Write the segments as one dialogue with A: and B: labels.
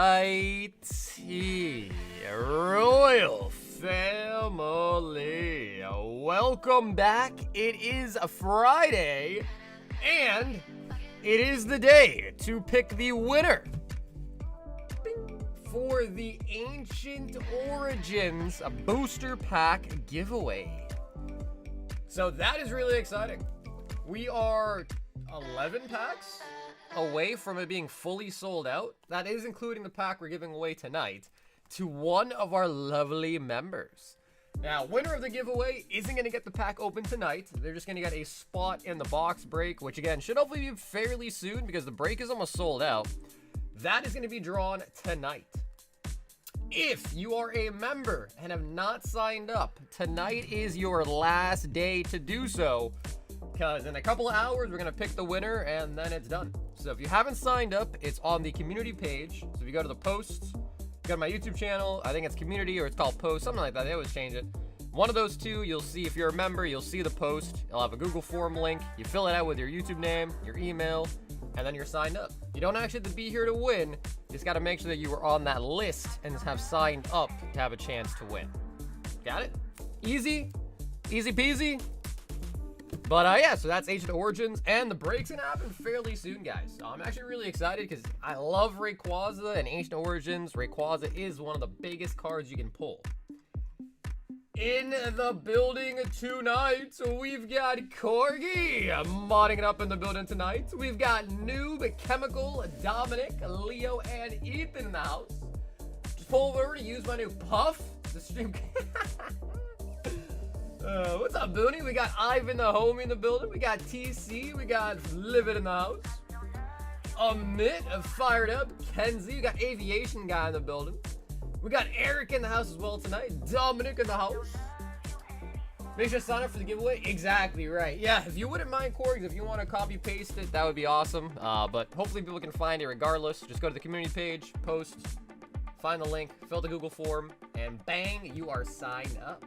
A: Alrighty, Royal Family, welcome back. It is a Friday, and it is the day to pick the winner for the Ancient Origins booster pack giveaway. So that is really exciting. We are 11 packs away from it being fully sold out. That is including the pack we're giving away tonight to one of our lovely members. Now, winner of the giveaway isn't going to get the pack open tonight. They're just going to get a spot in the box break, which again, should hopefully be fairly soon because the break is almost sold out. That is going to be drawn tonight. If you are a member and have not signed up, tonight is your last day to do so. Because in a couple of hours, we're going to pick the winner and then it's done. So if you haven't signed up, it's on the community page. So if you go to the posts, go to my YouTube channel, I think it's community or it's called post, something like that. They always change it. One of those two, you'll see if you're a member, you'll see the post. You'll have a Google form link. You fill it out with your YouTube name, your email, and then you're signed up. You don't actually have to be here to win. You just got to make sure that you were on that list and have signed up to have a chance to win. Got it? Easy? Easy peasy? But yeah, so that's Ancient Origins, and the break's gonna happen fairly soon, guys. So I'm actually really excited because I love Rayquaza and Ancient Origins. Rayquaza is one of the biggest cards you can pull. In the building tonight, we've got Corgi modding it up in the building tonight. We've got Noob, Chemical, Dominic, Leo, and Ethan in the house. Just pull over to use my new Puff to stream. What's up, Booney? We got Ivan the homie in the building. We got TC. We got Livid in the house. Amit fired up. Kenzie. We got Aviation guy in the building. We got Eric in the house as well tonight. Dominic in the house. Make sure to sign up for the giveaway. Exactly right. Yeah, if you wouldn't mind, Corgs, if you want to copy paste it, that would be awesome. But hopefully people can find it regardless. Just go to the community page, post, find the link, fill the Google form, and bang, you are signed up.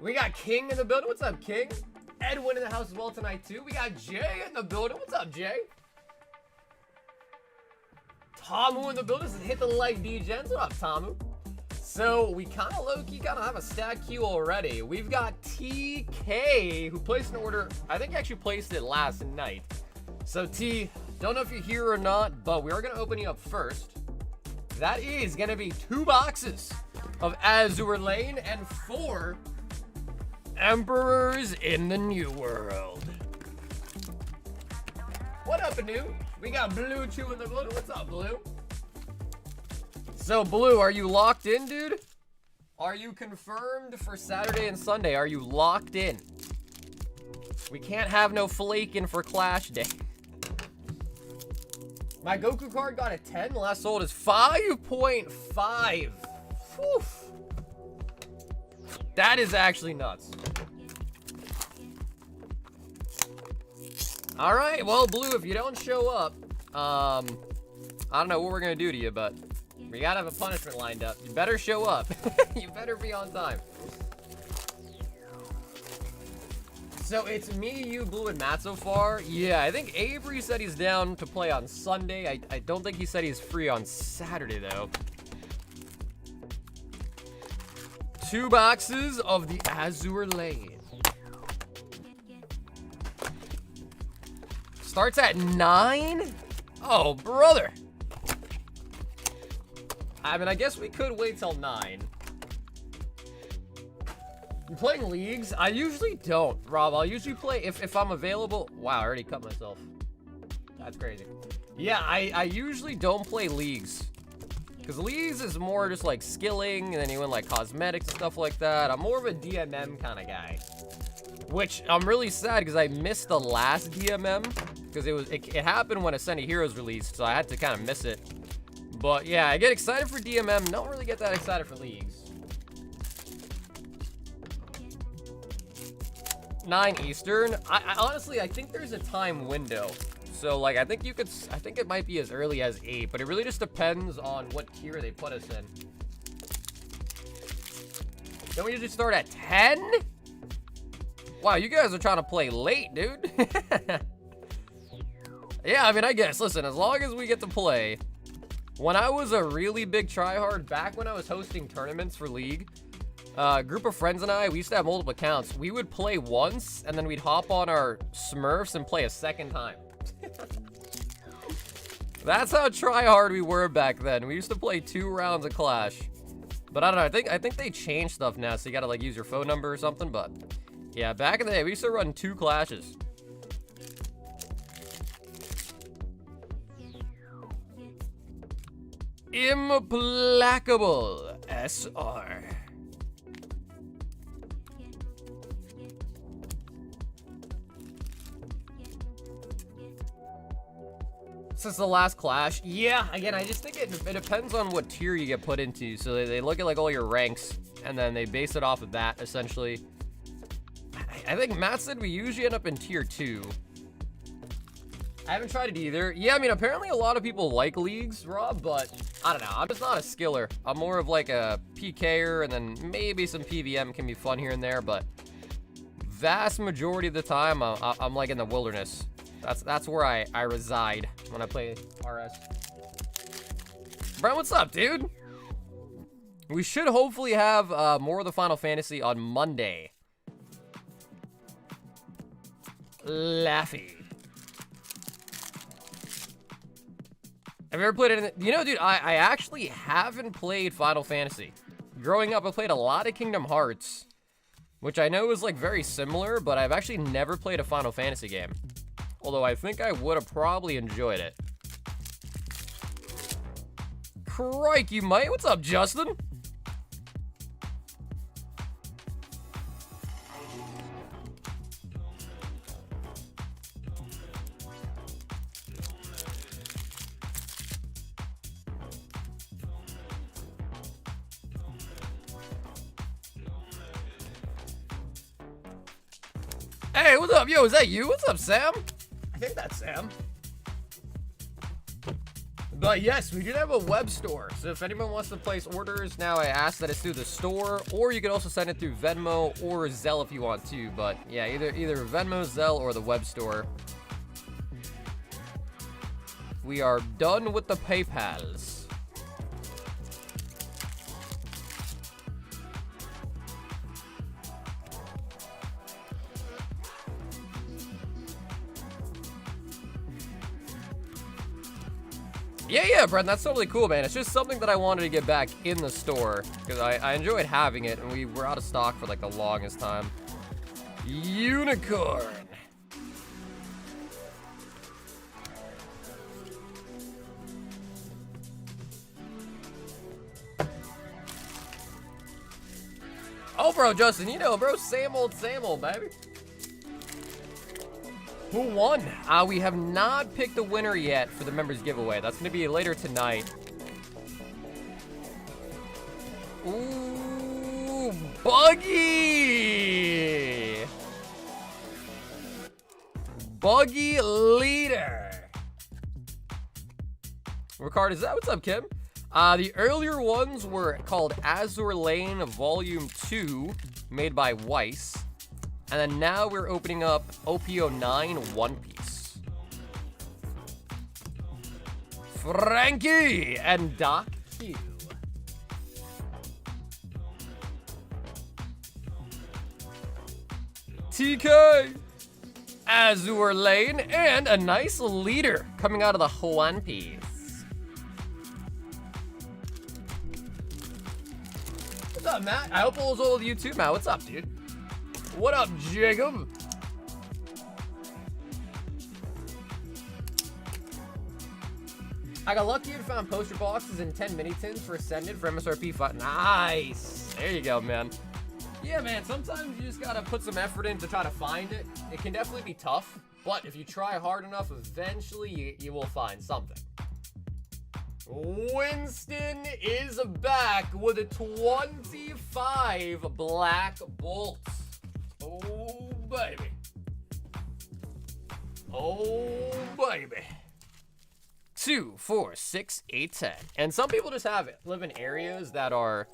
A: We got King in the building. What's up, King? Edwin in the house as well tonight, too. We got Jay in the building. What's up, Jay? Tamu in the building. This is Hit the Like D-Gens. What up, Tamu? So, we kind of low-key have a stack queue already. We've got TK, who placed an order. I think he actually placed it last night. So, T, don't know if you're here or not, but we are going to open you up first. That is going to be 2 boxes of Azure Lane and 4 Emperors in the New World. What up, Anu? We got Blue 2 in the building. What's up, Blue? So, Blue, are you locked in, dude? Are you confirmed for Saturday and Sunday? Are you locked in? We can't have no flaking for Clash Day. My Goku card got a 10. The last sold is 5.5. Whew. That is actually nuts. All right, well, Blue, if you don't show up, I don't know what we're gonna do to you, but we gotta have a punishment lined up. You better show up. You better be on time. So it's me, you, Blue, and Matt so far. Yeah, I think Avery said he's down to play on Sunday. I don't think he said he's free on Saturday, though. 2 boxes of the Azure Lane. Starts at 9? Oh, brother. I mean, I guess we could wait till 9. You playing leagues? I usually don't, Rob. I'll usually play if I'm available. Wow, I already cut myself. That's crazy. Yeah, I usually don't play leagues. Because leagues is more just like skilling, and then you win like cosmetics and stuff like that. I'm more of a DMM kind of guy. Which I'm really sad because I missed the last DMM. Because it happened when Ascended Heroes released, so I had to kind of miss it. But yeah, I get excited for DMM, don't really get that excited for leagues. 9 Eastern. I honestly, I think there's a time window. So like, I think it might be as early as 8, but it really just depends on what tier they put us in. Don't we usually start at 10? Wow, you guys are trying to play late, dude. Yeah, I mean, I guess, listen, as long as we get to play. When I was a really big tryhard, back when I was hosting tournaments for League, a group of friends and I, we used to have multiple accounts. We would play once, and then we'd hop on our Smurfs and play a second time. That's how tryhard we were back then. We used to play 2 rounds of Clash. But I don't know, I think they changed stuff now, so you gotta like use your phone number or something, but yeah, back in the day, we used to run 2 Clashes. Implacable SR. Since the last clash, yeah. Again, I just think it depends on what tier you get put into. So they look at like all your ranks, and then they base it off of that essentially. I think Matt said we usually end up in tier 2. I haven't tried it either. Yeah, I mean, apparently a lot of people like leagues, Rob, but I don't know. I'm just not a skiller. I'm more of like a PKer, and then maybe some PVM can be fun here and there, but vast majority of the time, I'm like in the wilderness. That's where I reside when I play RS. Brent, what's up, dude? We should hopefully have more of the Final Fantasy on Monday. Laffy. Have you ever played it? You know, dude, I actually haven't played Final Fantasy. Growing up, I played a lot of Kingdom Hearts, which I know is like very similar, but I've actually never played a Final Fantasy game. Although I think I would have probably enjoyed it. Crikey, mate. What's up, Justin? Hey, what's up? Yo, is that you? What's up, Sam? I think that's Sam. But yes, we do have a web store. So if anyone wants to place orders, now I ask that it's through the store, or you can also send it through Venmo or Zelle if you want to. But yeah, either Venmo, Zelle, or the web store. We are done with the PayPals. Yeah, Brent, that's totally cool, man. It's just something that I wanted to get back in the store, because I enjoyed having it, and we were out of stock for like the longest time. Unicorn! Oh, bro, Justin, you know, bro, same old, baby. Who won? We have not picked the winner yet for the members giveaway. That's going to be later tonight. Ooh, Buggy! Buggy leader. Ricard, is that what's up, Kim? The earlier ones were called Azure Lane Volume 2, made by Weiss. And then now we're opening up OP09 One Piece. Frankie and Doc Q. TK, Azure Lane, and a nice leader coming out of the One Piece. What's up, Matt? I hope all is well with you too, Matt. What's up, dude? What up, Jacob? I got lucky and found poster boxes and 10 mini tins for Ascended for MSRP 5. Nice. There you go, man. Yeah, man, sometimes you just gotta put some effort in to try to find it. It can definitely be tough, but if you try hard enough, eventually you will find something. Winston is back with a 25 black bolts. Oh, baby. Oh, baby. 2, 4, 6, 8, 10. And some people just live in areas that are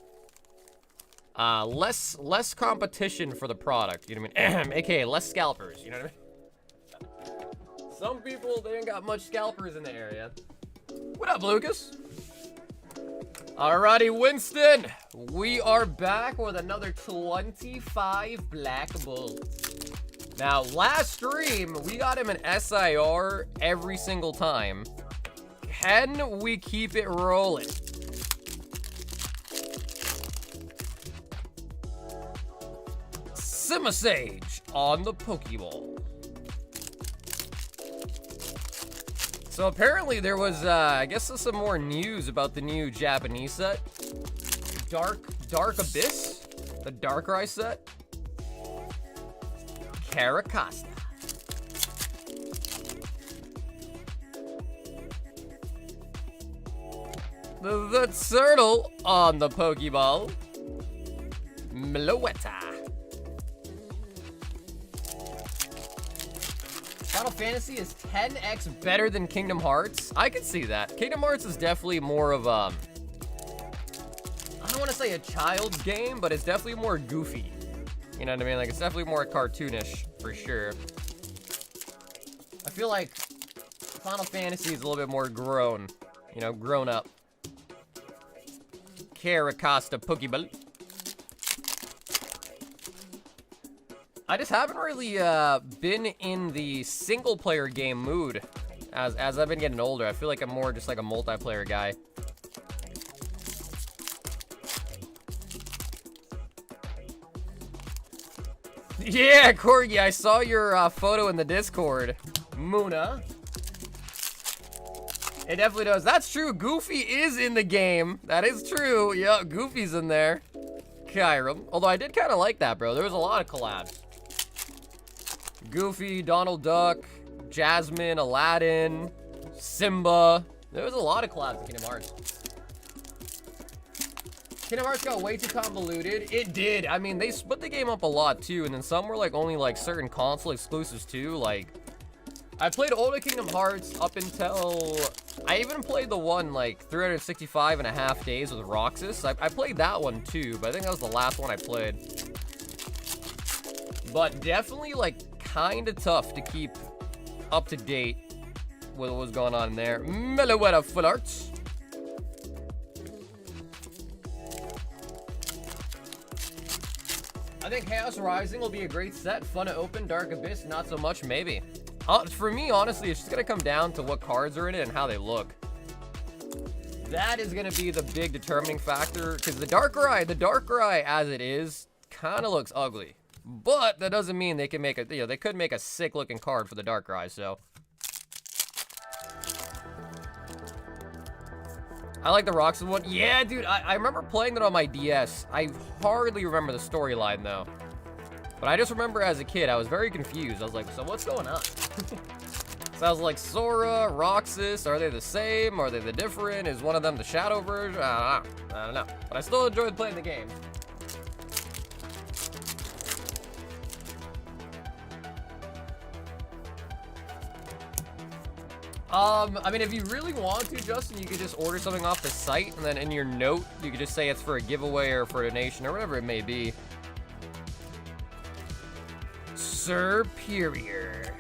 A: less competition for the product. You know what I mean? AKA less scalpers. You know what I mean? Some people, they ain't got much scalpers in the area. What up, Lucas? Alrighty, Winston. We are back with another 25 black bolts. Now, last stream, we got him an SIR every single time. Can we keep it rolling? Simasage on the Pokeball. So apparently there was, I guess some more news about the new Japanese set. Dark Abyss? The Darkrai set? Caracasta. The turtle on the Pokeball. Meloetta. Final Fantasy is 10x better than Kingdom Hearts. I can see that. Kingdom Hearts is definitely more of I don't want to say a child's game, but it's definitely more goofy. You know what I mean? Like, it's definitely more cartoonish, for sure. I feel like Final Fantasy is a little bit more grown. You know, grown up. Caracosta Pokeball. I just haven't really been in the single-player game mood as I've been getting older. I feel like I'm more just like a multiplayer guy. Yeah, Corgi, I saw your photo in the Discord. Muna. It definitely does. That's true. Goofy is in the game. That is true. Yeah, Goofy's in there. Kyram. Although I did kind of like that, bro. There was a lot of collabs. Goofy, Donald Duck, Jasmine, Aladdin, Simba. There was a lot of collabs in Kingdom Hearts. Kingdom Hearts got way too convoluted. It did. I mean, they split the game up a lot, too. And then some were, like, only, like, certain console exclusives, too. Like, I played older Kingdom Hearts up until... I even played the one, like, 365 and a half days with Roxas. I played that one, too. But I think that was the last one I played. But definitely, like, kind of tough to keep up to date with what was going on there. Meloetta Full Arts. I think Chaos Rising will be a great set. Fun to open. Dark Abyss, not so much, maybe. For me, honestly, it's just going to come down to what cards are in it and how they look. That is going to be the big determining factor. Because the Darkrai as it is, kind of looks ugly. But that doesn't mean they can make a, you know, they could make a sick looking card for the Darkrai, so. I like the Roxas one. Yeah, dude, I remember playing that on my DS. I hardly remember the storyline, though. But I just remember as a kid, I was very confused. I was like, so what's going on? So I was like, Sora, Roxas, are they the same? Are they the different? Is one of them the Shadow version? I don't know. But I still enjoyed playing the game. I mean, if you really want to, Justin, you could just order something off the site, and then in your note, you could just say it's for a giveaway or for a donation or whatever it may be. Superior.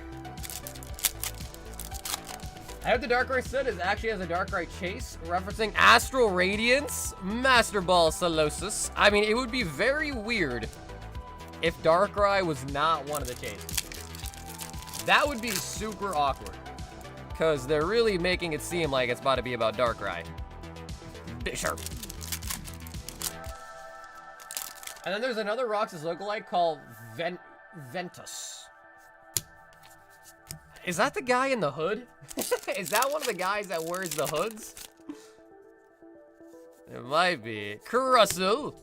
A: I hope the Darkrai set is actually has a Darkrai chase, referencing Astral Radiance, Master Ball Solosis. I mean, it would be very weird if Darkrai was not one of the chases. That would be super awkward. Because they're really making it seem like it's about to be about Darkrai. Sure. And then there's another Roxas lookalike called Ventus. Is that the guy in the hood? Is that one of the guys that wears the hoods? It might be. Crustle.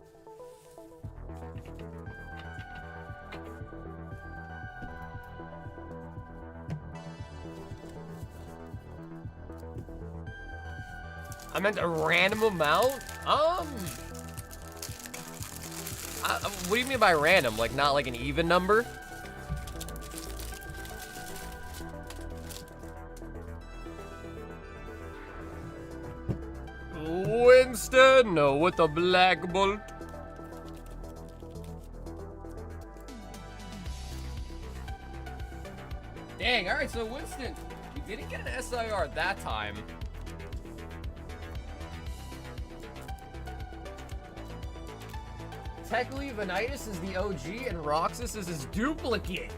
A: I meant a random amount? What do you mean by random? Like, not like an even number? Winston, no, with the black bolt. Dang, alright, so Winston, you didn't get an SIR that time. Technically, Vanitas is the OG and Roxas is his duplicate.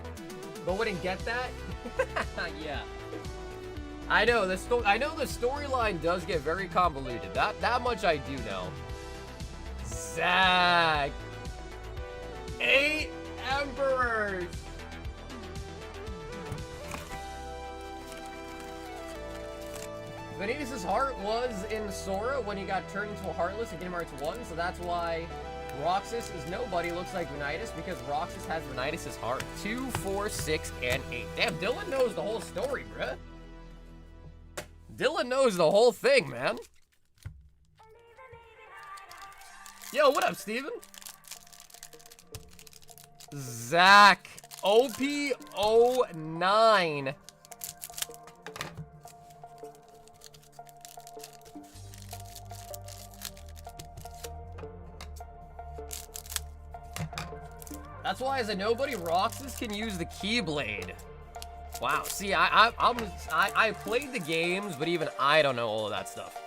A: But wouldn't get that? Yeah. I know the storyline does get very convoluted. That much I do know. Zach. 8 Emperors. Vanitas' heart was in Sora when he got turned into a Heartless in Kingdom Hearts 1, so that's why Roxas is nobody looks like Vanitas, because Roxas has Vanitas' heart. 2, 4, 6, and 8. Damn, Dylan knows the whole story, bruh. Dylan knows the whole thing, man. Yo, what up, Steven? Zach. OP09. That's why, as a nobody, Roxas can use the Keyblade. Wow. See, I played the games, but even I don't know all of that stuff.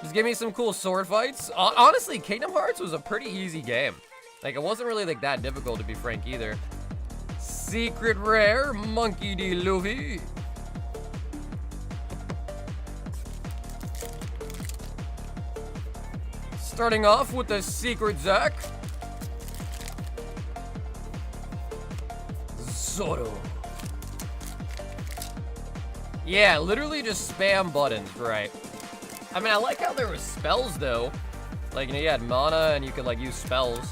A: Just give me some cool sword fights. Honestly, Kingdom Hearts was a pretty easy game. Like, it wasn't really like that difficult, to be frank, either. Secret Rare, Monkey D. Luffy. Starting off with the Secret Zack. Zoro. Yeah, literally just spam buttons, right? I mean, I like how there was spells, though. Like, you know, you had mana and you could, like, use spells.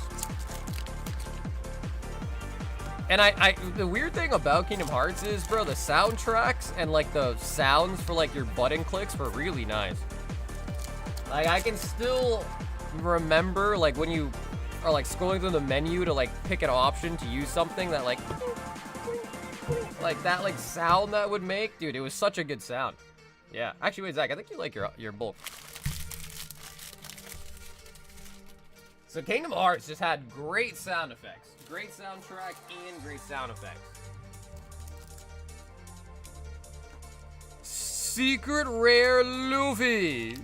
A: And the weird thing about Kingdom Hearts is, bro, the soundtracks and, like, the sounds for, like, your button clicks were really nice. Like, I can still remember, like, when you are, like, scrolling through the menu to, like, pick an option to use something that, like that, like, sound that would make. Dude, it was such a good sound. Yeah. Actually, wait, Zach, I think you like your bulk. So Kingdom Hearts just had great sound effects. Great soundtrack and great sound effects. Secret Rare Luffy.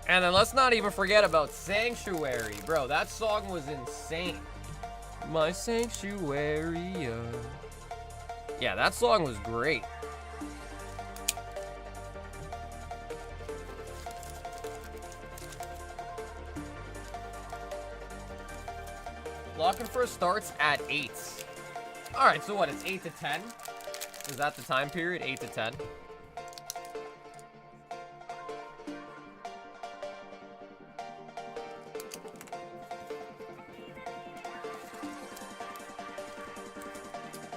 A: And then let's not even forget about Sanctuary. Bro, that song was insane. My sanctuary. Yeah, that song was great. Locking first starts at 8. Alright, so what? It's 8 to 10? Is that the time period? 8 to 10?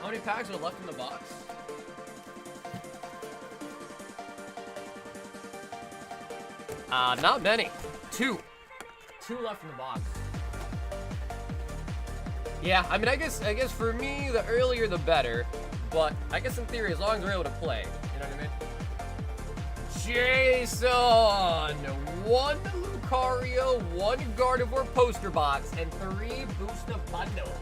A: How many packs are left in the box? Not many. 2. 2 left in the box. Yeah, I mean, I guess for me, the earlier the better. But I guess in theory, as long as we're able to play, you know what I mean? Jason, 1 Lucario, 1 Gardevoir poster box, and 3 booster bundles.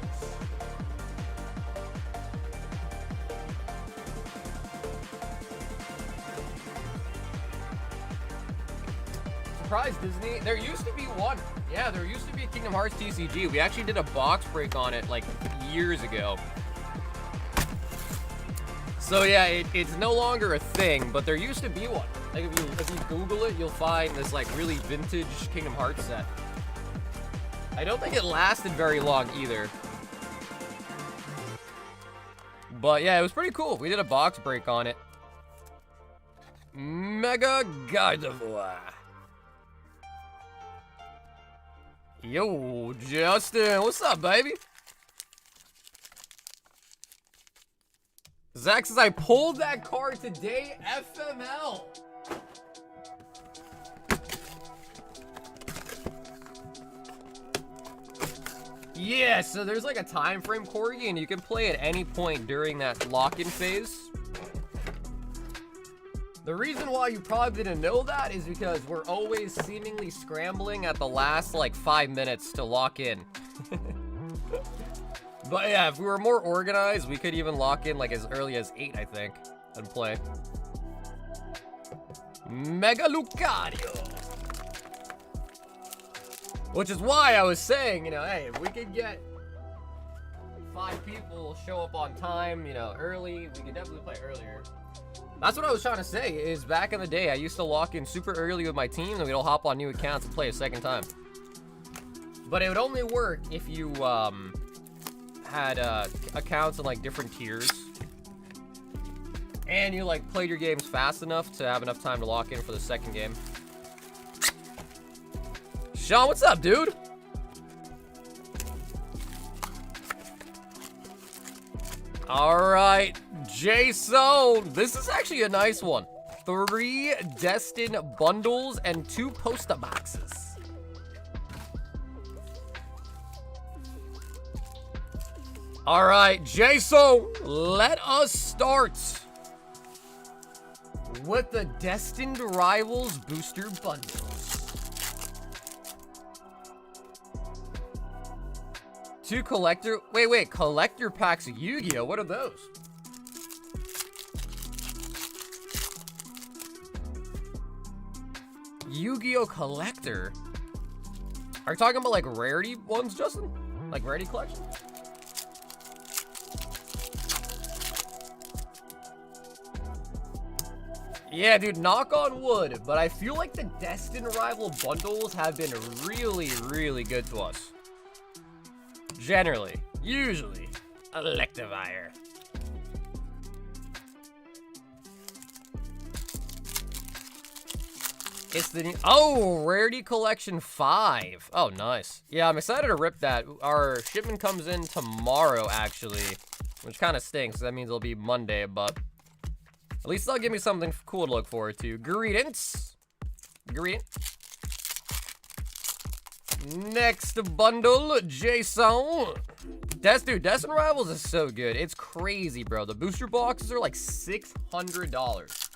A: Surprise, Disney. There used to be one. Yeah, there used to be a Kingdom Hearts TCG. We actually did a box break on it like years ago. So yeah, it's no longer a thing, but there used to be one. Like if you Google it, you'll find this like really vintage Kingdom Hearts set. I don't think it lasted very long either. But yeah, it was pretty cool. We did a box break on it. Mega Gardevoir. Yo, Justin, what's up, baby? Zach says, I pulled that card today, FML. Yeah, so there's like a time frame, Corgi, and you can play at any point during that lock-in phase. The reason why you probably didn't know that is because we're always seemingly scrambling at the last, like, 5 minutes to lock in. But yeah, if we were more organized, we could even lock in, like, as early as 8, I think, and play. Mega Lucario! Which is why I was saying, you know, hey, if we could get 5 people show up on time, you know, early, we could definitely play earlier. That's what I was trying to say, is back in the day, I used to lock in super early with my team, and we'd all hop on new accounts and play a second time. But it would only work if you, had, accounts in, like, different tiers. And you, like, played your games fast enough to have enough time to lock in for the second game. Sean, what's up, dude? Alright, Jason. This is actually a nice one. 3 Destined bundles and 2 poster boxes. Alright, Jason, let us start with the Destined Rivals booster bundles. 2 collector... Wait, collector packs of Yu-Gi-Oh! What are those? Yu-Gi-Oh! Collector? Are you talking about, like, Rarity ones, Justin? Like, Rarity collection? Yeah, dude, knock on wood, but I feel like the Destined Rival bundles have been really, really good to us. Generally. Usually. Electivire. It's the new... Oh, Rarity Collection 5. Oh, nice. Yeah, I'm excited to rip that. Our shipment comes in tomorrow, actually. Which kind of stinks. That means it'll be Monday, but... At least they'll give me something cool to look forward to. Greetings. Greetings. Next bundle, Jason. Dude, Destined Rivals is so good. It's crazy, bro. The booster boxes are like $600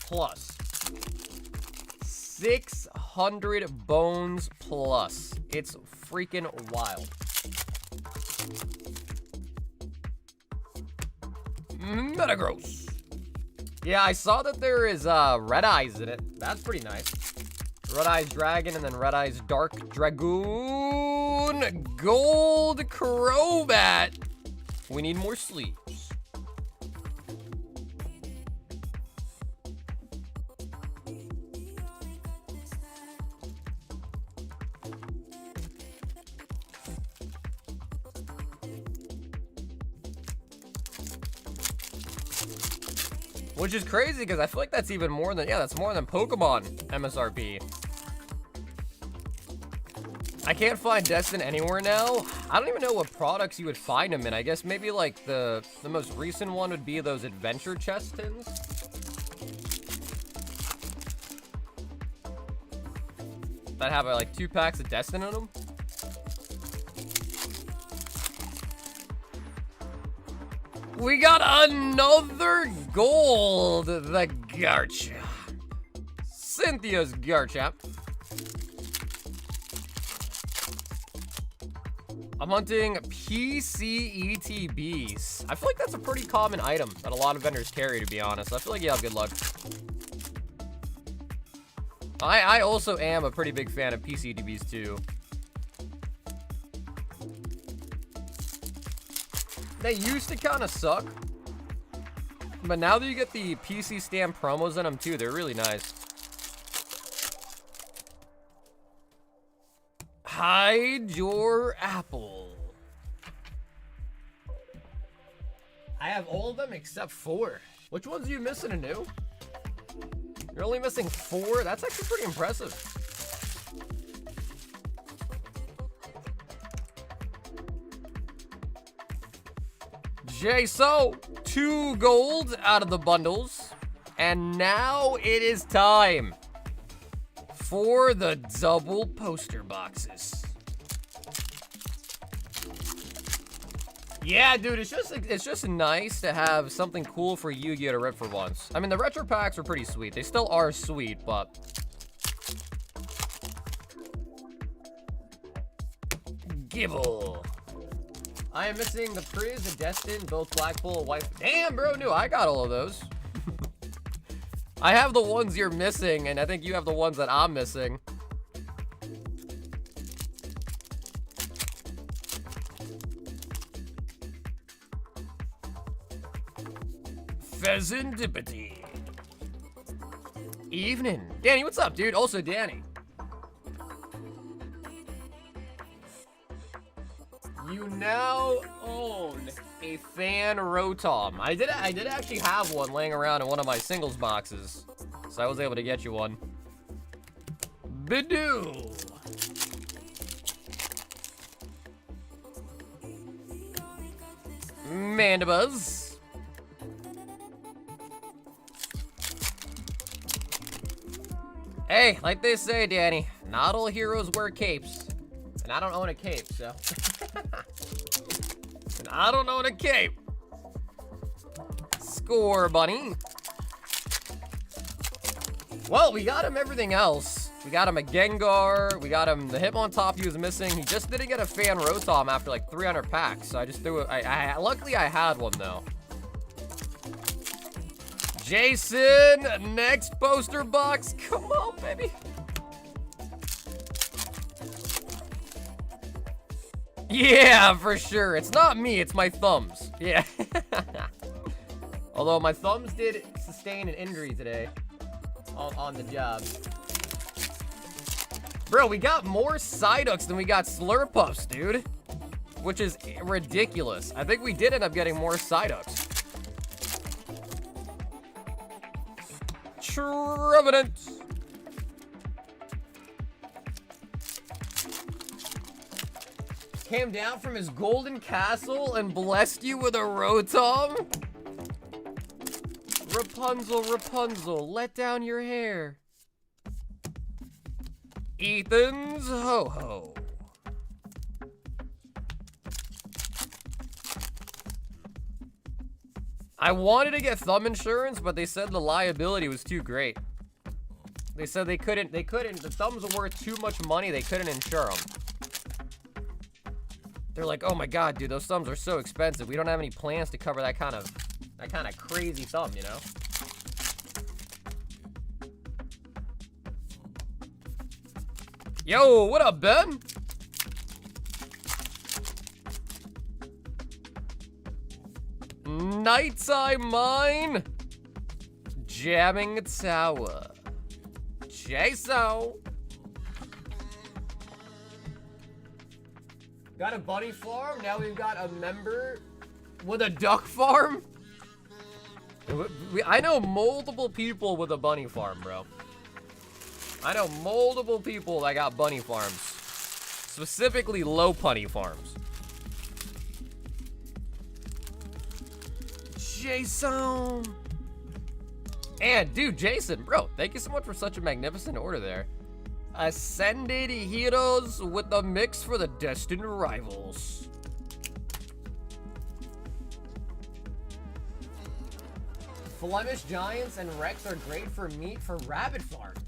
A: plus. 600 bones plus. It's freaking wild. Memeber'S. Yeah, I saw that there is Red Eyes in it. That's pretty nice. Red Eyes Dragon and then Red Eyes Dark Dragoon. Gold Crobat. We need more sleeves. Which is crazy because I feel like that's even more than, yeah, that's more than Pokemon MSRP. I can't find Destined anywhere now. I don't even know what products you would find them in. I guess maybe like the most recent one would be those adventure chest tins. That have like 2 packs of Destined in them. We got another gold, the Garchomp. Cynthia's Garchomp. I'm hunting PCETBs. I feel like that's a pretty common item that a lot of vendors carry, to be honest. I feel like you have good luck. I also am a pretty big fan of PCETBs too. They used to kind of suck, but now that you get the PC stamp promos in them too, they're really nice. Hide your apple. I have all of them except 4. Which ones are you missing, Anu? You're only missing 4? That's actually pretty impressive. So 2 gold out of the bundles. And now it is time for the double poster boxes. Yeah, dude, it's just nice to have something cool for Yu-Gi-Oh! To rip for once. I mean, the retro packs are pretty sweet. They still are sweet, but... Gibble. I am missing the Priz, the Destined, both Blackpool, White... Damn, bro, no, I got all of those. I have the ones you're missing, and I think you have the ones that I'm missing. Pheasantipity. Evening. Danny, what's up, dude? Also, Danny. You now own a Fan Rotom. I did actually have one laying around in one of my singles boxes, so I was able to get you one. Bidoo. Memeber'S. Hey, like they say, Danny, not all heroes wear capes. And I don't own a cape, so. And I don't own a cape. Score, bunny. Well, we got him everything else. We got him a Gengar. We got him the Hitmontop he was missing. He just didn't get a Fan Rotom after like 300 packs. So I just threw it. Luckily, I had one, though. Jason, next poster box. Come on, baby. Yeah, for sure. It's not me, it's my thumbs. Yeah. Although my thumbs did sustain an injury today on the job. Bro, we got more Psyducks than we got Slurpuffs, dude. Which is ridiculous. I think we did end up getting more Psyducks. Trevenant. Came down from his golden castle and blessed you with a Rotom? Rapunzel, Rapunzel, let down your hair. Ethan's Ho-Ho. I wanted to get thumb insurance, but they said the liability was too great. They said they couldn't, the thumbs are worth too much money, they couldn't insure them. They're like, oh my god, dude, those thumbs are so expensive. We don't have any plans to cover that kind of crazy thumb, you know? Yo, what up, Ben? Nighttime Mine. Jamming Tower. Jason. Got a bunny farm. Now we've got a member with a duck farm. I know multiple people with a bunny farm, bro. I know multiple people that got bunny farms. Specifically low punny farms. Jason. And dude, Jason, bro, thank you so much for such a magnificent order there. Ascended Heroes with the mix for the Destined Rivals. Flemish Giants and Rex are great for meat for rabbit farms.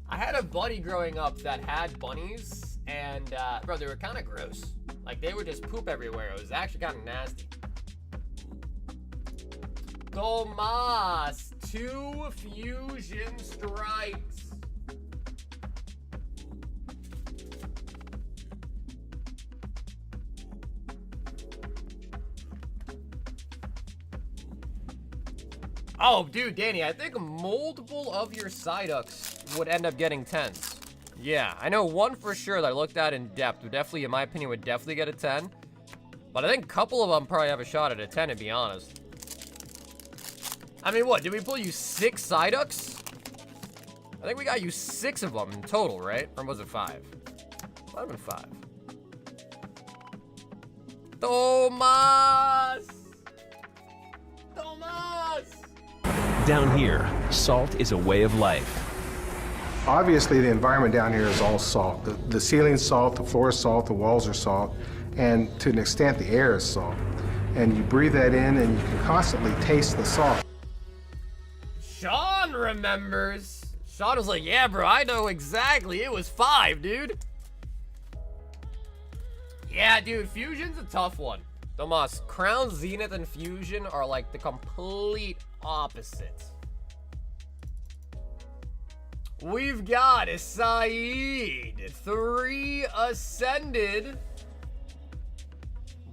A: I had a buddy growing up that had bunnies, and bro, they were kind of gross. Like, they would just poop everywhere. It was actually kind of nasty. Tomas, 2 fusion strikes. Oh, dude, Danny, I think multiple of your Psyducks would end up getting 10s. Yeah, I know one for sure that I looked at in depth would definitely, in my opinion, would definitely get a 10. But I think a couple of them probably have a shot at a 10, to be honest. I mean, what? Did we pull you 6 Psyducks? I think we got you 6 of them in total, right? Or was it 5? Might have been 5. Tomas! Tomas!
B: Down here, salt is a way of life.
C: Obviously, the environment down here is all salt. The ceiling's salt, the floor is salt, the walls are salt, and to an extent, the air is salt. And you breathe that in, and you can constantly taste the salt.
A: Sean remembers. Sean was like, yeah, bro, I know exactly. It was 5, dude. Yeah, dude, Fusion's a tough one. Tomas, Crown, Zenith, and Fusion are like the complete opposite. We've got a Saeed, 3 Ascended,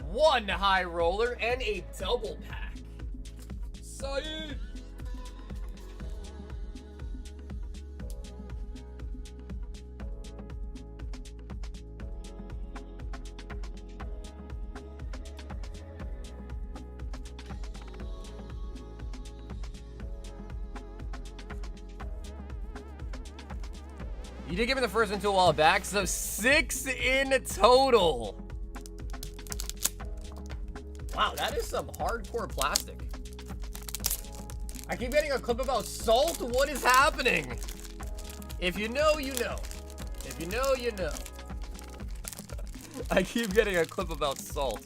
A: 1 High Roller, and a double pack. Saeed. You did give me the first one 2 a while back, so 6 in total. Wow, that is some hardcore plastic. I keep getting a clip about salt. What is happening? If you know, you know. If you know, you know. I keep getting a clip about salt.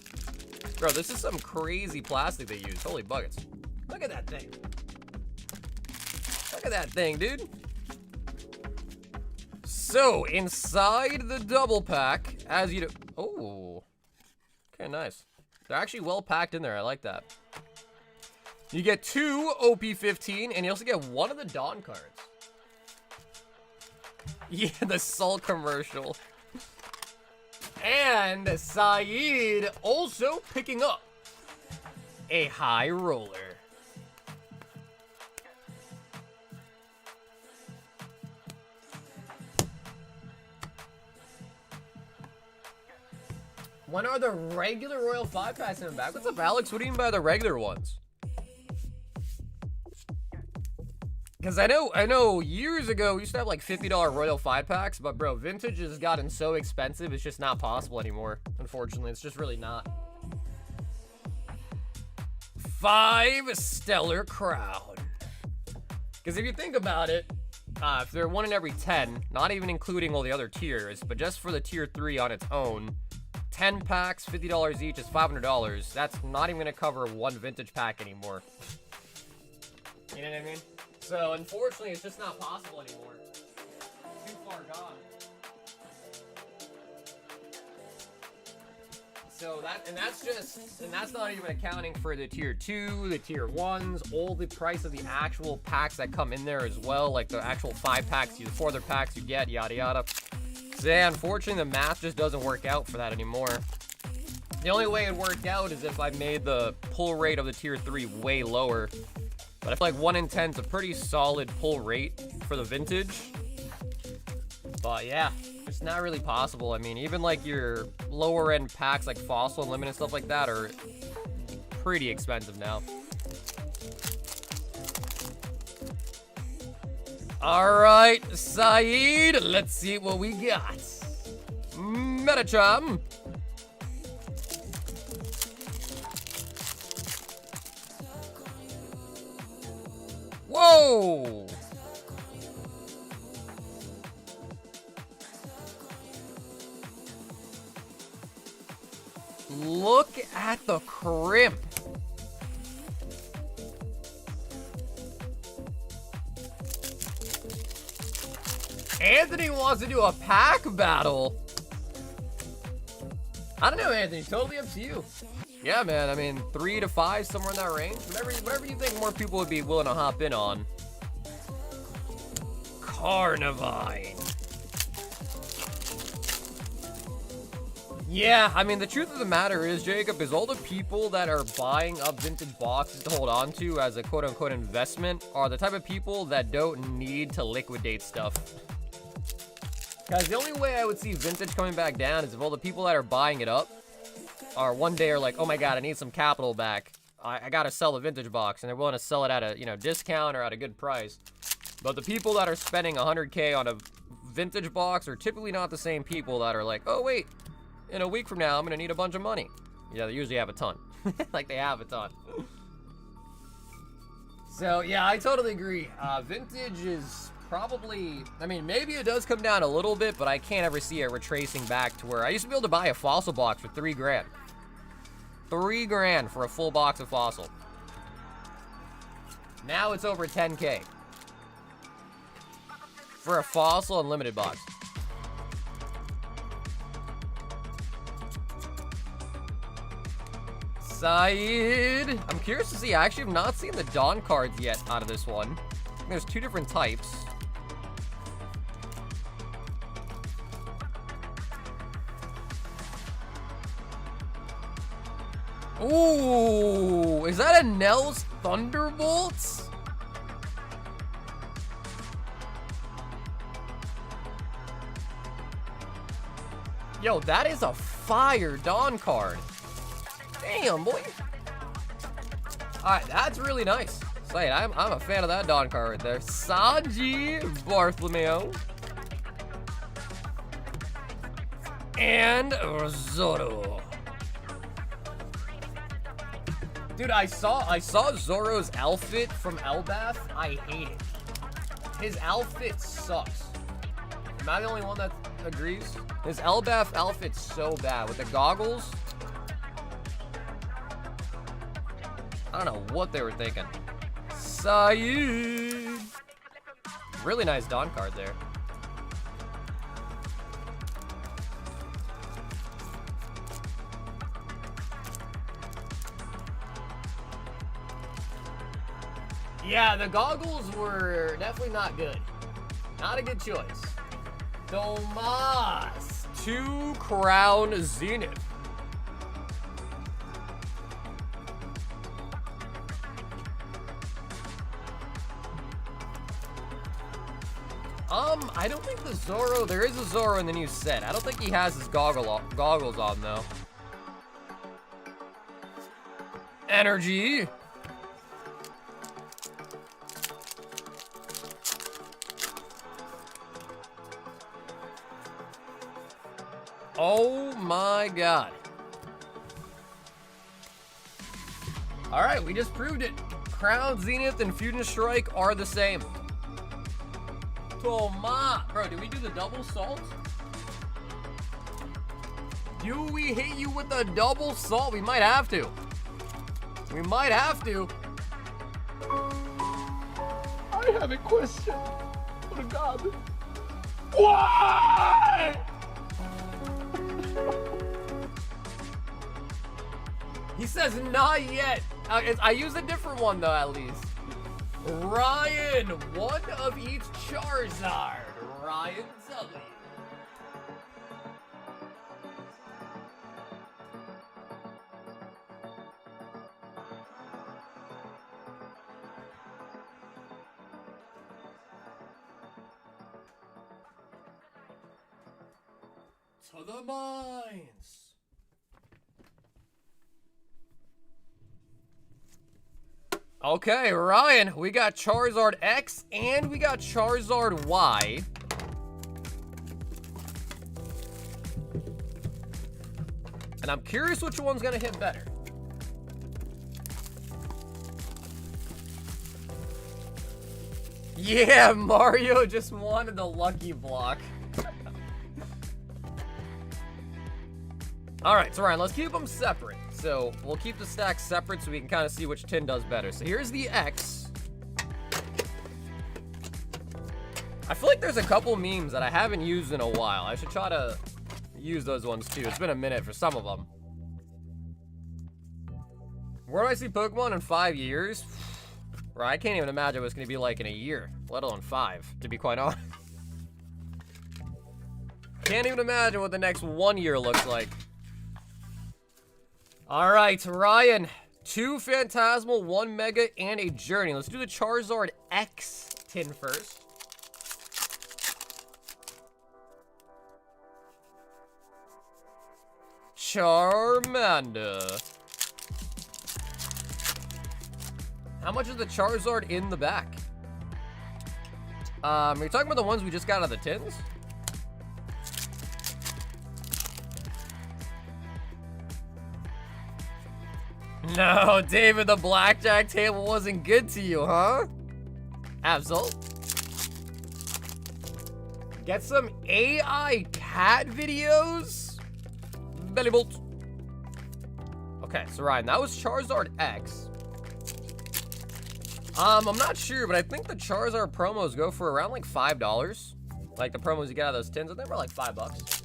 A: Bro, this is some crazy plastic they use. Holy buckets. Look at that thing. Look at that thing, dude. So, inside the double pack, as you do. Oh. Okay, nice. They're actually well packed in there. I like that. You get 2 OP15, and you also get 1 of the Dawn cards. Yeah, the salt commercial. And Saeed also picking up a high roller. When are the regular Royal 5 packs coming back? What's up, Alex? What do you mean by the regular ones? Because I know years ago, we used to have like $50 Royal 5 packs, but bro, vintage has gotten so expensive, it's just not possible anymore. Unfortunately, it's just really not. 5 Stellar Crown. Because if you think about it, if they're 1 in every 10, not even including all the other tiers, but just for the tier 3 on its own, 10 packs, $50 each is $500. That's not even gonna cover 1 vintage pack anymore. You know what I mean? So, unfortunately, it's just not possible anymore. Too far gone. So, that's not even accounting for the tier 2, the tier 1s, all the price of the actual packs that come in there as well, like the actual 5 packs, the 4 other packs you get, yada yada. So, yeah, unfortunately, the math just doesn't work out for that anymore. The only way it worked out is if I made the pull rate of the tier 3 way lower. But I feel like 1 in 10 is a pretty solid pull rate for the vintage. But yeah, it's not really possible. I mean, even like your lower end packs like Fossil and Limit and stuff like that are pretty expensive now. All right, Saeed, let's see what we got. Metacham. Whoa! Look at the crimp. Anthony wants to do a pack battle. I don't know, Anthony. Totally up to you. Yeah, man. I mean, 3 to 5, somewhere in that range. Whatever you think more people would be willing to hop in on. Carnivine. Yeah, I mean, the truth of the matter is, Jacob, is all the people that are buying up vintage boxes to hold on to as a quote-unquote investment are the type of people that don't need to liquidate stuff. Because the only way I would see vintage coming back down is if all the people that are buying it up are one day are like, oh my god, I need some capital back. I gotta sell the vintage box, and they're willing to sell it at a, you know, discount or at a good price. But the people that are spending 100K on a vintage box are typically not the same people that are like, oh wait, in a week from now I'm gonna need a bunch of money. Yeah, they usually have a ton. Like they have a ton. So yeah, I totally agree. Vintage is probably, I mean, maybe it does come down a little bit, but I can't ever see it retracing back to where I used to be able to buy a Fossil box for $3 grand. $3 grand for a full box of Fossil. Now it's over 10K for a Fossil Unlimited box. Saeed, I'm curious to see. I actually have not seen the Dawn cards yet out of this one. I think there's 2 different types. Ooh, is that a Nell's Thunderbolts? Yo, that is a fire Dawn card. Damn, boy. Alright, that's really nice. Say, I'm a fan of that Dawn card right there. Saji Bartholomew. And Zoro. Dude, I saw Zoro's outfit from Elbath. I hate it. His outfit sucks. Am I the only one that agrees? His Elbath outfit's so bad with the goggles. I don't know what they were thinking. Saeed. Really nice Dawn card there. Yeah, the goggles were definitely not good. Not a good choice. Tomas. 2 Crown Zenith. I don't think the Zoro, there is a Zoro in the new set. I don't think he has his goggles on though. Energy. Oh my god. Alright, we just proved it. Crown, Zenith, and Fusion Strike are the same. Toma! Bro, did we do the double salt? Do we hit you with a double salt? We might have to. We might have to.
D: I have a question. Oh god. Why?
A: He says not yet. I use a different one though, at least. Ryan, 1 of each Charizard. Ryan W. To the mines. Okay, Ryan, we got Charizard X and we got Charizard Y. And I'm curious which one's gonna hit better. Yeah, Mario just wanted the lucky block. All right, so Ryan, let's keep them separate. So we'll keep the stacks separate so we can kind of see which tin does better. So here's the X. I feel like there's a couple memes that I haven't used in a while. I should try to use those ones too. It's been a minute for some of them. Where do I see Pokemon in 5 years? Bro, I can't even imagine what it's going to be like in a year, let alone 5, to be quite honest. Can't even imagine what the next 1 year looks like. All right, Ryan, 2 Phantasmal, 1 Mega, and a Journey. Let's do the Charizard X tin first. Charmander. How much is the Charizard in the back? Are you talking about the ones we just got out of the tins? No, David, the blackjack table wasn't good to you, huh? Absol. Get some AI cat videos? Bellybolt. Okay, so Ryan, that was Charizard X. I'm not sure, but I think the Charizard promos go for around like $5. Like the promos you get out of those tins, I think they're like $5.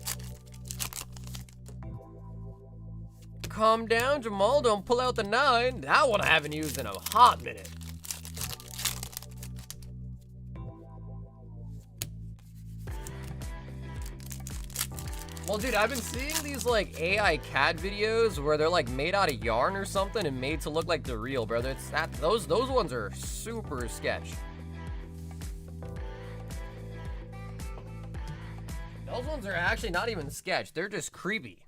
A: Calm down, Jamal. Don't pull out the 9. That one I haven't used in a hot minute. Well, dude, I've been seeing these like AI cat videos where they're like made out of yarn or something and made to look like the real, brother. It's that those ones are super sketch. Those ones are actually not even sketch. They're just creepy.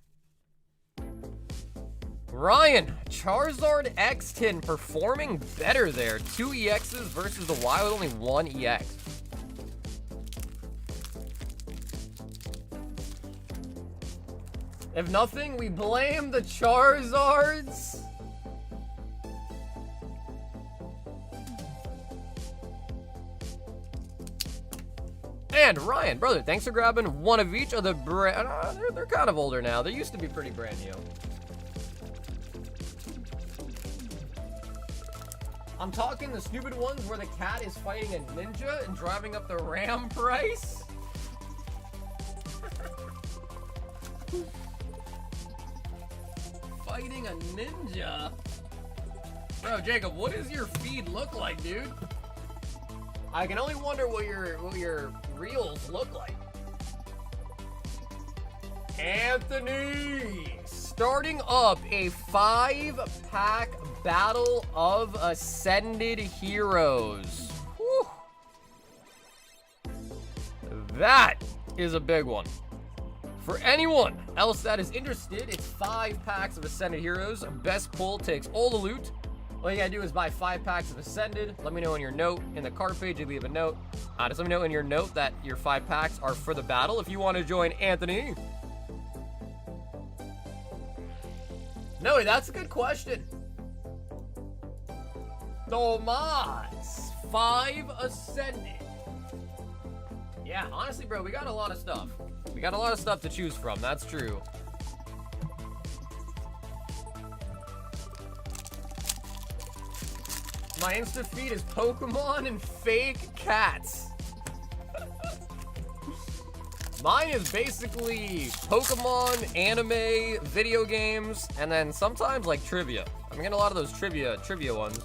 A: Ryan, Charizard X tin performing better there. 2 EXs versus the Y with only 1 EX. If nothing, we blame the Charizards. And Ryan, brother, thanks for grabbing one of each of the they're kind of older now. They used to be pretty brand new. I'm talking the stupid ones where the cat is fighting a ninja and driving up the RAM price. Fighting a ninja? Bro, Jacob, what does your feed look like, dude? I can only wonder what your reels look like. Anthony! Starting up a 5-pack Battle of Ascended Heroes. Whew. That is a big one. For anyone else that is interested, it's 5 packs of Ascended Heroes. Best pull takes all the loot. All you gotta do is buy 5 packs of Ascended. Let me know in your note, in the cart page, you leave a note. Just let me know in your note that your 5 packs are for the battle if you want to join Anthony. No, that's a good question. Tomas, 5 Ascended. Yeah, honestly, bro, we got a lot of stuff. We got a lot of stuff to choose from, that's true. My Insta feed is Pokemon and fake cats. Mine is basically Pokemon, anime, video games, and then sometimes like trivia. I'm getting a lot of those trivia ones.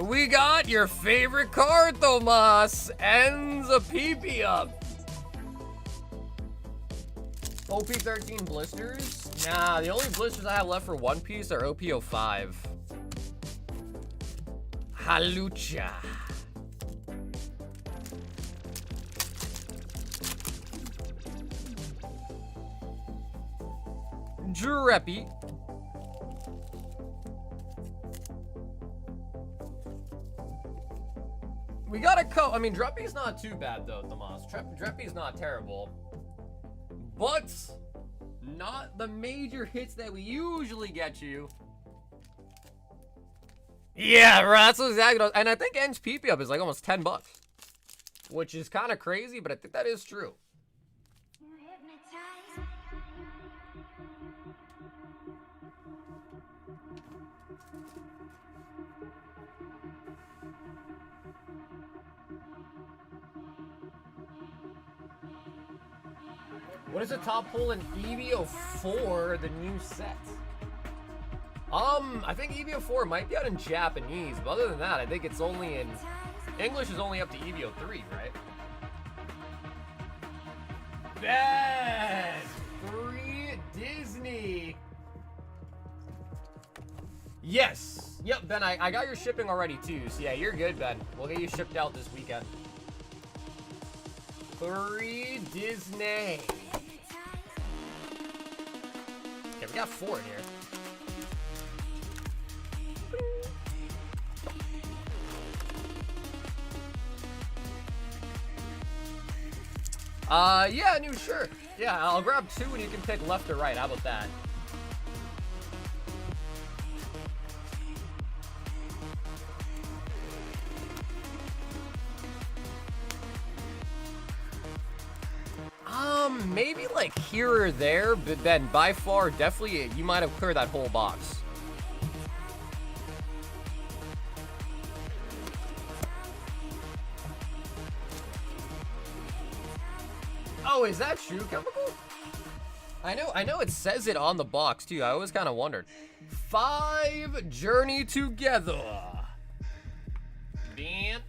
A: We got your favorite card, Tomas. Ends a pee up. OP13 blisters? Nah, the only blisters I have left for One Piece are OP05. Halucha. Dreppy. We got a I mean, Dreppy's not too bad though, Tomas. Dreppy's not terrible. But not the major hits that we usually get you. Yeah, right, that's exactly. And I think N's PP up is like almost $10, which is kind of crazy, but I think that is true. What is the top pull in EVO 4, the new set? I think EVO 4 might be out in Japanese, but other than that, I think it's only in English is only up to EVO 3, right? Ben! 3 Disney. Yes. Yep, Ben, I got your shipping already too. So yeah, you're good, Ben. We'll get you shipped out this weekend. 3 Disney. Okay, we got 4 in here. Yeah, new shirt. Yeah, I'll grab 2 and you can pick left or right. How about that? Maybe like here or there, but then by far, definitely, you might have cleared that whole box. Oh, is that true, Chemical? I know it says it on the box too. I always kind of wondered. 5 Journey Together. Dan.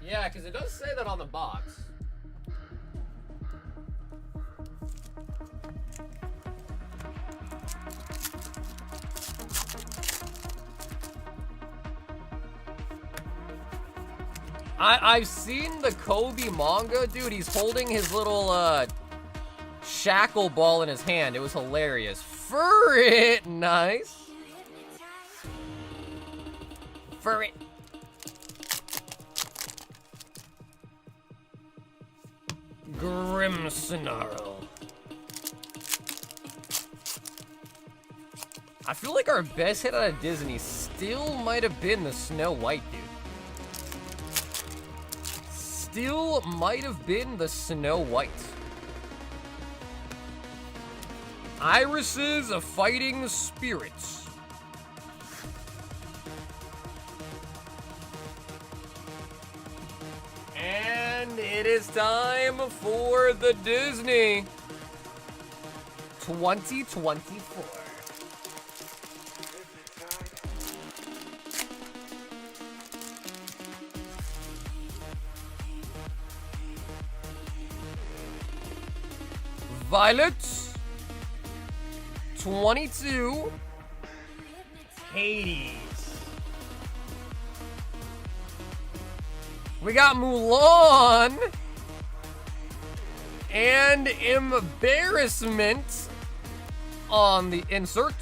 A: Yeah, because it does say that on the box. I've seen the Kobe manga, dude. He's holding his little shackle ball in his hand. It was hilarious. Furret, nice. Furret. Grimmsnarl. I feel like our best hit out of Disney still might have been the Snow White, dude. Still might have been the Snow White. Irises of Fighting Spirits. And it is time for the Disney 2024. Violet 22 Hades. We got Mulan and Embarrassment on the insert.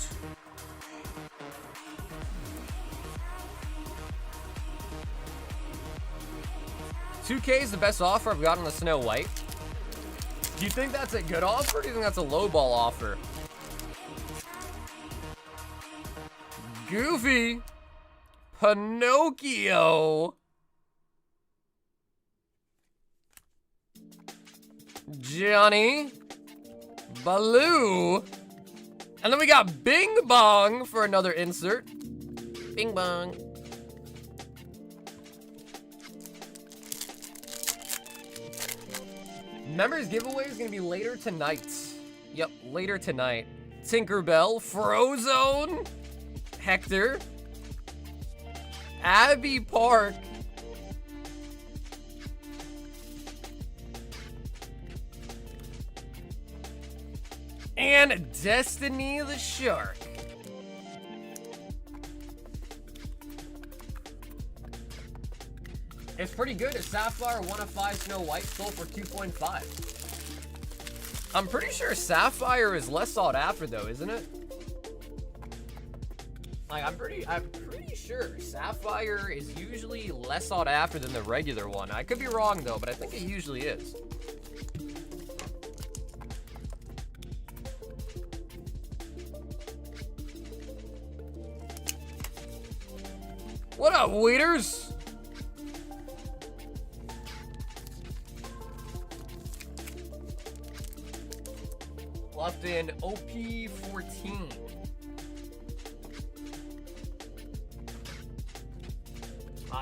A: $2K is the best offer I've got on the Snow White. Do you think that's a good offer, or do you think that's a lowball offer? Goofy. Pinocchio. Johnny. Baloo. And then we got Bing Bong for another insert. Bing Bong. Memeber'S giveaway is going to be later tonight. Yep, later tonight. Tinkerbell, Frozone, Hector, Abby Park, and Destiny the Shark. It's pretty good. A Sapphire 1 of 5 Snow White sold for 2.5. I'm pretty sure Sapphire is less sought after though, isn't it? Like I'm pretty sure Sapphire is usually less sought after than the regular one. I could be wrong though, but I think it usually is. What up, waiters? Left in OP14.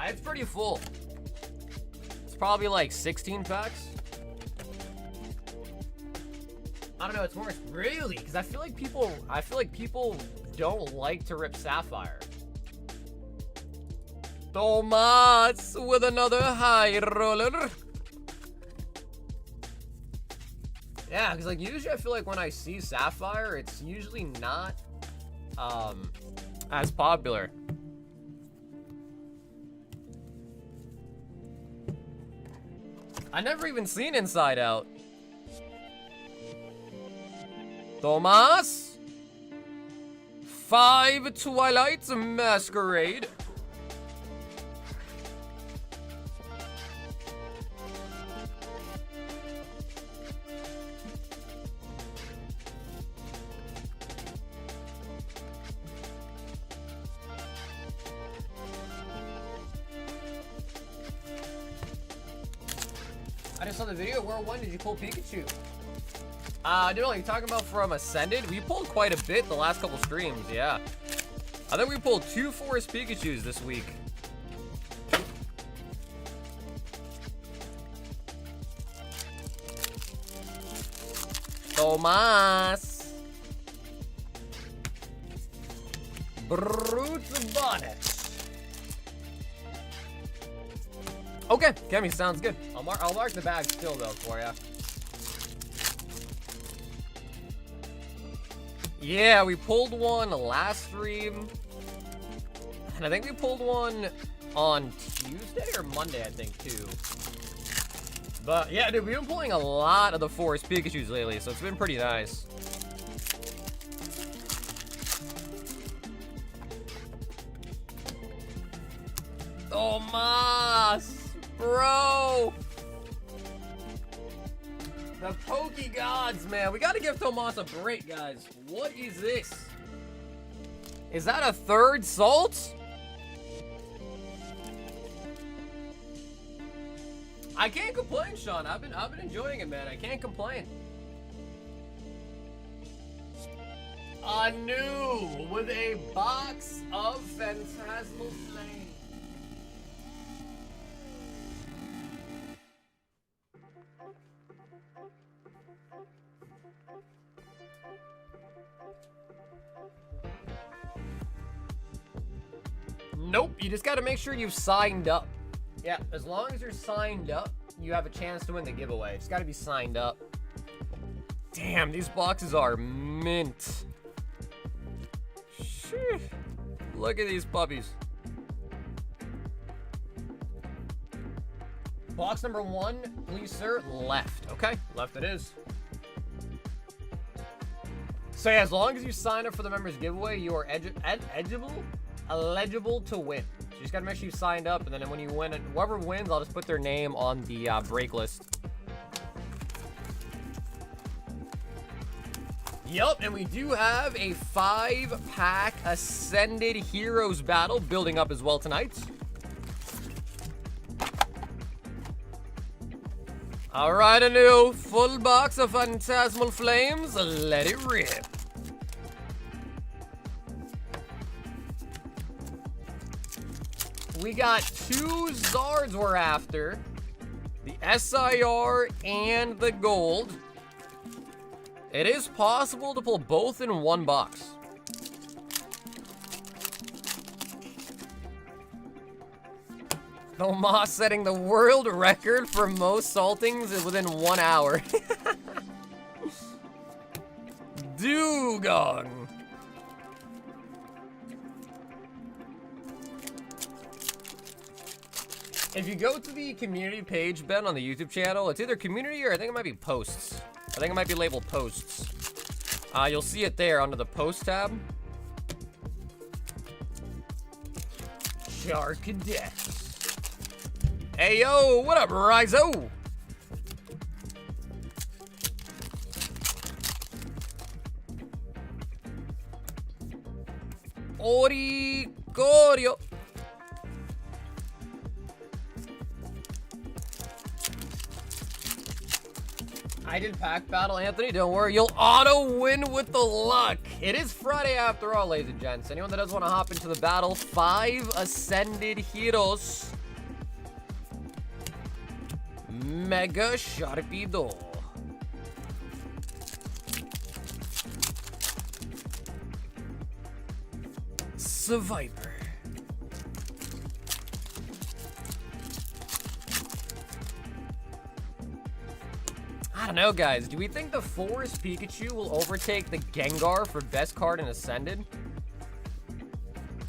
A: It's pretty full. It's probably like 16 packs. I don't know, it's more really because I feel like people don't like to rip Sapphire. Tomas with another high roller. Yeah, because like usually I feel like when I see Sapphire, it's usually not as popular. I never even seen Inside Out. Tomas 5 Twilight's Masquerade. I just saw the video. Where one did you pull Pikachu? No, you're talking about from Ascended? We pulled quite a bit the last couple streams, yeah. I think we pulled 2 Forest Pikachus this week. Tomas. Brute Bonnet. Okay, Kemi, sounds good. I'll mark the bag still though for ya. Yeah, we pulled one last stream, and I think we pulled one on Tuesday or Monday, I think too. But yeah, dude, we've been pulling a lot of the Forest Pikachus lately, so it's been pretty nice. Tomas! Bro! The Pokey Gods, man. We gotta give Tomas a break, guys. What is this? Is that a third Salt? I can't complain, Sean. I've been enjoying it, man. I can't complain. Anew with a box of Fantasmal Flames. Nope, you just gotta make sure you've signed up. Yeah, as long as you're signed up, you have a chance to win the giveaway. It's gotta be signed up. Damn, these boxes are mint. Sheesh. Look at these puppies. Box number 1, please, sir. Left. Okay, left it is. So yeah, as long as you sign up for the members giveaway, you are eligible to win. So you just gotta make sure you signed up, and then when you win, whoever wins, I'll just put their name on the break list. Yup, and we do have a 5-pack Ascended Heroes battle building up as well tonight. Alright, a new full box of Fantasmal Flames. Let it rip. We got 2 Zards we're after. The SIR and the gold. It is possible to pull both in one box. Tomas setting the world record for most saltings within 1 hour. Dugong. If you go to the community page, Ben, on the YouTube channel, it's either community or I think it might be posts. I think it might be labeled posts. You'll see it there under the post tab. Sharkadex. Hey, yo, what up, Rizo? Oricorio. I did pack battle, Anthony. Don't worry, you'll auto win with the luck. It is Friday after all, ladies and gents. Anyone that does want to hop into the battle, 5 Ascended Heroes. Mega Sharpedo. Survivor. I don't know, guys. Do we think the Forest Pikachu will overtake the Gengar for best card in Ascended?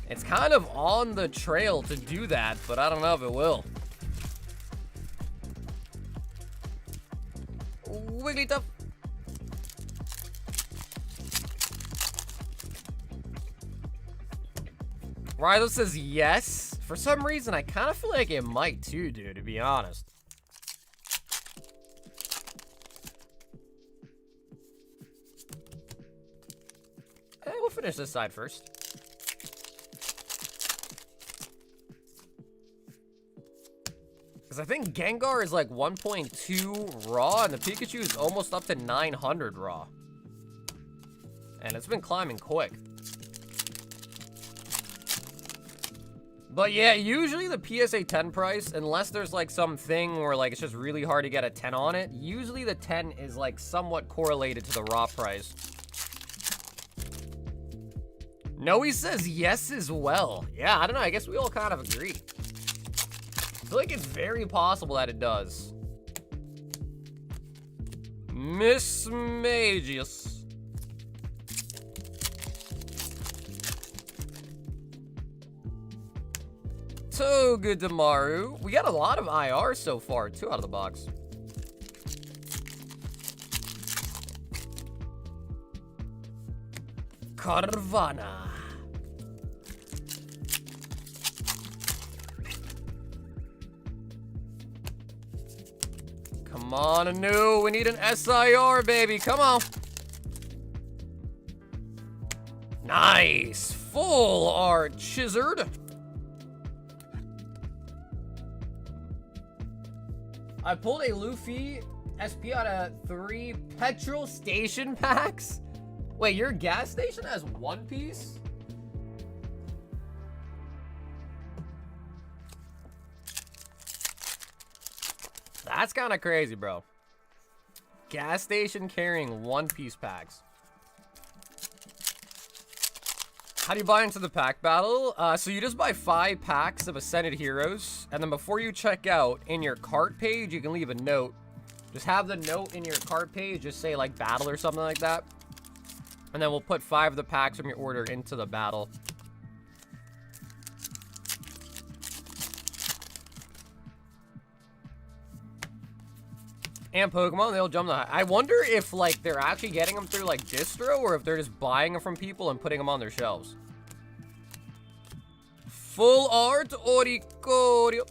A: It's kind of on the trail to do that, but I don't know if it will. Wigglytuff. Rizo says yes. For some reason, I kind of feel like it might too, dude, to be honest. We'll finish this side first. Because I think Gengar is like 1.2 raw, and the Pikachu is almost up to 900 raw. And it's been climbing quick. But yeah, usually the PSA 10 price, unless there's like something where like it's just really hard to get a 10 on it, usually the 10 is like somewhat correlated to the raw price. Noe says yes as well. Yeah, I don't know. I guess we all kind of agree. I feel like it's very possible that it does. Miss Magius. Togedemaru. We got a lot of IR so far, too, out of the box. Carvana. Come on, Anu. We need an SIR, baby. Come on. Nice. Full art Chizard. I pulled a Luffy SP out of 3 petrol station packs. Wait, your gas station has 1 piece? That's kind of crazy, bro. Gas station carrying 1 piece packs. How do you buy into the pack battle? So you just buy 5 packs of Ascended Heroes, and then before you check out, in your cart page, you can leave a note. Just have the note in your cart page, just say like battle or something like that. And then we'll put 5 of the packs from your order into the battle. And Pokemon, they'll jump the... I wonder if, like, they're actually getting them through, like, distro, or if they're just buying them from people and putting them on their shelves. Full art, Oricorio.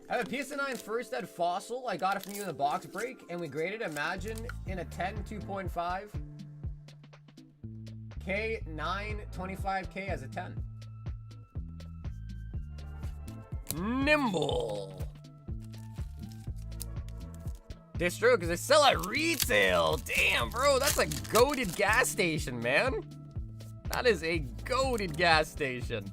A: I have a PS9 first ed fossil. I got it from you in the box break, and we graded Imagine in a 10, 2.5. K, 9, 25K as a 10. Nimble. Distro, because they sell at retail. Damn, bro, that's a goated gas station, man. That is a goated gas station.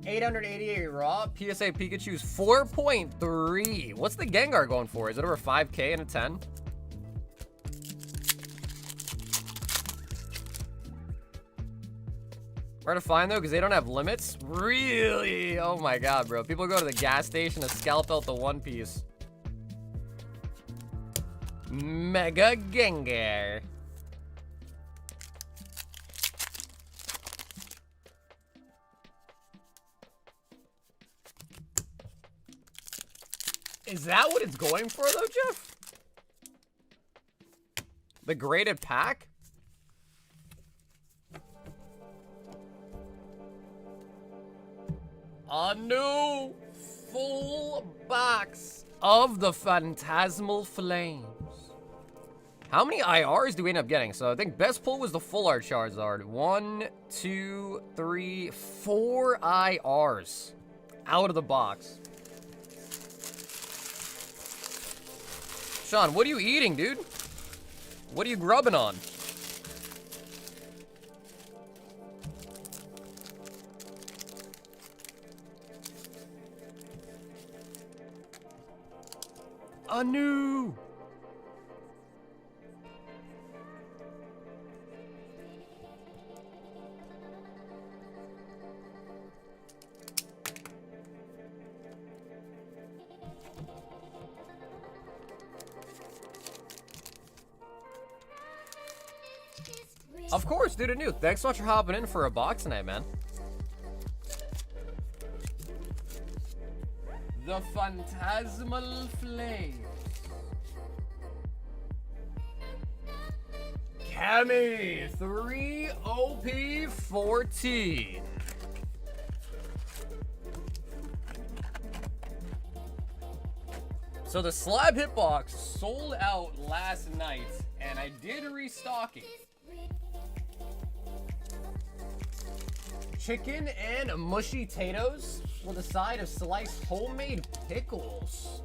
A: 888 raw. PSA Pikachu's 4.3. What's the Gengar going for? Is it over 5K and a 10? Where to find though? Because they don't have limits. Really? Oh my god, bro. People go to the gas station to scalp out the One Piece. Mega Gengar. Is that what it's going for though, Jeff? The graded pack? A new full box of the Fantasmal Flames. How many IRs do we end up getting? So I think best pull was the full art Charizard. 1, 2, 3, 4 IRs out of the box. Sean, what are you eating, dude? What are you grubbing on? Anu! Of course, dude, Anu. Thanks so much for hopping in for a box tonight, man. The Fantasmal Flames. Cammy, 3 OP 14. So the slab hitbox sold out last night, and I did restock it. Chicken and mushy potatoes with a side of sliced homemade pickles.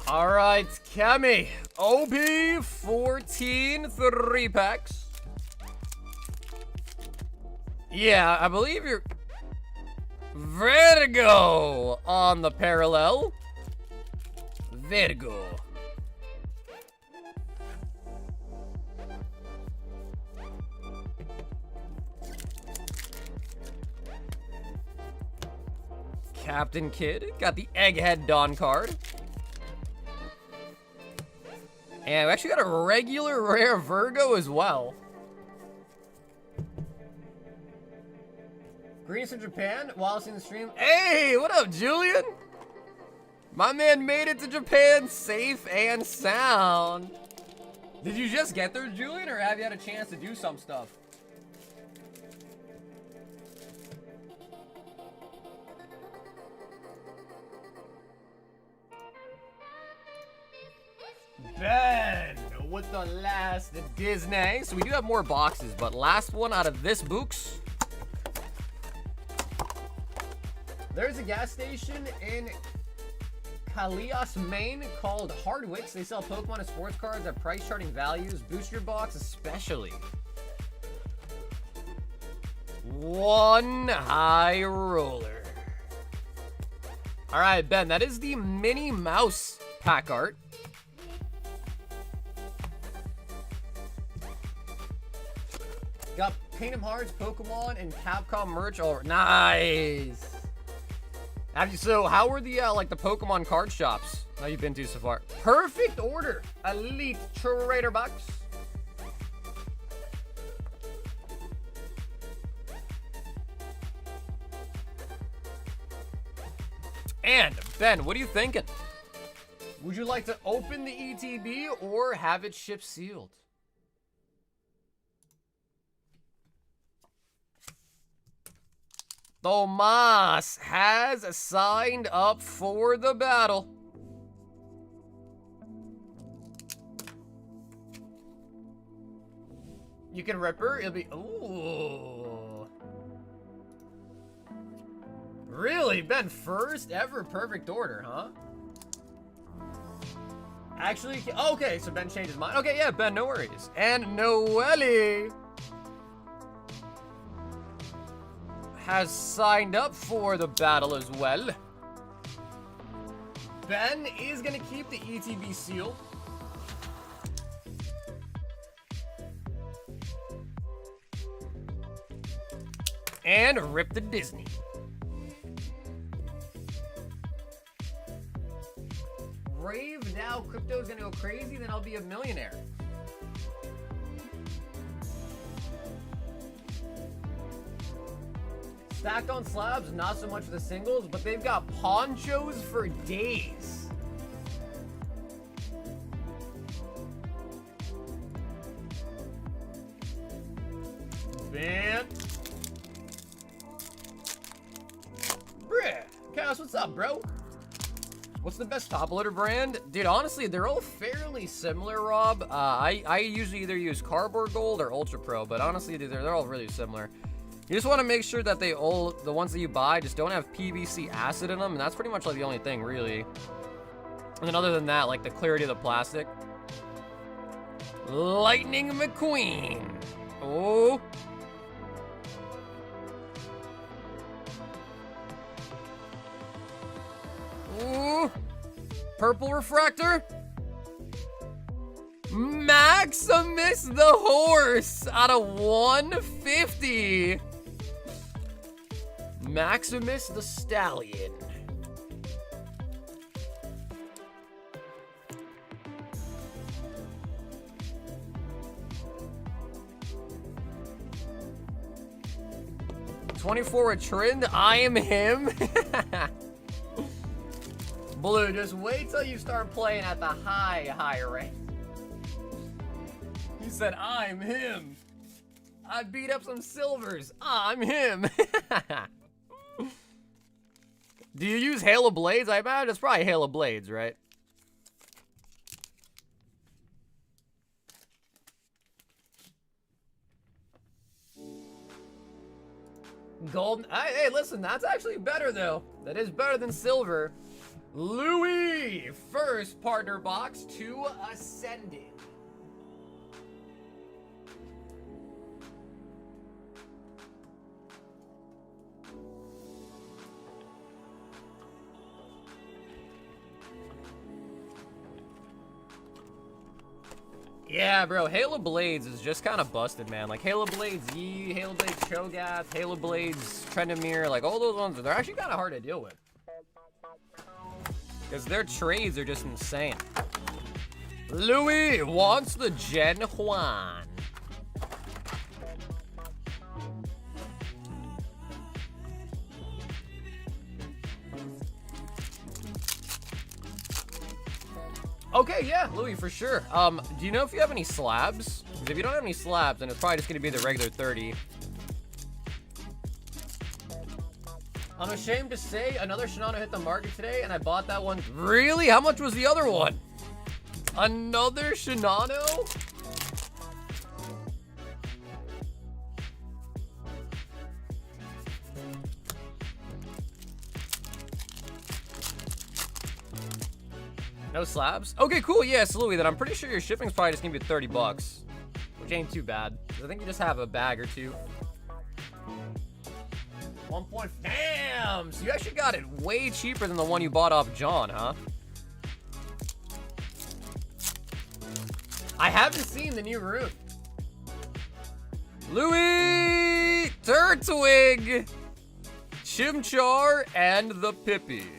A: All right, Cammy, OP 14 3-packs. Yeah, I believe you're Vertigo on the parallel. Vertigo. Captain Kid got the Egghead Dawn card. And we actually got a regular rare Virgo as well. Greetings from Japan. While seeing the stream. Hey, what up, Julian? My man made it to Japan safe and sound. Did you just get there, Julian, or have you had a chance to do some stuff? Ben with the last Disney. So we do have more boxes, but last one out of this books. There's a gas station in Kalias, Maine called Hardwick's. They sell Pokemon and sports cards at price charting values. Booster box especially. One high roller. All right, Ben, that is the Minnie Mouse pack art. Got Kingdom Hearts, Pokemon, and Capcom merch. Oh, nice. So how were the like the Pokemon card shops? How you been to so far? Perfect order. Elite Trader Box. And Ben, what are you thinking? Would you like to open the ETB or have it shipped sealed? Tomas has signed up for the battle. You can rip her. It'll be... Ooh. Really? Ben, first ever perfect order, huh? Actually, okay, so Ben changed his mind. Okay, yeah, Ben, no worries. And Noelle has signed up for the battle as well. Ben is gonna keep the ETB seal. And rip the Disney. Brave, now crypto's gonna go crazy, then I'll be a millionaire. Stacked on slabs, not so much for the singles, but they've got ponchos for days. Man. Bruh. Chaos, what's up, bro? What's the best top loader brand? Dude, honestly, they're all fairly similar, Rob. I usually either use Cardboard Gold or Ultra Pro, but honestly, they're all really similar. You just want to make sure that the ones that you buy just don't have PVC acid in them, and that's pretty much like the only thing, really. And then other than that, like the clarity of the plastic. Lightning McQueen. Oh. Ooh. Purple refractor. Maximus the horse out of 150. Maximus the stallion. $24 a trend. I am him. Blue, just wait till you start playing at the high rank. He said, I'm him. I beat up some silvers. I'm him. Do you use Halo Blades? I imagine it's probably Halo Blades, right? Gold. Hey, listen, that's actually better, though. That is better than silver. Louis, first partner box to Ascended. Yeah, bro, Halo Blades is just kind of busted, man. Like, Halo Blades Yi, Halo Blades Cho'Gath, Halo Blades Trendemir, like, all those ones, they're actually kind of hard to deal with. Because their trades are just insane. Louis wants the Gen Juan. Okay, yeah, Louis, for sure. Do you know if you have any slabs? 'Cause if you don't have any slabs, then it's probably just gonna be the regular 30. I'm ashamed to say another Shinano hit the market today, and I bought that one. Really? How much was the other one? Another Shinano? No slabs? Okay, cool. Yeah, so Louis, then I'm pretty sure your shipping's probably just gonna be 30 bucks, which ain't too bad. I think you just have a bag or two. 1 point. Damn! So you actually got it way cheaper than the one you bought off John, huh? I haven't seen the new rune. Louis, Turtwig, Chimchar, and the Pippi.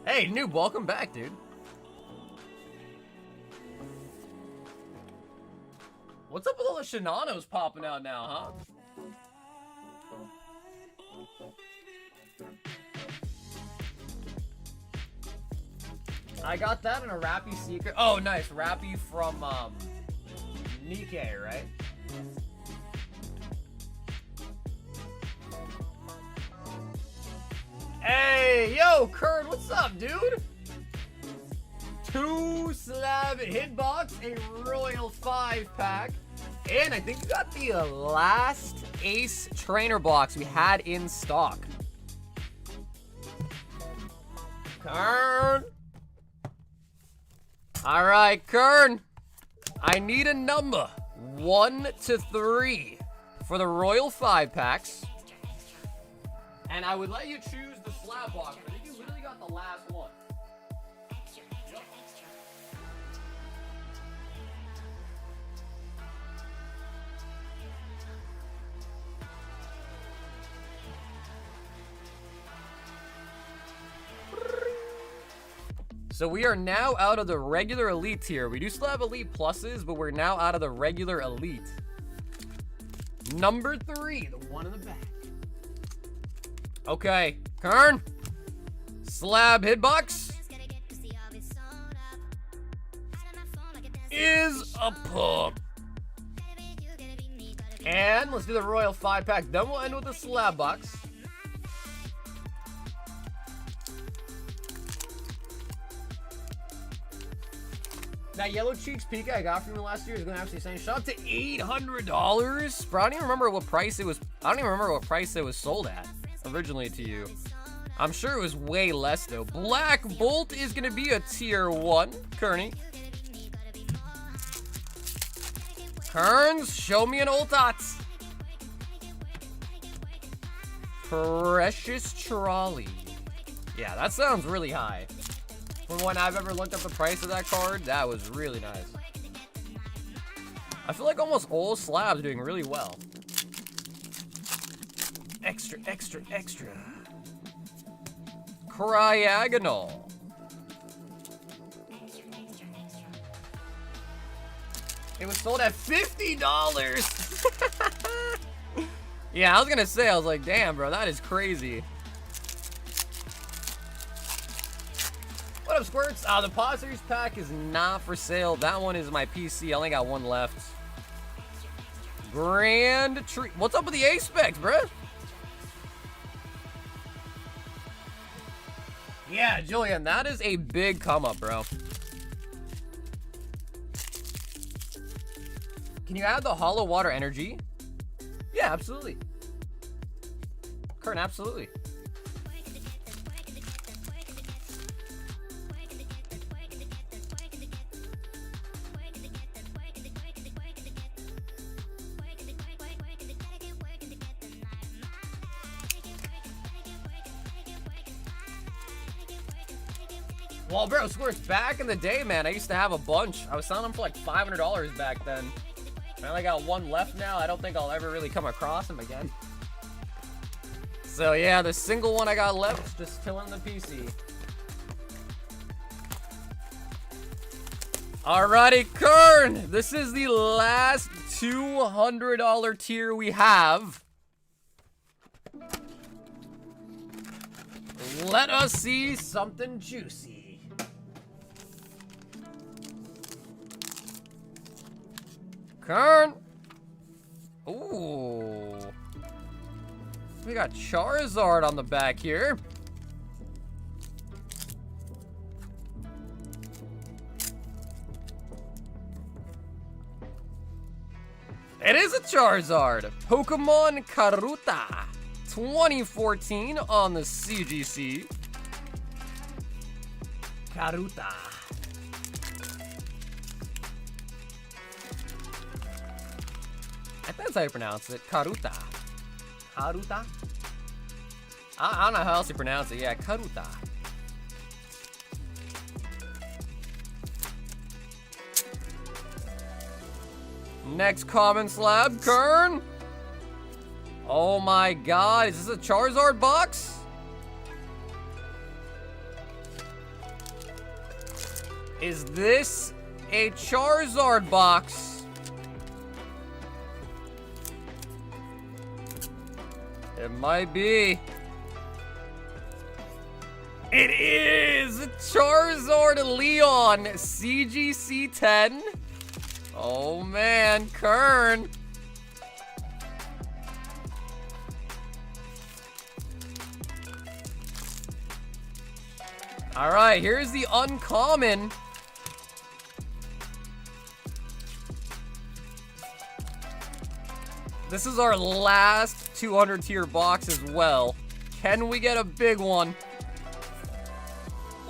A: Hey, Noob, welcome back, dude. What's up with all the Shinanos popping out now, huh? I got that in a Rappy secret. Oh, nice. Rappy from, Nikkei, right? Hey, yo, Kurt, what's up, dude? 2 slab hitbox, a Royal 5-pack, and I think you got the last Ace trainer box we had in stock. Kern. All right, Kern. I need a number 1 to 3 for the Royal 5-packs. And I would let you choose the slab box, but you literally got the last one. Yep. So we are now out of the regular elite tier. We do still have elite pluses, but we're now out of the regular elite. Number 3, the one in the back. Okay, Kern. Slab hitbox is a pump. And let's do the Royal 5-pack. Then we'll end with the slab box. That Yellow Cheeks Pika I got from you last year is going to actually send shot up to $800. Bro, I don't even remember what price it was. I don't even remember what price it was sold at originally to you. I'm sure it was way less though. Black Bolt is gonna be a tier 1. Kearney. Kearns, show me an Ultats. Precious Trolley. Yeah, that sounds really high. From when I've ever looked up the price of that card, that was really nice. I feel like almost all slabs are doing really well. Extra, extra, extra. Cryagonal. It was sold at $50. Yeah, I was gonna say, I was like, damn, bro, that is crazy. What up, Squirts? The Pod Series pack is not for sale. That one is my PC. I only got one left. Grand Tree. What's up with the A-Specs, bro? Yeah, Julian, that is a big come up, bro. Can you add the Hollow Water Energy? Yeah, absolutely. Kurt, absolutely. Well, bro, Squirts, back in the day, man, I used to have a bunch. I was selling them for like $500 back then. I only got one left now. I don't think I'll ever really come across them again. So yeah, the single one I got left is just chilling the PC. Alrighty, Kern, this is the last $200 tier we have. Let us see something juicy. Kern. Ooh. We got Charizard on the back here. It is a Charizard. Pokemon Karuta. 2014 on the CGC. Karuta. I think that's how you pronounce it. Karuta. Karuta? I don't know how else you pronounce it. Yeah, Karuta. Next common slab, Kern. Oh my god, is this a Charizard box? Is this a Charizard box? It might be. It is Charizard Leon CGC 10. Oh man, Kern. All right, here's the uncommon. This is our last 200 tier box as well. Can we get a big one?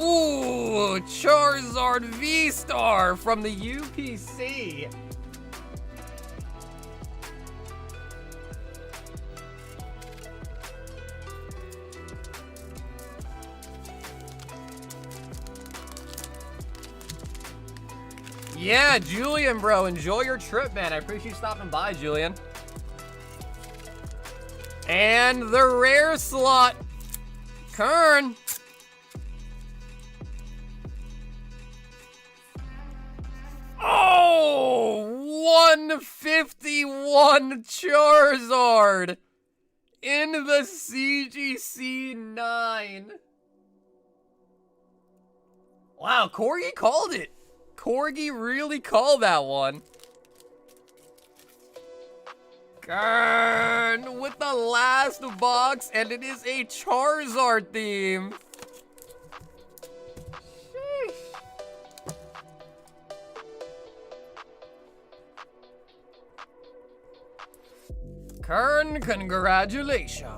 A: Ooh, Charizard V-Star from the UPC. Yeah, Julian, bro. Enjoy your trip, man. I appreciate you stopping by, Julian. And the rare slot. Kern. Oh, 151 Charizard in the CGC 9. Wow, Corgi called it. Corgi really called that one. Gurn with the last box, and it is a Charizard theme. Sheesh. Kern, congratulations.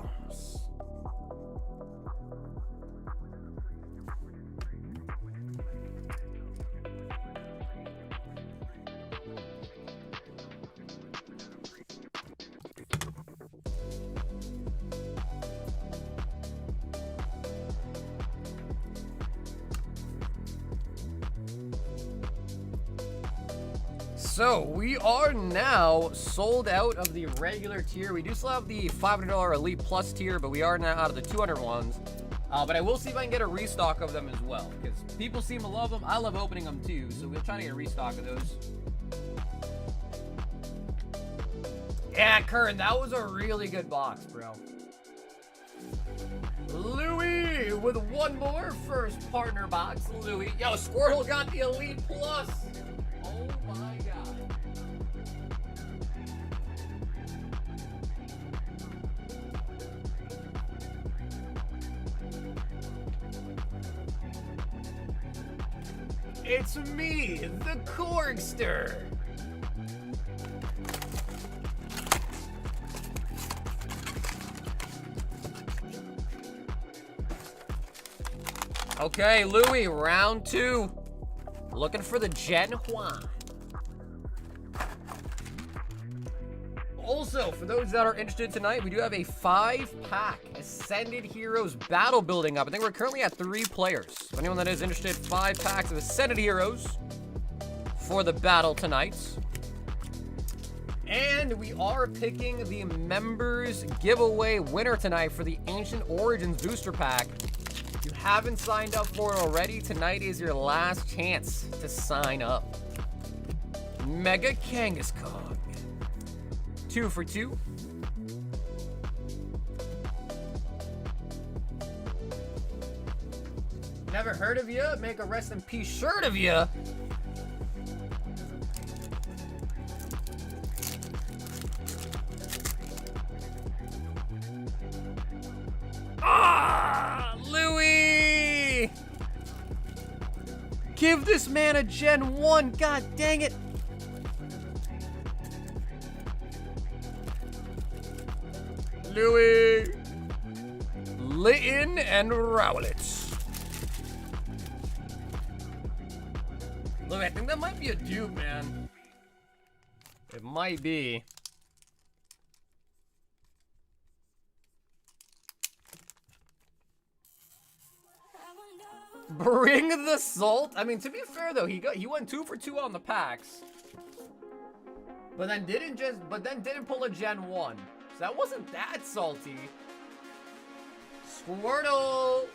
A: So, we are now sold out of the regular tier. We do still have the $500 Elite Plus tier, but we are now out of the 200 ones. But I will see if I can get a restock of them as well, because people seem to love them. I love opening them too, so we'll try to get a restock of those. Yeah, Kern, that was a really good box, bro. Louis with one more first partner box. Louis. Yo, Squirtle got the Elite Plus. Oh my god. It's me, the Corgster. Okay, Louis, round 2. Looking for the Gen Juan. Also, for those that are interested tonight, we do have a 5-pack Ascended Heroes battle building up. I think we're currently at 3 players. So anyone that is interested, 5 packs of Ascended Heroes for the battle tonight. And we are picking the members giveaway winner tonight for the Ancient Origins booster pack. If you haven't signed up for it already, tonight is your last chance to sign up. Mega Kangaskhan. 2 for 2. Never heard of ya? Make a rest in peace shirt of ya. Ah, Louis! Give this man a Gen 1, god dang it! Louis! Litton and Rowlett. Look, I think that might be a dupe, man. It might be. Bring the salt. I mean, to be fair though, he went 2 for 2 on the packs, but then didn't pull a Gen 1. So that wasn't that salty. Squirtle.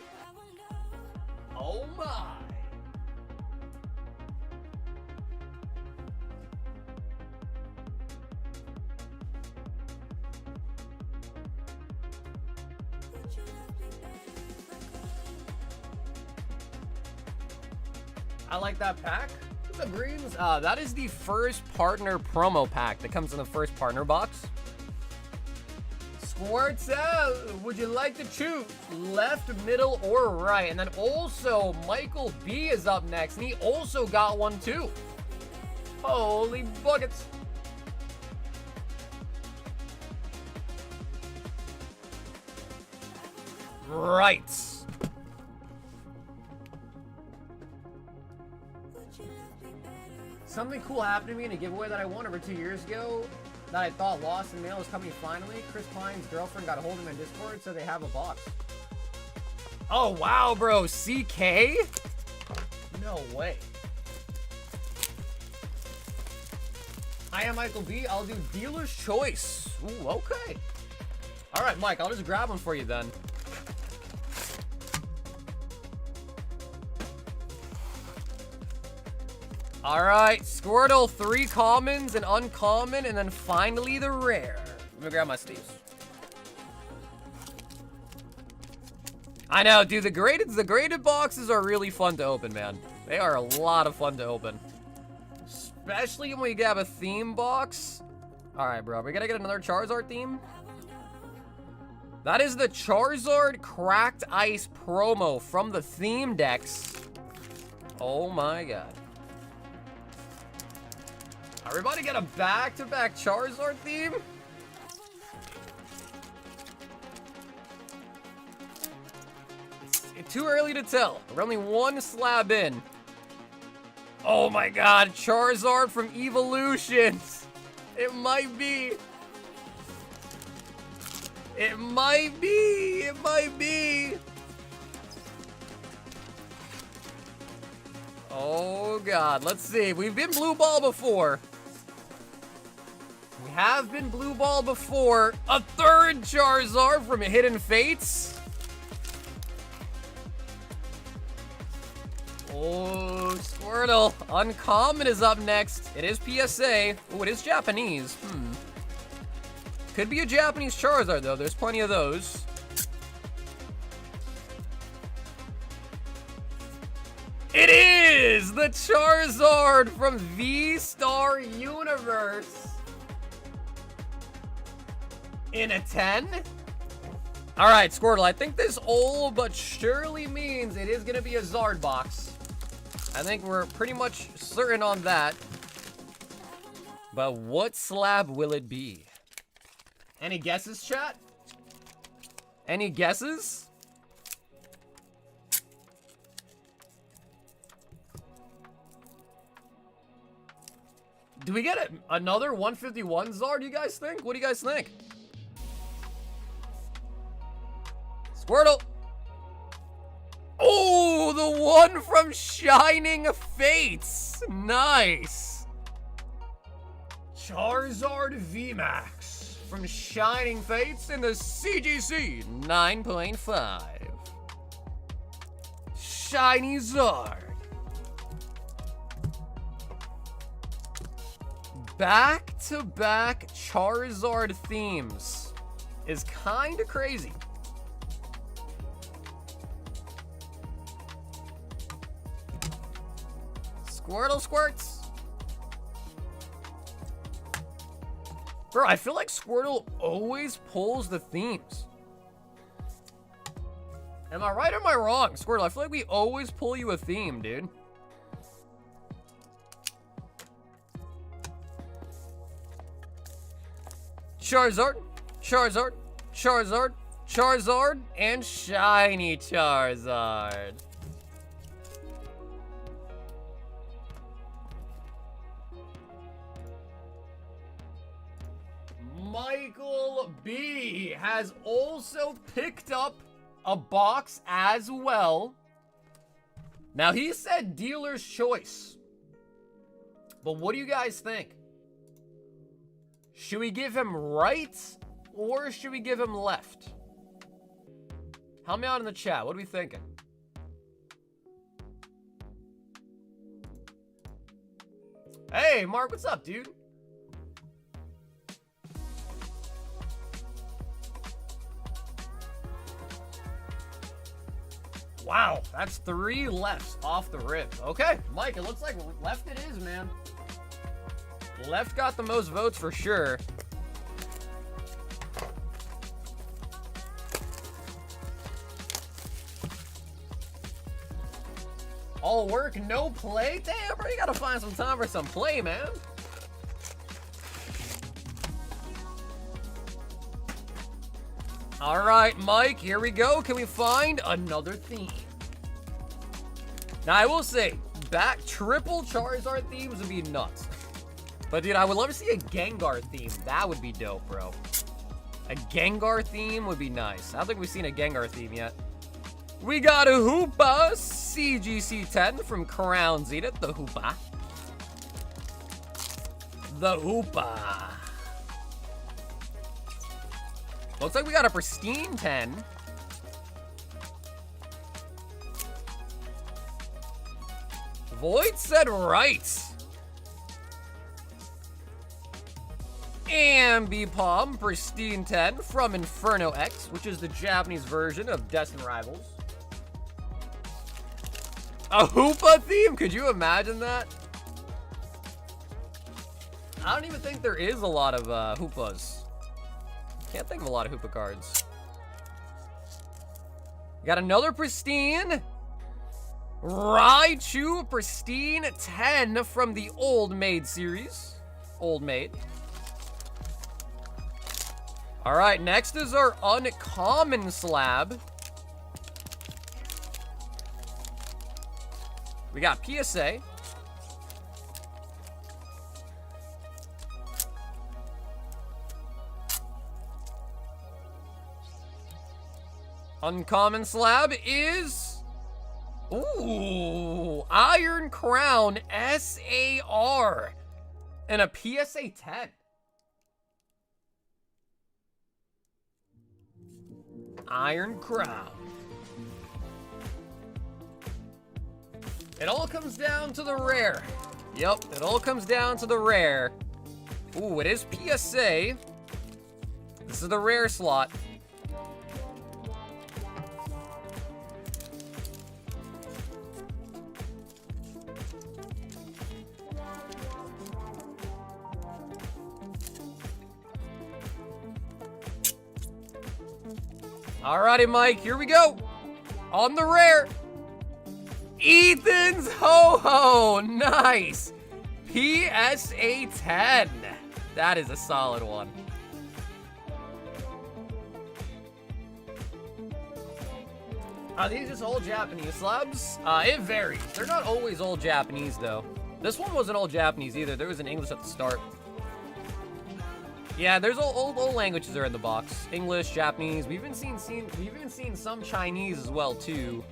A: Oh my. I like that pack. What's up, Greens? That is the first partner promo pack that comes in the first partner box. Squirts out. Would you like to choose left, middle, or right? And then also Michael B is up next, and he also got one too. Holy buckets. Right. Something cool happened to me in a giveaway that I won over 2 years ago that I thought lost in mail is coming finally. Chris Pine's girlfriend got a hold of him in Discord, so they have a box. Oh, wow, bro. CK? No way. I am Michael B. I'll do dealer's choice. Ooh, okay. All right, Mike, I'll just grab them for you then. All right, Squirtle, 3 commons, an uncommon, and then finally the rare. Let me grab my sleeves. I know, dude, the graded boxes are really fun to open, man. They are a lot of fun to open. Especially when you grab a theme box. All right, bro, we gotta get another Charizard theme. That is the Charizard Cracked Ice promo from the theme decks. Oh my god. Everybody get a back-to-back Charizard theme? It's too early to tell. We're only 1 slab in. Oh my god, Charizard from Evolutions. It might be. It might be. It might be. Oh god, let's see. We've been blue ball before. We have been blue ball before. A 3rd Charizard from Hidden Fates. Oh, Squirtle. Uncommon is up next. It is PSA. Oh, it is Japanese. Could be a Japanese Charizard, though. There's plenty of those. It is the Charizard from V-Star Universe. In a 10? All right, Squirtle, I think this all but surely means it is going to be a Zard box. I think we're pretty much certain on that. But what slab will it be? Any guesses, chat? Any guesses? Do we get another 151 Zard, do you guys think? What do you guys think? Squirtle. Oh, the one from Shining Fates. Nice. Charizard VMAX from Shining Fates in the CGC 9.5. Shiny Zard. Back-to-back Charizard themes is kind of crazy. Squirtle squirts. Bro, I feel like Squirtle always pulls the themes. Am I right or am I wrong? Squirtle, I feel like we always pull you a theme, dude. Charizard, Charizard, Charizard, Charizard, and shiny Charizard. Michael B has also picked up a box as well. Now, he said dealer's choice. But what do you guys think? Should we give him right or should we give him left? Help me out in the chat. What are we thinking? Hey, Mark, what's up, dude? Wow, that's 3 lefts off the rip. Okay, Mike, it looks like left it is, man. Left got the most votes for sure. All work, no play? Damn, bro, you gotta find some time for some play, man. All right, Mike, here we go. Can we find another theme? Now, I will say, triple Charizard themes would be nuts. But, dude, I would love to see a Gengar theme. That would be dope, bro. A Gengar theme would be nice. I don't think we've seen a Gengar theme yet. We got a Hoopa CGC10 from Crown Zenith. The Hoopa. The Hoopa. Looks like we got a pristine 10. Void said right. Ambipom pristine 10 from Inferno X, which is the Japanese version of Destined Rivals. A Hoopa theme? Could you imagine that? I don't even think there is a lot of Hoopas. Can't think of a lot of Hoopa cards. Got another pristine. Raichu pristine 10 from the Old Maid series. Old Maid. All right, next is our uncommon slab. We got PSA. Uncommon slab is... Ooh, Iron Crown SAR. And a PSA 10. Iron Crown. It all comes down to the rare. Yep, it all comes down to the rare. Ooh, it is PSA. This is the rare slot. Alrighty, Mike, here we go. On the rare. Ethan's Ho-Ho. Nice. PSA 10. That is a solid one. Are these just old Japanese slabs? It varies. They're not always old Japanese, though. This one wasn't old Japanese either. There was an English at the start. Yeah, there's old languages are in the box. English, Japanese. We've even seen some Chinese as well too.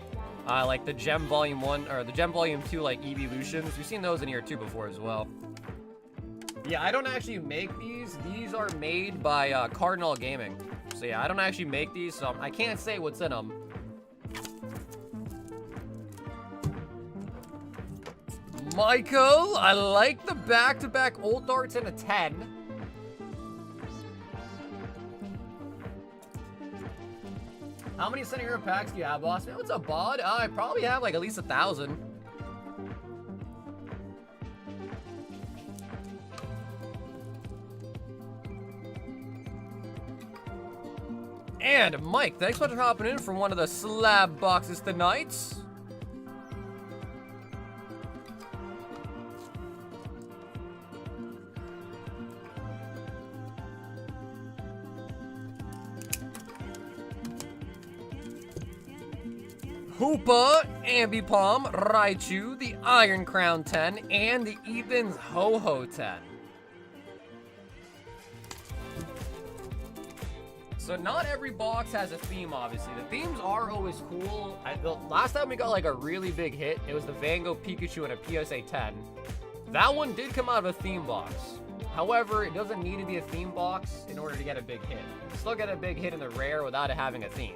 A: Like the Gem Volume 1 or the Gem Volume 2 like evolutions. We've seen those in here too before as well. Yeah, I don't actually make these. These are made by Cardinal Gaming. So yeah, I don't actually make these, so I can't say what's in them. Michael, I like the back-to-back Old Darts in a 10. How many Center Hero packs do you have, boss? Man, what's up, Bod? I probably have like at least 1,000. And Mike, thanks so much for hopping in from one of the slab boxes tonight. Hoopa, Ambipom, Raichu, the Iron Crown 10, and the Ethan's Ho-Ho 10. So not every box has a theme, obviously. The themes are always cool. The last time we got like a really big hit, it was the Van Gogh Pikachu and a PSA 10. That one did come out of a theme box. However, it doesn't need to be a theme box in order to get a big hit. You still get a big hit in the rare without it having a theme.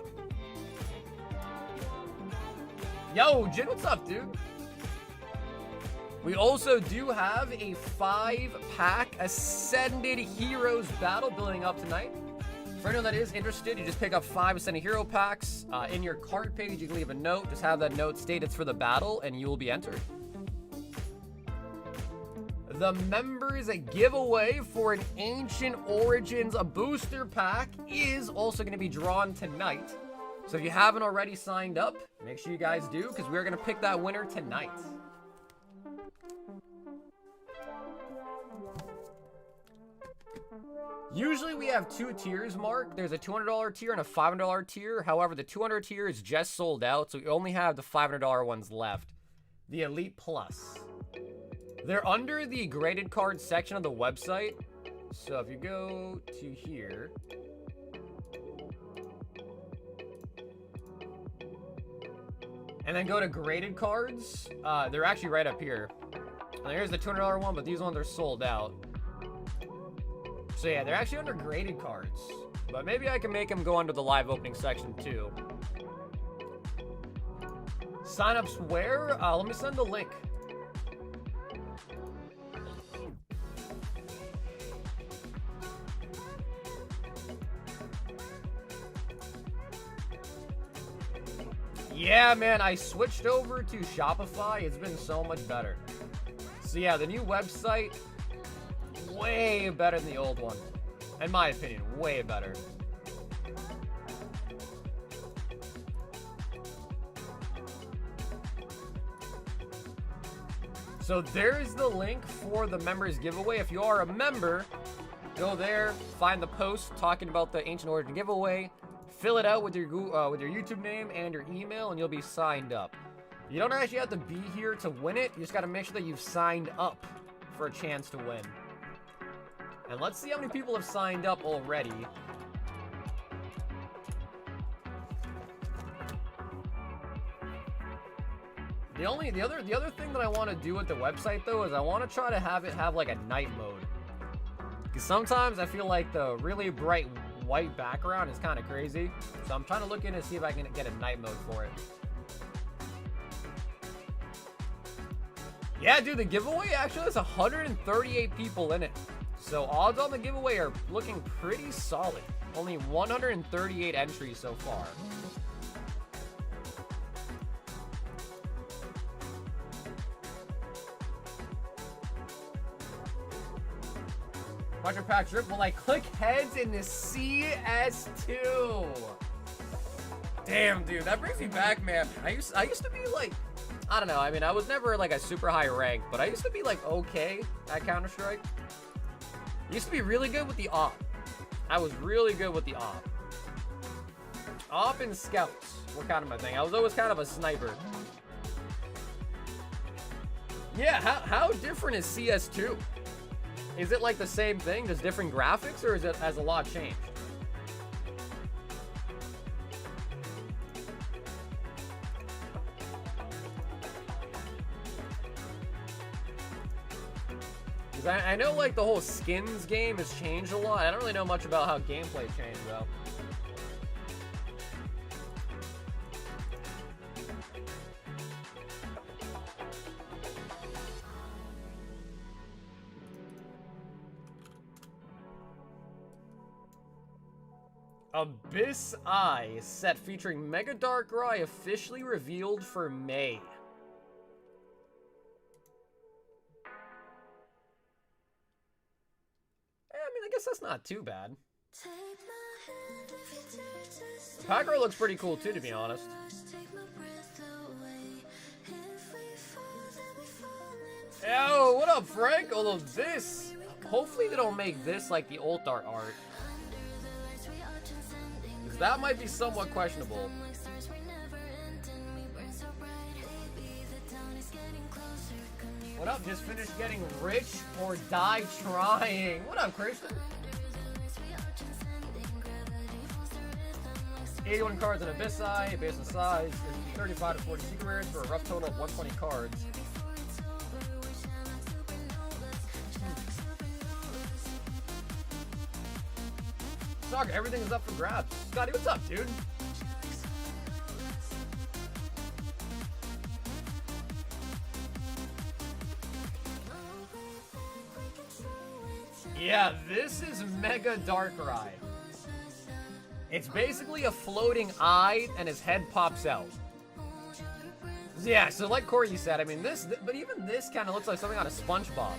A: Yo, Jin, what's up, dude? We also do have a 5-pack Ascended Heroes battle building up tonight. For anyone that is interested, you just pick up 5 Ascended Hero packs. In your card page, you can leave a note. Just have that note state it's for the battle, and you will be entered. The members giveaway for an Ancient Origins booster pack is also going to be drawn tonight. So if you haven't already signed up, make sure you guys do, because we're going to pick that winner tonight. Usually we have 2 tiers, Mark. There's a $200 tier and a $500 tier. However, the $200 tier is just sold out, so we only have the $500 ones left. The Elite Plus. They're under the graded cards section of the website. So if you go to here... and then go to graded cards. They're actually right up here. And here's the $200 one, but these ones are sold out. So yeah, they're actually under graded cards. But maybe I can make them go under the live opening section too. Sign-ups where? Let me send the link. Yeah, man, I switched over to Shopify. It's been so much better. So yeah, the new website, way better than the old one. In my opinion, way better. So there's the link for the members giveaway. If you are a member, go there, find the post talking about the Ancient Origin giveaway. Fill it out with your YouTube name and your email, and you'll be signed up. You don't actually have to be here to win it. You just got to make sure that you've signed up for a chance to win. And let's see how many people have signed up already. The other thing that I want to do with the website though is I want to try to have it have like a night mode. Because sometimes I feel like the really bright white background is kind of crazy. So I'm trying to look in and see if I can get a night mode for it. Yeah, dude, the giveaway actually has 138 people in it. So odds on the giveaway are looking pretty solid. Only 138 entries so far. Roger Patrick, will I click heads in the CS2? Damn, dude, that brings me back, man. I used to be like, I don't know, I mean, I was never like a super high rank, but I used to be like okay at Counter-Strike. Used to be really good with the op. I was really good with the op. Op and scouts were kind of my thing. I was always kind of a sniper. Yeah, how different is CS2? Is it like the same thing, just different graphics, or has a lot changed? Because I know like the whole skins game has changed a lot. I don't really know much about how gameplay changed though. Abyss Eye set featuring Mega Darkrai officially revealed for May. I mean, I guess that's not too bad. The pack art looks pretty cool too, to be honest. Yo, what up, Frank? Although this, hopefully they don't make this like the alt art. Because that might be somewhat questionable. What up? Just finished getting rich or die trying. What up, Christian? 81 cards in Abyss Eye, based on size, 35 to 40 secret rares for a rough total of 120 cards. Dog, everything is up for grabs. Scotty, what's up, dude? Yeah, this is Mega Darkrai. It's basically a floating eye, and his head pops out. Yeah, so like Corey said, I mean, but even this kind of looks like something on a SpongeBob.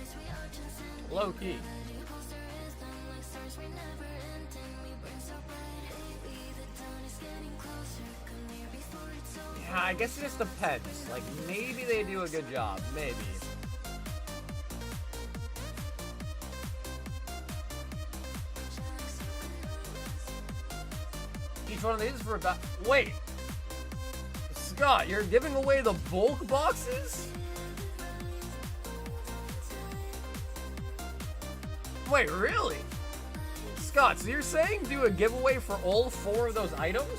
A: Low key. Yeah, I guess it just depends. Like, maybe they do a good job. Maybe. Each one of these is for about... Wait! Scott, you're giving away the bulk boxes? Wait, really? Scott, so you're saying do a giveaway for all 4 of those items?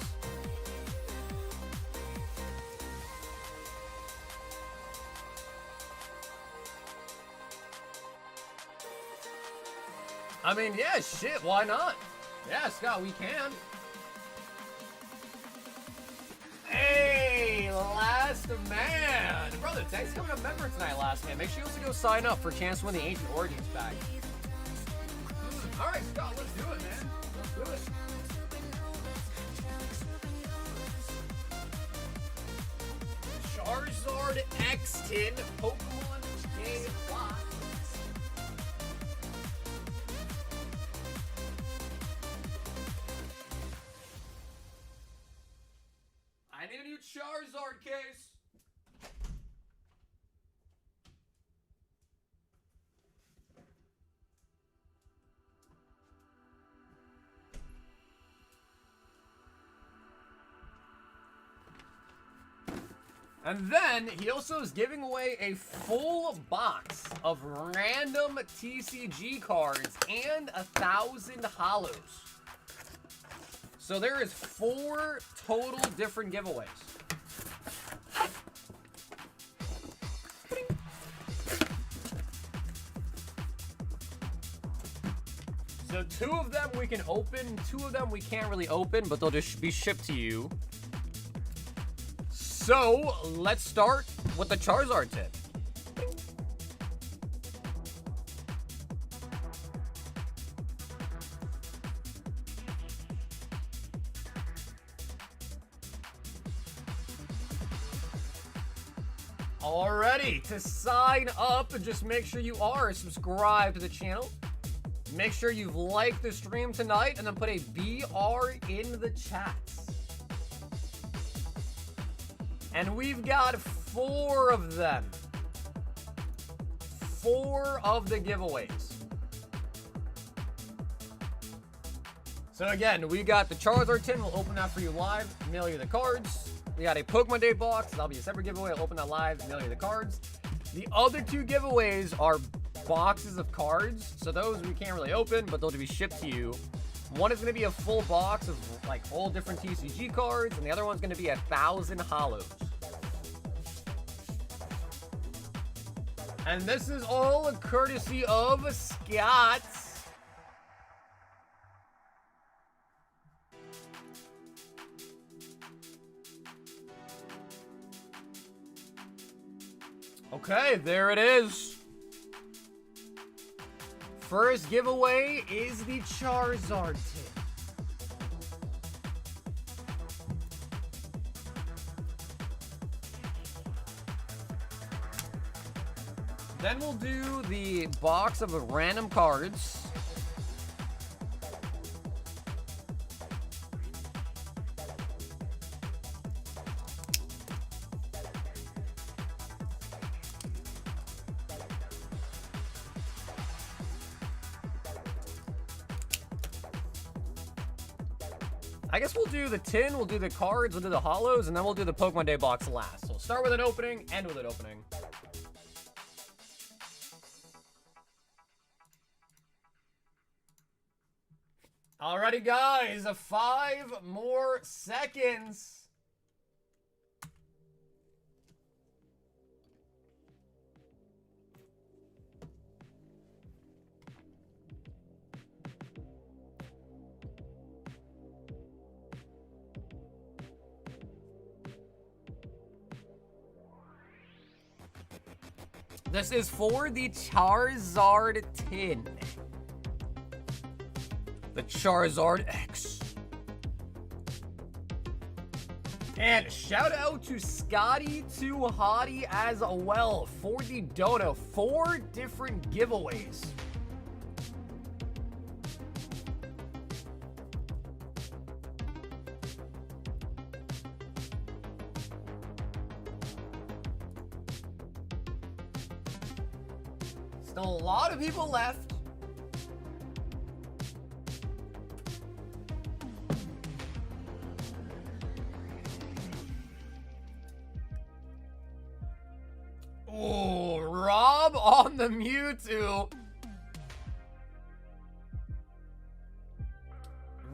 A: I mean, yeah, shit, why not? Yeah, Scott, we can. Hey, last man. Brother, thanks for coming to Member tonight, last man. Make sure you also go sign up for a chance to win the Ancient Origins bag. All right, Scott, let's do it, man. Let's do it. Charizard X-Tin Pokemon Game Box. I need a new Charizard case. And then he also is giving away a full box of random TCG cards and 1,000 holos. So there is 4 total different giveaways. So 2 of them we can open, 2 of them we can't really open, but they'll just be shipped to you. So let's start with the Charizard tip. Alrighty, to sign up, just make sure you are subscribed to the channel. Make sure you've liked the stream tonight, and then put a BR in the chat. And we've got 4 of them. 4 of the giveaways. So again, we got the Charizard tin. We'll open that for you live, mail you the cards. We got a Pokemon Day box. That'll be a separate giveaway. I'll open that live, mail you the cards. The other 2 giveaways are boxes of cards. So those we can't really open, but they'll be shipped to you. One is going to be a full box of like all different TCG cards, and the other one's going to be 1,000 holos. And this is all a courtesy of Scott. Okay, there it is. First giveaway is the Charizard tip. Then we'll do the box of random cards. I guess we'll do the tin, we'll do the cards, we'll do the holos, and then we'll do the Pokemon Day box last. So we'll start with an opening, end with an opening. Alrighty, guys, 5 more seconds. This is for the Charizard tin. The Charizard X. And shout out to Scotty Too Hottie as well for the dono. 4 different giveaways. Still a lot of people left. Ooh, Rob on the Mewtwo.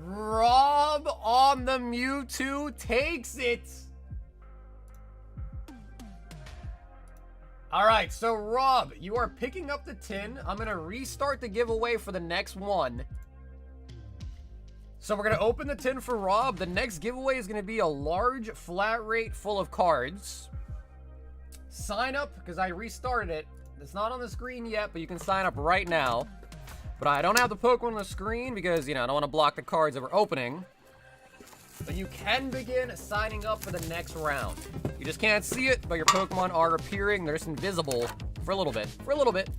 A: Rob on the Mewtwo takes it. All right, so Rob, you are picking up the tin. I'm going to restart the giveaway for the next one. So we're going to open the tin for Rob. The next giveaway is going to be a large flat rate full of cards. Sign up, because I restarted it. It's not on the screen yet, but you can sign up right now. But I don't have the Pokemon on the screen because, you know, I don't want to block the cards that we're opening. But you can begin signing up for the next round. You just can't see it, but your Pokemon are appearing. They're just invisible for a little bit. For a little bit.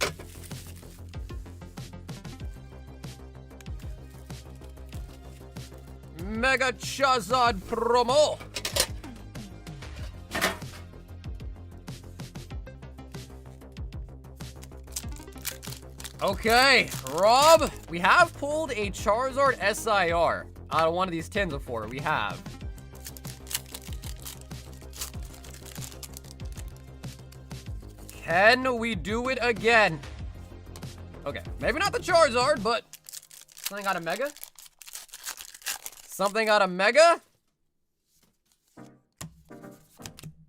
A: Mega Charizard promo. Okay, Rob, we have pulled a Charizard SIR out of one of these tins before. We have. Can we do it again? Okay, maybe not the Charizard, but something out of Mega? Something out of Mega?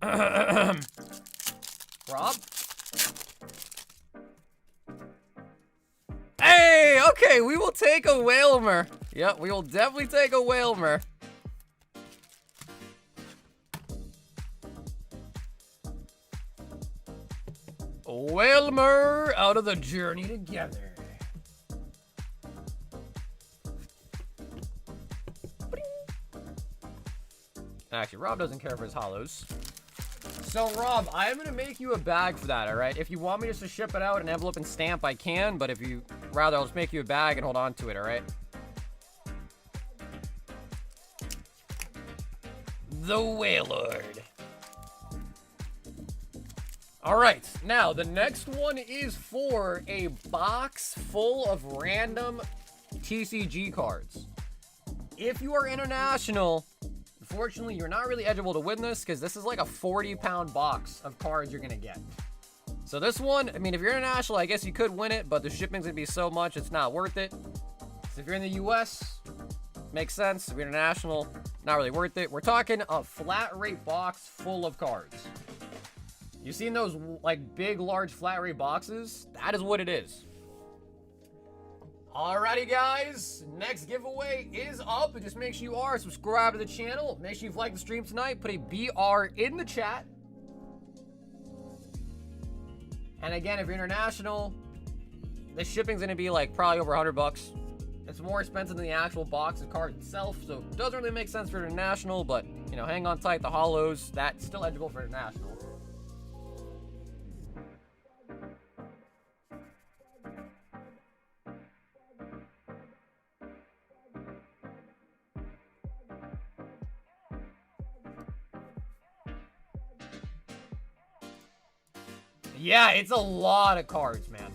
A: Rob? Hey, okay, we will take a Whalmer. Yep, we will definitely take a Whalmer. Whalmer out of the journey together. Actually, Rob doesn't care for his holos. So, Rob, I'm going to make you a bag for that, all right? If you want me just to ship it out in envelope and stamp, I can. But if you rather, I'll just make you a bag and hold on to it, all right? The Wailord. All right, now the next one is for a box full of random TCG cards. If you are international, unfortunately, you're not really eligible to win this because this is like a 40-pound box of cards you're gonna get. So this one, I mean, if you're international, I guess you could win it, but the shipping's gonna be so much, it's not worth it. So if you're in the US, makes sense. If you're international, not really worth it. We're talking a flat rate box full of cards. You've seen those like big, large flat rate boxes? That is what it is. Alrighty, guys. Next giveaway is up. Just make sure you are subscribed to the channel. Make sure you've liked the stream tonight. Put a BR in the chat. And again, if you're international, the shipping's gonna be like probably over $100. It's more expensive than the actual box of cards itself, so it doesn't really make sense for international, but, you know, hang on tight. The holos, that's still eligible for international. Yeah, it's a lot of cards, man.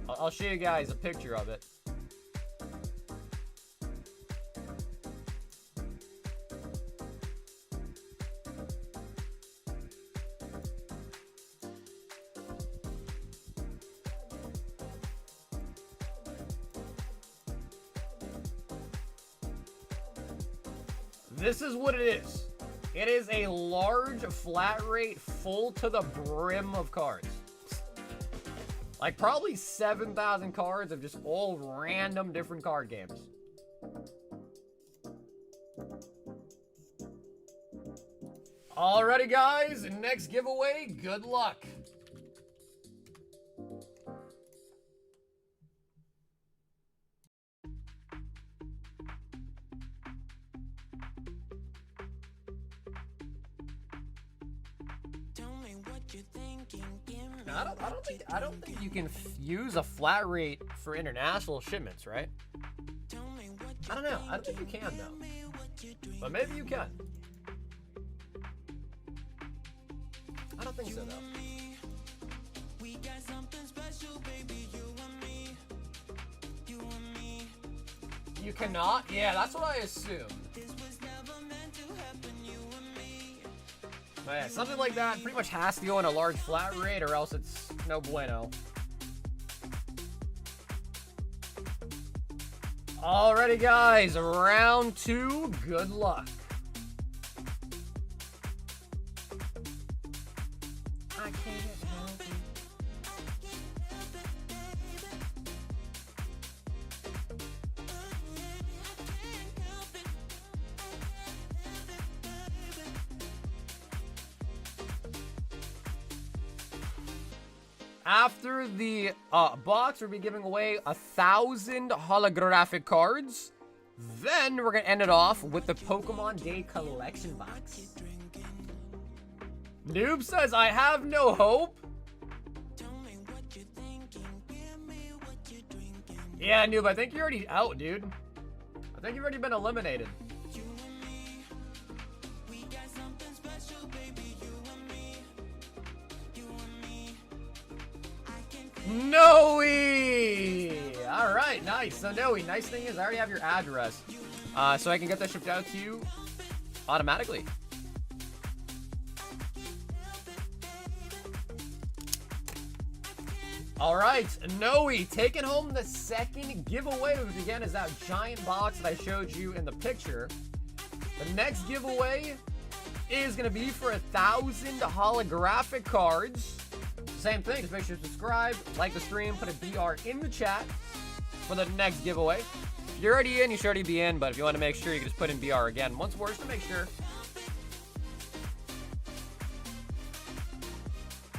A: I'll show you guys a picture of it. this is what it is. It is a large flat rate full to the brim of cards. Like probably 7,000 cards of just all random different card games. Alrighty guys, next giveaway, good luck. I don't think you can use a flat rate for international shipments, right? I don't know. I don't think you can though. But maybe you can. I don't think so though. You cannot? Yeah, that's what I assumed. But yeah, something like that pretty much has to go in a large flat rate or else it's no bueno. Alrighty guys, round 2, good luck. I can't help it. After the box, we'll be giving away 1,000 holographic cards. Then we're gonna end it off with the Pokemon Day collection box. Noob says, I have no hope. Yeah, Noob, I think you're already out, dude. I think you've already been eliminated. Noe! Alright, nice. So Noe, nice thing is I already have your address. So I can get that shipped out to you automatically. Alright, Noe, taking home the second giveaway, which again is that giant box that I showed you in the picture. The next giveaway is going to be for 1,000 holographic cards. Same thing, just make sure to subscribe, like the stream, put a BR in the chat for the next giveaway. If you're already in, you should already be in, but if you want to make sure, you can just put in BR again once more just to make sure.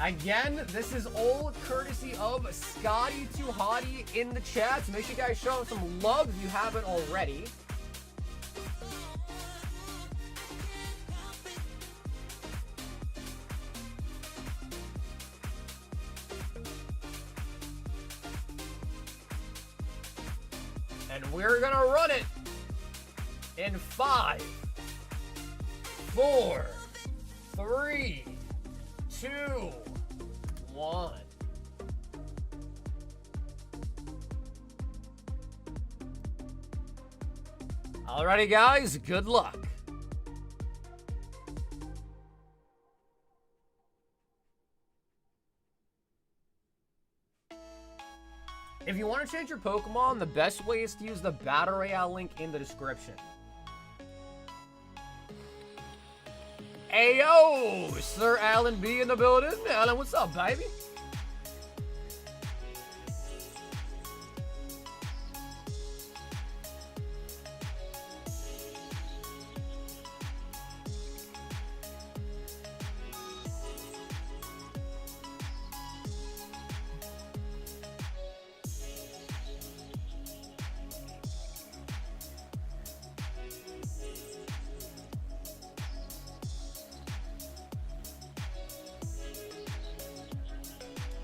A: Again, this is all courtesy of Scotty Too Hottie in the chat, so make sure you guys show him some love if you haven't already. And we're gonna run it in 5, 4, 3, 2, 1. Alrighty, guys, good luck. If you want to change your Pokemon, the best way is to use the Battle Royale link in the description. Ayo, Sir Alan B in the building. Alan, what's up, baby?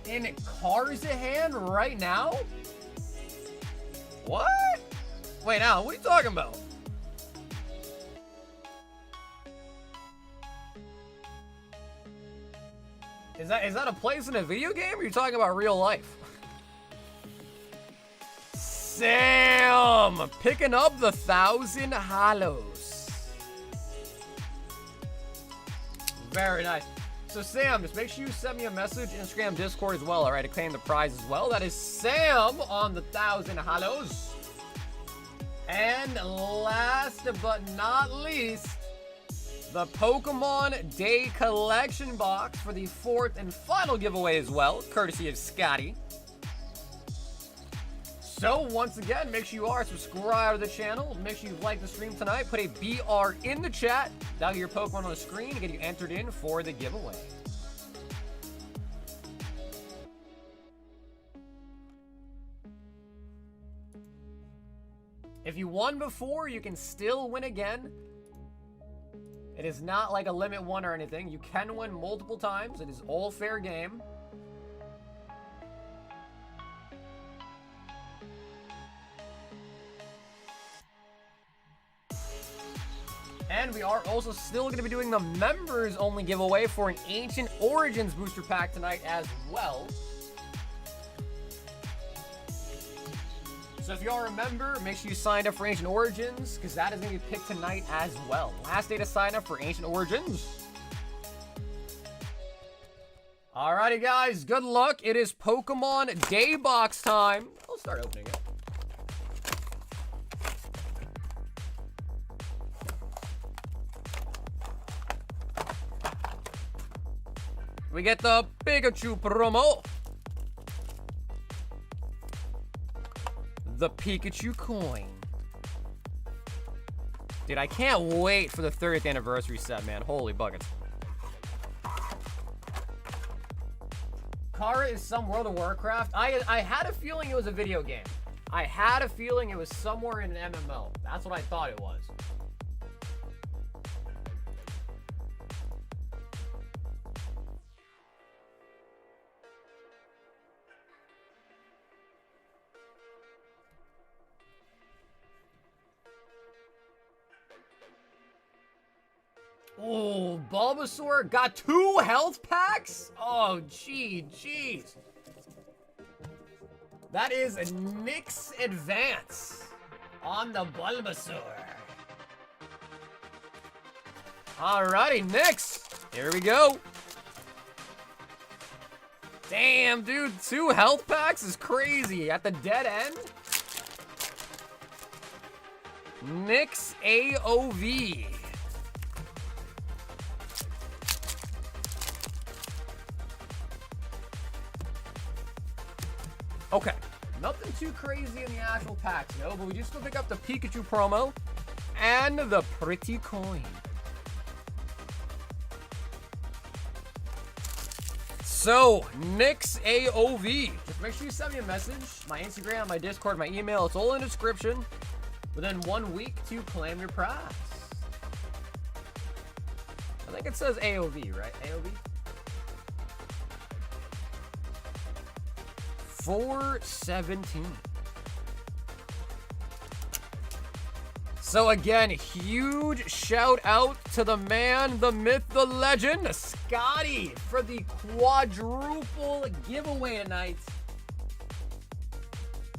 A: In Carzahan right now? What? Wait, Alan, what are you talking about? Is that a place in a video game, or are you talking about real life? Sam picking up the 1,000 holos. Very nice. So Sam, just make sure you send me a message, Instagram, Discord as well, all right, to claim the prize as well. That is Sam on the 1,000 holos. And last but not least, the Pokemon Day Collection box for the 4th and final giveaway as well, courtesy of Scotty. So once again, make sure you are subscribed to the channel. Make sure you like the stream tonight. Put a BR in the chat. That'll get your Pokemon on the screen to get you entered in for the giveaway. If you won before, you can still win again. It is not like a limit one or anything. You can win multiple times. It is all fair game. And we are also still going to be doing the members only giveaway for an Ancient Origins booster pack tonight as well. So if you all remember, make sure you signed up for Ancient Origins, because that is going to be picked tonight as well. Last day to sign up for Ancient Origins. Alrighty guys, good luck. It is Pokemon Day Box time. I'll start opening it. We get the Pikachu promo. The Pikachu coin. Dude, I can't wait for the 30th anniversary set, man. Holy buckets. Kara is some World of Warcraft. I had a feeling it was a video game. I had a feeling it was somewhere in an MMO. That's what I thought it was. Oh, Bulbasaur got 2 health packs? Oh, jeez. That is a Nyx Advance on the Bulbasaur. Alrighty, Nyx. Here we go. Damn, dude, 2 health packs is crazy. At the dead end. Nyx AOV. Okay, nothing too crazy in the actual packs, no, but we just go pick up the Pikachu promo and the pretty coin. So, Nyx AOV. Just make sure you send me a message. My Instagram, my Discord, my email, it's all in the description. Within 1 week to claim your prize. I think it says AOV, right? AOV? 417. So again, huge shout out to the man, the myth, the legend, Scotty, for the quadruple giveaway tonight.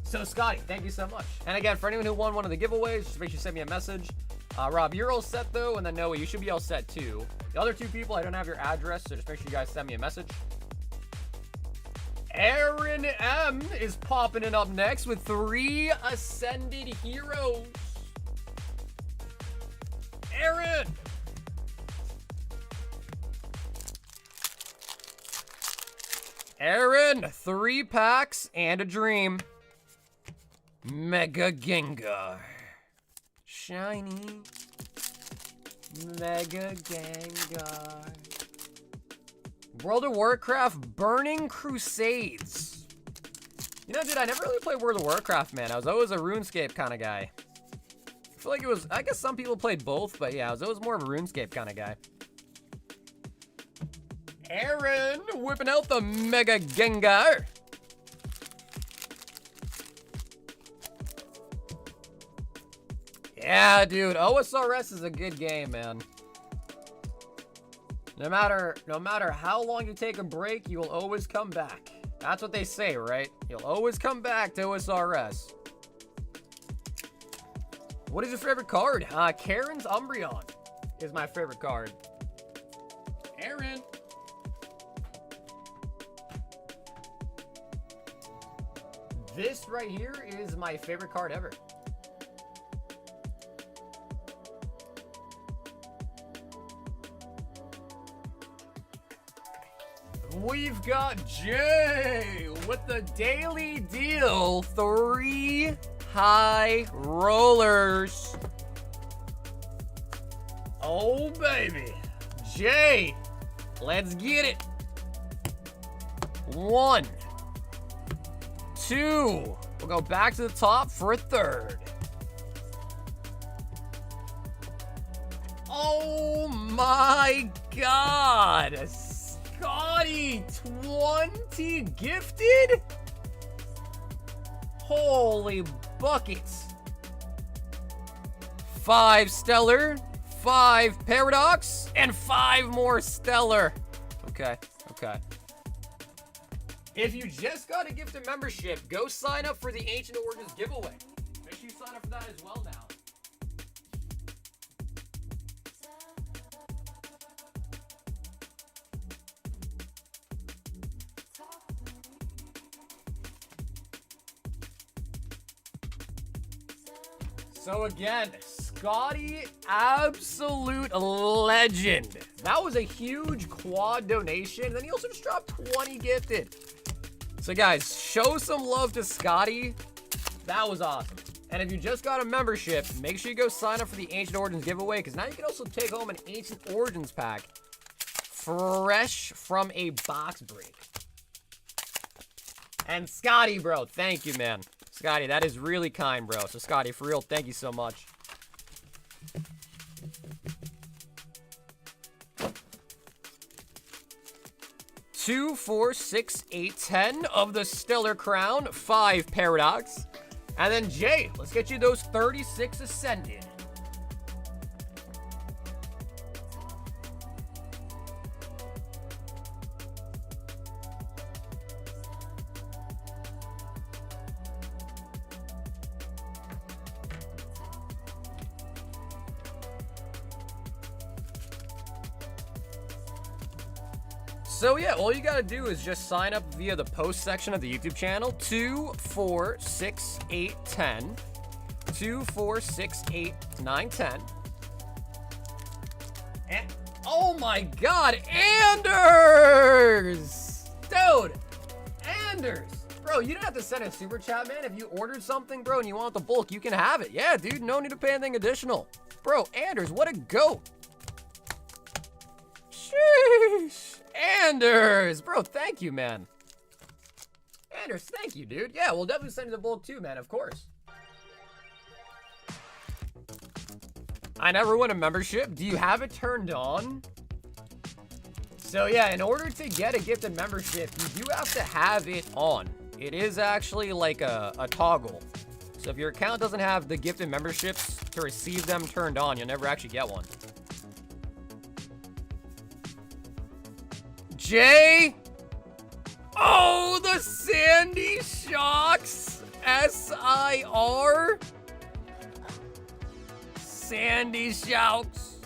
A: So Scotty, thank you so much. And again, for anyone who won one of the giveaways, just make sure you send me a message. Rob, you're all set though, and then Noah, you should be all set too. The other 2 people, I don't have your address, so just make sure you guys send me a message. Aaron M is popping it up next with 3 Ascended Heroes. Aaron! Aaron, 3 packs and a dream. Mega Gengar. Shiny. Mega Gengar. World of Warcraft Burning Crusades. You know, dude, I never really played World of Warcraft, man. I was always a RuneScape kind of guy. I feel like it was, I guess some people played both, but yeah, I was always more of a RuneScape kind of guy. Aaron whipping out the Mega Gengar. Yeah, dude, OSRS is a good game, man. No matter how long you take a break, you will always come back. That's what they say, right? You'll always come back to OSRS. What is your favorite card? Karen's Umbreon is my favorite card. Aaron. This right here is my favorite card ever. we've got Jay with the daily deal. 3 high rollers. Oh, baby. Jay, let's get it. 1, 2. We'll go back to the top for a third. Oh my God. Scotty, 20 gifted? Holy buckets. 5 stellar, 5 paradox, and 5 more stellar. Okay. If you just got a gifted membership, go sign up for the Ancient Origins giveaway. Make sure you sign up for that as well now. So again, Scotty, absolute legend. That was a huge quad donation. Then he also just dropped 20 gifted. So guys, show some love to Scotty. That was awesome. And if you just got a membership, make sure you go sign up for the Ancient Origins giveaway, because now you can also take home an Ancient Origins pack fresh from a box break. And Scotty, bro, thank you, man. Scotty, that is really kind, bro. So Scotty, for real, thank you so much. Two, 4, 6, 8, 10 of the Stellar Crown, 5 Paradox. And then Jay, let's get you those 36 Ascended. So yeah, all you gotta do is just sign up via the post section of the YouTube channel. 2, 4, 6, 8, 10. 2, 4, 6, 8, 9, 10. And, oh my God, Anders! Dude, Anders! Bro, you don't have to send a super chat, man. If you ordered something, bro, and you want the bulk, you can have it. Yeah, dude, no need to pay anything additional. Bro, Anders, what a goat. Sheesh. Anders! Bro, thank you, man. Anders, thank you, dude. Yeah, we'll definitely send you the bulk too, man, of course. I never won a membership. Do you have it turned on? So yeah, in order to get a gifted membership, you do have to have it on. It is actually like a toggle. So if your account doesn't have the gifted memberships to receive them turned on, you'll never actually get one. Jay! Oh, the Sandy Shocks! SIR? Sandy Shocks.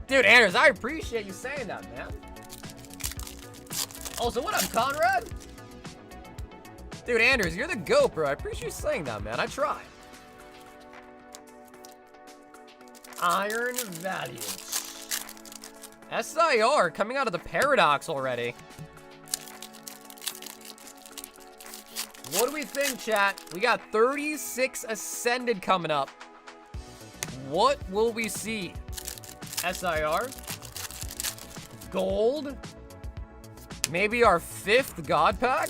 A: Dude, Anders, I appreciate you saying that, man. Also, what up, Conrad? Dude, Anders, you're the GOAT, bro. I appreciate you saying that, man. I try. Iron Valiant. SIR coming out of the Paradox already. What do we think, chat? We got 36 Ascended coming up. What will we see? SIR? Gold? Maybe our 5th God Pack?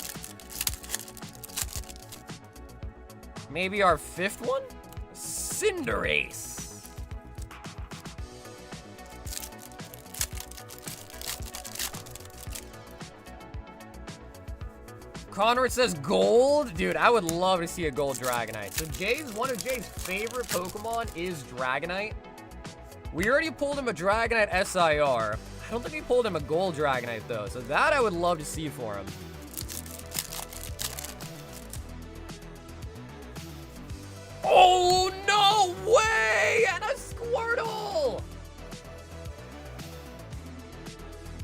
A: Maybe our 5th one? Cinderace. Conrad says gold? Dude, I would love to see a gold Dragonite. So one of Jay's favorite Pokemon is Dragonite. We already pulled him a Dragonite SIR. I don't think we pulled him a gold Dragonite though. So that I would love to see for him. Oh, no way! And a Squirtle!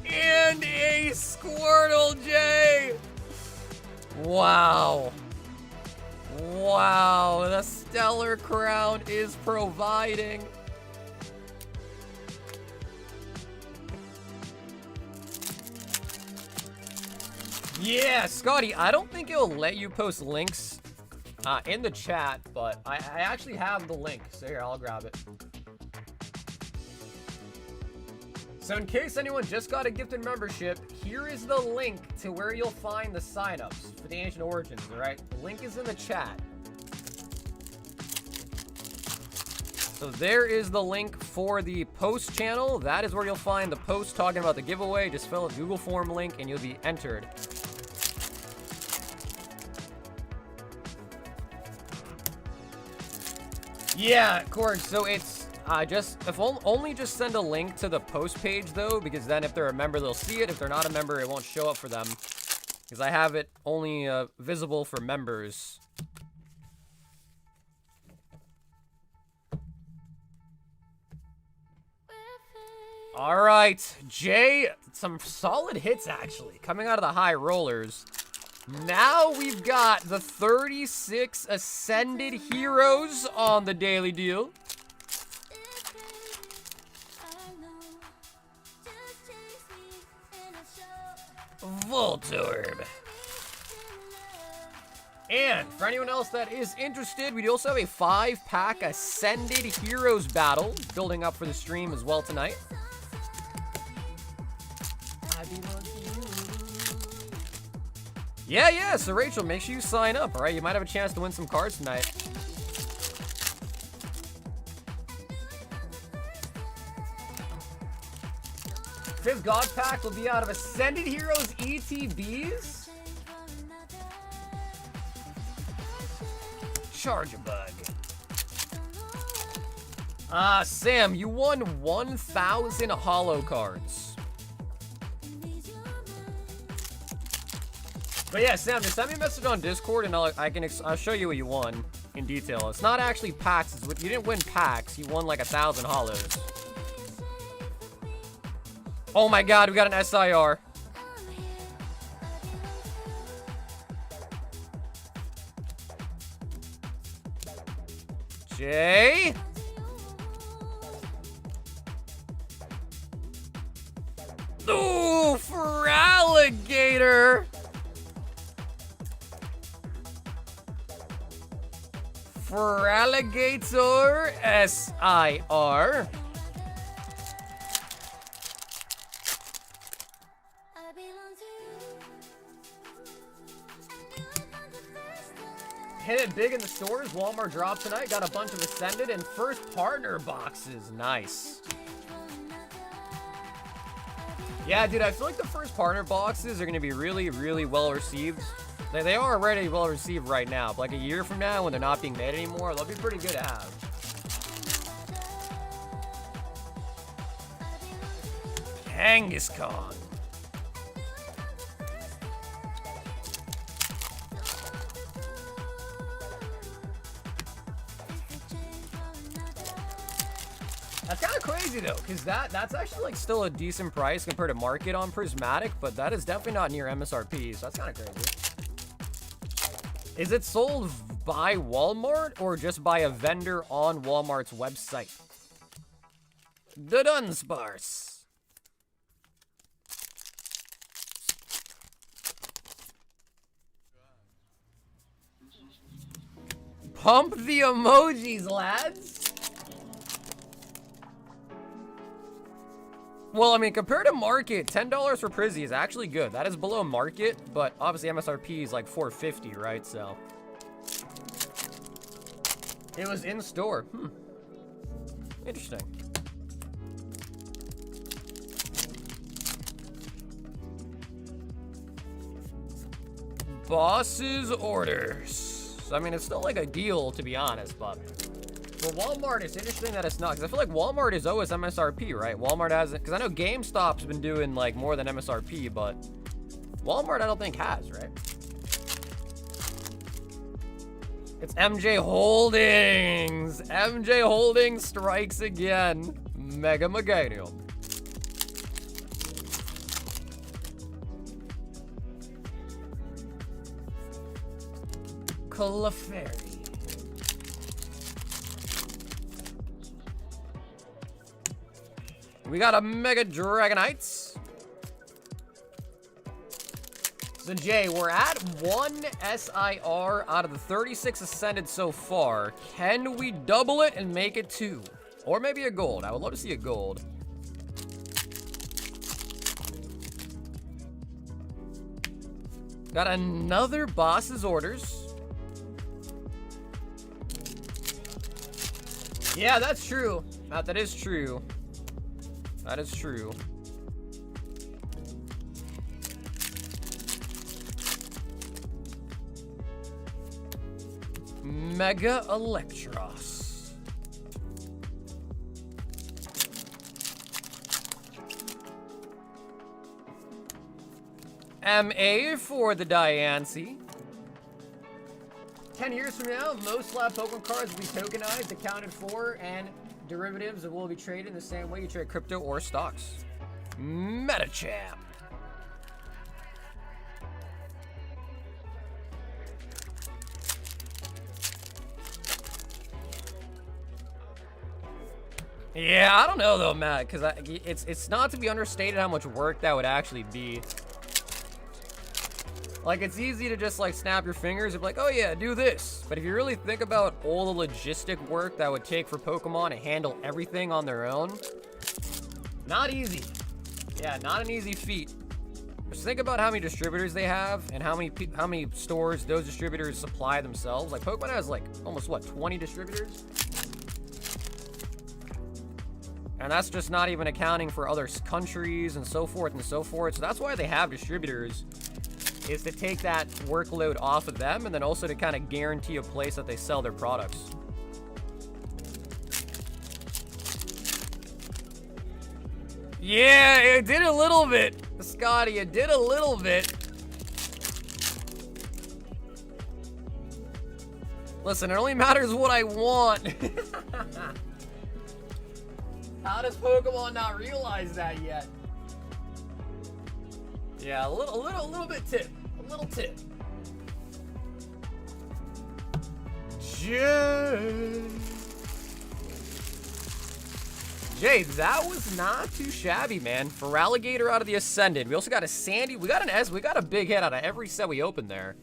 A: And a Squirtle, Jay! Wow. Wow, the Stellar Crown is providing. Yeah, Scotty, I don't think it'll let you post links in the chat, but I actually have the link. So here, I'll grab it. So in case anyone just got a gifted membership, here is the link to where you'll find the signups for the Ancient Origins, alright? The link is in the chat. So there is the link for the post channel. That is where you'll find the post talking about the giveaway. Just fill out the Google form link and you'll be entered. Yeah, Cord, so it's only just send a link to the post page though, because then if they're a member, they'll see it. If they're not a member, it won't show up for them. Because I have it only visible for members. Alright, Jay, some solid hits actually, coming out of the high rollers. Now we've got the 36 Ascended Heroes on the daily deal. Voltorb. And for anyone else that is interested, we also have a 5-pack Ascended Heroes battle building up for the stream as well tonight. Yeah, so Rachel, make sure you sign up, all right? You might have a chance to win some cards tonight. Fifth God Pack will be out of Ascended Heroes ETBs. Charge a bug. Sam, you won 1,000 holo cards. But yeah, Sam, just send me a message on Discord and I'll show you what you won in detail. It's not actually packs. You didn't win packs. You won like 1,000 holos. Oh my god, we got an SIR. Jay? Ooh, for alligator. For alligator, SIR. Hit it big in the stores. Walmart dropped tonight. Got a bunch of Ascended and first partner boxes. Nice. Yeah, dude, I feel like the first partner boxes are going to be really, really well received. They are already well received right now. But like a year from now, when they're not being made anymore, they'll be pretty good to have. Kangaskhan. That's kind of crazy though, because that's actually like still a decent price compared to market on Prismatic, but that is definitely not near MSRP, so that's kind of crazy. Is it sold by Walmart or just by a vendor on Walmart's website? The Dunsparce. Pump the emojis, lads. Well, I mean, compared to market, $10 for Prizzy is actually good. That is below market, but obviously MSRP is like $4.50, right? So it was in store. Interesting. Boss's orders. So, I mean, it's still like a deal, to be honest, but for Walmart, it's interesting that it's not, because I feel like Walmart is always MSRP, right? Walmart hasn't, because I know GameStop's been doing like more than MSRP, but Walmart I don't think has, right? It's MJ Holdings. MJ Holdings strikes again. Mega Meganium. Clefairy. We got a Mega Dragonites. So Jay, we're at 1 SIR out of the 36 ascended so far. Can we double it and make it 2? Or maybe a gold. I would love to see a gold. Got another boss's orders. Yeah, that's true. Matt, that is true. That is true. Mega Electros. MA for the Diancie. 10 years from now, most slab Pokemon cards will be tokenized, accounted for, and derivatives that will be traded in the same way you trade crypto or stocks. Metacham. Yeah, I don't know though, Matt, because it's not to be understated how much work that would actually be. Like, it's easy to just, like, snap your fingers and be like, oh yeah, do this. But if you really think about all the logistic work that would take for Pokemon to handle everything on their own, not easy. Yeah, not an easy feat. Just think about how many distributors they have and how many stores those distributors supply themselves. Like, Pokemon has, like, almost, what, 20 distributors? And that's just not even accounting for other countries and so forth and so forth. So that's why they have distributors, is to take that workload off of them and then also to kind of guarantee a place that they sell their products. Yeah, it did a little bit. Scotty, it did a little bit. Listen, it only matters what I want. How does Pokemon not realize that yet? Yeah, a little bit tip. A little tip. Jay, that was not too shabby, man. For Alligator out of the Ascended. We also got a Sandy. We got an S. We got a big hit out of every set we opened there.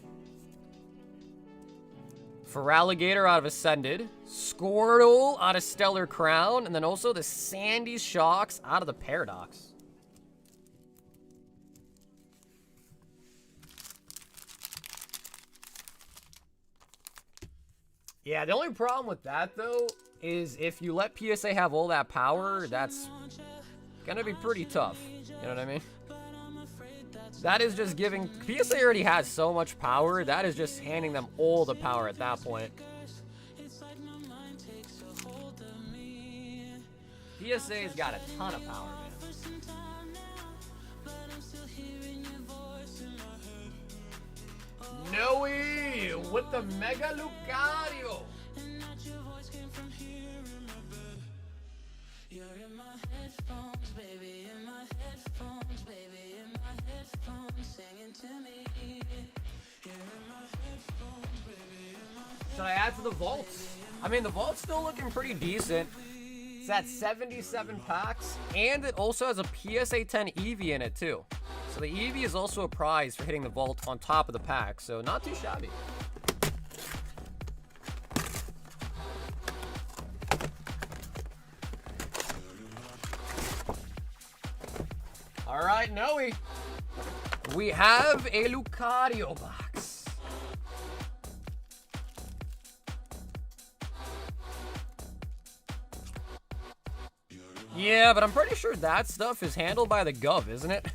A: For Alligator out of Ascended. Squirtle out of Stellar Crown. And then also the Sandy Shocks out of the Paradox. Yeah, the only problem with that, though, is if you let PSA have all that power, that's gonna be pretty tough. You know what I mean? That is just giving... PSA already has so much power, that is just handing them all the power at that point. PSA's got a ton of power, man. Noe with the Mega Lucario. Should I add to the vault? I mean, the vault's still looking pretty decent. It's at 77 packs, and it also has a PSA 10 Eevee in it too. So the Eevee is also a prize for hitting the vault on top of the pack, so not too shabby. All right, Noe. We have a Lucario box. Yeah, but I'm pretty sure that stuff is handled by the Gov, isn't it?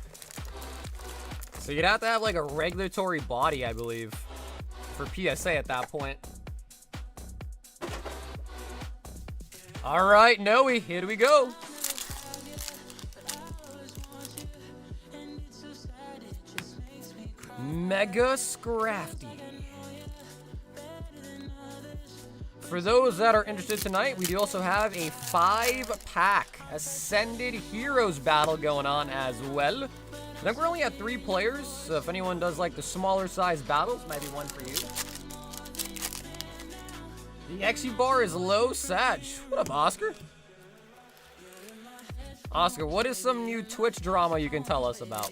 A: So you'd have to have like a regulatory body, I believe, for PSA at that point. All right, Noe, here we go. Mega Scrafty. For those that are interested tonight, we do also have a 5-pack Ascended Heroes battle going on as well. I think we're only at 3 players, so if anyone does like the smaller size battles, might be one for you. The XU bar is low, Sag. What up, Oscar? Oscar, what is some new Twitch drama you can tell us about?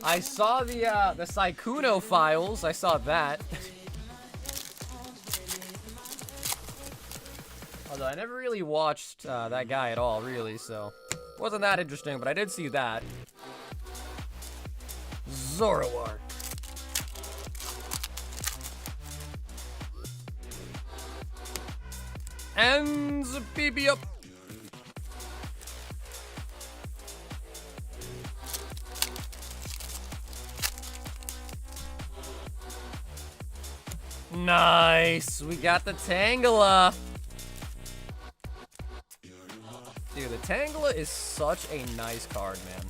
A: I saw the Sykkuno files. I saw that. Although I never really watched that guy at all, really, so wasn't that interesting. But I did see that. Zoroark. And BB up. Nice. We got the Tangela. Dude, the Tangela is such a nice card, man.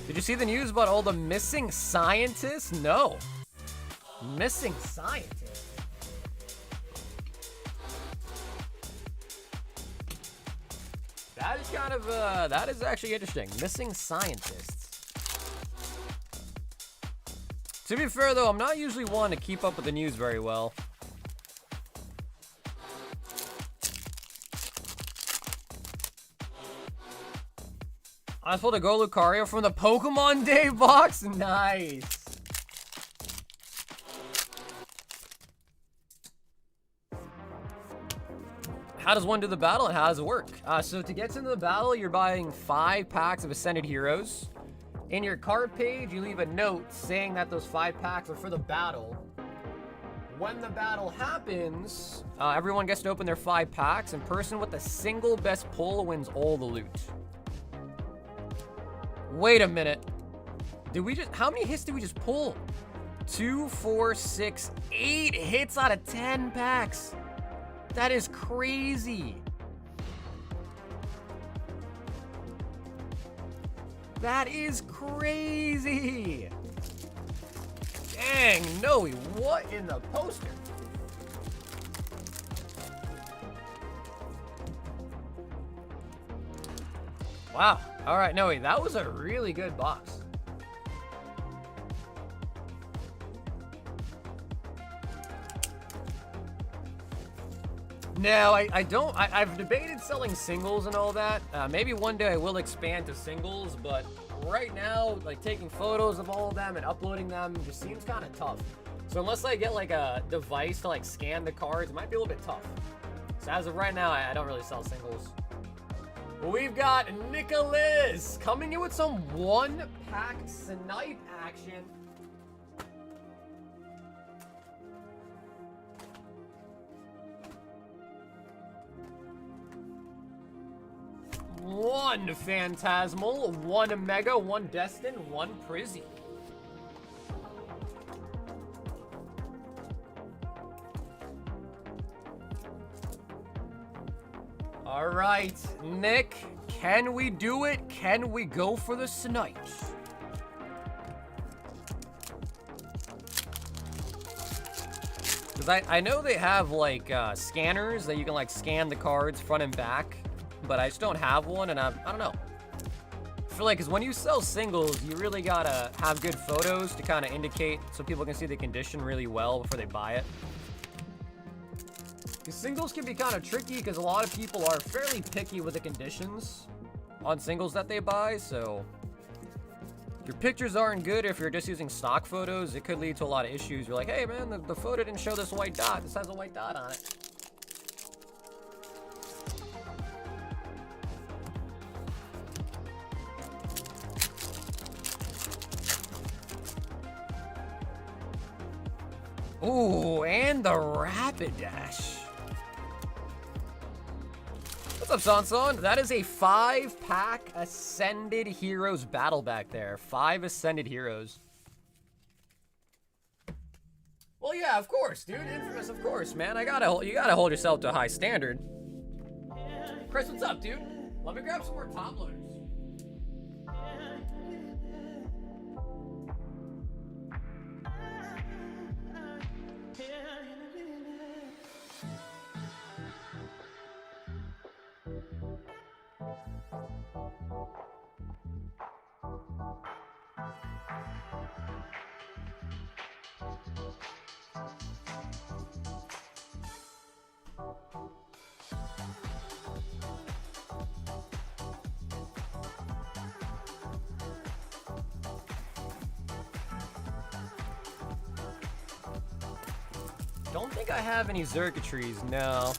A: Did you see the news about all the missing scientists? No. Missing scientists? That is kind of, that is actually interesting. Missing scientists. To be fair, though, I'm not usually one to keep up with the news very well. I was pulled a Go Lucario from the Pokemon Day box. Nice. How does one do the battle and how does it work? So to get into the battle, you're buying 5 packs of Ascended Heroes. In your card page, you leave a note saying that those 5 packs are for the battle. When the battle happens, everyone gets to open their 5 packs, and person with the single best pull wins all the loot. Wait a minute. How many hits did we just pull? 2, 4, 6, 8 hits out of 10 packs. That is crazy. That is crazy. Dang, Noe, what in the poster? Wow. All right, Noe, that was a really good box. No, I've debated selling singles and all that. Maybe one day I will expand to singles, but right now, like taking photos of all of them and uploading them just seems kind of tough. So unless I get like a device to like scan the cards, it might be a little bit tough. So as of right now, I don't really sell singles. We've got Nicholas coming in with some 1-pack snipe action. One Phantasmal, 1 Mega, 1 Destined, 1 Prizzy. All right, Nick, can we do it? Can we go for the snipes? Because I know they have like scanners that you can like scan the cards front and back, but I just don't have one, and I don't know. I feel like, because when you sell singles, you really gotta have good photos to kind of indicate so people can see the condition really well before they buy it. Because singles can be kind of tricky because a lot of people are fairly picky with the conditions on singles that they buy, so if your pictures aren't good, if you're just using stock photos, it could lead to a lot of issues. You're like, hey man, the photo didn't show this white dot. This has a white dot on it. Ooh, and the Rapidash. What's up, Sanson? That is a 5-pack Ascended Heroes battle back there. 5 Ascended Heroes. Well, yeah, of course, dude. Infamous, of course, man. You gotta hold yourself to a high standard. Chris, what's up, dude? Let me grab some more top loaders. Don't think I have any circuitries, no.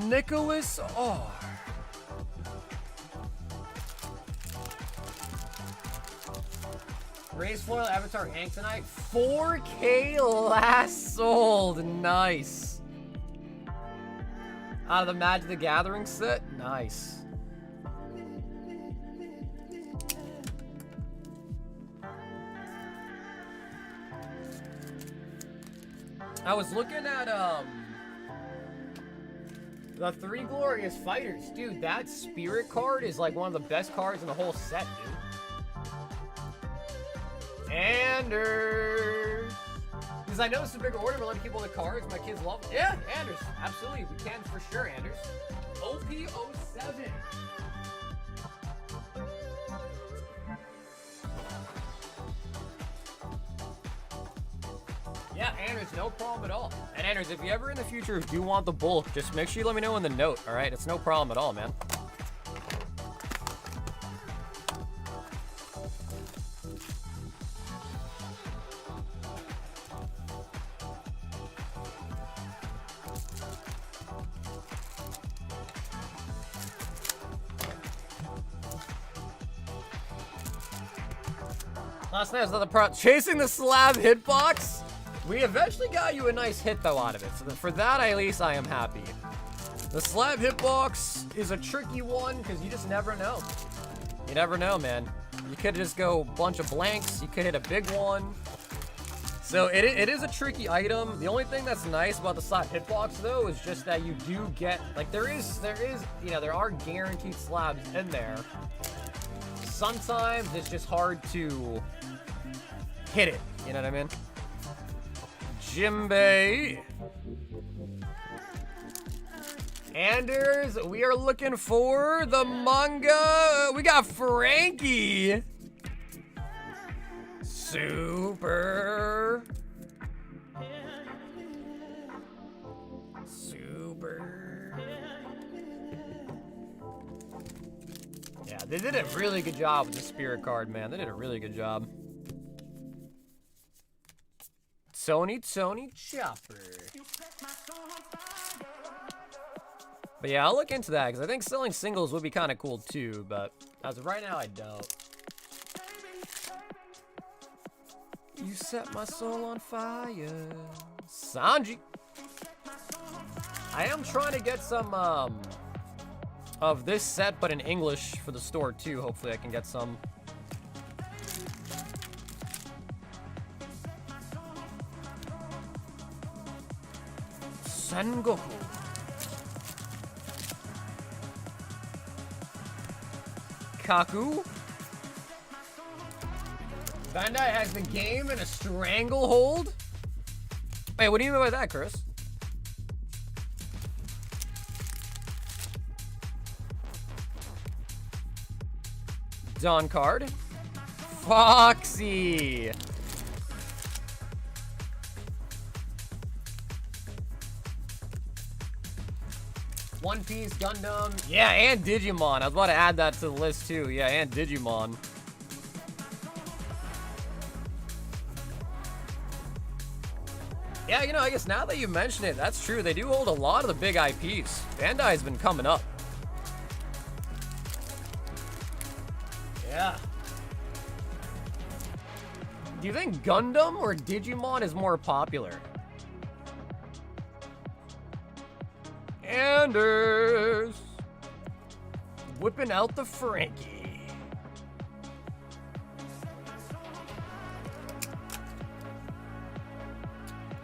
A: Nicholas R. Raise foil avatar ink tonight. 4K last sold. Nice. Out of the Magic the Gathering set. Nice. I was looking at the 3 Glorious Fighters. Dude, that Spirit card is like one of the best cards in the whole set, dude. Anders. Because I know it's a bigger order, but letting people the cards, my kids love them. Yeah, Anders. Absolutely. We can for sure, Anders. OP07. Yeah, Anders, no problem at all. And Anders, if you ever in the future do want the bulk, just make sure you let me know in the note, all right? It's no problem at all, man. Last night was another pro chasing the slab hitbox. We eventually got you a nice hit though out of it, so for that at least I am happy. The slab hitbox is a tricky one because you just never know. You never know, man. You could just go bunch of blanks. You could hit a big one. So it is a tricky item. The only thing that's nice about the slab hitbox though is just that you do get like there is you know there are guaranteed slabs in there. Sometimes it's just hard to hit it. You know what I mean? Jimbei. Anders, we are looking for the manga. We got Frankie. Super. Yeah, they did a really good job with the Spirit card, man. They did a really good job. Tony Chopper. But yeah, I'll look into that because I think selling singles would be kind of cool too, but as of right now, I don't. You set my soul on fire. Sanji. I am trying to get some of this set, but in English for the store too. Hopefully I can get some. Sengoku. Kaku. Bandai has the game in a stranglehold. Wait, what do you mean by that, Chris? Dawn card. Foxy. One Piece, Gundam. Yeah, and Digimon. I was about to add that to the list too. Yeah, and Digimon. Yeah, you know, I guess now that you mention it, that's true. They do hold a lot of the big IPs. Bandai's been coming up. Yeah. Do you think Gundam or Digimon is more popular? Anders. Whipping out the Frankie.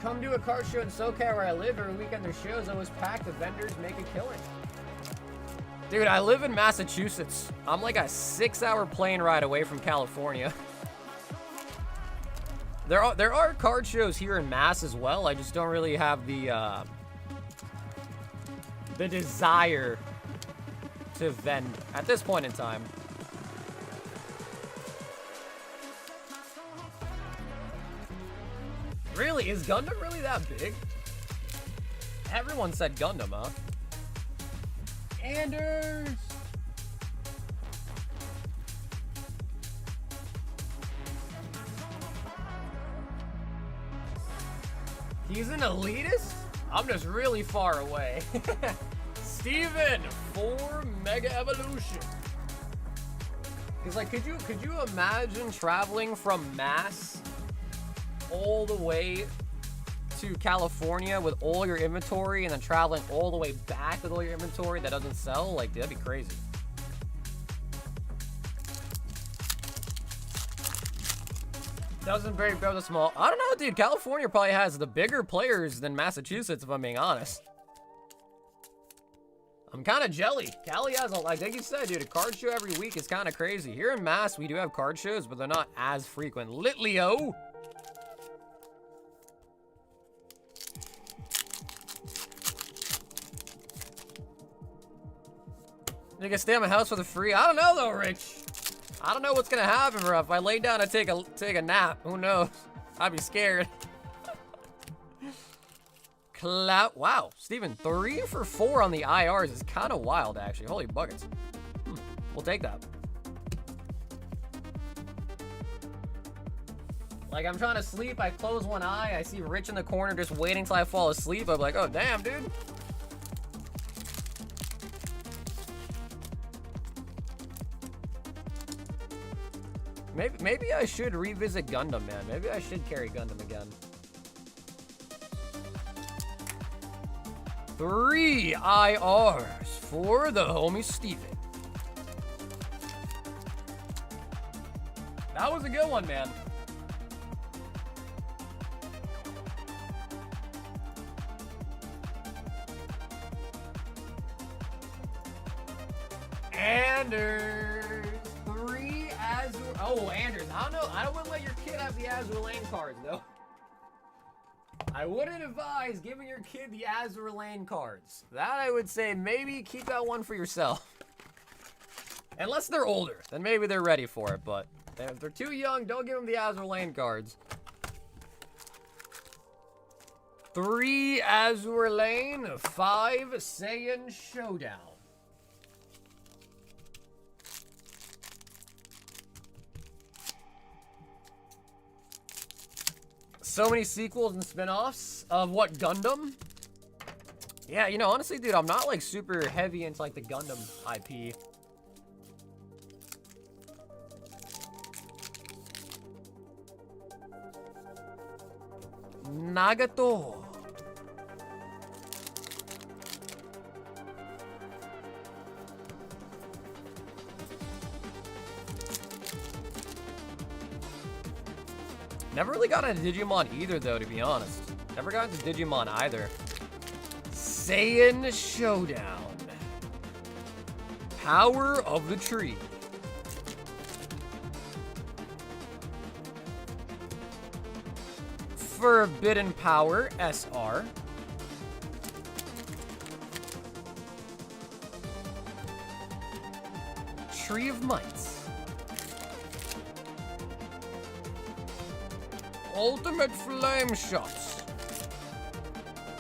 A: Come to a car show in SoCal where I live. Every weekend their shows always packed. The vendors make a killing. Dude, I live in Massachusetts. I'm like a 6-hour plane ride away from California. There are card shows here in Mass as well. I just don't really have the desire to vend at this point in time. Really? Is Gundam really that big? Everyone said Gundam, huh? Anders! He's an elitist? I'm just really far away. Steven, 4 Mega Evolution. Cause like, could you imagine traveling from Mass all the way to California with all your inventory and then traveling all the way back with all your inventory that doesn't sell? Like, dude, that'd be crazy. Doesn't very build a small. I don't know, dude. California probably has the bigger players than Massachusetts, if I'm being honest. I'm kind of jelly. Cali has, like you said, dude, a card show every week is kind of crazy. Here in Mass, we do have card shows, but they're not as frequent. Litleo. You can stay at my house for the free. I don't know though, Rich. I don't know what's gonna happen, bro. If I lay down and take a nap, who knows? I'd be scared. Wow, Steven, 3 for 4 on the IRs is kind of wild, actually. Holy buckets. We'll take that. Like, I'm trying to sleep. I close one eye. I see Rich in the corner just waiting till I fall asleep. I'm like, oh, damn, dude. Maybe I should revisit Gundam, man. Maybe I should carry Gundam again. 3 IRs for the homie Steven. That was a good one, man. Anders. 3 Azure. Oh, Anders. I don't know. I don't want to let your kid have the Azure Lane cards, though. I wouldn't advise giving your kid the Azure Lane cards. That I would say maybe keep that one for yourself. Unless they're older, then maybe they're ready for it. But if they're too young, don't give them the Azure Lane cards. 3 Azure Lane, 5 Saiyan Showdown. So many sequels and spin-offs of what, Gundam? Yeah, you know, honestly, dude, I'm not like super heavy into like the Gundam IP. Nagato. Never really got into Digimon either, though, to be honest. Never got into Digimon either. Saiyan Showdown. Power of the Tree. Forbidden Power, SR. Tree of Mights. Ultimate Flame Shots.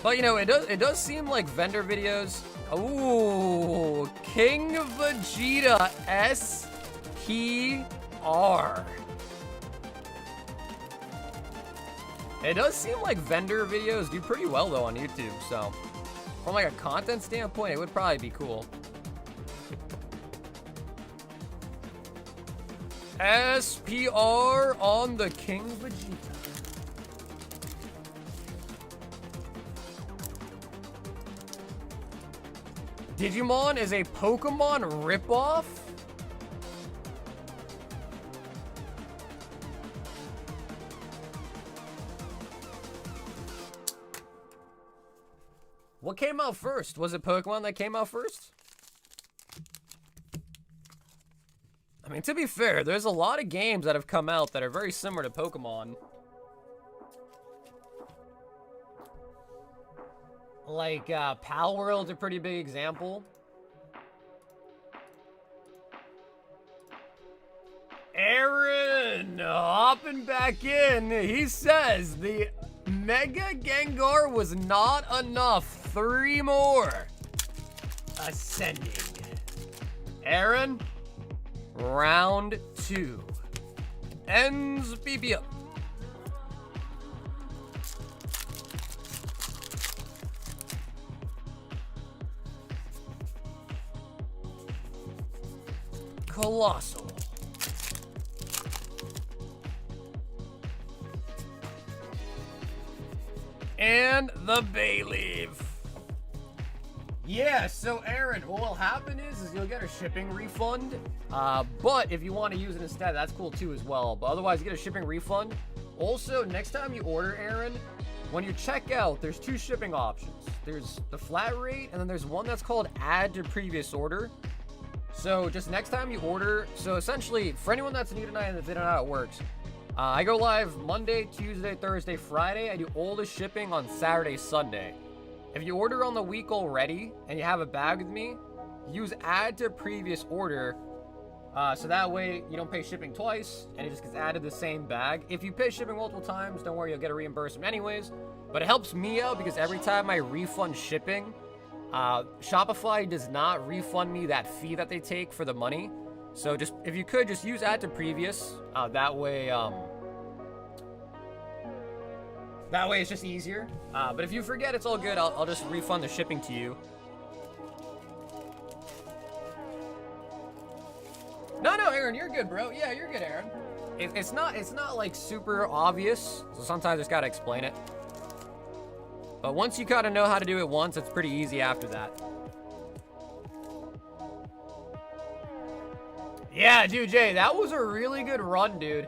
A: But you know, it does seem like vendor videos. Ooh, King Vegeta SPR. It does seem like vendor videos do pretty well though on YouTube, so from like a content standpoint, it would probably be cool. SPR on the King Vegeta. Digimon is a Pokemon ripoff? What came out first? Was it Pokemon that came out first? I mean, to be fair, there's a lot of games that have come out that are very similar to Pokemon. Like, Pal World's a pretty big example. Aaron, hopping back in. He says the Mega Gengar was not enough. 3 more. Ascending. Aaron, round 2. Ends BBO. Colossal. And the bay leaf. Yeah, so Aaron, what will happen is you'll get a shipping refund. But if you want to use it instead, that's cool too as well. But otherwise, you get a shipping refund. Also, next time you order, Aaron, when you check out, there's 2 shipping options. There's the flat rate, and then there's one that's called add to previous order. So just next time you order, so essentially, for anyone that's new tonight and that they don't know how it works, I go live Monday, Tuesday, Thursday, Friday. I do all the shipping on Saturday, Sunday. If you order on the week already and you have a bag with me, use add to previous order. So that way you don't pay shipping twice and it just gets added to the same bag. If you pay shipping multiple times, don't worry, you'll get a reimbursement anyways. But it helps me out because every time I refund shipping, Shopify does not refund me that fee that they take for the money. So just, if you could, just use add to previous. That way it's just easier. But if you forget, it's all good. I'll just refund the shipping to you. No, Aaron, you're good, bro. Yeah, you're good, Aaron. It's not like super obvious, so sometimes I just gotta explain it. But once you kind of know how to do it once, it's pretty easy after that. Yeah, dude, Jay, that was a really good run, dude.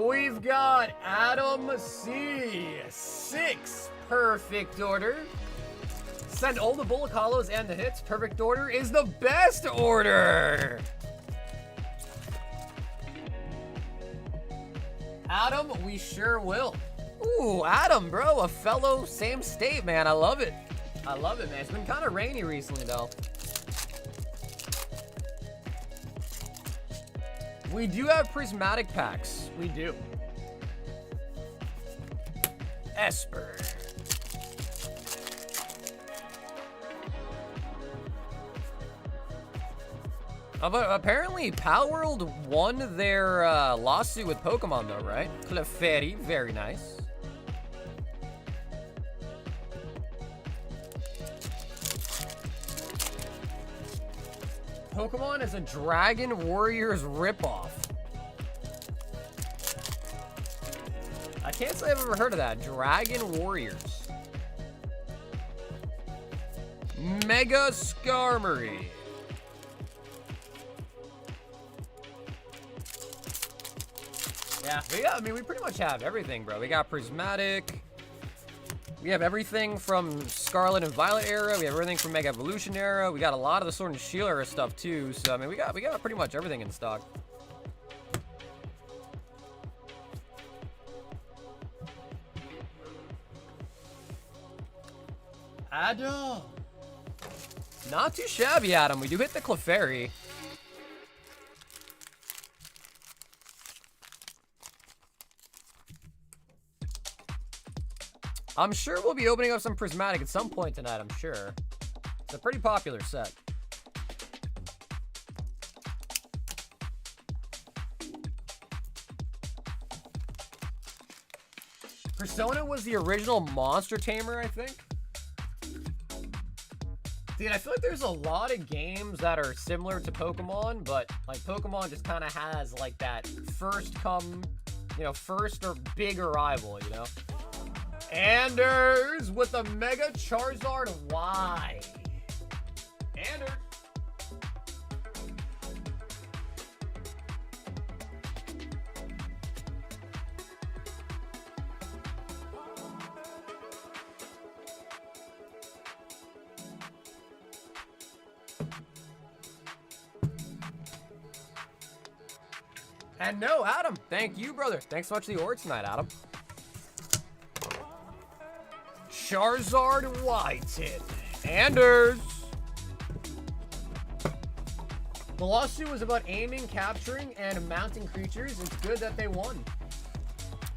A: We've got Adam C. 6 perfect order. Send all the bullet hollows and the hits. Perfect order is the best order. Adam, we sure will. Ooh, Adam, bro, a fellow same state, man. I love it. I love it, man. It's been kind of rainy recently, though. We do have prismatic packs. We do. Esper. But apparently Palworld won their lawsuit with Pokemon, though, right? Clefairy, very nice. Pokemon is a Dragon Warriors ripoff. I can't say I've ever heard of that. Dragon Warriors. Mega Skarmory. Yeah, I mean, we pretty much have everything, bro. We got Prismatic. We have everything from Scarlet and Violet era. We have everything from Mega Evolution era. We got a lot of the Sword and Shield era stuff, too. So, I mean, we got pretty much everything in stock. Adam. Not too shabby, Adam. We do hit the Clefairy. I'm sure we'll be opening up some Prismatic at some point tonight, I'm sure. It's a pretty popular set. Persona was the original monster tamer, I think. Dude, I feel like there's a lot of games that are similar to Pokemon, but like Pokemon just kind of has like that first or big arrival, you know? Anders with the Mega Charizard Y. Anders. And no, Adam. Thank you, brother. Thanks so much for the order tonight, Adam. Charizard White-Tin. Anders. The lawsuit was about aiming, capturing, and mounting creatures. It's good that they won.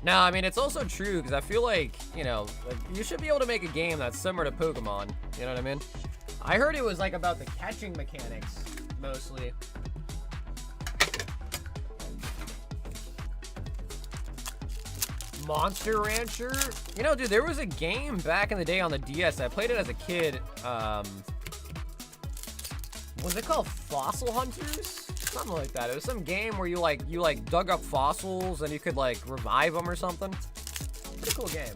A: Now, I mean, it's also true, because I feel like, you know, like, you should be able to make a game that's similar to Pokemon. You know what I mean? I heard it was, like, about the catching mechanics, mostly. Monster Rancher. You know, dude, there was a game back in the day on the DS. I played it as a kid. Was it called Fossil Hunters? Something like that. It was some game where you dug up fossils and you could like revive them or something. Pretty cool game.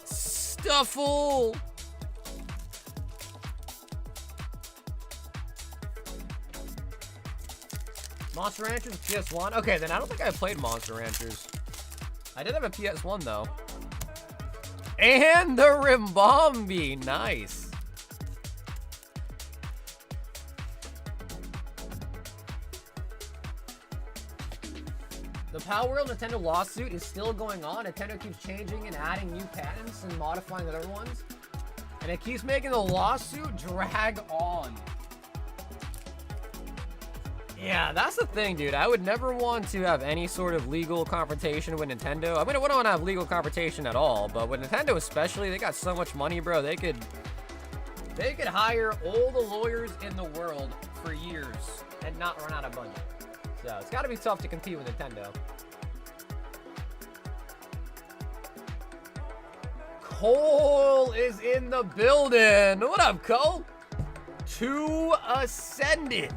A: Stuffle. Monster Ranchers PS1. Okay, then I don't think I played Monster Ranchers. I did have a PS1 though. And the Rimbombi, nice. The Power World Nintendo lawsuit is still going on. Nintendo keeps changing and adding new patents and modifying other ones. And it keeps making the lawsuit drag on. Yeah, that's the thing, dude. I would never want to have any sort of legal confrontation with Nintendo. I mean, I wouldn't want to have legal confrontation at all, but with Nintendo especially, they got so much money, bro. They could hire all the lawyers in the world for years and not run out of money. So it's got to be tough to compete with Nintendo. Cole is in the building. What up, Cole? 2 Ascended.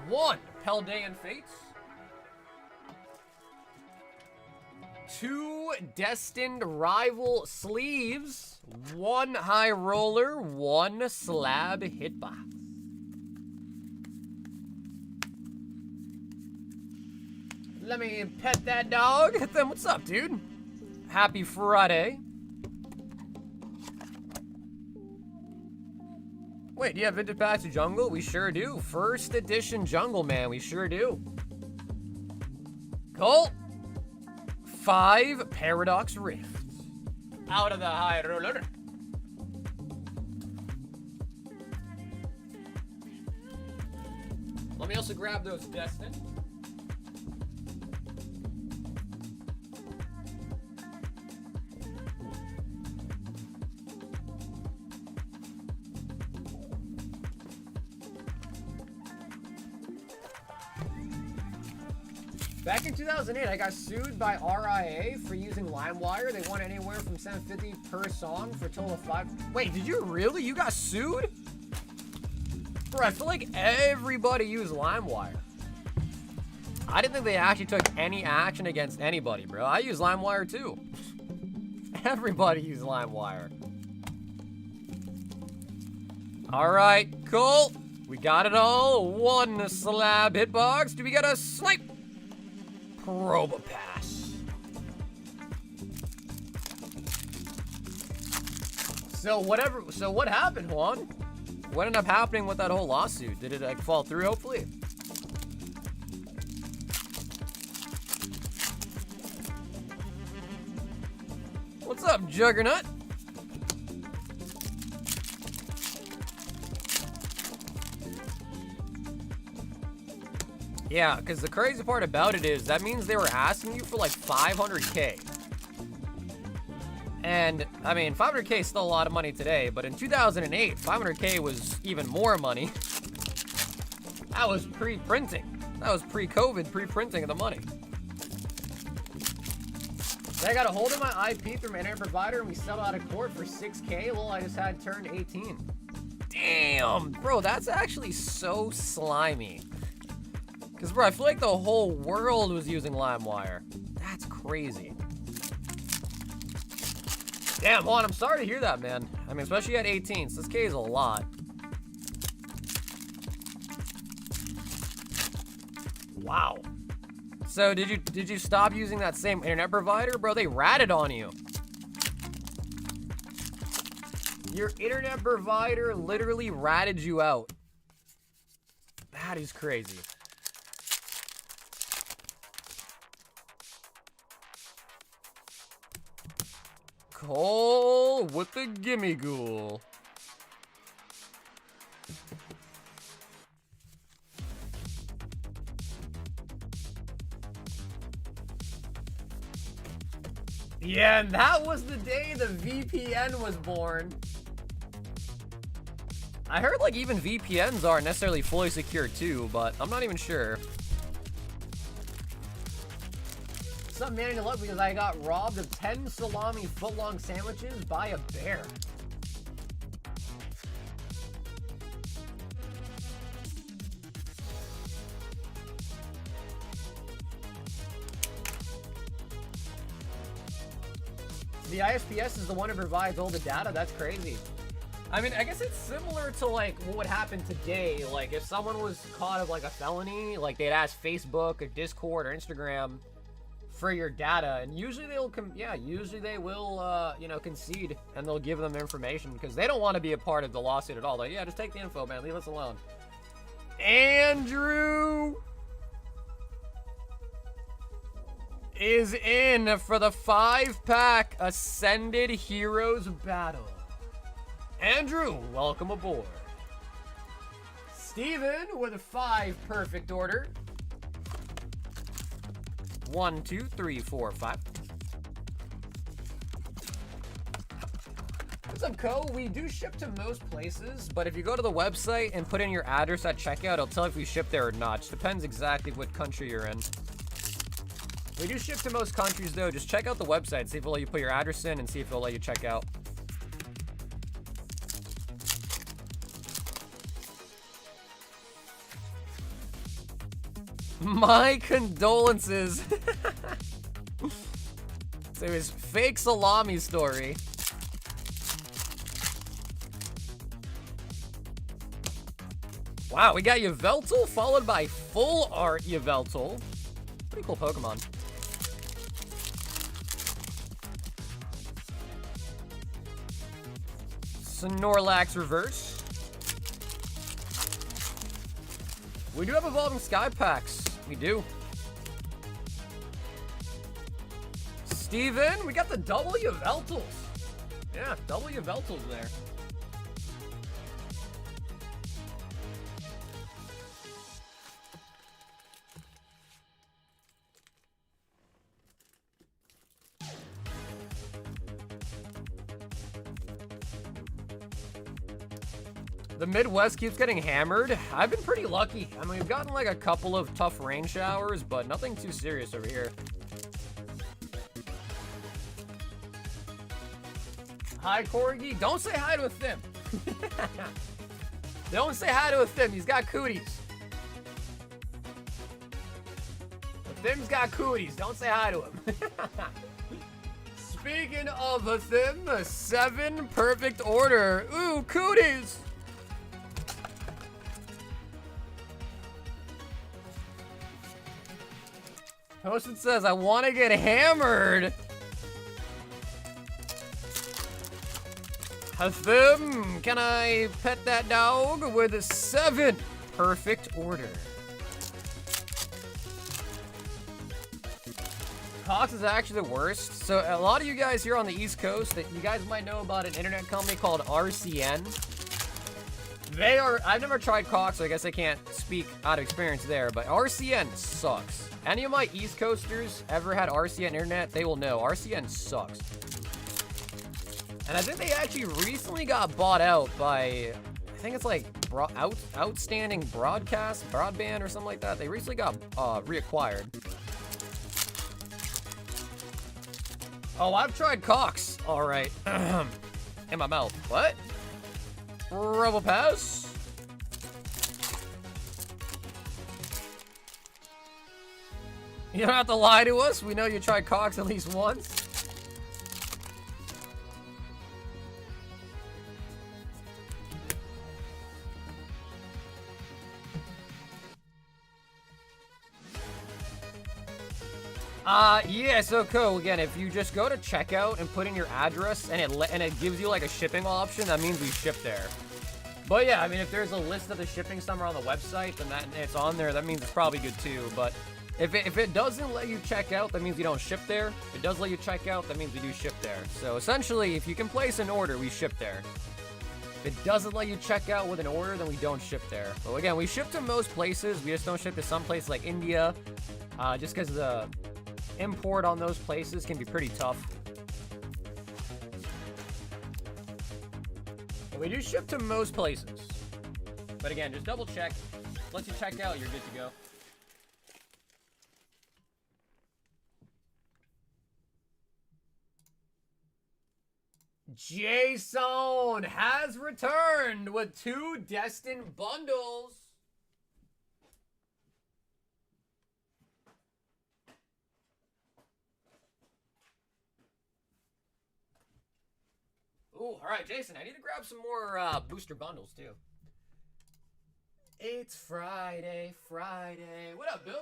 A: 1 Peldean Fates. 2 Destined Rival Sleeves. 1 High Roller. 1 Slab Hitbox. Let me pet that dog. Then what's up, dude? Happy Friday. Wait, do you have Vintage Packs of Jungle? We sure do. First edition Jungle, man. We sure do. Cool. 5 Paradox Rifts. Out of the High Roller. Let me also grab those Destined. Back in 2008, I got sued by RIA for using LimeWire. They want anywhere from $750 per song for a total of 5. Wait, did you really? You got sued? Bro, I feel like everybody used LimeWire. I didn't think they actually took any action against anybody, bro. I use LimeWire too. Everybody used LimeWire. All right, cool. We got it all. 1 Slab Hitbox. Do we get a snipe? Probopass. So what happened, Juan? What ended up happening with that whole lawsuit? Did it like fall through, hopefully? What's up, Juggernaut? Yeah, because the crazy part about it is that means they were asking you for like 500K. And, I mean, 500K is still a lot of money today, but in 2008, 500K was even more money. That was pre-printing. That was pre-COVID, pre-printing of the money. So I got a hold of my IP through my internet provider, and we settled out of court for 6K. Well, I just had turned 18. Damn, bro, that's actually so slimy. Because, bro, I feel like the whole world was using LimeWire. That's crazy. Damn, Juan, I'm sorry to hear that, man. I mean, especially at 18. 6K is a lot. Wow. So, did you stop using that same internet provider? Bro, they ratted on you. Your internet provider literally ratted you out. That is crazy. Cole with the gimme ghoul. Yeah, and that was the day the VPN was born. I heard like even VPNs aren't necessarily fully secure too, but I'm not even sure. Some man in luck because I got robbed of 10 salami footlong sandwiches by a bear. The ISPS is the one who provides all the data? That's crazy. I mean, I guess it's similar to, like, what would happen today. Like, if someone was caught of, like, a felony, like, they'd ask Facebook or Discord or Instagram for your data, and usually they'll, usually they will, you know, concede, and they'll give them information, because they don't want to be a part of the lawsuit at all. Like, yeah, just take the info, man. Leave us alone. Andrew is in for the 5-pack Ascended Heroes Battle. Andrew, welcome aboard. Steven with a 5 perfect order. 1, 2, 3, 4, 5. What's up, Co? We do ship to most places, but if you go to the website and put in your address at checkout, it'll tell if we ship there or not. Just depends exactly what country you're in. We do ship to most countries, though. Just check out the website, see if it'll let you put your address in, and see if it'll let you check out. My condolences. So his fake salami story. Wow, we got Yveltal followed by Full Art Yveltal. Pretty cool Pokemon. Snorlax Reverse. We do have Evolving Sky Packs. We do. Steven, we got the double Yveltals. Yeah, double Yveltals there. The Midwest keeps getting hammered. I've been pretty lucky. I mean, we've gotten like a couple of tough rain showers, but nothing too serious over here. Hi, Corgi. Don't say hi to a Thim. Don't say hi to a Thim. He's got cooties. The Thim's got cooties. Don't say hi to him. Speaking of a Thim, a 7 perfect order. Ooh, cooties. Hosted says, I want to get hammered. Hathim, can I pet that dog with a 7 perfect order? Cox is actually the worst. So a lot of you guys here on the East Coast, that you guys might know about an internet company called RCN. They are, I've never tried Cox, so I guess I can't speak out of experience there, but RCN sucks. Any of my East Coasters ever had RCN internet, they will know. RCN sucks. And I think they actually recently got bought out by, I think it's like Outstanding Broadcast, Broadband or something like that. They recently got reacquired. Oh, I've tried Cox. All right. In my mouth. What? Robopass? You don't have to lie to us. We know you tried Cox at least once. Yeah, so cool. Again, if you just go to checkout and put in your address and it gives you like a shipping option, that means we ship there. But yeah, I mean, if there's a list of the shipping somewhere on the website, then it's on there. That means it's probably good too. But if it doesn't let you check out, that means we don't ship there. If it does let you check out, that means we do ship there. So essentially, if you can place an order, we ship there. If it doesn't let you check out with an order, then we don't ship there. But again, we ship to most places. We just don't ship to some places like India, just because the import on those places can be pretty tough. But we do ship to most places. But again, just double check. Once you check out, you're good to go. Jason has returned with 2 Destined bundles. Ooh, all right, Jason, I need to grab some more booster bundles, too. It's Friday, Friday. What up, Bill?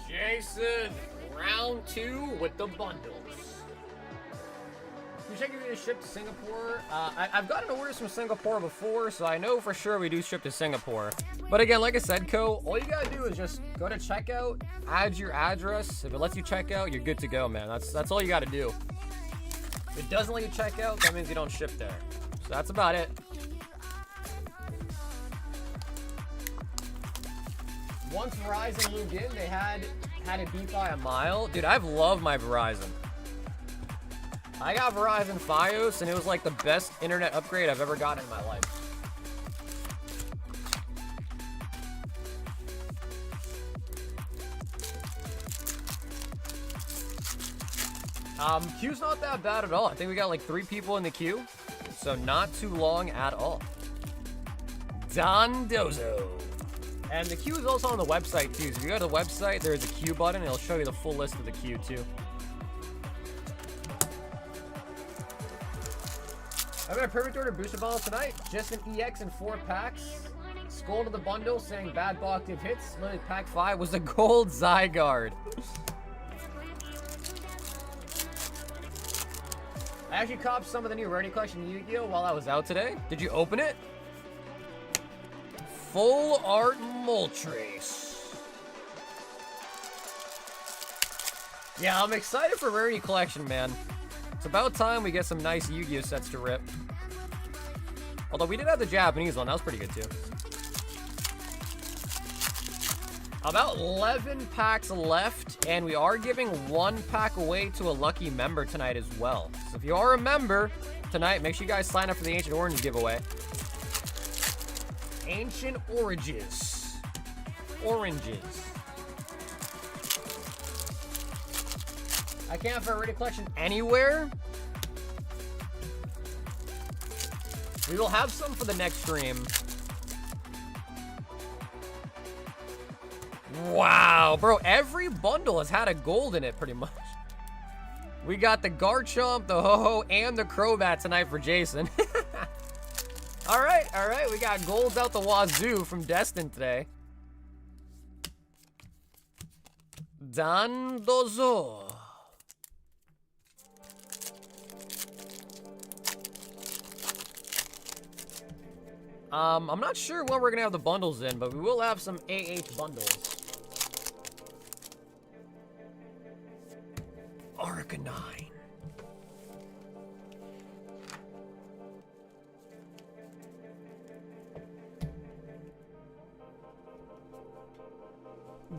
A: Jason, round 2 with the bundles. You check if we ship to Singapore. I've gotten orders from Singapore before, so I know for sure we do ship to Singapore. But again, like I said, all you gotta do is just go to checkout, add your address. If it lets you check out, you're good to go, man. That's all you gotta do. If it doesn't let you check out, that means you don't ship there. So that's about it. Once Verizon moved in, they had it beat by a mile. Dude, I've loved my Verizon. I got Verizon Fios, and it was like the best internet upgrade I've ever gotten in my life. Queue's not that bad at all. I think we got like 3 people in the queue, so not too long at all. Don Dozo. And the queue is also on the website too. So if you go to the website, there's a queue button. It'll show you the full list of the queue too. I got a perfect order booster bundle tonight. Just an EX in 4 packs. Skull to the bundle saying bad active hits. Limited pack 5 was a gold Zygarde. I actually copped some of the new Rarity collection Yu-Gi-Oh! While I was out today. Did you open it? Full art Moltres. Yeah, I'm excited for Rarity collection, man. It's about time we get some nice Yu-Gi-Oh! Sets to rip. Although we did have the Japanese one, that was pretty good too. About 11 packs left, and we are giving 1 pack away to a lucky member tonight as well. So if you are a member tonight, make sure you guys sign up for the Ancient Orange giveaway. Ancient Oranges. I can't find a Rarity collection anywhere. We will have some for the next stream. Wow, bro, every bundle has had a gold in it pretty much. We got the Garchomp, the Ho-Ho, and the Crobat tonight for Jason. All right, we got golds out the wazoo from Destined today. Dan Dozo. I'm not sure when we're gonna have the bundles in, but we will have some AH bundles. Arcanine.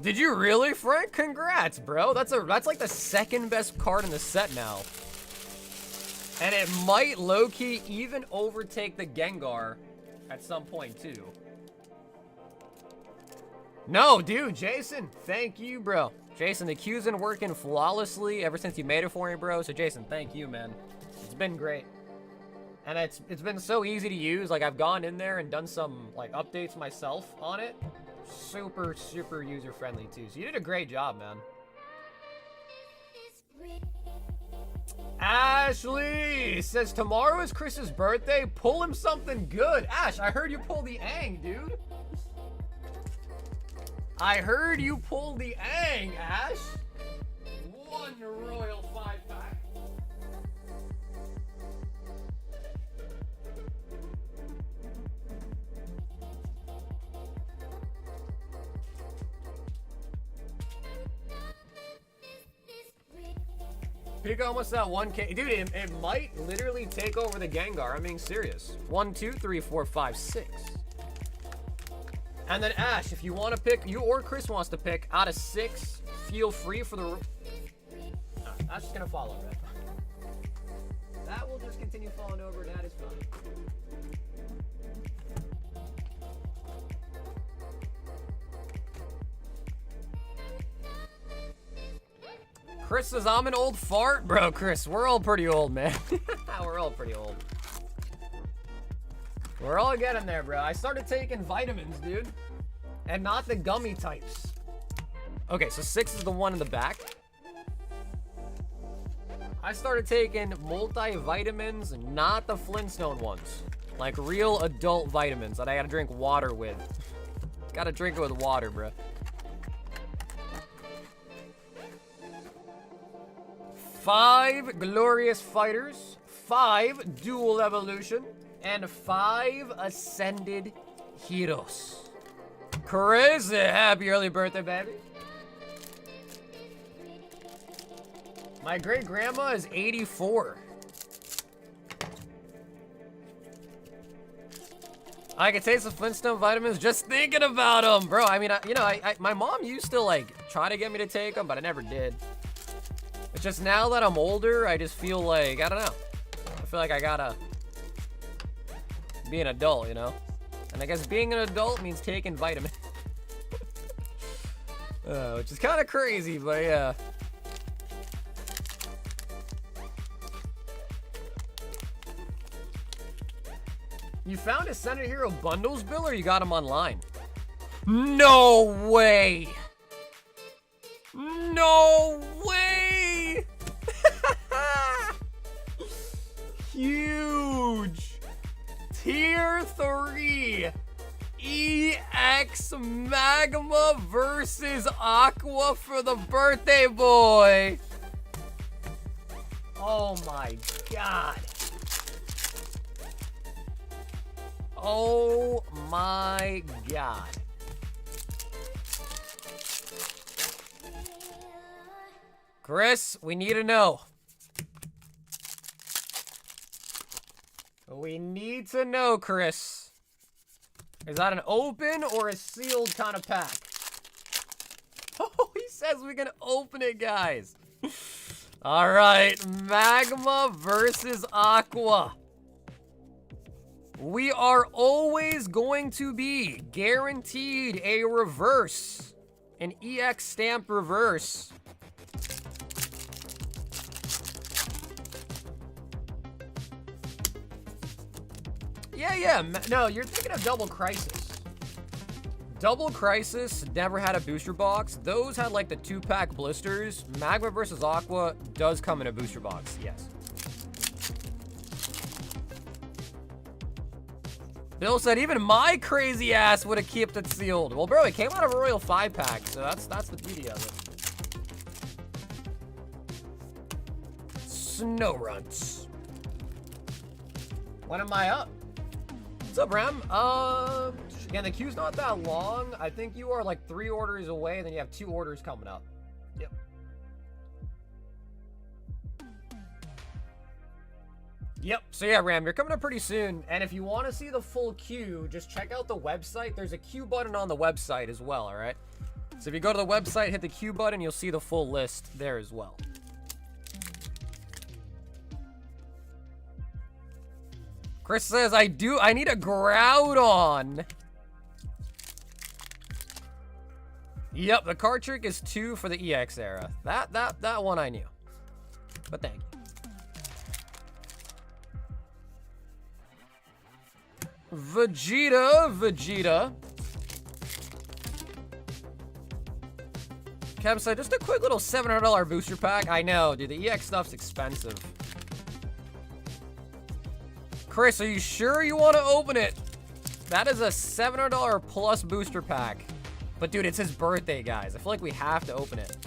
A: Did you really, Frank? Congrats, bro. That's like the 2nd best card in the set now. And it might low-key even overtake the Gengar at some point too. No, dude, Jason, thank you, bro. Jason, the queue's been working flawlessly ever since you made it for me, bro. So Jason, thank you, man. It's been great. And it's been so easy to use. Like, I've gone in there and done some like updates myself on it. Super, super user-friendly too. So you did a great job, man. Ashley says tomorrow is Chris's birthday. Pull him something good. Ash, I heard you pull the Aang, dude. I heard you pull the Aang, Ash. 1 Royal 5-pack. Pico almost at 1K. Dude, it might literally take over the Gengar. I'm being serious. 1, 2, 3, 4, 5, 6. And then Ash, if you want to pick, you or Chris wants to pick, out of 6, feel free for the... Oh, that's just gonna fall over. That will just continue falling over. That is fine. Chris says, I'm an old fart. Bro, Chris, we're all pretty old, man. We're all pretty old. We're all getting there, bro. I started taking vitamins, dude. And not the gummy types. Okay, so 6 is the one in the back. I started taking multivitamins, not the Flintstone ones. Like real adult vitamins that I gotta drink water with. Gotta drink it with water, bro. 5 glorious fighters, 5 dual evolution, and 5 ascended heroes. Crazy! Happy early birthday, baby. My great grandma is 84. I can taste the Flintstone vitamins just thinking about them, bro. I mean, my mom used to like try to get me to take them, but I never did. It's just now that I'm older, I just feel like, I don't know. I feel like I gotta be an adult, you know? And I guess being an adult means taking vitamins. Which is kind of crazy, but yeah. You found Ascended Hero bundles, Bill, or you got them online? No way! No way! Huge! Tier 3 EX Magma versus Aqua for the birthday boy! Oh my god. Oh my god. Chris, we need to know. We need to know, Chris. Is that an open or a sealed kind of pack? Oh, he says we can open it, guys. All right, Magma versus Aqua. We are always going to be guaranteed a reverse. An EX stamped reverse. Yeah. No, you're thinking of Double Crisis. Double Crisis never had a booster box. Those had like the 2-pack blisters. Magma versus Aqua does come in a booster box, yes. Bill said even my crazy ass would have kept it sealed. Well, bro, it came out of a Royal 5-pack, so that's the beauty of it. Snow Runts. When am I up? What's up, Ram? Again, the queue's not that long. I think you are like 3 orders away, and then you have 2 orders coming up. Yep. Yep, so yeah, Ram, you're coming up pretty soon, and if you want to see the full queue, just check out the website. There's a queue button on the website as well, all right? So if you go to the website, hit the queue button, you'll see the full list there as well. Chris says, I need a Groudon. Yep, the card trick is 2 for the EX era. That one I knew. But thank you. Vegeta. Kev said, just a quick little $700 booster pack. I know, dude, the EX stuff's expensive. Chris, are you sure you want to open it? That is a $700 plus booster pack. But dude, it's his birthday, guys. I feel like we have to open it.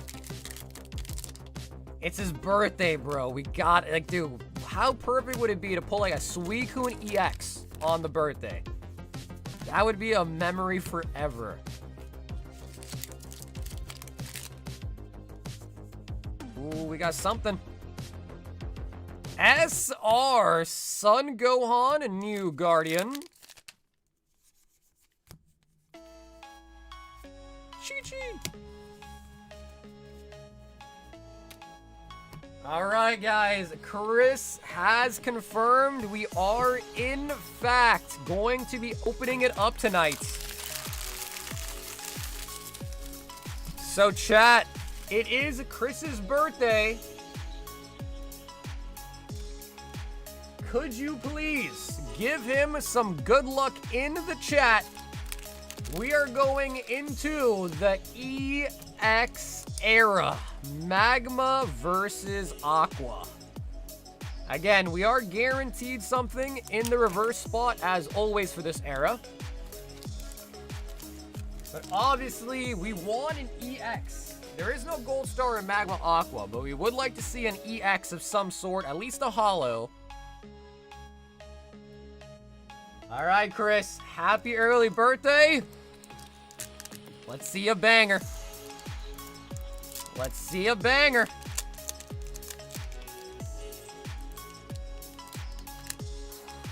A: It's his birthday, bro. We got it. Like, dude, how perfect would it be to pull like a Suicune EX on the birthday? That would be a memory forever. Ooh, we got something. SR Sun Gohan and New Guardian. Chi-Chi. All right, guys. Chris has confirmed we are, in fact, going to be opening it up tonight. So, chat, it is Chris's birthday. Could you please give him some good luck in the chat? We are going into the EX era. Magma versus Aqua. Again, we are guaranteed something in the reverse spot as always for this era. But obviously, we want an EX. There is no gold star in Magma Aqua, but we would like to see an EX of some sort, at least a holo. All right, Chris, happy early birthday. Let's see a banger. Let's see a banger.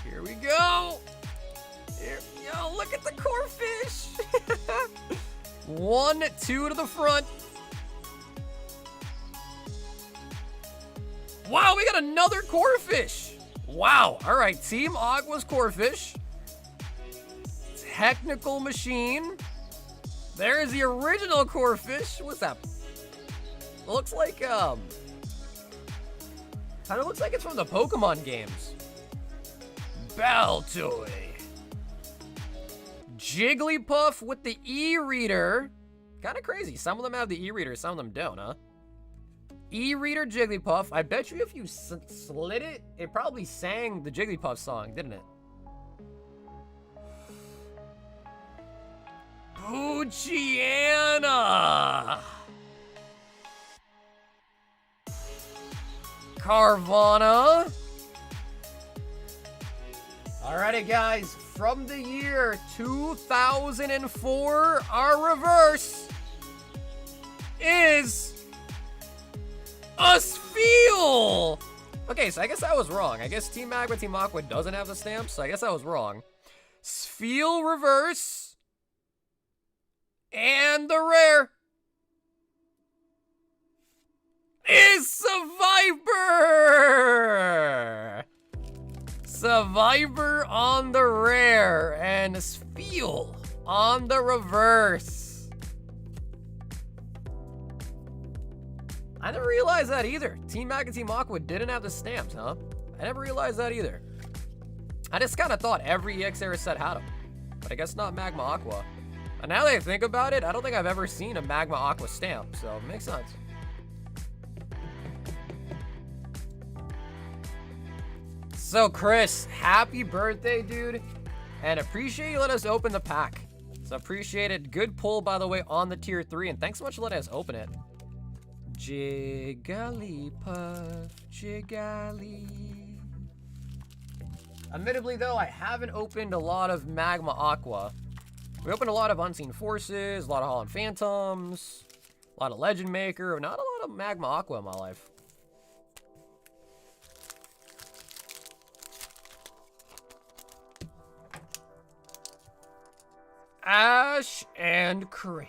A: Here we go. Here we go. Look at the core fish. 1, 2 to the front. Wow, we got another core fish. Wow. All right, Team Aqua's core fish. Technical machine. There's the original core fish. What's that? Looks like, kind of looks like it's from the Pokemon games. Baltoy. Jigglypuff with the E-Reader. Kind of crazy. Some of them have the E-Reader, some of them don't, huh? E-Reader Jigglypuff. I bet you if you slid it, it probably sang the Jigglypuff song, didn't it? Poochyena. Carvana. Alrighty, guys. From the year 2004, our reverse is a Spheal. Okay, so I guess I was wrong. I guess Team Magma, Team Aqua doesn't have the stamps, so I guess I was wrong. Spheal reverse. And the rare is Survivor! Survivor on the rare and Spheal on the reverse. I never realized that either. Team Mag and Team Aqua didn't have the stamps, huh? I never realized that either. I just kind of thought every EX era set had them. But I guess not Magma Aqua. And now that I think about it, I don't think I've ever seen a Magma Aqua stamp, so it makes sense. So, Chris, happy birthday, dude. And appreciate you letting us open the pack. So, appreciate it. Good pull, by the way, on the tier 3. And thanks so much for letting us open it. Jigglypuff, Jiggly. Admittedly, though, I haven't opened a lot of Magma Aqua. We opened a lot of Unseen Forces, a lot of Holland Phantoms, a lot of Legend Maker, not a lot of Magma Aqua in my life. Ash and Chris.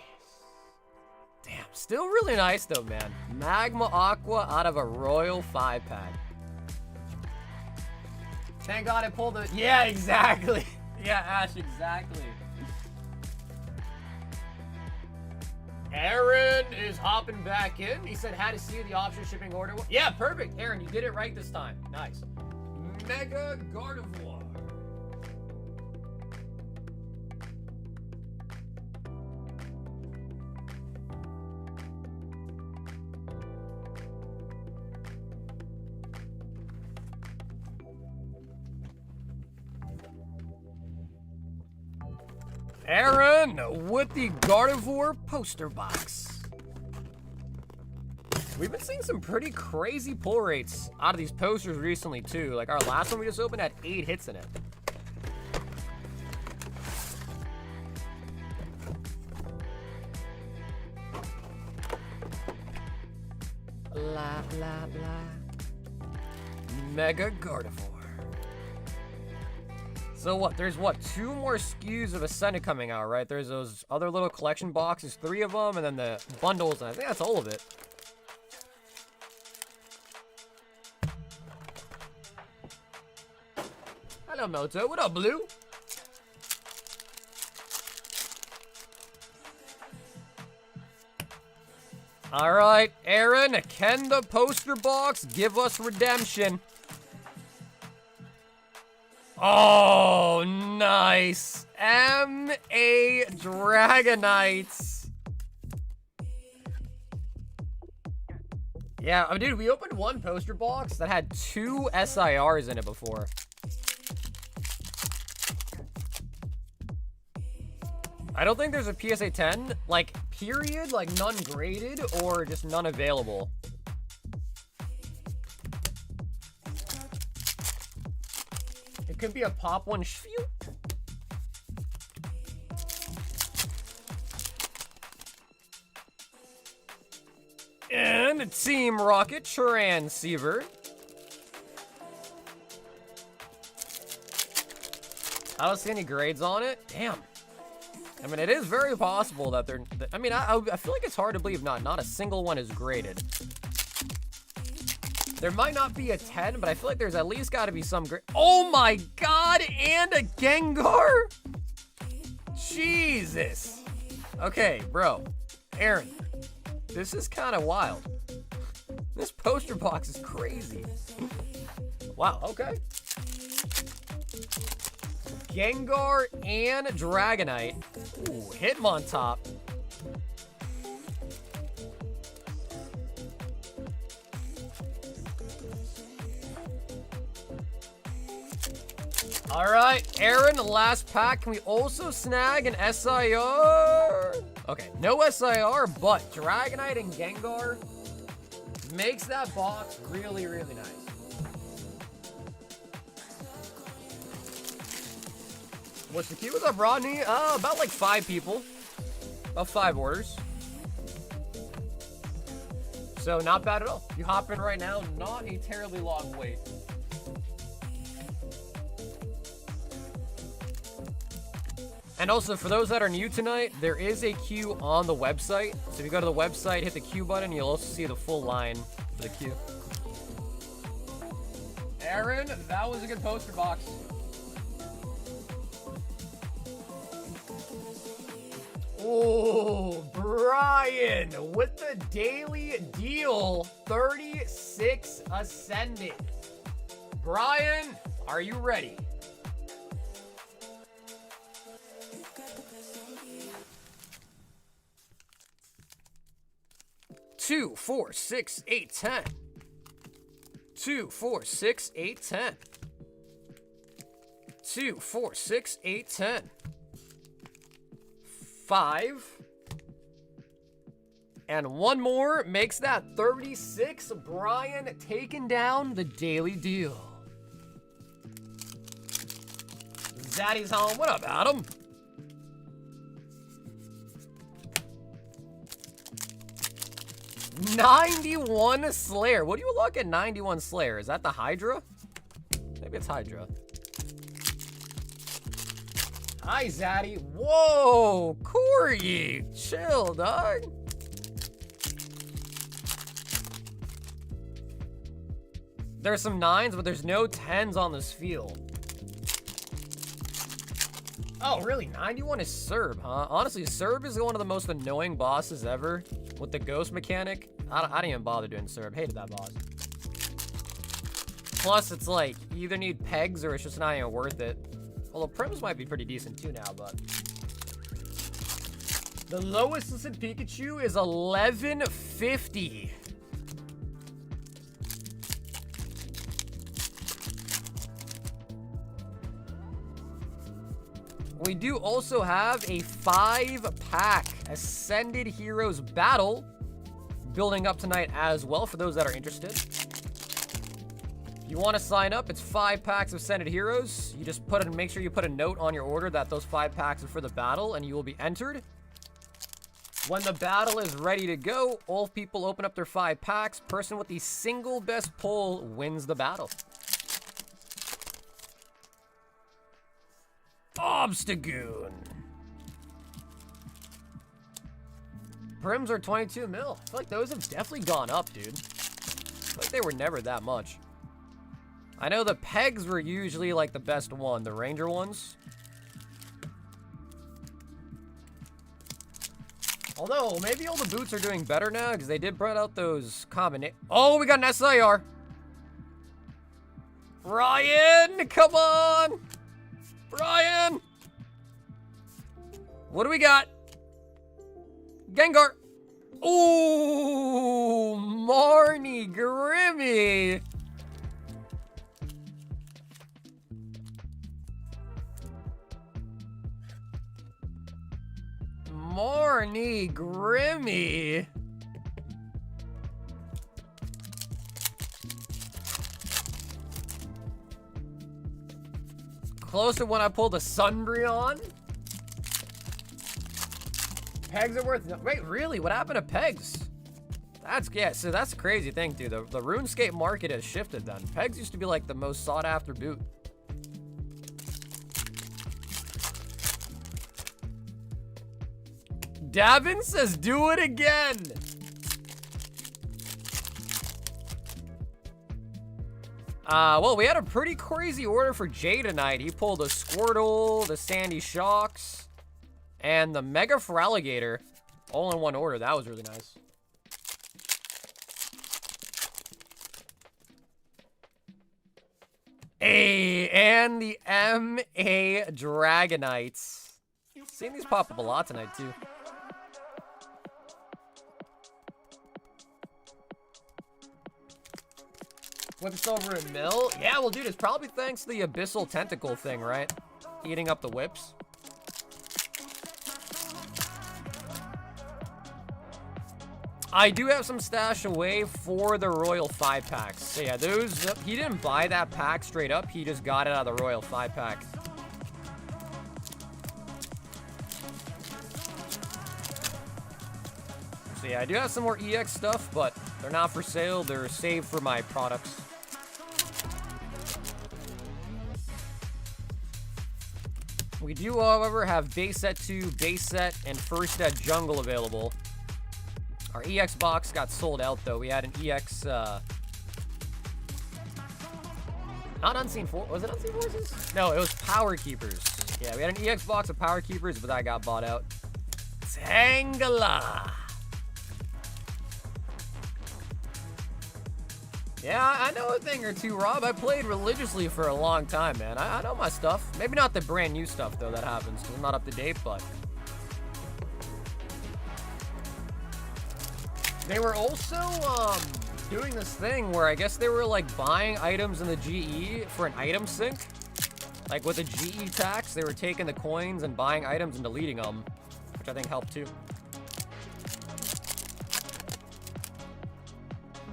A: Damn, still really nice though, man. Magma Aqua out of a Royal 5-pack. Thank God I pulled it. Yeah, exactly. Yeah, Ash, exactly. Aaron is hopping back in. He said, had to see the option shipping order. Yeah, perfect. Aaron, you did it right this time. Nice. Mega Gardevoir. Aaron with the Gardevoir poster box. We've been seeing some pretty crazy pull rates out of these posters recently too. Like our last one we just opened had 8 hits in it. La la la. Mega Gardevoir. So what, there's what, 2 more SKUs of Ascended coming out, right? There's those other little collection boxes, 3 of them, and then the bundles, and I think that's all of it. What up, Moto? What up, Blue? All right, Aaron, can the poster box give us redemption? Oh, nice. M.A. Dragonites. Yeah, dude, we opened one poster box that had 2 SIRs in it before. I don't think there's a PSA 10, like, period, like none graded or just none available. It could be a pop one. And Team Rocket Transceiver. I don't see any grades on it. Damn. I mean, it is very possible that they're... I mean, I feel like it's hard to believe not a single one is graded. There might not be a 10, but I feel like there's at least got to be some grade. Oh my god, and a Gengar? Jesus. Okay, bro. Aaron, this is kind of wild. This poster box is crazy. Wow, okay. Gengar and Dragonite. Ooh, Hitmontop. All right, Aaron, last pack. Can we also snag an SIR? Okay, no SIR, but Dragonite and Gengar makes that box really, really nice. What's the queue? What's up, Rodney? About like 5 people. About 5 orders. So not bad at all. You hop in right now, not a terribly long wait. And also, for those that are new tonight, there is a queue on the website. So if you go to the website, hit the queue button, you'll also see the full line for the queue. Aaron, that was a good poster box. Oh, Brian with the daily deal, 36 Ascended. Brian, are you ready? Two, 4, 6, 8, 10. 2, 4, 6, 8, 10. 2, 4, 6, 8, 10. 5. And one more makes that 36. Brian taking down the daily deal. Zaddy's home. What up, Adam? $91 Slayer. What do you look at 91 Slayer? Is that the Hydra? Maybe it's Hydra. Hi, Zaddy. Whoa, Corey. Chill, dog. There's some 9s, but there's no 10s on this field. Oh, really? 91 is Serb, huh? Honestly, Serb is one of the most annoying bosses ever. With the ghost mechanic. I didn't even bother doing Serb. Hated that boss. Plus, it's like, you either need pegs or it's just not even worth it. Although Prims might be pretty decent too now, but... The lowest listed Pikachu is 1150. We do also have a 5-pack Ascended Heroes Battle building up tonight as well for those that are interested. If you want to sign up, it's 5 packs of Ascended Heroes. You just make sure you put a note on your order that those 5 packs are for the battle and you will be entered. When the battle is ready to go, all people open up their 5 packs. Person with the single best pull wins the battle. Obstagoon. Prims are 22 mil. I feel like those have definitely gone up, dude. I feel like they were never that much. I know the pegs were usually like the best one, the Ranger ones. Although, maybe all the boots are doing better now because they did bring out those combination. Oh, we got an SIR. Ryan, come on. Ryan. What do we got? Gengar. Ooh, Marnie Grimmy. Marnie Grimmy. Close to when I pulled a Sundreon. Pegs are worth... Wait, really? What happened to pegs? Yeah, so that's the crazy thing, dude. The RuneScape market has shifted then. Pegs used to be like the most sought after boot. Davin says, do it again. Well, we had a pretty crazy order for Jay tonight. He pulled a Squirtle, the Sandy Shocks, and the Mega Feraligatr all in one order. That was really nice. Hey, and the MA Dragonites. Seeing these pop up a lot tonight, too. With the silver and mill? Yeah, well, dude, it's probably thanks to the abyssal tentacle thing, right? Eating up the whips. I do have some stash away for the Royal 5-packs. So yeah, those, he didn't buy that pack straight up. He just got it out of the Royal 5-pack. So yeah, I do have some more EX stuff, but they're not for sale. They're saved for my products. We do, however, have base set 2, base set, and first set jungle available. Our EX box got sold out, though. We had an EX, not Unseen Forces. Was it Unseen Forces? No, it was Power Keepers. Yeah, we had an EX box of Power Keepers, but that got bought out. Tangela. Yeah, I know a thing or two, Rob. I played religiously for a long time, man. I know my stuff. Maybe not the brand new stuff, though, that happens, because I'm not up to date, but... They were also, doing this thing where I guess they were, like, buying items in the GE for an item sync. Like, with the GE tax, they were taking the coins and buying items and deleting them, which I think helped, too.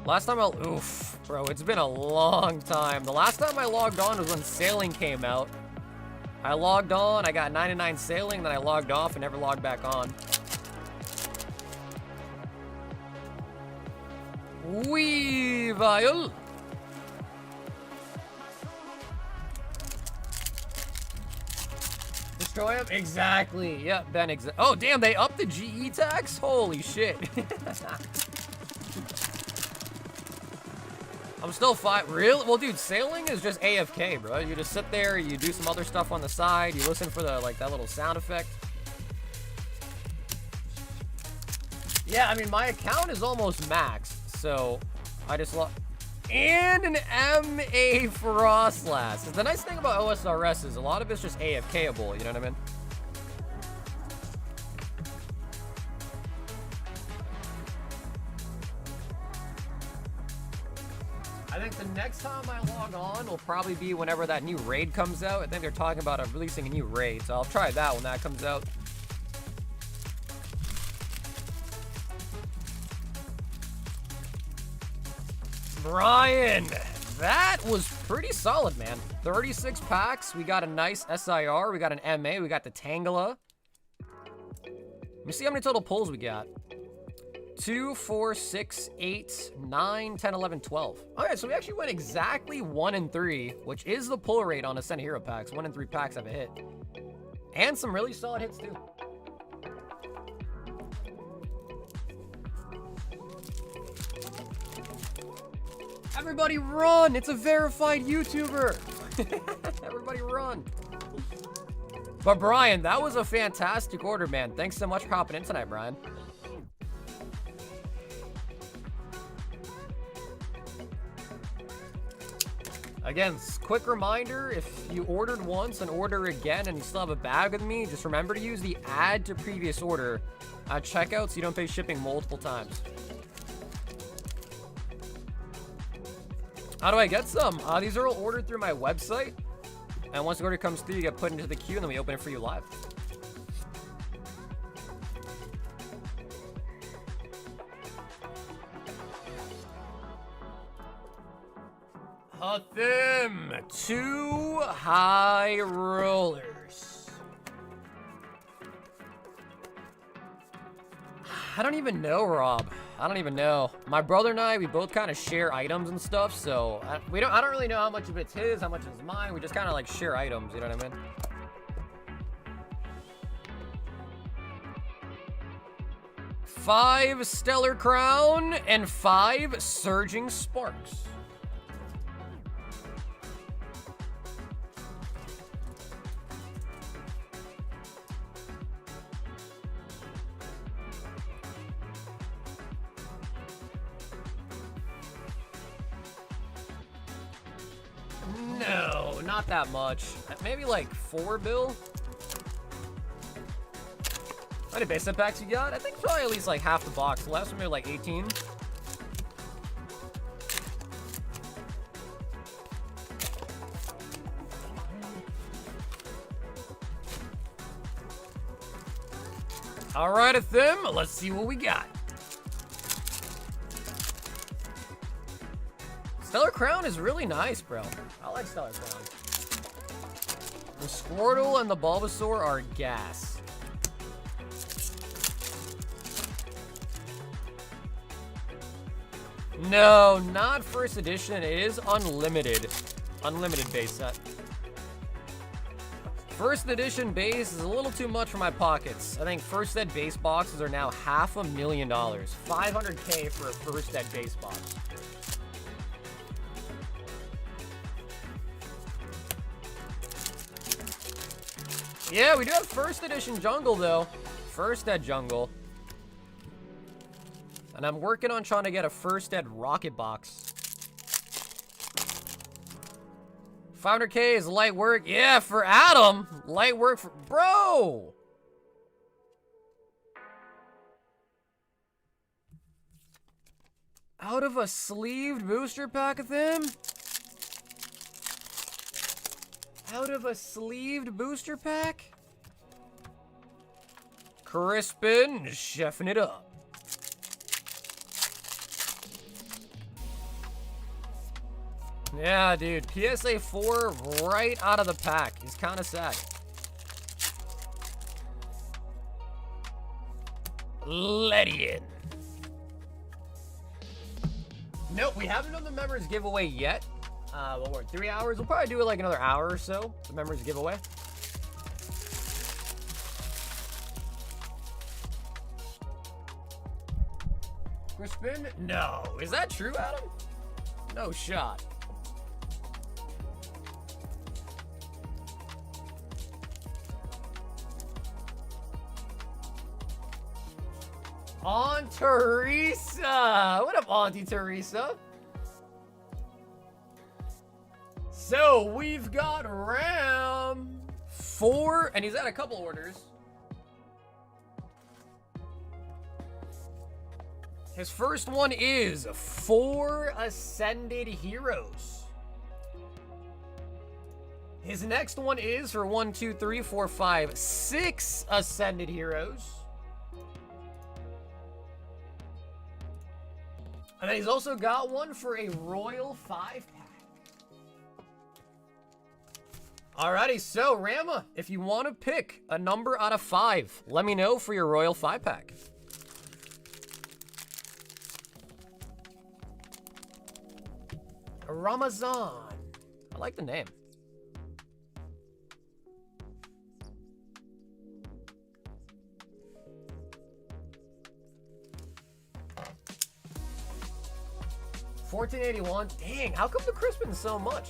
A: Last time oof, bro, it's been a long time. The last time I logged on was when Sailing came out. I logged on, I got 99 Sailing, then I logged off and never logged back on. Weavile. Destroy him? Exactly. Yep, Ben, oh, damn, they upped the GE tax? Holy shit. I'm still fine. Really? Well, dude, Sailing is just AFK, bro. You just sit there, you do some other stuff on the side, you listen for the, like, that little sound effect. Yeah, I mean, my account is almost maxed, so I just love... And an MA Frostlass. The nice thing about OSRS is a lot of it's just AFK-able, you know what I mean? I think the next time I log on will probably be whenever that new raid comes out. I think they're talking about releasing a new raid, so I'll try that when that comes out. Brian, that was pretty solid, man. 36 packs. We got a nice SIR. We got an MA. We got the Tangela. Let me see how many total pulls we got. 2, 4, 6, 8, 9, 10, 11, 12. Okay, so we actually went exactly 1 and 3, which is the pull rate on Ascent Hero packs. 1 and 3 packs have a hit. And some really solid hits, too. Everybody run! It's a verified YouTuber! Everybody run! But Brian, that was a fantastic order, man. Thanks so much for hopping in tonight, Brian. Again, quick reminder, if you ordered once and order again and you still have a bag with me, just remember to use the add to previous order at checkout so you don't pay shipping multiple times. How do I get some? These are all ordered through my website. And once the order comes through, you get put into the queue and then we open it for you live. Them 2 high rollers. I don't even know, Rob. I don't even know. My brother and I, we both kind of share items and stuff, so I don't really know how much of it's his, how much is mine. We just kind of like share items, you know what I mean? Five Stellar Crown and 5 Surging Sparks. No, not that much. Maybe like 4 bill. How many base set packs you got? I think probably at least like half the box. The last one maybe like 18. All right, at them. Let's see what we got. Stellar Crown is really nice, bro. I like Stellar Crown. The Squirtle and the Bulbasaur are gas. No, not first edition. It is unlimited. Unlimited base set. First edition base is a little too much for my pockets. I think first ed base boxes are now $500,000. $500K for a first ed base box. Yeah, we do have first edition jungle though. First ed jungle. And I'm working on trying to get a first ed rocket box. 500K is light work. Yeah, for Adam. Light work for... Bro! Out of a sleeved booster pack of them? Out of a sleeved booster pack? Crispin, chefing it up. Yeah, dude. PSA 4 right out of the pack. It's kind of sad. Ledian. Nope, we haven't done the Memeber'S giveaway yet. Well, we're at 3 hours. We'll probably do it like another hour or so. The Memeber'S giveaway. Crispin? No. Is that true, Adam? No shot. Aunt Teresa! What up, Auntie Teresa? So, we've got Ram 4, and he's had a couple orders. His first one is 4 Ascended Heroes. His next one is for 1, 2, 3, 4, 5, 6 Ascended Heroes. And then he's also got one for a Royal 5-pack. Alrighty, so Rama, if you want to pick a number out of 5, let me know for your Royal 5-pack. Ramazan. I like the name. 1481. Dang, how come the Crispin's so much?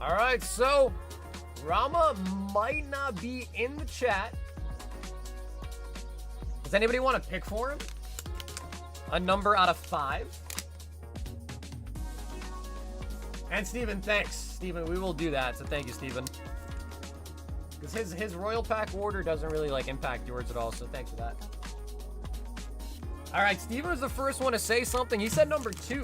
A: All right, so Rama might not be in the chat. Does anybody want to pick for him? A number out of 5? And Steven, thanks. Steven, we will do that, so thank you, Steven. Because his Royal Pack order doesn't really, like, impact yours at all, so thanks for that. All right, Steven was the first one to say something. He said number 2.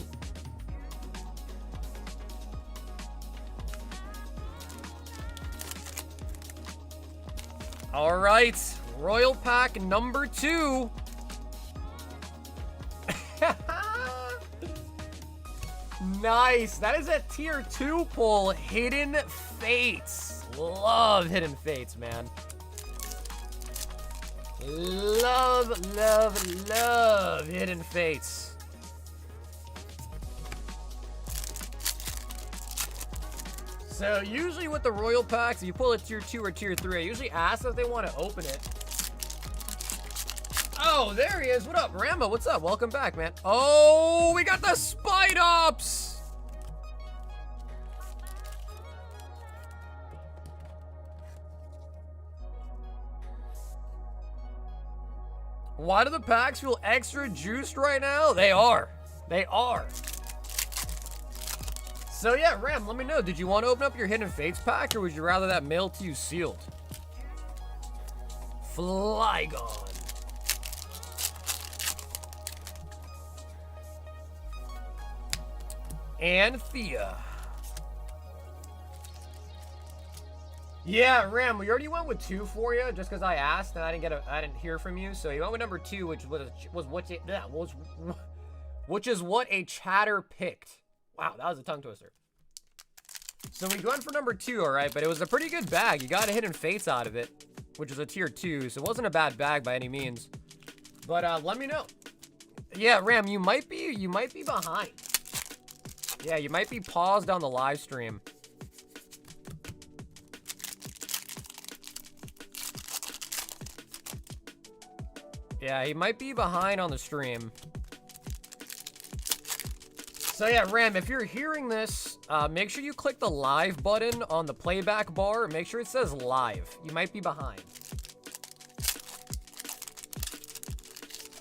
A: All right, Royal Pack number 2. Nice. That is a tier 2 pull. Hidden Fates. Love Hidden Fates, man. Love, love, love Hidden Fates. So usually with the Royal Packs, you pull a tier 2 or tier 3. I usually ask if they want to open it. Oh, there he is. What up, Rambo? What's up? Welcome back, man. Oh, we got the Spite Ops. Why do the packs feel extra juiced right now? They are. They are. So yeah, Ram, let me know. Did you want to open up your Hidden Fates pack, or would you rather that mailed to you sealed? Flygon. And Thea. Yeah, Ram, we already went with 2 for you, just because I asked and I didn't hear from you. So you went with number 2, which is what a chatter picked. Wow, that was a tongue twister. So we went for number 2, all right, but it was a pretty good bag. You got a Hidden Fates out of it, which is a tier 2, so it wasn't a bad bag by any means. But let me know. Yeah, Ram, you might be behind. Yeah, you might be paused on the live stream. Yeah, he might be behind on the stream. So yeah, Ram, if you're hearing this, make sure you click the live button on the playback bar. Make sure it says live. You might be behind.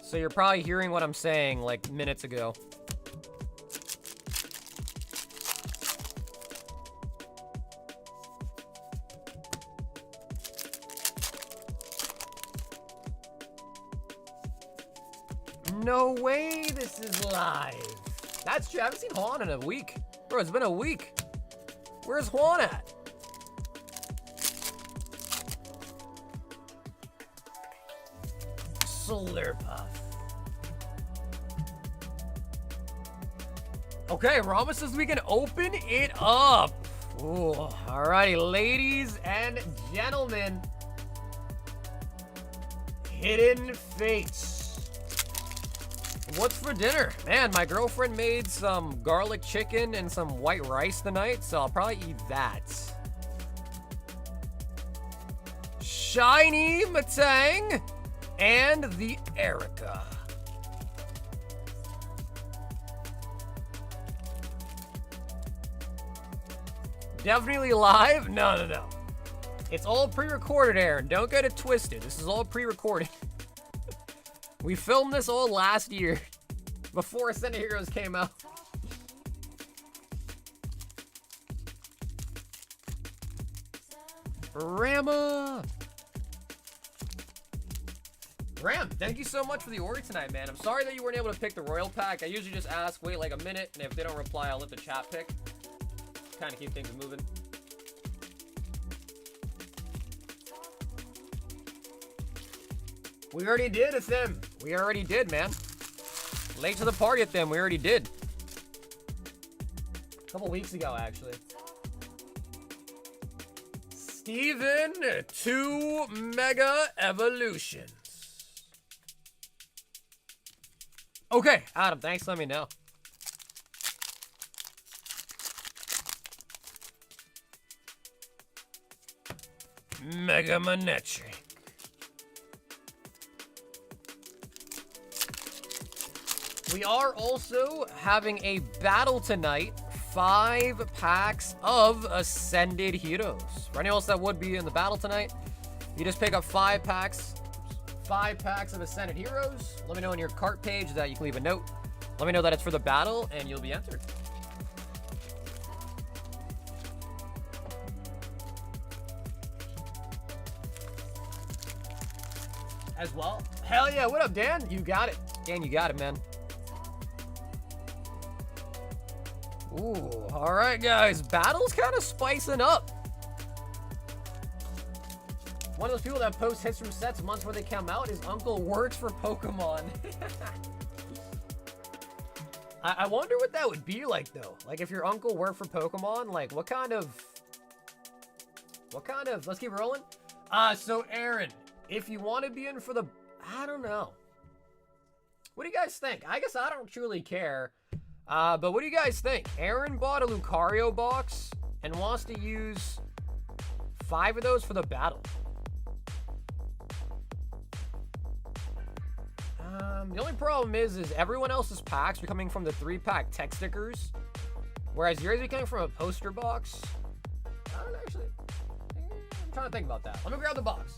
A: So you're probably hearing what I'm saying like minutes ago. No way this is live. That's true. I haven't seen Juan in a week. Bro, it's been a week. Where's Juan at? Slurpuff. Okay, Rama says we can open it up. Ooh, alrighty, ladies and gentlemen. Hidden Fates. What's for dinner? Man, my girlfriend made some garlic chicken and some white rice tonight, so I'll probably eat that. Shiny Matang and the Erica. Definitely live? No. It's all pre-recorded, Aaron. Don't get it twisted. This is all pre-recorded. We filmed this all last year, before Ascent of Heroes came out. Rama! Ram, thank you so much for the order tonight, man. I'm sorry that you weren't able to pick the Royal Pack. I usually just ask, wait like a minute, and if they don't reply, I'll let the chat pick. Kind of keep things moving. We already did a thing. We already did, man. Late to the party at them. We already did. A couple weeks ago, actually. Steven, 2 Mega Evolutions. Okay, Adam, thanks. Let me know. Mega Manectric. We are also having a battle tonight. 5 packs of Ascended Heroes. For anyone else that would be in the battle tonight, you just pick up 5 packs. 5 packs of Ascended Heroes. Let me know on your cart page that you can leave a note. Let me know that it's for the battle, and you'll be entered. As well. Hell yeah, what up, Dan? You got it. Dan, you got it, man. Ooh, all right, guys. Battle's kind of spicing up. One of those people that post hits from sets months before they come out, his uncle works for Pokemon. I wonder what that would be like, though. Like, if your uncle worked for Pokemon, like, what kind of, let's keep rolling. So, Aaron, if you want to be in for the, I don't know. What do you guys think? I guess I don't truly care. But what do you guys think? Aaron bought a Lucario box and wants to use 5 of those for the battle. The only problem is everyone else's packs are coming from the 3-pack tech stickers, whereas yours are coming from a poster box. I don't actually. I'm trying to think about that. Let me grab the box.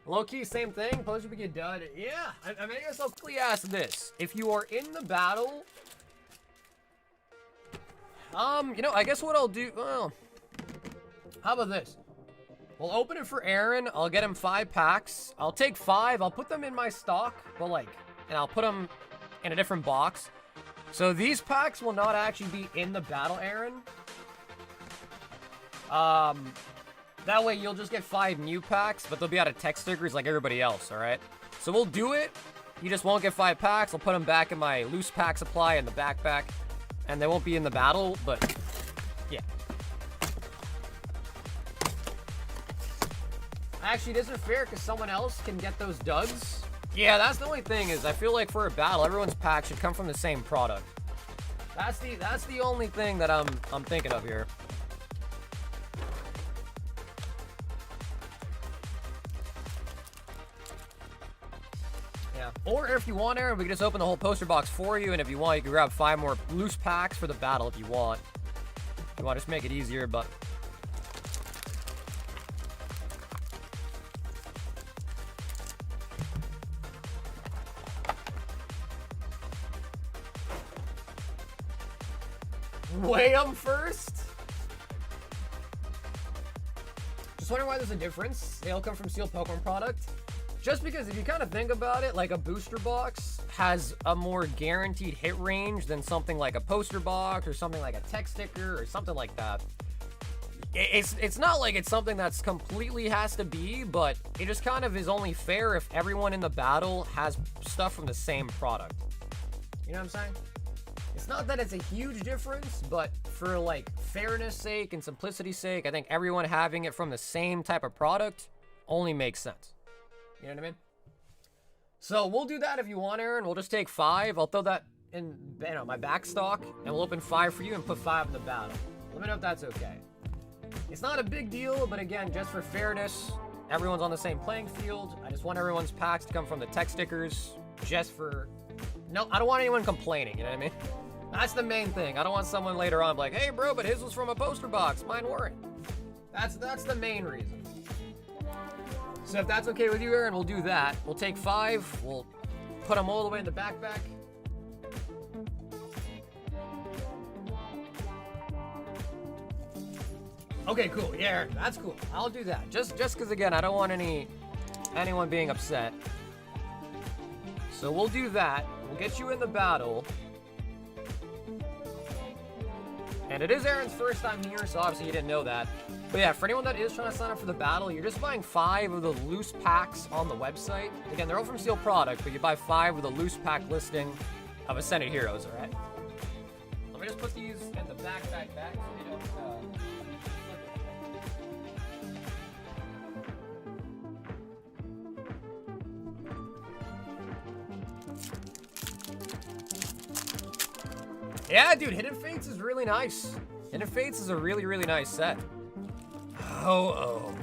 A: Low-key, same thing. Poster would get done. Yeah, I mean, I guess I'll quickly ask this. If you are in the battle, you know, I guess what I'll do, well, how about this? We'll open it for Aaron. I'll get him 5 packs. I'll take 5. I'll put them in my stock, but like, and I'll put them in a different box. So these packs will not actually be in the battle, Aaron. That way you'll just get 5 new packs, but they'll be out of tech stickers like everybody else, all right? So we'll do it. You just won't get 5 packs. I'll put them back in my loose pack supply in the backpack, and they won't be in the battle, but yeah. Actually, it isn't fair because someone else can get those duds. Yeah, that's the only thing is I feel like for a battle, everyone's pack should come from the same product. That's the only thing that I'm thinking of here. Or if you want, Aaron, we can just open the whole poster box for you, and if you want, you can grab 5 more loose packs for the battle if you want. If you want to just make it easier, but... Weigh them first? Just wondering why there's a difference. They all come from sealed Pokemon product. Just because if you kind of think about it, like a booster box has a more guaranteed hit range than something like a poster box or something like a tech sticker or something like that. It's not like it's something that's completely has to be, but it just kind of is only fair if everyone in the battle has stuff from the same product. You know what I'm saying? It's not that it's a huge difference, but for like fairness sake and simplicity's sake, I think everyone having it from the same type of product only makes sense. You know what I mean? So we'll do that if you want, Aaron. We'll just take 5. I'll throw that in, you know, my back stock, and we'll open 5 for you and put 5 in the battle. Let me know if that's okay. It's not a big deal, but again, just for fairness, everyone's on the same playing field. I just want everyone's packs to come from the tech stickers, just for... No, I don't want anyone complaining, you know what I mean? That's the main thing. I don't want someone later on like, hey, bro, but his was from a poster box. Mine weren't. That's the main reason. So if that's okay with you, Aaron, we'll do that. We'll take 5. We'll put them all the way in the backpack. Okay, cool. Yeah, Aaron, that's cool. I'll do that. Just because, again, I don't want anyone being upset. So we'll do that. We'll get you in the battle. And it is Aaron's first time here, so obviously you didn't know that. But yeah, for anyone that is trying to sign up for the battle, you're just buying 5 of the loose packs on the website. Again, they're all from sealed product, but you buy 5 with a loose pack listing of Ascended Heroes, alright? me just put these in the backpack back so they don't flip it. Yeah, dude, Hidden Fates is really nice. Hidden Fates is a really, really nice set. Oh.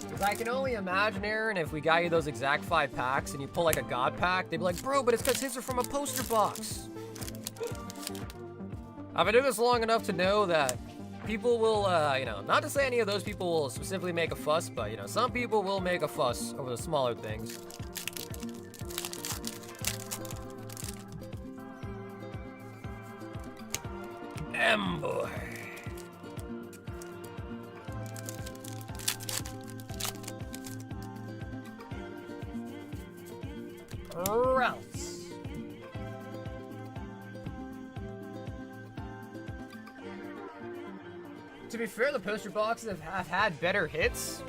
A: Because I can only imagine, Aaron, if we got you those exact 5 packs and you pull like a God pack, they'd be like, bro, but it's because his are from a poster box. I've been doing this long enough to know that people will, you know, not to say any of those people will specifically make a fuss, but, you know, some people will make a fuss over the smaller things. Boy. Routes. To be fair, the poster boxes have had better hits.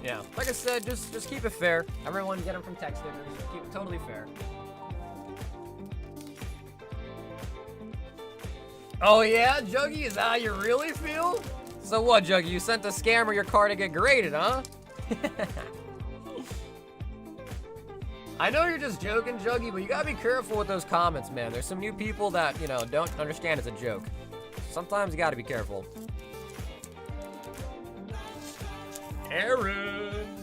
A: Yeah, like I said, just keep it fair. Everyone get them from text stickers. Keep it totally fair. Oh yeah, Juggy, is that how you really feel? So what, Juggy, you sent the scammer your car to get graded, huh? I know you're just joking, Juggy, but you gotta be careful with those comments, man. There's some new people that, you know, don't understand it's a joke. Sometimes you gotta be careful. Aaron!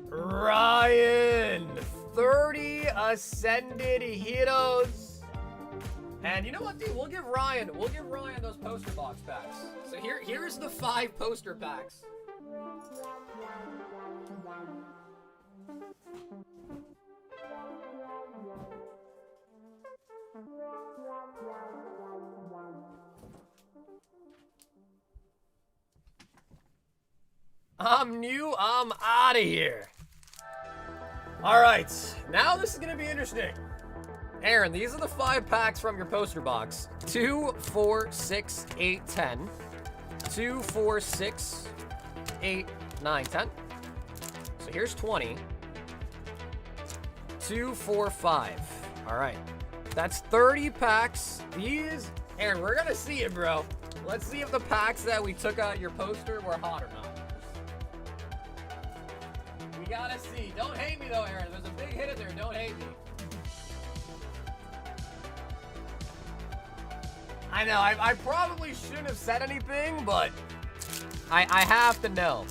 A: Ryan! 30 ascended heroes. And you know what, dude? We'll give Ryan those poster box packs. So here's the 5 poster packs. I'm new, I'm out of here. All right, now this is gonna be interesting. Aaron, these are the 5 packs from your poster box. 2, 4, 6, 8, 10. 2, 4, 6, 8, 9, 10. So here's 20. 2, 4, 5. All right, that's 30 packs. These, Aaron, we're gonna see it, bro. Let's see if the packs that we took out your poster were hot or not. We gotta see. Don't hate me though, Aaron. There's a big hit in there. Don't hate me. I know, I probably shouldn't have said anything, but I have to know.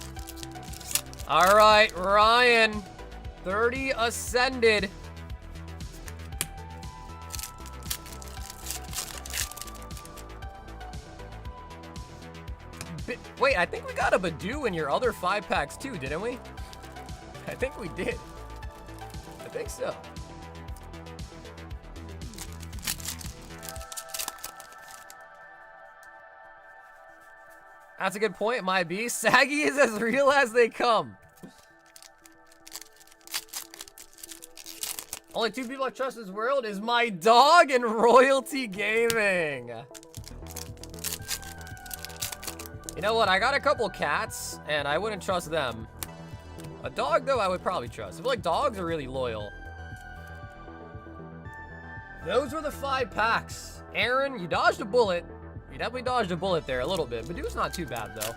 A: All right, Ryan, 30 ascended. Wait, I think we got a Badoo in your other 5 packs too, didn't we? I think we did. I think so. That's a good point, it might be. Saggy is as real as they come. Only 2 people I trust in this world is my dog and Royalty Gaming. You know what? I got a couple cats, and I wouldn't trust them. A dog, though, I would probably trust. I feel like dogs are really loyal. Those were the 5 packs. Aaron, you dodged a bullet. You definitely dodged a bullet there a little bit. Badoo's not too bad, though.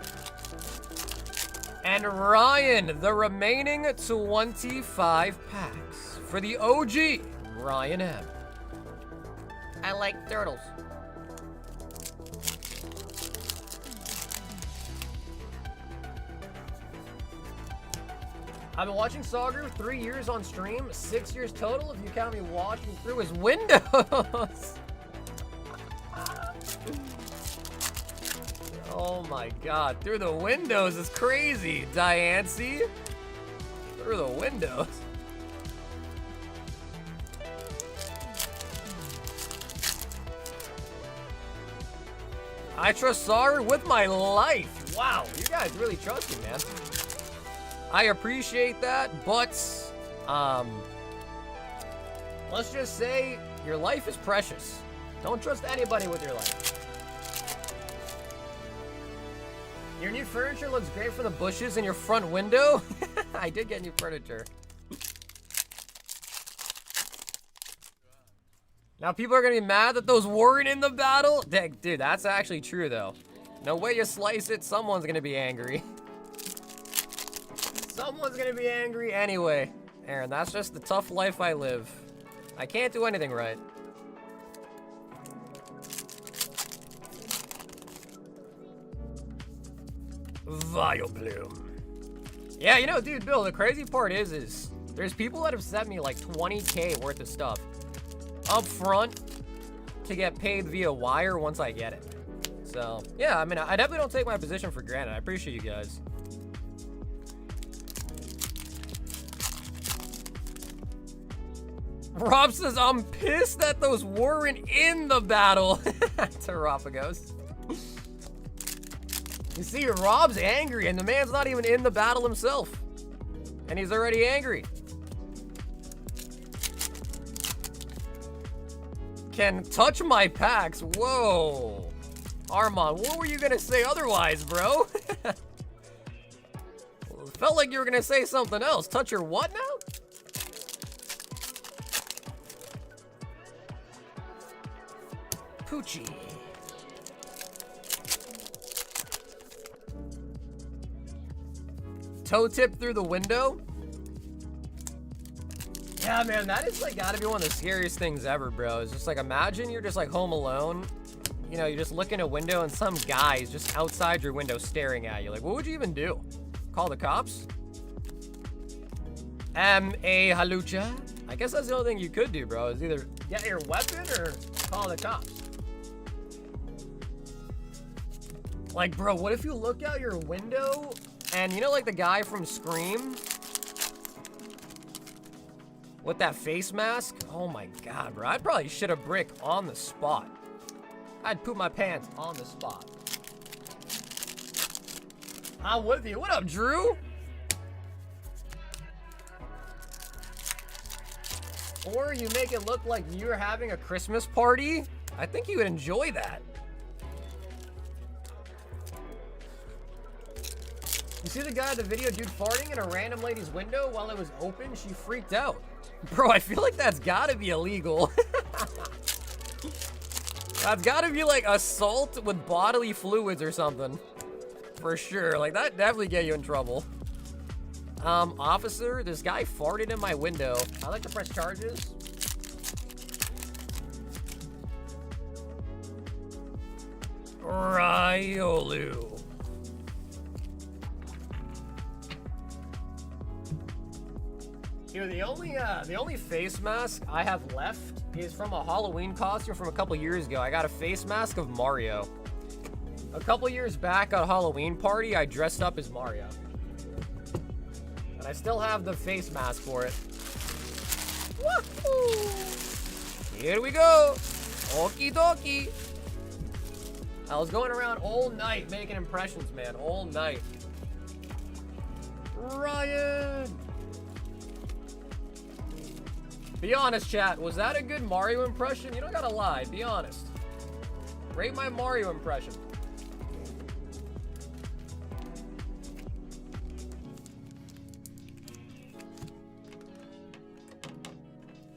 A: And Ryan, the remaining 25 packs for the OG Ryan M. I like turtles. I've been watching Sagar 3 years on stream, 6 years total if you count me watching through his windows. Oh my god, through the windows is crazy, Diancy. Through the windows. I trust Sagar with my life. Wow, you guys really trust me, man. I appreciate that, but let's just say your life is precious. Don't trust anybody with your life. Your new furniture looks great from the bushes in your front window. I did get new furniture. Now people are gonna be mad that those weren't in the battle. Dude, that's actually true though. No way you slice it, someone's gonna be angry. Someone's gonna be angry anyway. Aaron, that's just the tough life I live. I can't do anything right. Vileplume. Yeah, you know, dude, Bill, the crazy part is there's people that have sent me like 20K worth of stuff up front to get paid via wire once I get it. So, yeah, I mean, I definitely don't take my position for granted. I appreciate you guys. Rob says, I'm pissed that those weren't in the battle. Terapagos. You see, Rob's angry, and the man's not even in the battle himself. And he's already angry. Can touch my packs. Whoa. Armand, what were you gonna say otherwise, bro? Felt like you were gonna say something else. Touch your what now? Poochie. Toe tip through the window? Yeah, man, that is like gotta be one of the scariest things ever, bro. It's just like, imagine you're just like home alone. You know, you just look in a window and some guy is just outside your window staring at you. Like, what would you even do? Call the cops? A halucha? I guess that's the only thing you could do, bro, is either get your weapon or call the cops. Like, bro, what if you look out your window and you know, like the guy from Scream? With that face mask? Oh my god, bro. I'd probably shit a brick on the spot. I'd poop my pants on the spot. I'm with you. What up, Drew? Or you make it look like you're having a Christmas party. I think you would enjoy that. You see the guy in the video, dude farting in a random lady's window while it was open? She freaked out. Bro, I feel like that's gotta be illegal. That's gotta be like assault with bodily fluids or something. For sure, like that definitely get you in trouble. Officer, this guy farted in my window. I like to press charges. Ryolu. Dude, the only face mask I have left is from a Halloween costume from a couple years ago. I got a face mask of Mario. A couple years back at a Halloween party, I dressed up as Mario. And I still have the face mask for it. Woohoo! Here we go! Okie dokie! I was going around all night making impressions, man. All night. Ryan! Be honest, chat. Was that a good Mario impression? You don't gotta lie. Be honest. Rate my Mario impression.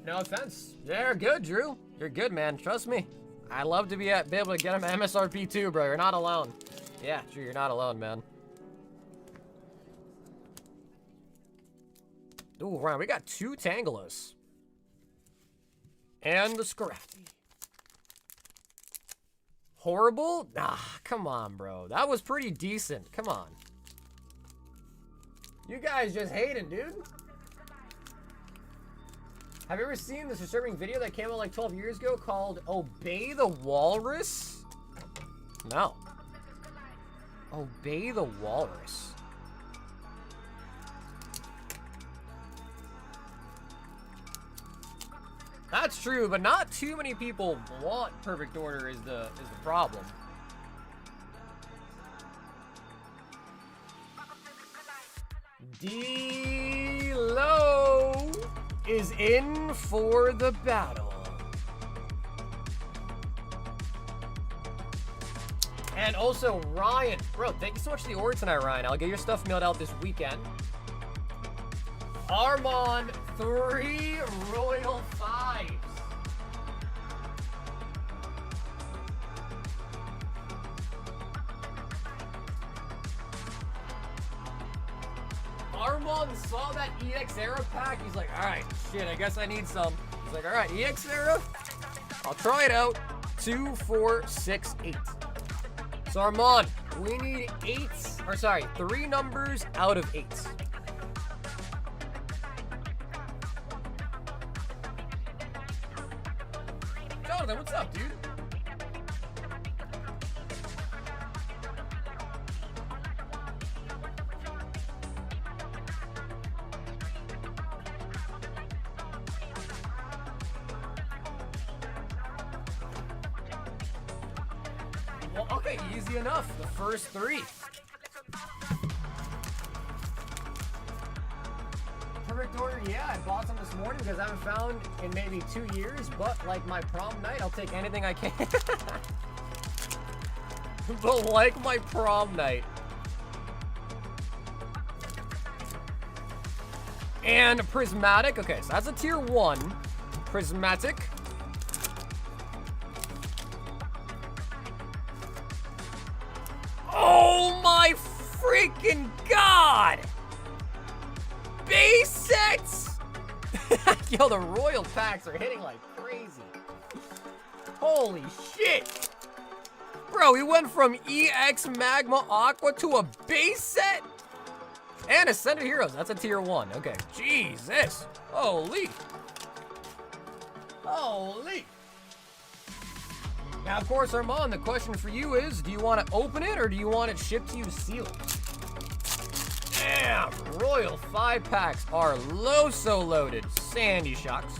A: No offense. You're good, Drew. You're good, man. Trust me. I love to be able to get him MSRP too, bro. You're not alone. Yeah, Drew, you're not alone, man. Ooh, Ryan, we got 2 Tangalos. And the Scrafty. Horrible? Nah, come on, bro. That was pretty decent. Come on. You guys just hating, dude. Have you ever seen this disturbing video that came out like 12 years ago called Obey the Walrus? No. Obey the Walrus. That's true, but not too many people want perfect order is the problem. D-Lo is in for the battle. And also, Ryan. Bro, thank you so much for the order tonight, Ryan. I'll get your stuff mailed out this weekend. Armand, 3 Royal 5s. Armand saw that EX Era pack. He's like, all right, shit, I guess I need some. He's like, all right, EX Era, I'll try it out. 2, 4, 6, 8. So Armand, we need 3 numbers out of 8. Jonathan, what's up, dude? Well, okay, easy enough. The first 3. Perfect order, yeah. I bought some this morning because I haven't found in maybe 2 years, but like my prom night, I'll take anything I can. But like my prom night. And prismatic, okay, so that's a tier 1. Prismatic. Oh my freaking god! Base sets! Yo, the royal packs are hitting like crazy. Holy shit! Bro, we went from EX Magma Aqua to a base set? And Ascended Heroes, that's a tier 1. Okay, Jesus. Holy. Holy. Now, of course, Armand, the question for you is, do you want to open it or do you want it shipped to you sealed? Damn, Royal 5 packs are so loaded. Sandy Shocks.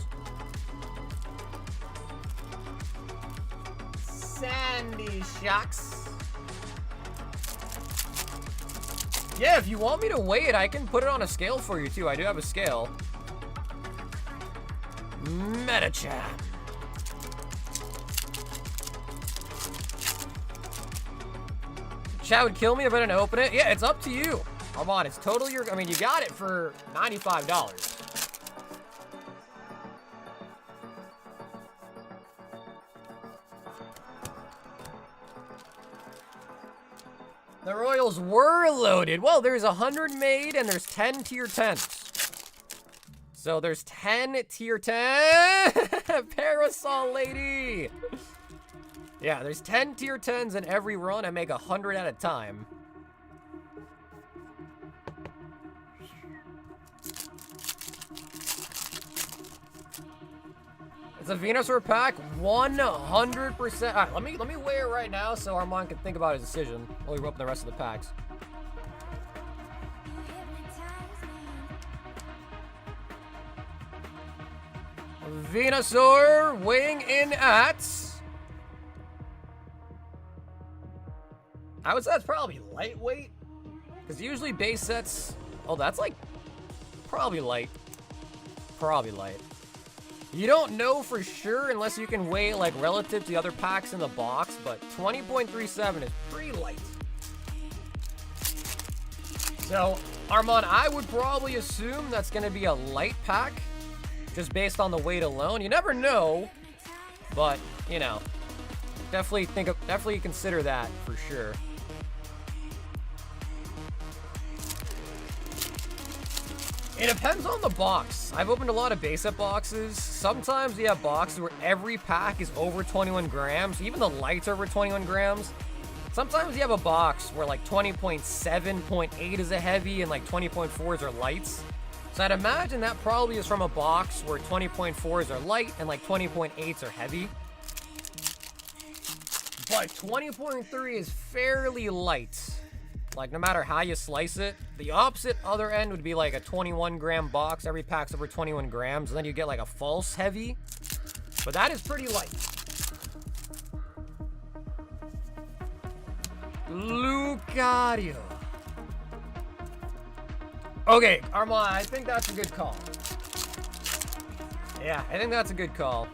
A: Sandy Shocks. Yeah, if you want me to weigh it, I can put it on a scale for you, too. I do have a scale. Metachat. Chat would kill me if I didn't open it. Yeah, it's up to you. Armand, it's totally your... I mean, you got it for $95. The Royals were loaded. Well, there's 100 made and there's 10 tier 10s. So there's 10 tier 10. Parasol lady. Yeah, there's 10 tier 10s in every run. I make 100 at a time. It's a Venusaur pack, 100%. All right, let me weigh it right now so Armand can think about his decision while we open the rest of the packs. Venusaur weighing in at... I would say that's probably lightweight. Because usually base sets... Oh, that's like... Probably light. Probably light. You don't know for sure unless you can weigh it like relative to the other packs in the box, but 20.37 is pretty light. So, Armand, I would probably assume that's going to be a light pack, just based on the weight alone. You never know, but, you know, definitely consider that for sure. It depends on the box. I've opened a lot of base set boxes. Sometimes you have boxes where every pack is over 21 grams. Even the lights are over 21 grams. Sometimes you have a box where like 20.7, 0.8 is a heavy and like 20.4s are lights. So I'd imagine that probably is from a box where 20.4s are light and like 20.8s are heavy. But 20.3 is fairly light. Like, no matter how you slice it, the opposite other end would be like a 21 gram box. Every pack's over 21 grams, and then you get like a false heavy. But that is pretty light. Lucario. Okay, Armand, I think that's a good call. Yeah, I think that's a good call.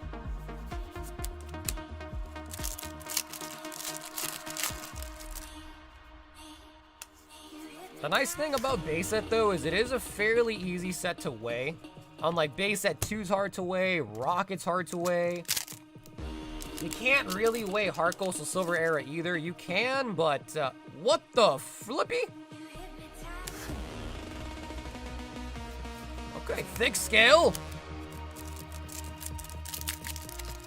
A: The nice thing about base set, though, is it is a fairly easy set to weigh. Unlike base set 2's hard to weigh, Rocket's hard to weigh. You can't really weigh Heart Coastal Silver Era either. You can, but what the flippy? Okay, thick scale.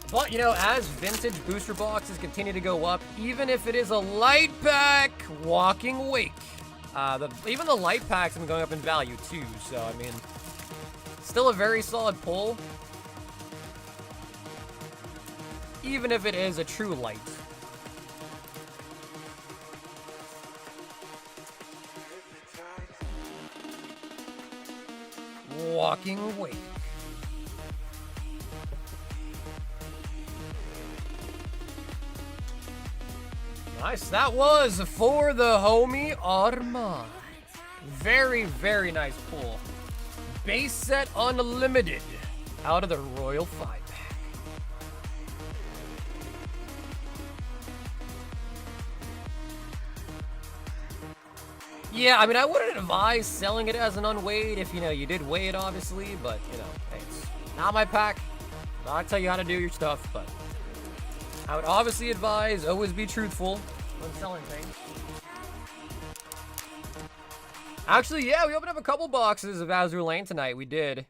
A: But, you know, as vintage booster boxes continue to go up, even if it is a light pack, Walking Wake. Even the light packs have been going up in value too, so I mean, still a very solid pull. Even if it is a true light. Walking Wake. Nice, that was for the homie Armand. Very, very nice pull. Base set unlimited out of the Royal 5-pack. Yeah, I mean, I wouldn't advise selling it as an unweighed if, you know, you did weigh it, obviously, but, you know, hey, it's not my pack. I'll tell you how to do your stuff, but I would obviously advise always be truthful when selling things. Actually, yeah, we opened up a couple boxes of Azure Lane tonight. We did.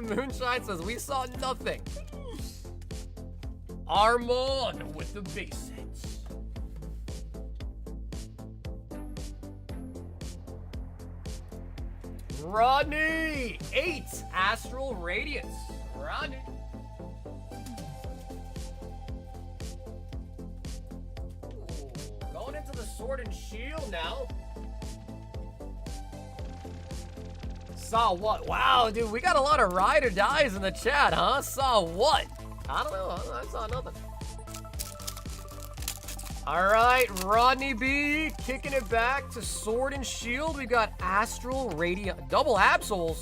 A: Moonshine says, we saw nothing. Armand with the base sets. Rodney, 8 Astral Radiance. Rodney. Ooh, going into the Sword and Shield now. Saw what? Wow, dude, we got a lot of ride or dies in the chat, huh? Saw what? I don't know. I saw nothing. All right, Rodney B kicking it back to Sword and Shield. We got Astral Radiant, double Absols.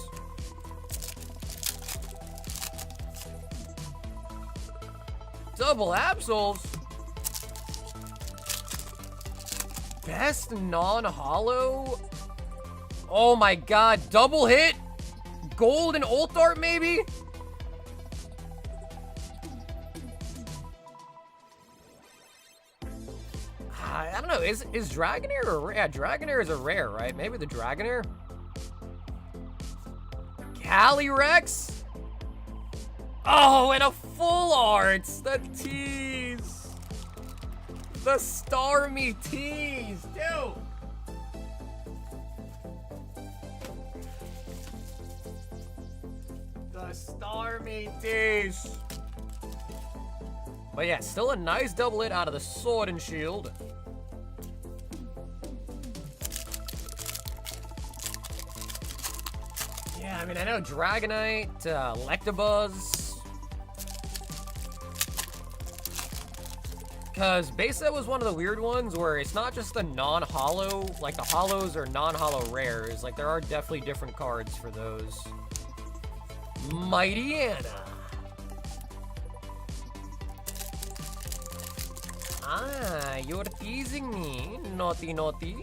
A: Double Absols. Best non-holo. Oh my god, double hit. Gold and Ult Art, maybe? I don't know, is Dragonair a rare? Yeah, Dragonair is a rare, right? Maybe the Dragonair? Calyrex? Oh, and a full art! The tease! The Starmie tease, dude! The Starmie tease! But yeah, still a nice double hit out of the Sword and Shield. Yeah, I mean, I know Dragonite, Electabuzz. Because base set was one of the weird ones where it's not just the non-holo, like the holos are non-holo rares. Like, there are definitely different cards for those. Mighty Anna. Ah, you're teasing me. Naughty, naughty.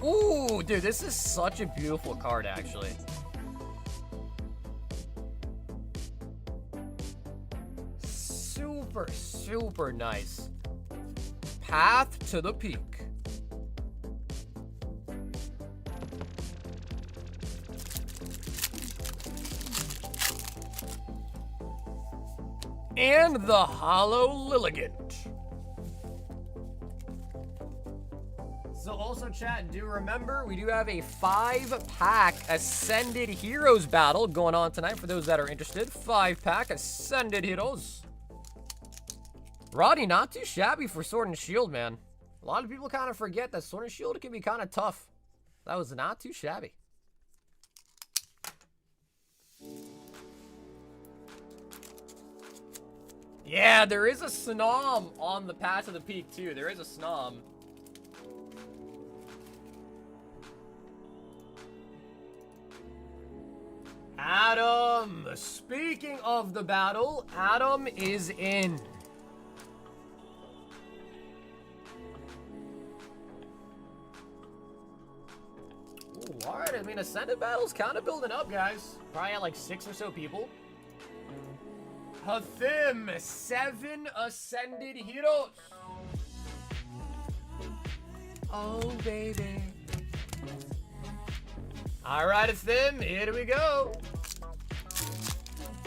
A: Ooh, dude, this is such a beautiful card, actually. Super, super nice. Path to the Peak. And the Hollow Lilligant. So also, chat, do remember, we do have a 5-pack Ascended Heroes battle going on tonight for those that are interested. 5-pack Ascended Heroes. Roddy, not too shabby for Sword and Shield, man. A lot of people kind of forget that Sword and Shield can be kind of tough. That was not too shabby. Yeah, there is a Snom on the Path to the Peak, too. There is a Snom. Adam, speaking of the battle, Adam is in. Alright, I mean, Ascended Battle's kind of building up, guys. Probably at like 6 or so people. Hathim, 7 Ascended Heroes. Oh, baby. Alright, Hathim, here we go.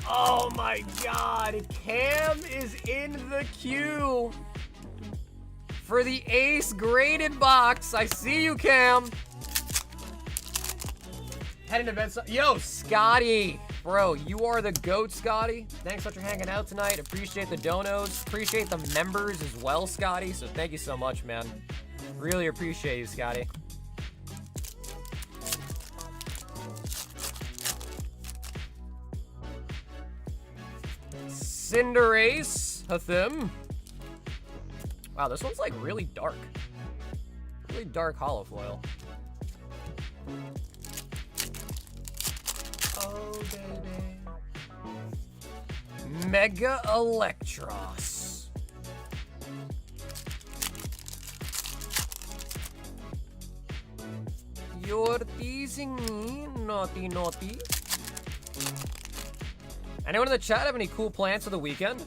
A: Oh my god, Cam is in the queue for the Ace graded box. I see you, Cam. Heading to bed. Yo, Scotty. Bro, you are the GOAT, Scotty. Thanks so much for hanging out tonight. Appreciate the donos. Appreciate the members as well, Scotty. So thank you so much, man. Really appreciate you, Scotty. Cinderace, Hathim. Wow, this one's like really dark. Really dark holofoil. Oh, baby. Mega Electros. You're teasing me, naughty, naughty. Anyone in the chat have any cool plans for the weekend?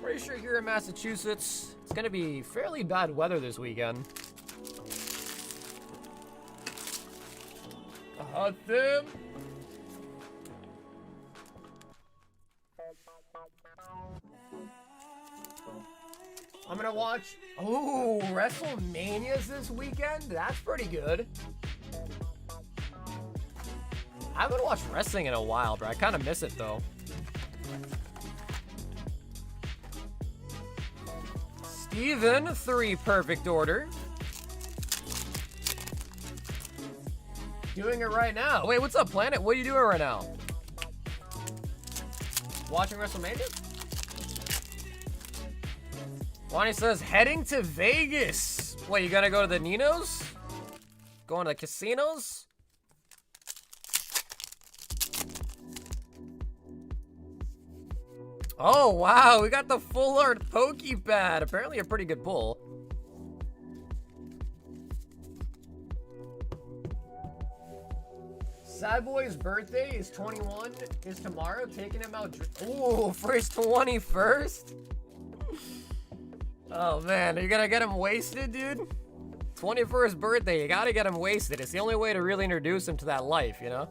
A: Pretty sure here in Massachusetts, it's gonna be fairly bad weather this weekend. Hathim. I'm gonna watch, oh, WrestleMania's this weekend? That's pretty good. I haven't watched wrestling in a while, bro. I kind of miss it, though. Steven, 3 perfect order. Doing it right now. Wait, what's up, Planet? What are you doing right now? Watching WrestleMania? Wani says, heading to Vegas. Wait, you gonna go to the Ninos? Going to the casinos? Oh, wow, we got the full art Pokepad. Apparently a pretty good pull. Sad Boy's birthday is 21, is tomorrow, taking him out. Ooh, for his 21st? Oh, man, are you gonna get him wasted, dude? 21st birthday, you gotta get him wasted. It's the only way to really introduce him to that life, you know?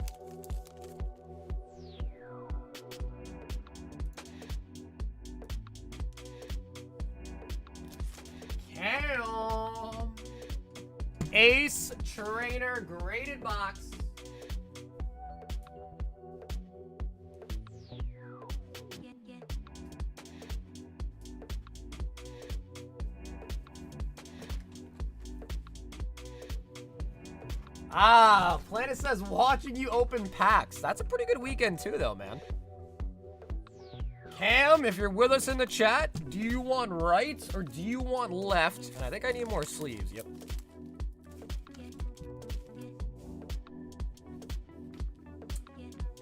A: Ace Trainer graded box. Ah, Planet says watching you open packs. That's a pretty good weekend too, though, man. Cam, if you're with us in the chat, do you want right or do you want left? And I think I need more sleeves. Yep.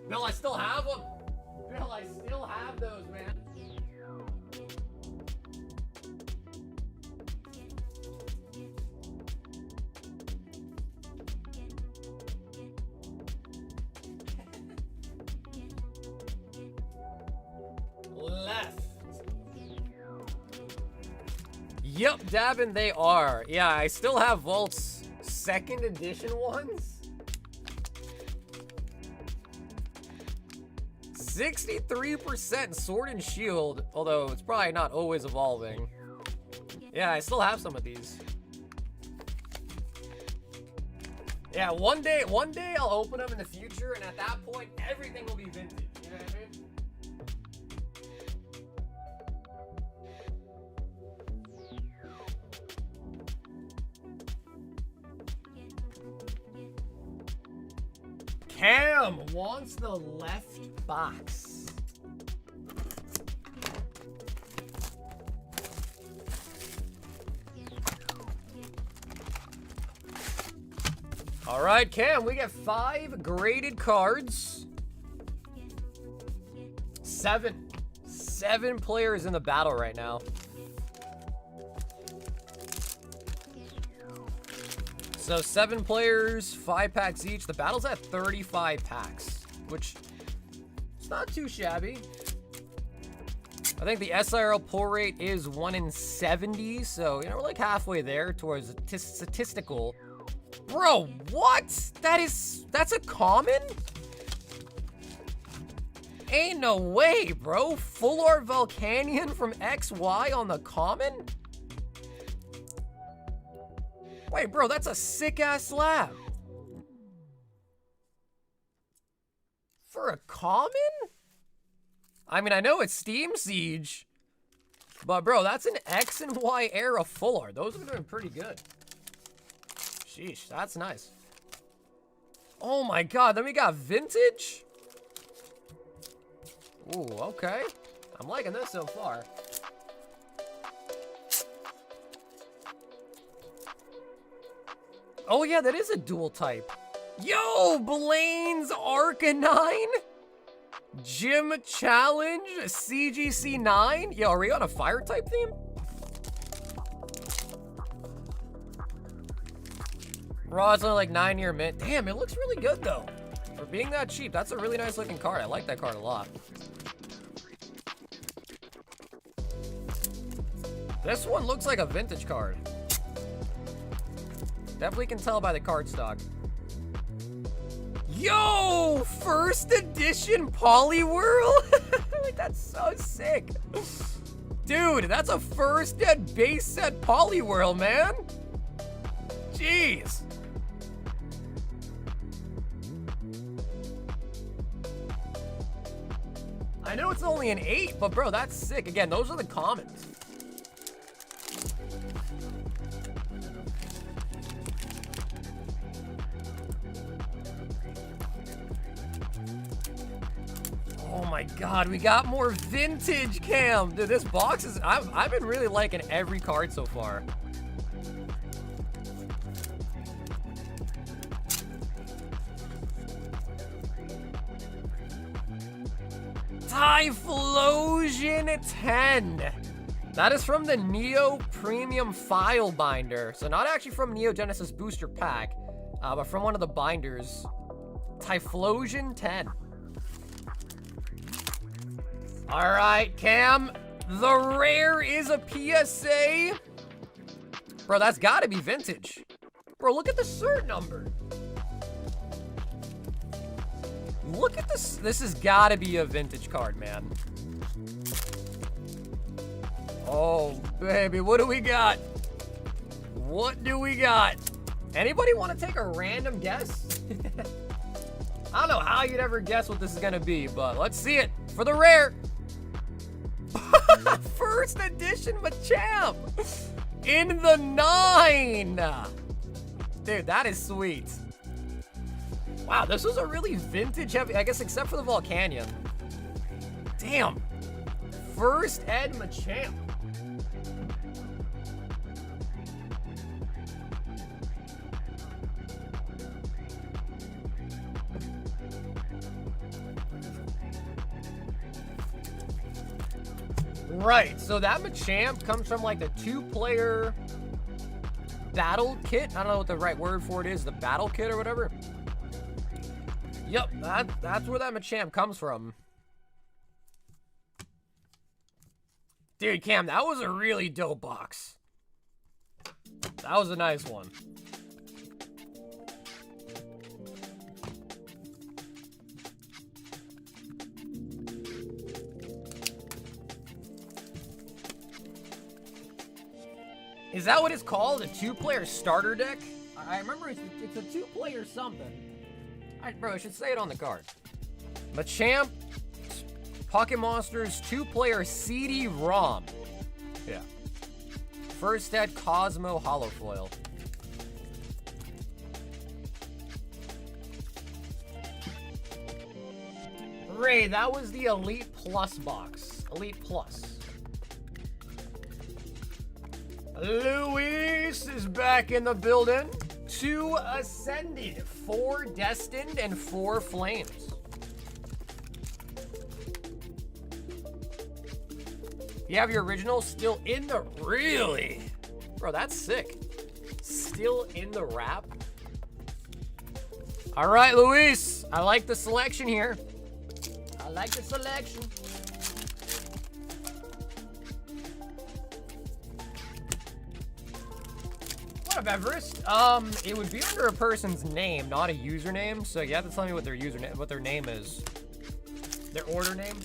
A: Bill, I still have them. Bill, I still have those, man. Left. Yep, Dabin, they are. Yeah, I still have Vault's 2nd edition ones. 63% Sword and Shield, although it's probably not always evolving. Yeah, I still have some of these. Yeah, one day I'll open them in the future, and at that point, everything will be vintage. You know what I mean? Cam wants the left box. All right, Cam, we get 5 graded cards. 7 players in the battle right now. So 7 players, 5 packs each. The battle's at 35 packs, which it's not too shabby. I think the SIRL pull rate is 1 in 70, so, you know, we're like halfway there towards a statistical. Bro, what? That's a common? Ain't no way, bro. Full art Volcanion from XY on the common? Wait, bro, that's a sick-ass slab. For a common? I mean, I know it's Steam Siege, but bro, that's an X and Y era full art. Those are doing pretty good. Sheesh, that's nice. Oh my god, then we got vintage? Ooh, okay. I'm liking this so far. Oh yeah, that is a dual type. Yo, Blaine's Arcanine? Gym Challenge? CGC 9? Yo, are we on a fire type theme? Raw, it's only like 9-year mint. Damn, it looks really good though. For being that cheap, that's a really nice looking card. I like that card a lot. This one looks like a vintage card. Definitely can tell by the card stock. Yo! First edition Poliwhirl? Like, that's so sick. Dude, that's a first ed base set Poliwhirl, man. Jeez. I know it's only an 8, but bro, that's sick. Again, those are the commons. Oh my god, we got more vintage, Cam. Dude, this box is... I've been really liking every card so far. Typhlosion 10. That is from the Neo Premium File Binder. So not actually from Neo Genesis Booster Pack, but from one of the binders. Typhlosion 10. All right, Cam. The rare is a PSA. Bro, that's gotta be vintage. Bro, look at the cert number. Look at this. This has gotta be a vintage card, man. Oh, baby, what do we got? What do we got? Anybody want to take a random guess? I don't know how you'd ever guess what this is gonna be, but let's see it for the rare. First edition Machamp in the 9. Dude, that is sweet. Wow, this was a really vintage heavy, I guess, except for the Volcanion. Damn. First ed Machamp. Right, so that Machamp comes from like the 2-player battle kit. I don't know what the right word for it is, the battle kit or whatever. Yep, that's where that Machamp comes from. Dude, Cam, that was a really dope box. That was a nice one. Is that what it's called? A 2-player starter deck? I remember it's a 2-player something. Bro, I should say it on the card. Machamp, Pocket Monsters, 2-player CD-ROM. Yeah. First ed Cosmo Holofoil. Ray, that was the Elite Plus box. Elite Plus. Luis is back in the building. 2 Ascended, 4 Destined, and 4 Flames. You have your original still in the... Really? Bro, that's sick. Still in the wrap. All right, Luis. I like the selection here. I like the selection. What up, Everest? It would be under a person's name, not a username. So you have to tell me what their username, what their name is. Their order name.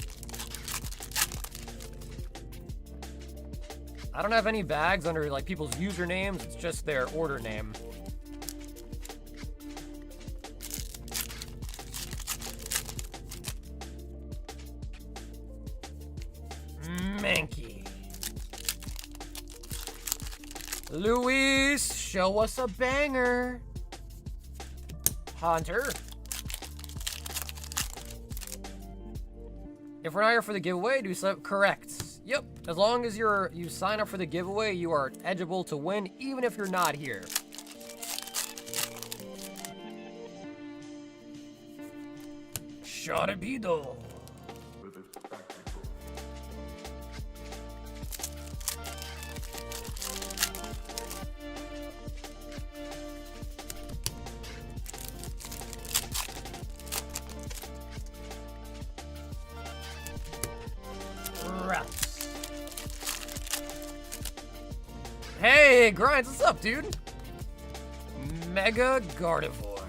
A: I don't have any bags under like people's usernames. It's just their order name. Mankey. Luis, show us a banger. Hunter. If we're not here for the giveaway, do so. Correct. Yep. As long as you sign up for the giveaway, you are eligible to win, even if you're not here. Sharapido. Hey, Grinds, what's up, dude? Mega Gardevoir.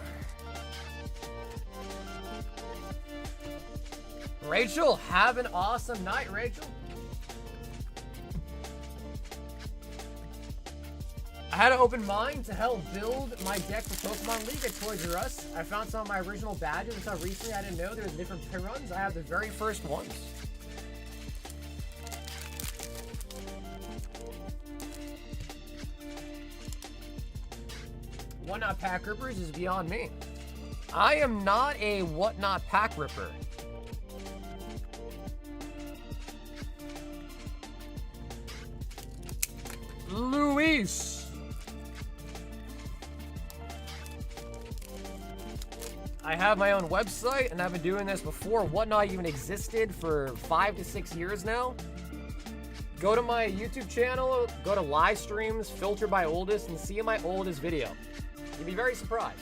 A: Rachel, have an awesome night, Rachel. I had an open mind to help build my deck for Pokemon League at Toys R Us. I found some of my original badges until recently. I didn't know there was different pin runs. I have the very first ones. Whatnot Pack Rippers is beyond me. I am not a Whatnot Pack Ripper. Luis. I have my own website and I've been doing this before Whatnot even existed for 5 to 6 years now. Go to my YouTube channel, go to live streams, filter by oldest, and see my oldest video. You'd be very surprised.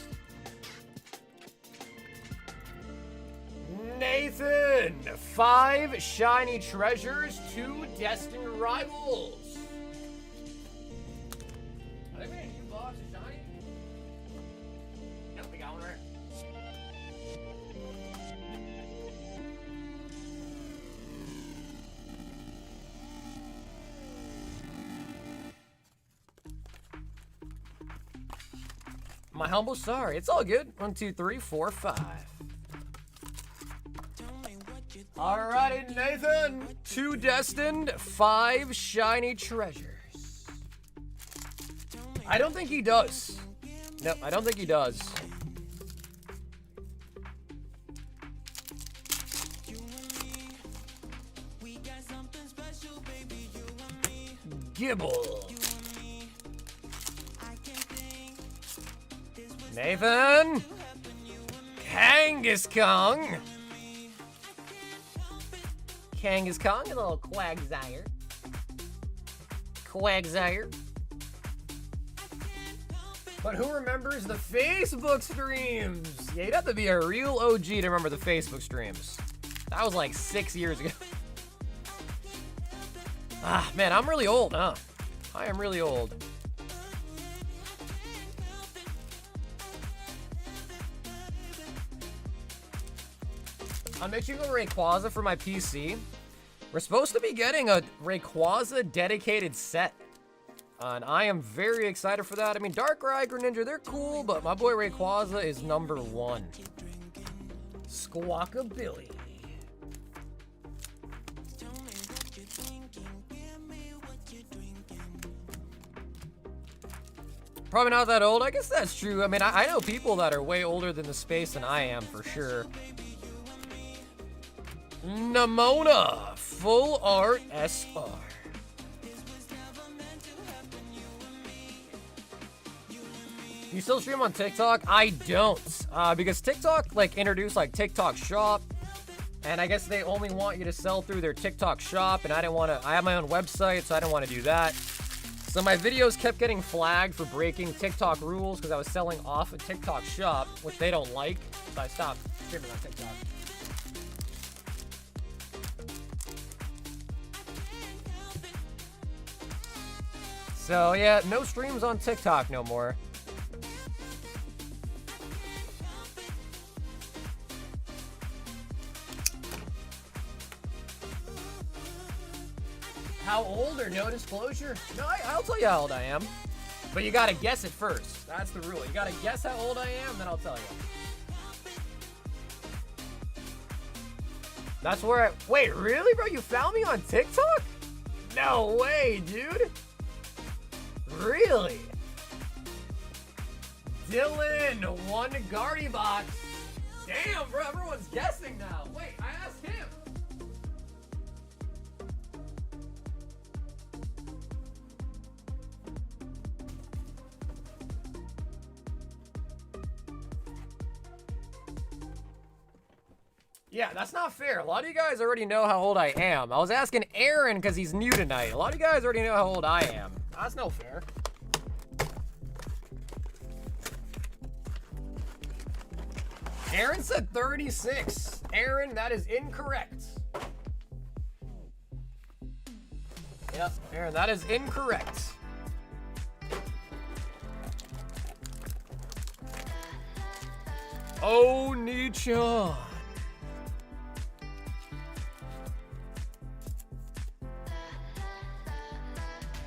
A: Nathan, 5 shiny treasures, 2 destined rivals. Are they making a new box of shiny? Nope, we got one right. My humble sorry. It's all good. 1, 2, 3, 4, 5. Alrighty, Nathan. 2 destined, 5 shiny treasures. I don't think he does. No, I don't think he does. Gibble. Nathan! Kangaskong! Kangaskong, a little Quagsire. Quagsire. But who remembers the Facebook streams? Yeah, you'd have to be a real OG to remember the Facebook streams. That was like 6 years ago. Ah, man, I'm really old, huh? I am really old. I'm itching a Rayquaza for my PC. We're supposed to be getting a Rayquaza dedicated set. And I am very excited for that. I mean, Darkrai, Greninja, they're cool, but my boy Rayquaza is #1. Squawkabilly. Probably not that old. I guess that's true. I mean, I know people that are way older than the space than I am, for sure. Nimona, Full Art SR. You still stream on TikTok? I don't, because TikTok introduced TikTok Shop, and I guess they only want you to sell through their TikTok Shop, and I didn't want to. I have my own website, so I didn't want to do that. So my videos kept getting flagged for breaking TikTok rules because I was selling off a TikTok shop, which they don't like. So I stopped streaming on TikTok. So yeah, no streams on TikTok no more. How old or no disclosure? No, I'll tell you how old I am. But you gotta guess it first. That's the rule. You gotta guess how old I am, then I'll tell you. That's where I... Wait, really, bro? You found me on TikTok? No way, dude. Really? Dylan, one Guardy box. Damn, bro, everyone's guessing now. Wait, I asked him. Yeah, that's not fair. A lot of you guys already know how old I am. I was asking Aaron because he's new tonight. A lot of you guys already know how old I am. That's no fair. Aaron said 36. Aaron, that is incorrect. Yep, Aaron, that is incorrect. Oh, Nietzsche.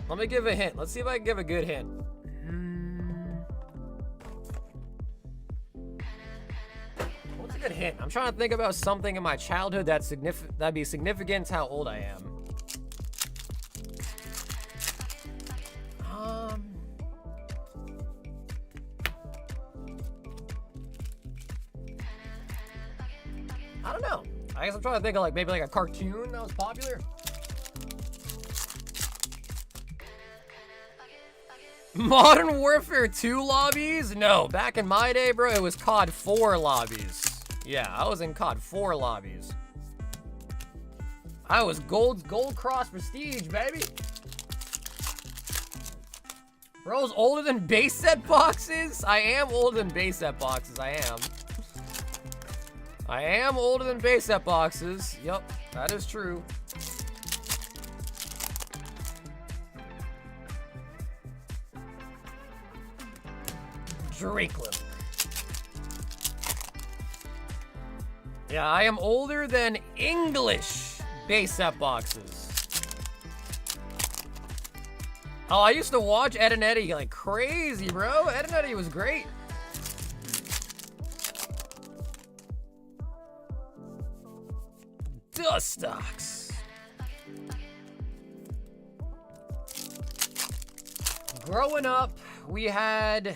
A: Let me give a hint. Let's see if I can give a good hint. What's a good hint? I'm trying to think about something in my childhood that'd be significant to how old I am. I don't know. I guess I'm trying to think of like maybe like a cartoon that was popular. Modern Warfare 2 lobbies? No, back in my day, bro, it was COD 4 lobbies. Yeah, I was in COD 4 lobbies. I was gold cross prestige, baby. Bro's older than base set boxes? I am older than base set boxes, I am. I am older than base set boxes. Yup, that is true. Drake level. Yeah, I am older than English base set boxes. Oh, I used to watch Ed and Eddie like crazy, bro. Ed and Eddie was great. Dust stocks. Growing up, we had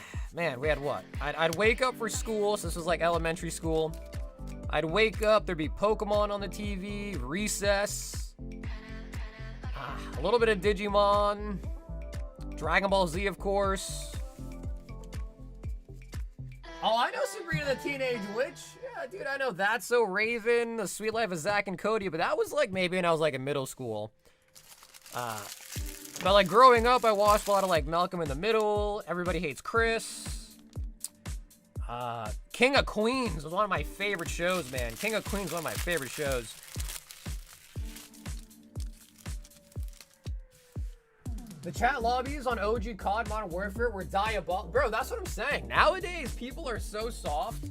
A: what? I'd wake up for school, so this was like elementary school. I'd wake up, there'd be Pokemon on the TV, recess, a little bit of Digimon, Dragon Ball Z, of course. Oh, I know Sabrina the Teenage Witch. Yeah, dude, I know That's So Raven, The Sweet Life of Zack and Cody, but that was like maybe when I was like in middle school. But like growing up, I watched a lot of like Malcolm in the Middle, Everybody Hates Chris. King of Queens was one of my favorite shows, man. King of Queens was one of my favorite shows. The chat lobbies on OG COD Modern Warfare were diabolical. Bro, that's what I'm saying. Nowadays, people are so soft.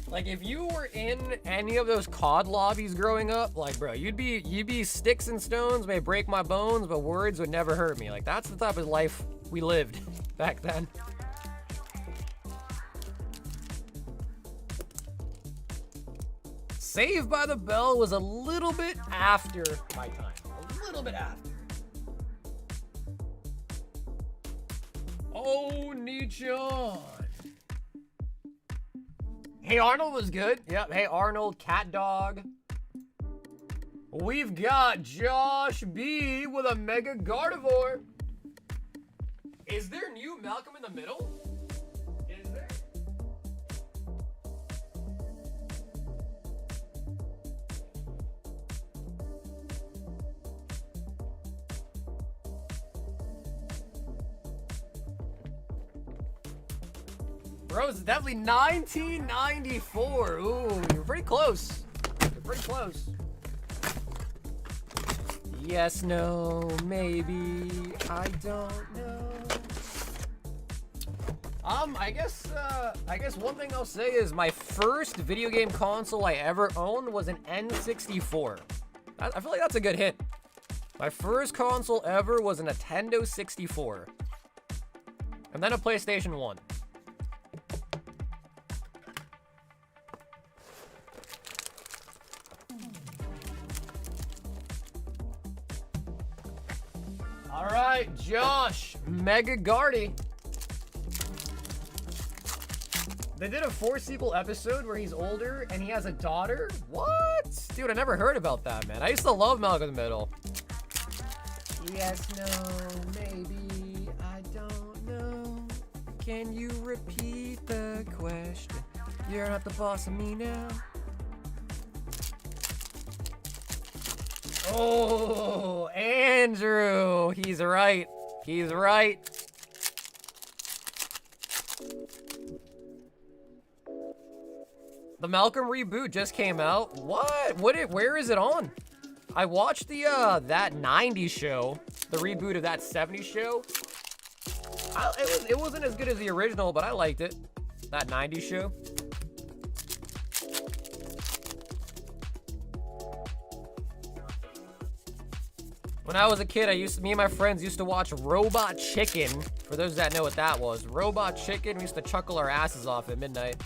A: Like, if you were in any of those COD lobbies growing up, like, bro, you'd be sticks and stones may break my bones, but words would never hurt me. Like, that's the type of life we lived back then. Saved by the Bell was a little bit after my time. A little bit after. Oh, Nietzsche. Hey Arnold was good. Yep, Hey Arnold, Cat Dog. We've got Josh B with a Mega Gardevoir. Is there new Malcolm in the Middle? Is there? Bro, it's definitely 1994. Ooh, you're pretty close. You're pretty close. Yes, no, maybe, I don't know. I guess one thing I'll say is my first video game console I ever owned was an N64. I feel like that's a good hint. My first console ever was a Nintendo 64. And then a PlayStation 1. All right, Josh Memeber'S. They did a 4-sequel episode where he's older and he has a daughter? What? Dude, I never heard about that, man. I used to love Malcolm in the Middle. Yes, no, maybe, I don't know. Can you repeat the question? You're not the boss of me now. Oh, Andrew. He's right. He's right. The Malcolm reboot just came out. What? Where is it on? I watched the that 90s show, the reboot of that 70s show. It wasn't as good as the original, but I liked it. That 90s show. When I was a kid, me and my friends used to watch Robot Chicken. For those that know what that was, Robot Chicken. We used to chuckle our asses off at midnight.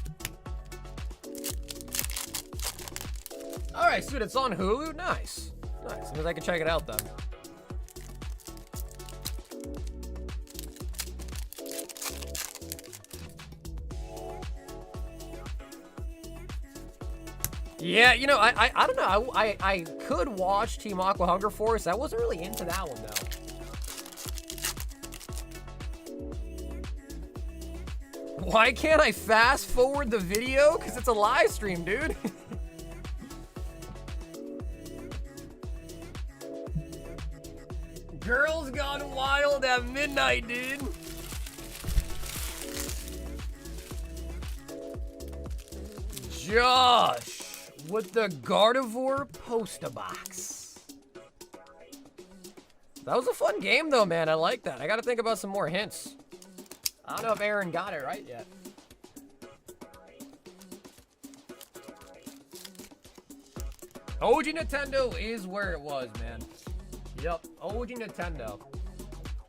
A: All right, dude, it's on Hulu. Nice. Nice. Means I can check it out then. Yeah, you know, I don't know. I could watch Team Aqua Hunger Force. I wasn't really into that one though. Why can't I fast forward the video? Because it's a live stream, dude. Girls Gone Wild at midnight, dude. Josh with the Gardevoir poster box. That was a fun game though, man. I like that. I gotta think about some more hints. I don't know if Aaron got it right yet. OG Nintendo is where it was, man. Yep, OG Nintendo.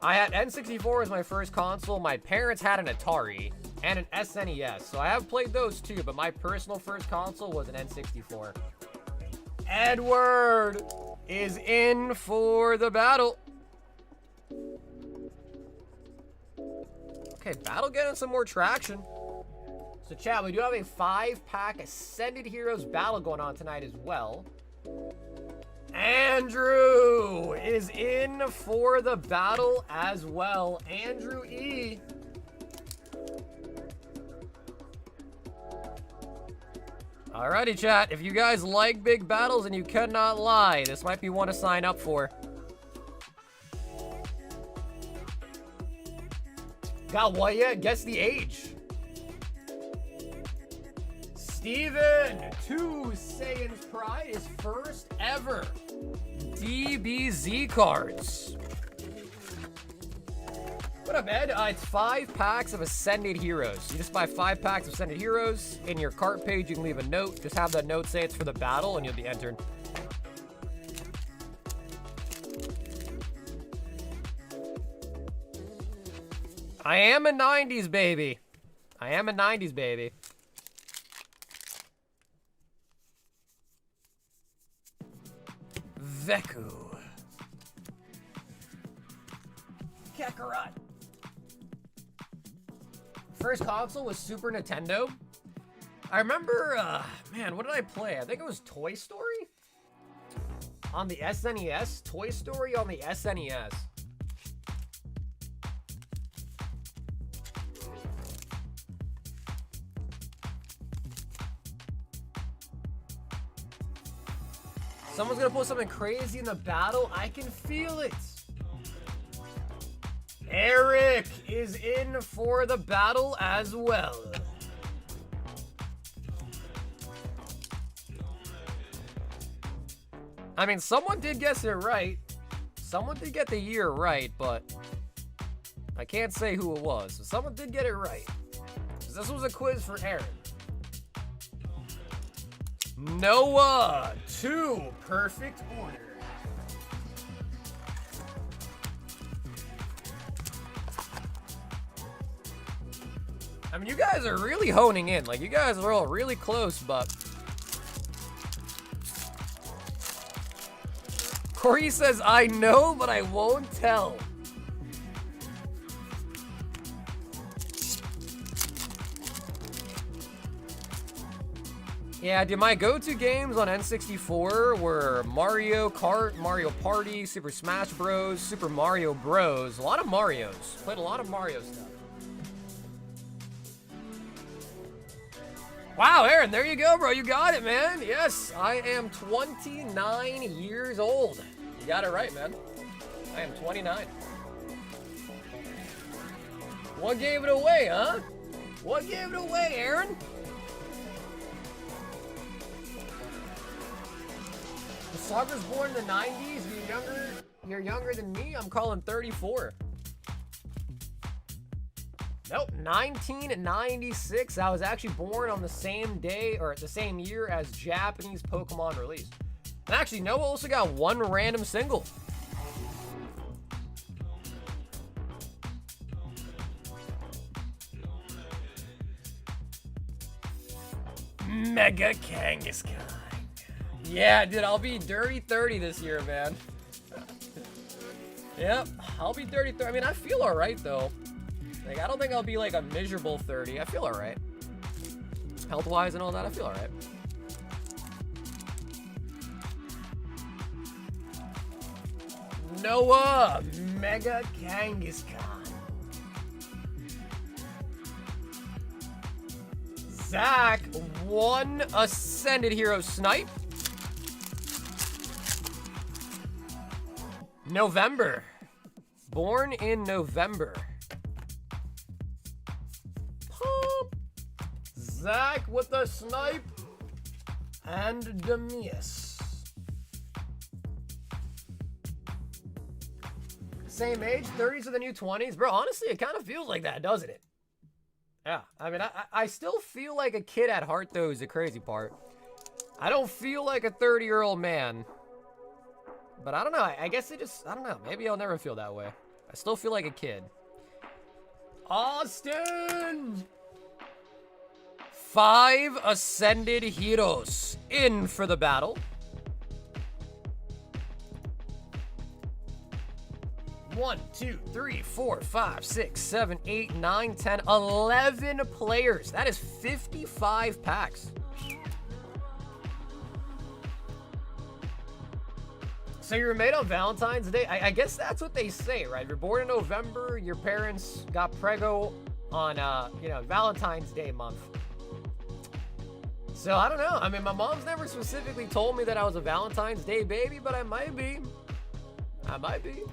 A: I had N64 as my first console. My parents had an Atari and an SNES, so I have played those too, but my personal first console was an N64. Edward is in for the battle. Okay, battle getting some more traction. So chat, we do have a 5-pack Ascended Heroes battle going on tonight as well. Andrew is in for the battle as well. Andrew E. Alrighty, chat. If you guys like big battles and you cannot lie, this might be one to sign up for. Got what yet? Guess the age. Steven, 2 Saiyans Pride is first ever DBZ cards. What up, Ed? It's 5 packs of Ascended Heroes. You just buy 5 packs of Ascended Heroes. In your cart page, you can leave a note. Just have that note say it's for the battle, and you'll be entered. I am a 90s baby. I am a 90s baby. Veku. Kakarot. First console was Super Nintendo. I remember, man, what did I play? I think it was Toy Story? On the SNES? Toy Story on the SNES. Someone's gonna put something crazy in the battle. I can feel it. Eric is in for the battle as well. I mean, someone did guess it right. Someone did get the year right, but I can't say who it was. So someone did get it right. This was a quiz for Aaron. Noah, 2 perfect order. I mean, you guys are really honing in. Like, you guys are all really close, but... Corey says, I know, but I won't tell. Yeah, dude, my go-to games on N64 were Mario Kart, Mario Party, Super Smash Bros, Super Mario Bros. A lot of Marios. Played a lot of Mario stuff. Wow, Aaron, there you go, bro. You got it, man. Yes, I am 29 years old. You got it right, man. I am 29. What gave it away, huh? What gave it away, Aaron? The Soccer's born in the 90s. You're younger than me. I'm calling 34. Nope, 1996. I was actually born on the same day or the same year as Japanese Pokemon released. And actually, Noah also got 1 random single. Mega Kangaskhan. Yeah, dude, I'll be dirty 30 this year, man. Yep, I'll be dirty 30. I mean, I feel all right, though. Like, I don't think I'll be like a miserable 30. I feel all right. Health-wise and all that, I feel all right. Noah, Mega Kangaskhan. Zach, 1 Ascended Hero Snipe. November. Born in November. Pop. Zach with the Snipe. And Demius. Same age, 30s are the new 20s. Bro, honestly, it kind of feels like that, doesn't it? Yeah, I mean, I still feel like a kid at heart, though, is the crazy part. I don't feel like a 30-year-old man. But I don't know, I guess it just, I don't know. Maybe I'll never feel that way. I still feel like a kid. Austin! 5 Ascended Heroes in for the battle. 1, 2, 3, 4, 5, 6, 7, 8, 9, 10, 11 players. That is 55 packs. So you were made on Valentine's Day? I guess that's what they say, right? If you're born in November, your parents got preggo on, Valentine's Day month. So I don't know. I mean, my mom's never specifically told me that I was a Valentine's Day baby, but I might be. I might be.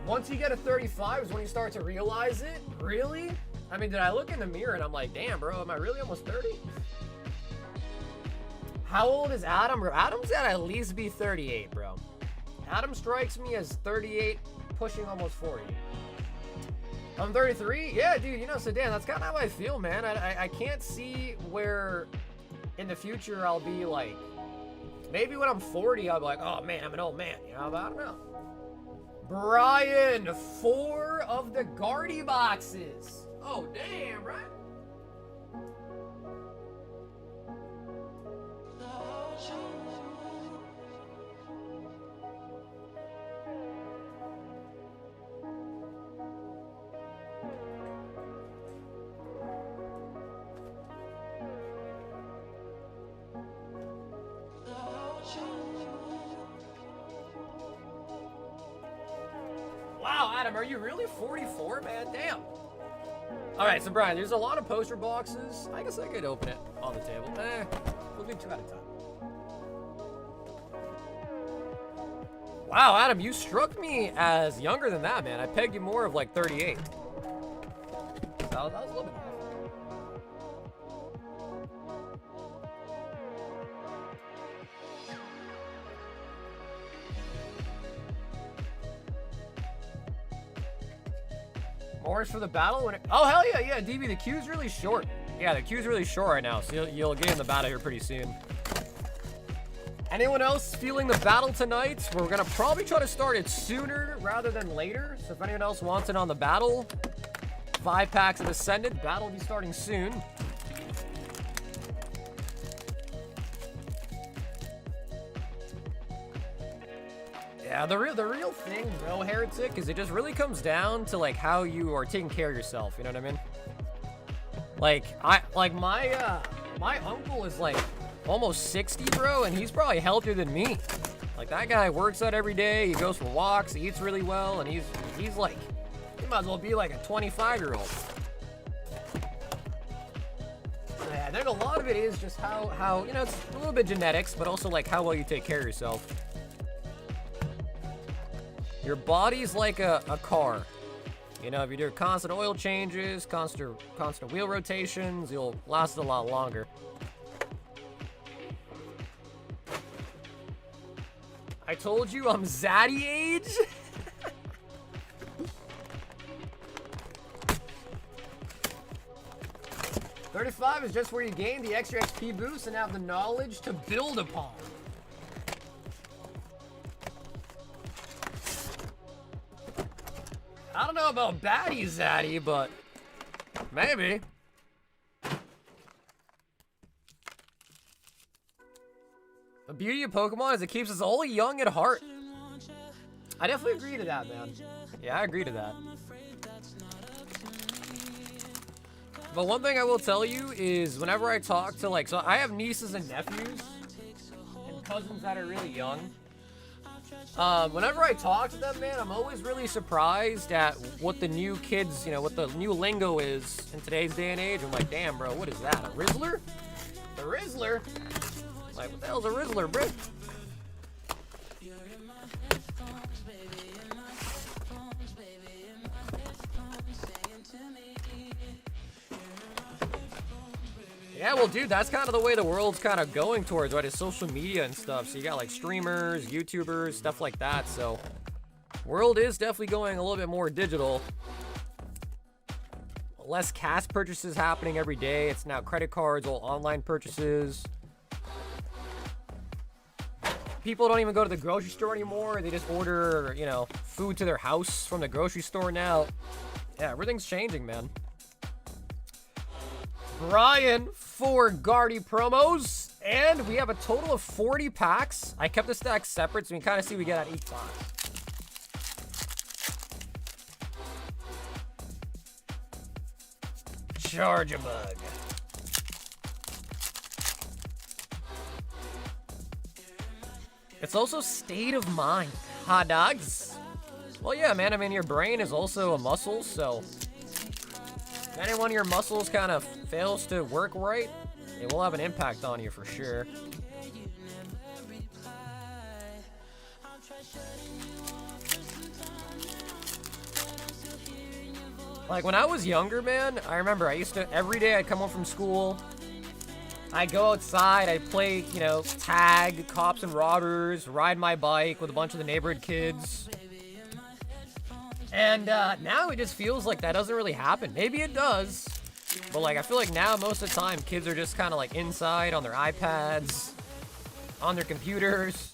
A: Once you get a 35 is when you start to realize it. Really? I mean, did I look in the mirror and I'm like, damn, bro, am I really almost 30? How old is Adam, bro? Adam's gotta at least be 38, bro. Adam strikes me as 38, pushing almost 40. I'm 33? Yeah, dude, so damn, that's kind of how I feel, man. I can't see where in the future I'll be like, maybe when I'm 40, I'll be like, oh man, I'm an old man, but I don't know. Brian, 4 of the Guardy boxes. Oh, damn, right? Wow, Adam, are you really 44, man? Damn. All right, so Brian, there's a lot of poster boxes. I guess I could open it on the table. We'll do 2 at a time. Wow, Adam, you struck me as younger than that, man. I pegged you more of like 38. That was a little bit more. Morris for the battle? Oh, hell yeah, yeah, DB, the queue's really short. Yeah, the queue's really short right now, so you'll get in the battle here pretty soon. Anyone else feeling the battle tonight? We're gonna probably try to start it sooner rather than later. So if anyone else wants it on the battle, 5 packs of Descendant, battle will be starting soon. Yeah, the real thing, bro, Heretic, is it just really comes down to like how you are taking care of yourself. You know what I mean? Like my uncle is like almost 60, bro, and he's probably healthier than me. Like, that guy works out every day, he goes for walks, he eats really well, and he's like, he might as well be like a 25-year-old. Yeah, I think a lot of it is just how, you know, it's a little bit genetics, but also like how well you take care of yourself. Your body's like a car. You know, if you do constant oil changes, constant wheel rotations, you'll last a lot longer. I told you I'm Zaddy age. 35 is just where you gain the extra XP boost and have the knowledge to build upon. I don't know about baddie Zaddy, but maybe. The beauty of Pokemon is it keeps us all young at heart. I definitely agree to that, man. Yeah, I agree to that. But one thing I will tell you is whenever I talk to, like, so I have nieces and nephews and cousins that are really young. Whenever I talk to them, man, I'm always really surprised at what the new kids, you know, what the new lingo is in today's day and age. I'm like, damn, bro, what is that? A Rizzler? The Rizzler? Like, what the hell's a Rizzler, bro? Yeah, well, dude, that's kind of the way the world's kind of going towards, right? Is social media and stuff. So you got like streamers, YouTubers, stuff like that. So world is definitely going a little bit more digital. Less cash purchases happening every day. It's now credit cards, all online purchases. People don't even go to the grocery store anymore. They just order, you know, food to their house from the grocery store now. Yeah, everything's changing, man. Brian for Guardy promos. And we have a total of 40 packs. I kept the stack separate so we can kind of see what we get at each time. Charge a bug. It's also state of mind. Hot dogs. Well, yeah, man. I mean, your brain is also a muscle, so if any one of your muscles kind of fails to work right, it will have an impact on you for sure. Like, when I was younger, man, I remember I used to, every day I'd come home from school, I'd go outside, I'd play, you know, tag, cops and robbers, ride my bike with a bunch of the neighborhood kids. And now it just feels like that doesn't really happen. Maybe it does, but like I feel like now most of the time kids are just kind of like inside on their iPads, on their computers.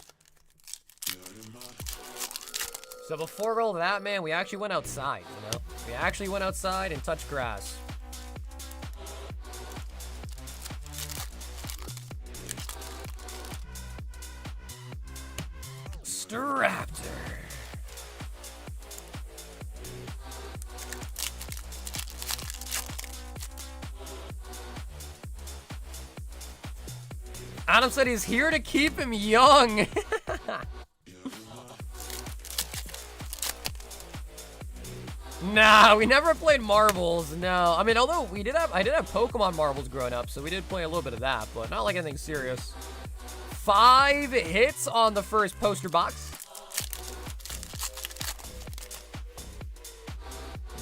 A: So before all that, man, we actually went outside, you know? We actually went outside and touched grass. Staraptor. Adam said he's here to keep him young. Nah, we never played marbles. No, I mean, although I did have Pokemon marbles growing up, so we did play a little bit of that, but not like anything serious. 5 hits on the first poster box.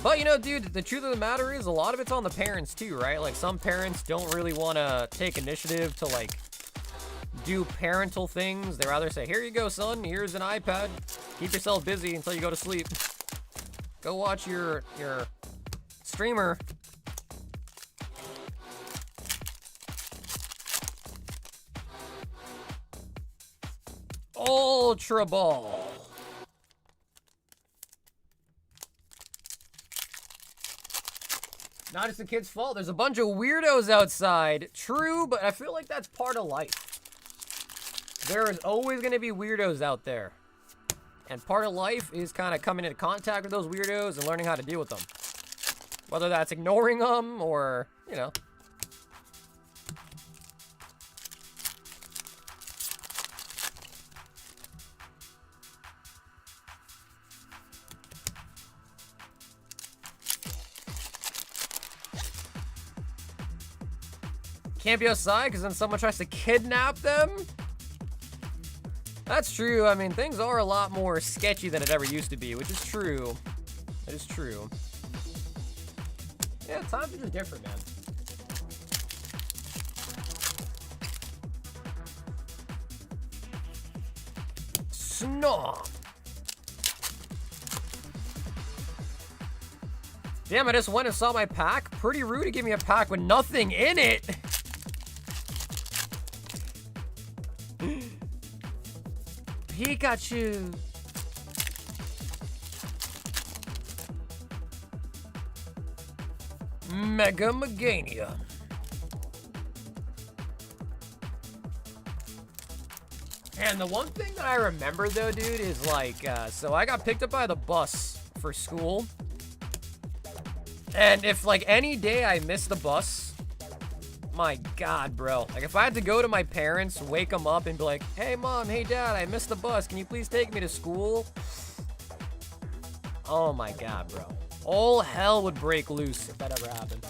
A: But, you know, dude, the truth of the matter is a lot of it's on the parents, too, right? Like, some parents don't really want to take initiative to, like, do parental things. They rather say, here you go, son. Here's an iPad. Keep yourself busy until you go to sleep. Go watch your streamer. Ultra Ball. Not just the kid's fault. There's a bunch of weirdos outside. True, but I feel like that's part of life. There is always going to be weirdos out there. And part of life is kind of coming into contact with those weirdos and learning how to deal with them. Whether that's ignoring them or, you know. Can't be outside because then someone tries to kidnap them? That's true. I mean, things are a lot more sketchy than it ever used to be, which is true. It is true. Yeah, times are just different, man. Snob. Damn, I just went and saw my pack. Pretty rude to give me a pack with nothing in it. Pikachu. Mega Megania. And the one thing that I remember though, dude, is like, so I got picked up by the bus for school. And if like any day I missed the bus, my God, bro. Like if I had to go to my parents, wake them up and be like, hey mom, hey dad, I missed the bus. Can you please take me to school? Oh my God, bro. All hell would break loose if that ever happened.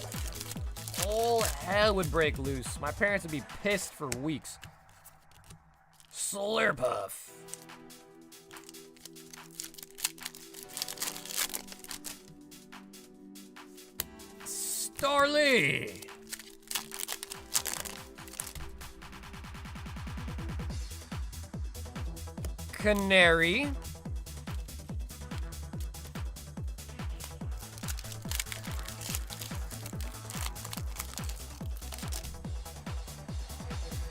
A: All hell would break loose. My parents would be pissed for weeks. Slurpuff. Starly. Canary.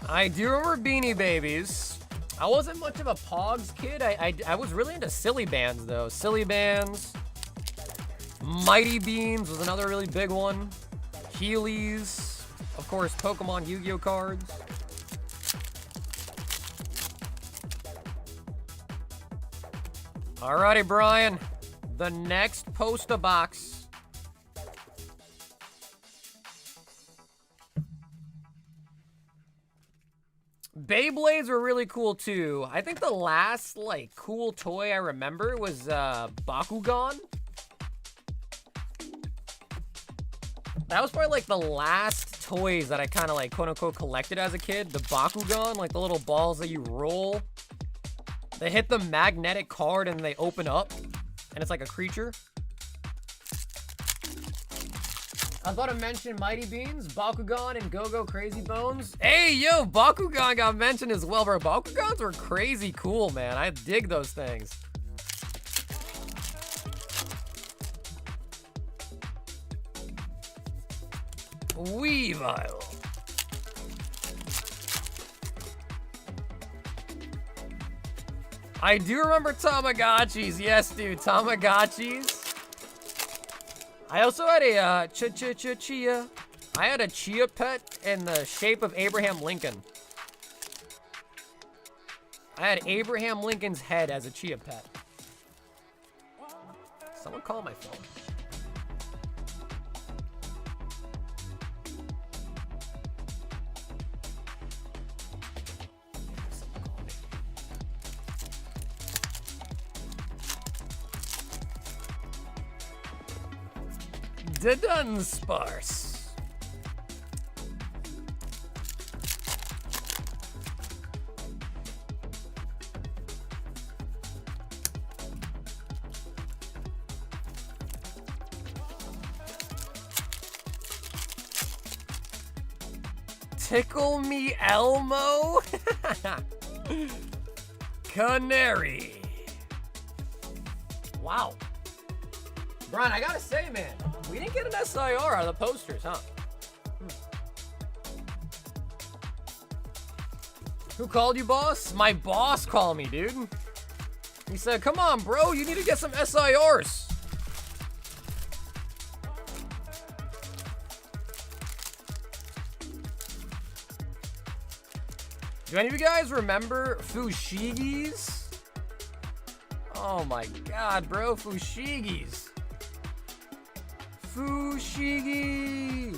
A: I do remember Beanie Babies. I wasn't much of a Pogs kid. I was really into Silly Bands, though. Silly Bands. Mighty Beans was another really big one. Heelys. Of course, Pokemon Yu-Gi-Oh cards. Alrighty, Brian. The next poster box. Beyblades were really cool too. I think the last like cool toy I remember was Bakugan. That was probably like the last toys that I kind of like quote unquote collected as a kid. The Bakugan, like the little balls that you roll. They hit the magnetic card and they open up and it's like a creature. I was about to mention Mighty Beans, Bakugan, and Go-Go Crazy Bones. Hey, yo, Bakugan got mentioned as well, bro. Bakugans were crazy cool, man. I dig those things. Weavile. I do remember Tamagotchis. Yes, dude, Tamagotchis. I also had a chia. I had a chia pet in the shape of Abraham Lincoln. I had Abraham Lincoln's head as a chia pet. Someone call my phone. The Dunsparce. Tickle Me Elmo. Canary. Wow. Brian, I gotta say, man, we didn't get an SIR out of the posters, huh? Who called you, boss? My boss called me, dude. He said, come on, bro, you need to get some SIRs. Do any of you guys remember Fushigis? Oh my god, bro, Fushigis. Fushigi.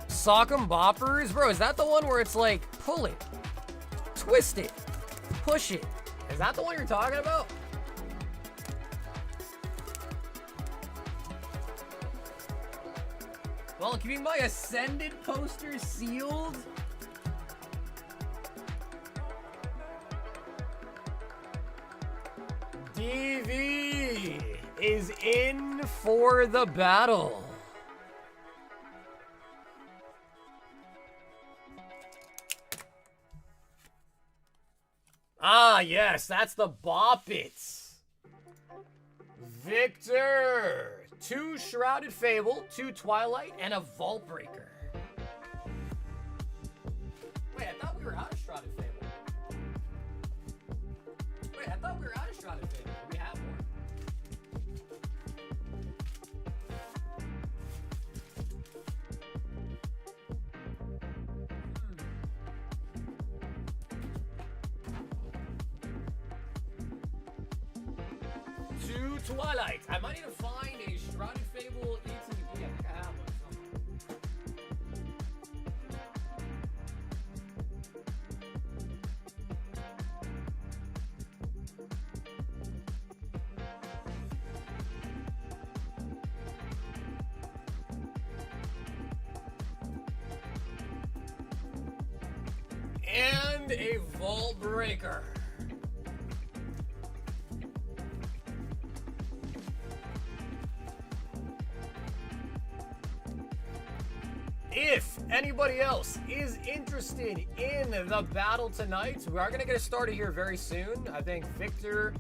A: Sock'em Boppers? Bro, is that the one where it's like, pull it, twist it, push it? Is that the one you're talking about? Well, keeping my Ascended poster sealed. DV is in for the battle. Ah, yes, that's the Bop It's. Victor. 2 Shrouded Fable, 2 Twilight, and a Vault Breaker. Wait, I thought we were out of Shrouded Fable. Wait, I thought we were out of Shrouded Fable. We have one. Twilight. I might need to find a Shrouded Fable ETB. I think I have one somewhere. And a Vault Breaker. If anybody else is interested in the battle tonight, we are going to get started here very soon. I think Victor,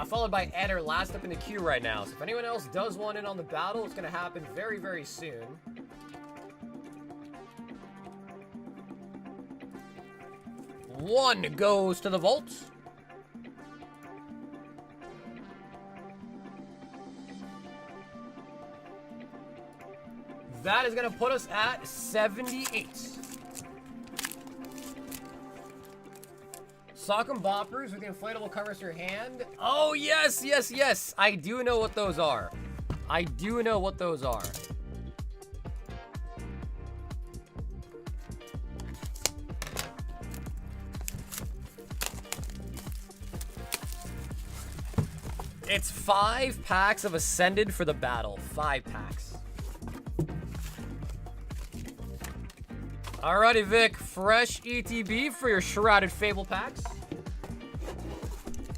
A: followed by Ed, are last up in the queue right now. So if anyone else does want in on the battle, it's going to happen very, very soon. One goes to the vault. That is going to put us at 78. Sock'em Boppers with the inflatable covers your hand. Oh, yes, yes, yes. I do know what those are. I do know what those are. It's 5 packs of Ascended for the battle. 5 packs. Alrighty, Vic. Fresh ETB for your Shrouded Fable packs.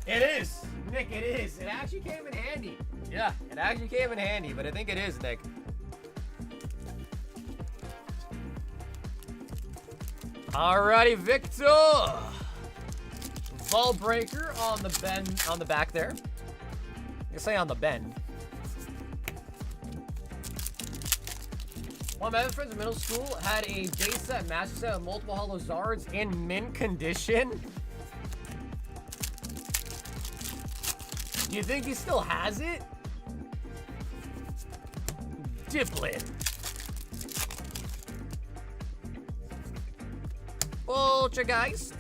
A: It is. Nick, it is. It actually came in handy. Yeah, it actually came in handy, but I think it is, Nick. Alrighty, Victor. Vault Breaker on the bend, on the back there. You say on the bend. One of my friends in middle school had a base set, master set with multiple hollow Zards in mint condition. Do you think he still has it? Diplin. Poltergeist.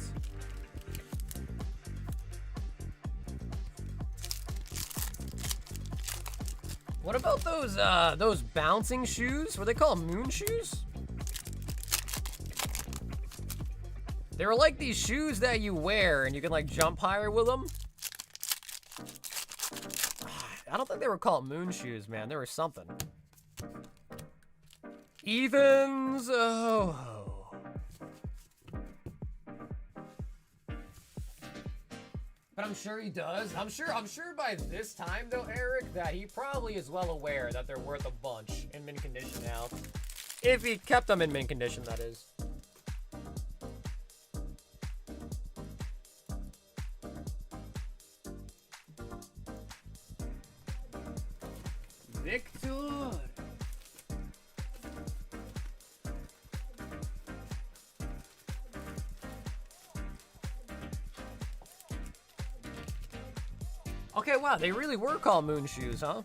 A: What about those bouncing shoes? Were they called moon shoes? They were like these shoes that you wear and you can like jump higher with them. I don't think they were called moon shoes, man. They were something. Ethan's. Oh. But I'm sure he does. I'm sure by this time though, Eric, that he probably is well aware that they're worth a bunch in mint condition now. If he kept them in mint condition, that is. Victor. Okay, wow, they really were called moon shoes, huh?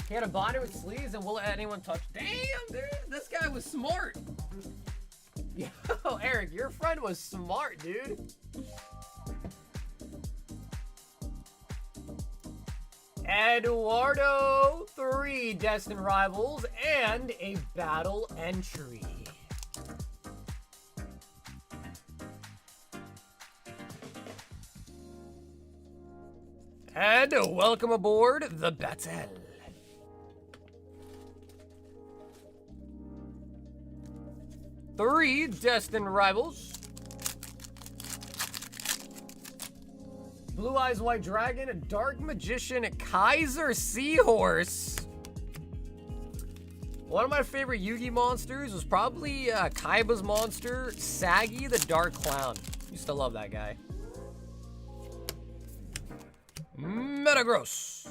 A: He had a body with sleeves and won't let anyone touch. Damn, dude, this guy was smart. Yo, Eric, your friend was smart, dude. Eduardo, 3 Destined rivals, and a battle entry. And welcome aboard the battle. Three Destined rivals. Blue Eyes White Dragon, Dark Magician, Kaiser Seahorse. One of my favorite Yugi monsters was probably Kaiba's monster, Saggy the Dark Clown. Used to love that guy. Metagross.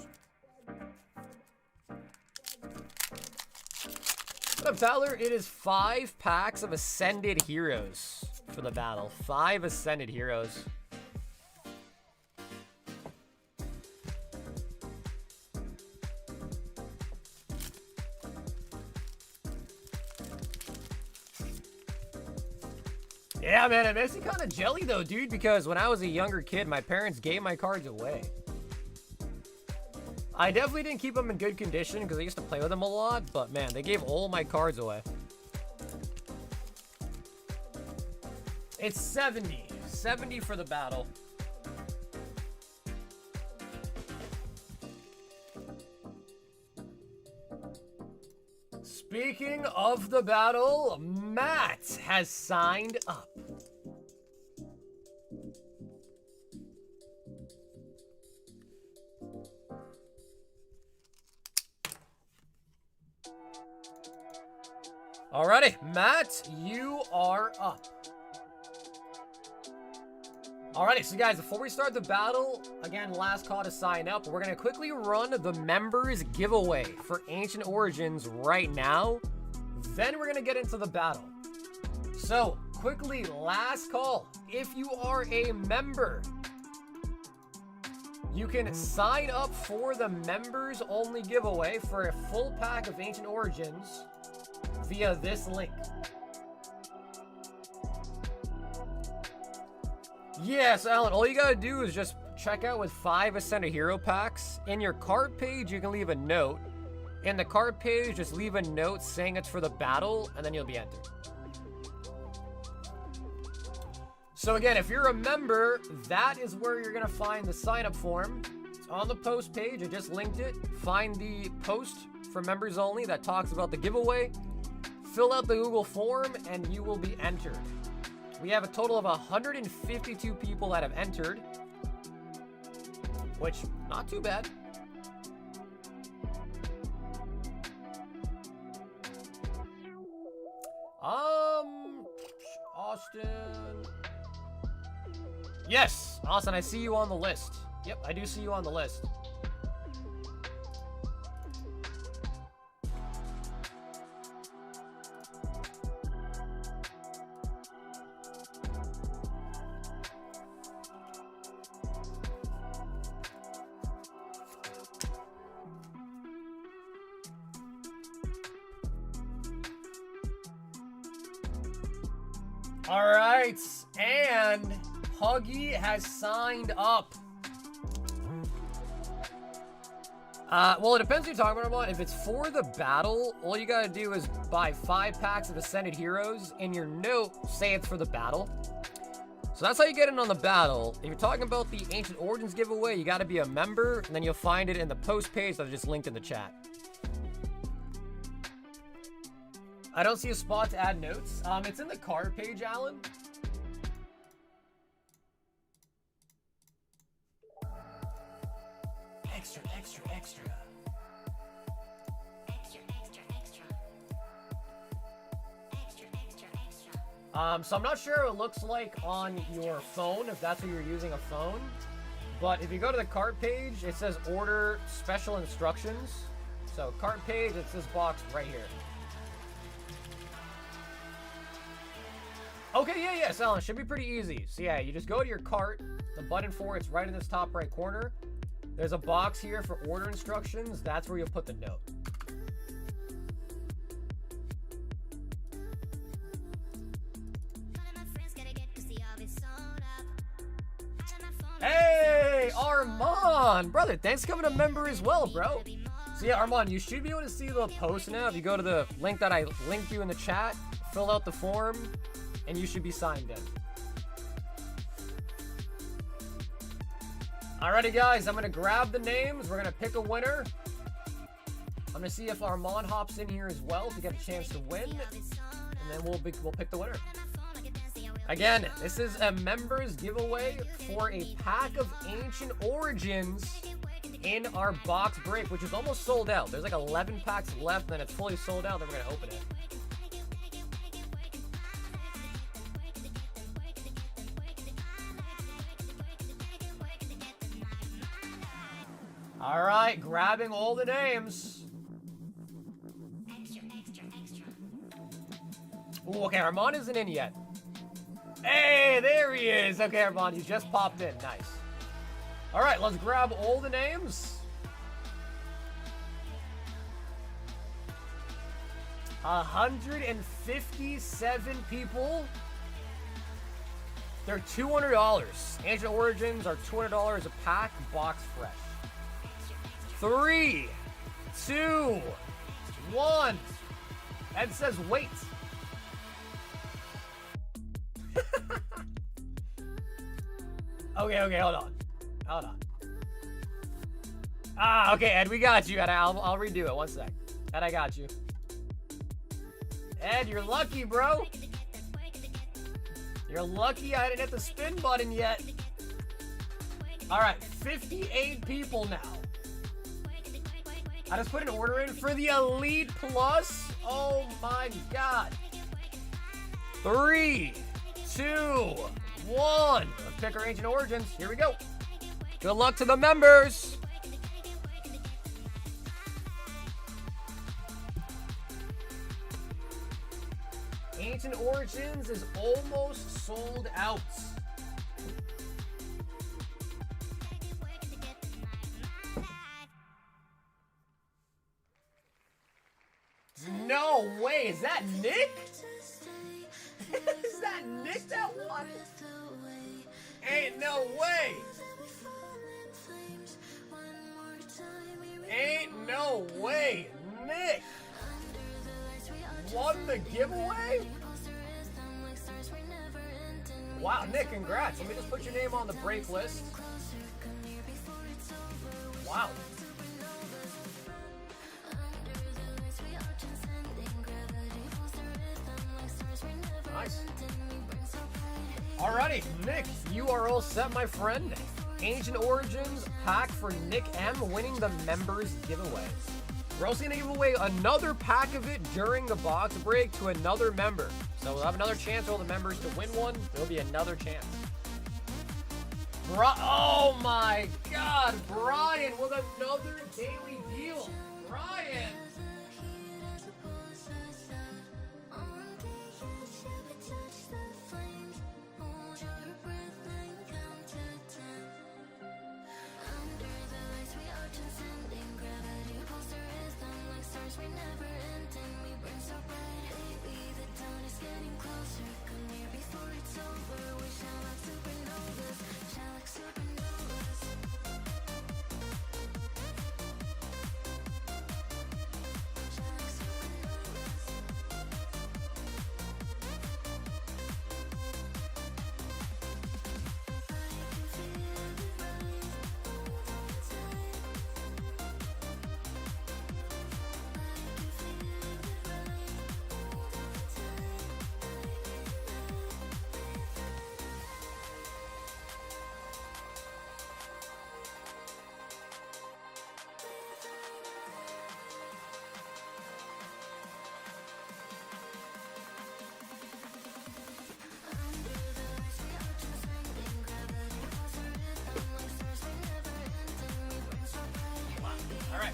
A: What up, Tyler? It is 5 packs of Ascended Heroes for the battle. 5 Ascended Heroes. Yeah, man, it makes me kind of jelly though, dude, because when I was a younger kid, my parents gave my cards away. I definitely didn't keep them in good condition because I used to play with them a lot, but man, they gave all my cards away. It's 70. 70 for the battle. Speaking of the battle, Matt has signed up. Alrighty, Matt, you are up. Alrighty, so guys, before we start the battle, again, last call to sign up. We're going to quickly run the members giveaway for Ancient Origins right now. Then we're going to get into the battle. So, quickly, last call. If you are a member, you can sign up for the members only giveaway for a full pack of Ancient Origins via this link. Yes, Alan, all you gotta do is just check out with 5 Ascended Hero packs. In your card page, you can leave a note. In the card page, just leave a note saying it's for the battle, and then you'll be entered. So again, if you're a member, that is where you're gonna find the sign-up form. It's on the post page, I just linked it. Find the post for members only that talks about the giveaway. Fill out the Google form, and you will be entered. We have a total of 152 people that have entered, which, not too bad. Austin. Yes, Austin, I see you on the list. Yep, I do see you on the list. All right, and Huggy has signed up. Well, it depends what you're talking about. If it's for the battle, all you gotta do is buy 5 packs of Ascended Heroes. In your note, say it's for the battle. So that's how you get in on the battle. If you're talking about the Ancient Origins giveaway, you gotta be a member, and then you'll find it in the post page that I just linked in the chat. I don't see a spot to add notes. It's in the card page, Alan. Extra, extra, extra.
E: Extra, extra, extra. Extra, extra, extra.
A: So I'm not sure what it looks like on your phone, if that's what you're using a phone. But if you go to the cart page, it says order special instructions. So cart page, it's this box right here. Okay, yeah, Alan, should be pretty easy. So yeah, you just go to your cart, the button for it's right in this top right corner. There's a box here for order instructions. That's where you'll put the note. Hey, Armand! Brother, thanks for coming to member as well, bro. So yeah, Armand, you should be able to see the post now. If you go to the link that I linked you in the chat, fill out the form, and you should be signed in. Alrighty, guys, I'm gonna grab the names. We're gonna pick a winner. I'm gonna see if Armand hops in here as well to get a chance to win, and then we'll pick the winner. Again, this is a members giveaway for a pack of Ancient Origins in our box break, which is almost sold out. There's like 11 packs left, and it's fully sold out. Then we're gonna open it. All right, grabbing all the names.
E: Extra, extra, extra.
A: Ooh, okay, Armand isn't in yet. Hey, there he is. Okay, Armand, he's just popped in. Nice. All right, let's grab all the names. 157 people. They're $200. Ancient Origins are $200 a pack, box fresh. 3, 2, 1. Ed says wait. Okay, hold on. Okay, Ed, we got you. Ed, I'll redo it. 1 sec. Ed, I got you. Ed, you're lucky, bro. You're lucky I didn't hit the spin button yet. All right, 58 people now. I just put an order in for the Elite Plus. Oh my God. 3, 2, 1. Let's pick our Ancient Origins. Here we go. Good luck to the members. Ancient Origins is almost sold out. No way, is that Nick? Is that Nick that won? Ain't no way. Ain't no way. Nick won the giveaway? Wow, Nick, congrats. Let me just put your name on the break list. Wow. Nice. Alrighty, Nick, you are all set, my friend. Ancient Origins pack for Nick M winning the members giveaway. We're also going to give away another pack of it during the box break to another member. So we'll have another chance for all the members to win one. There'll be another chance. Oh my God, Brian with another daily deal. Brian.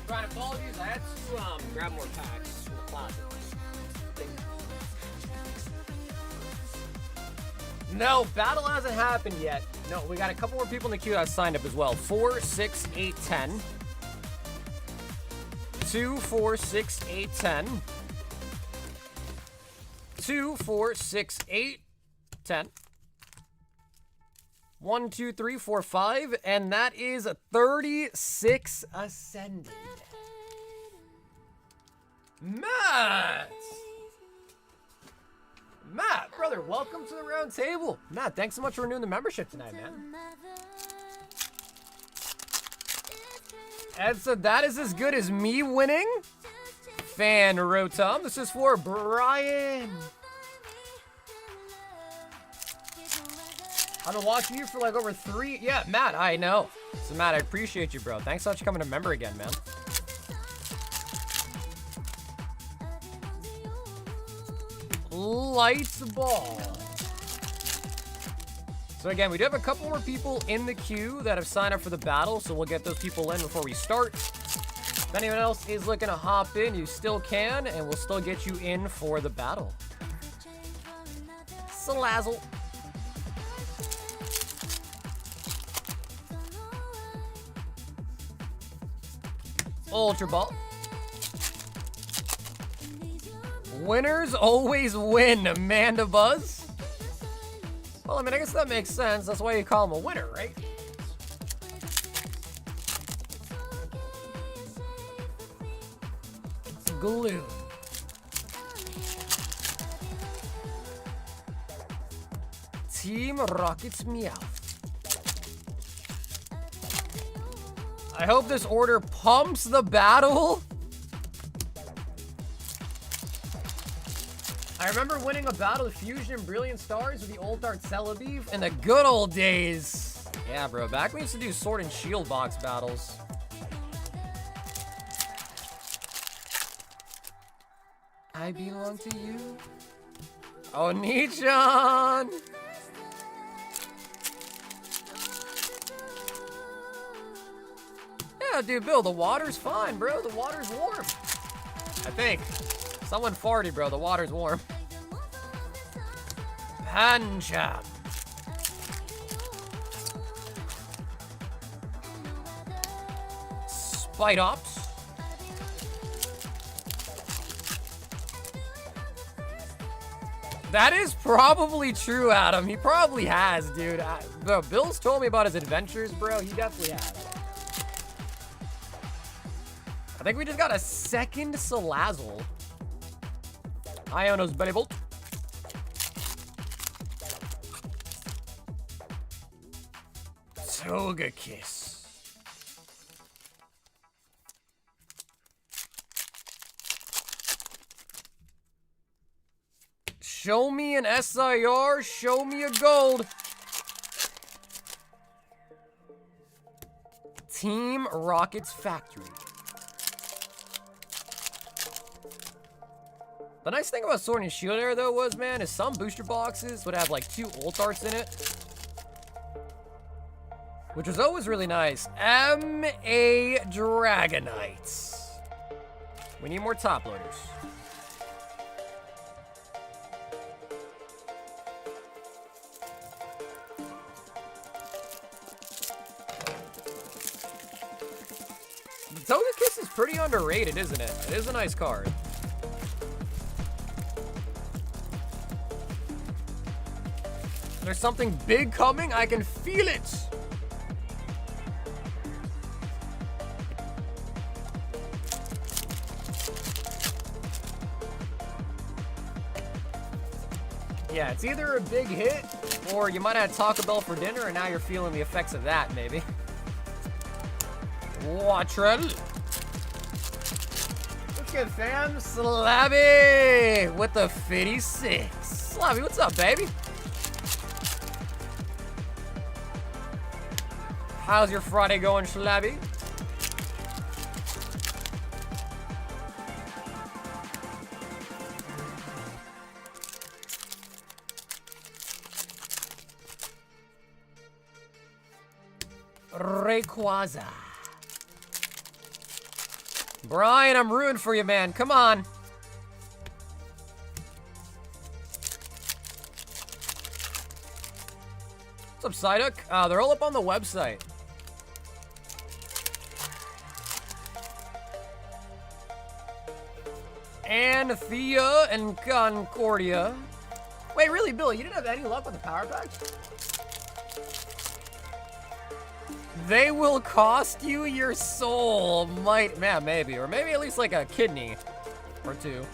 A: Brian, apologies. I had to grab more packs from the closet. No, battle hasn't happened yet. No, we got a couple more people in the queue that signed up as well. 4, 6, 8, 10. 2, 4, 6, 8, 10. 2, 4, 6, 8, 10. 1, 2, 3, 4, 5. And that is 36 ascended. Matt! Matt, brother, welcome to the round table. Matt, thanks so much for renewing the membership tonight, man. Ed said that is as good as me winning. Fan Rotom. This is for Brian. I've been watching you for like over 3. Yeah, Matt, I know. So, Matt, I appreciate you, bro. Thanks so much for coming to member again, man. Lights ball. So again, we do have a couple more people in the queue that have signed up for the battle, so we'll get those people in before we start. If anyone else is looking to hop in, you still can, and we'll still get you in for the battle. Salazzle. Ultra Ball. Winners always win, Amanda Buzz. Well, I mean, I guess that makes sense. That's why you call him a winner, right? Glue. Team Rocket's Meowth. I hope this order pumps the battle. I remember winning a battle of Fusion and Brilliant Stars with the old Art Celebi in the good old days. Yeah, bro. Back when we used to do Sword and Shield box battles. I belong to you. Oh, Nichan! Yeah, dude, Bill, the water's fine, bro. The water's warm. I think. Someone farted, bro. The water's warm. Pancham. Spite Ops. That is probably true, Adam. He probably has, dude. Bro, Bill's told me about his adventures, bro. He definitely has. I think we just got a second Salazzle. Iono's Belly Bolt. Togekiss. Show me an SIR, show me a gold. Team Rocket's Factory. The nice thing about Sword and Shield era, though, was, man, is some booster boxes would have, like, 2 ult arts in it. Which was always really nice. M.A. Dragonites. We need more top loaders. Togekiss is pretty underrated, isn't it? It is a nice card. There's something big coming. I can feel it. Yeah, it's either a big hit or you might have Taco Bell for dinner and now you're feeling the effects of that, maybe. Wattrell. What's good, fam? Slabby with the 56. Slabby, what's up, baby? How's your Friday going, Slabby? Rayquaza. Brian, I'm rooting for you, man. Come on. What's up, Psyduck? They're all up on the website. Anthea and Concordia. Wait, really, Billy, you didn't have any luck with the power packs? They will cost you your soul. Man, maybe. Or maybe at least like a kidney or two.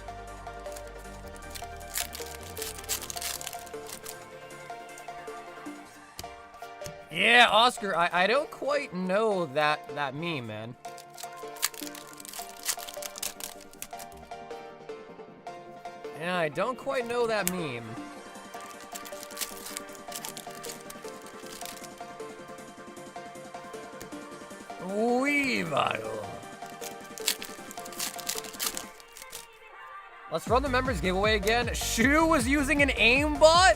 A: Yeah, Oscar, I don't quite know that meme, man. Yeah, I don't quite know that meme. Weevil. Let's run the members giveaway again. Shu was using an aimbot?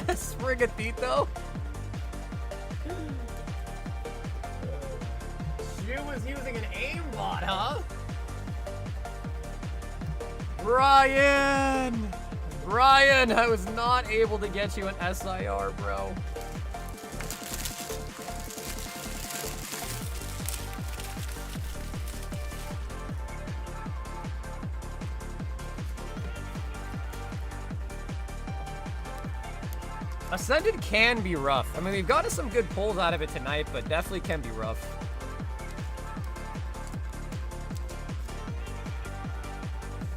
A: Sprigatito. Shu was using an aimbot, huh? Brian! Brian, I was not able to get you an SIR, bro. Ascended can be rough. I mean, we've gotten some good pulls out of it tonight, but definitely can be rough.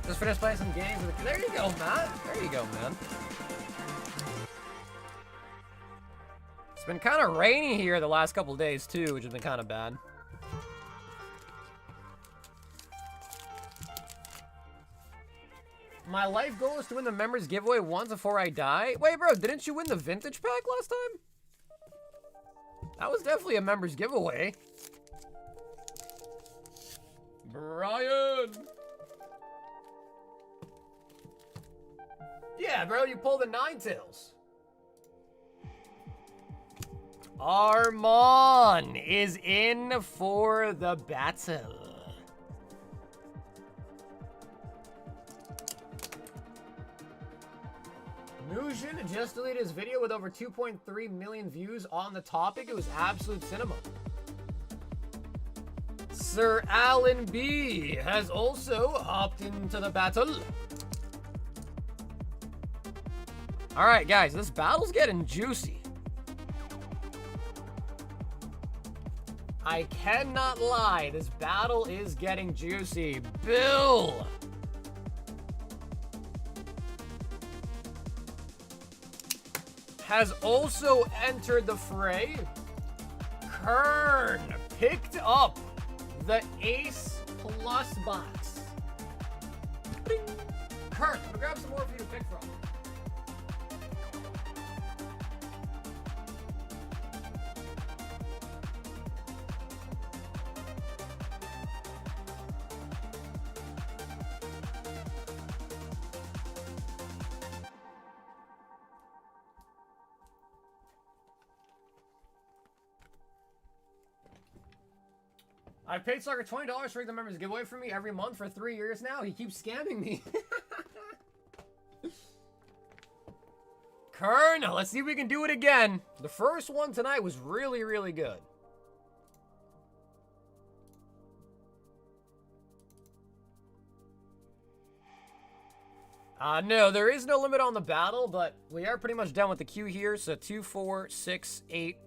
A: Just finished playing some games. There you go, Matt. There you go, man. It's been kind of rainy here the last couple days, too, which has been kind of bad. My life goal is to win the members giveaway once before I die. Wait, bro, didn't you win the vintage pack last time? That was definitely a members giveaway. Brian! Yeah, bro, you pulled the Ninetales. Armand is in for the battle. Nugent just deleted his video with over 2.3 million views on the topic. It was absolute cinema. Sir Alan B has also hopped into the battle. All right, guys, this battle's getting juicy. I cannot lie, this battle is getting juicy. Bill! Has also entered the fray. Kern picked up the Ace Plus box. Bing. Kern, I'm gonna grab some more for you to pick from. I paid Sucker $20 for the members giveaway for me every month for 3 years now. He keeps scamming me. Kern, let's see if we can do it again. The first one tonight was really, really good. No, there is no limit on the battle, but we are pretty much done with the queue here. So 2, 4, 6, 8,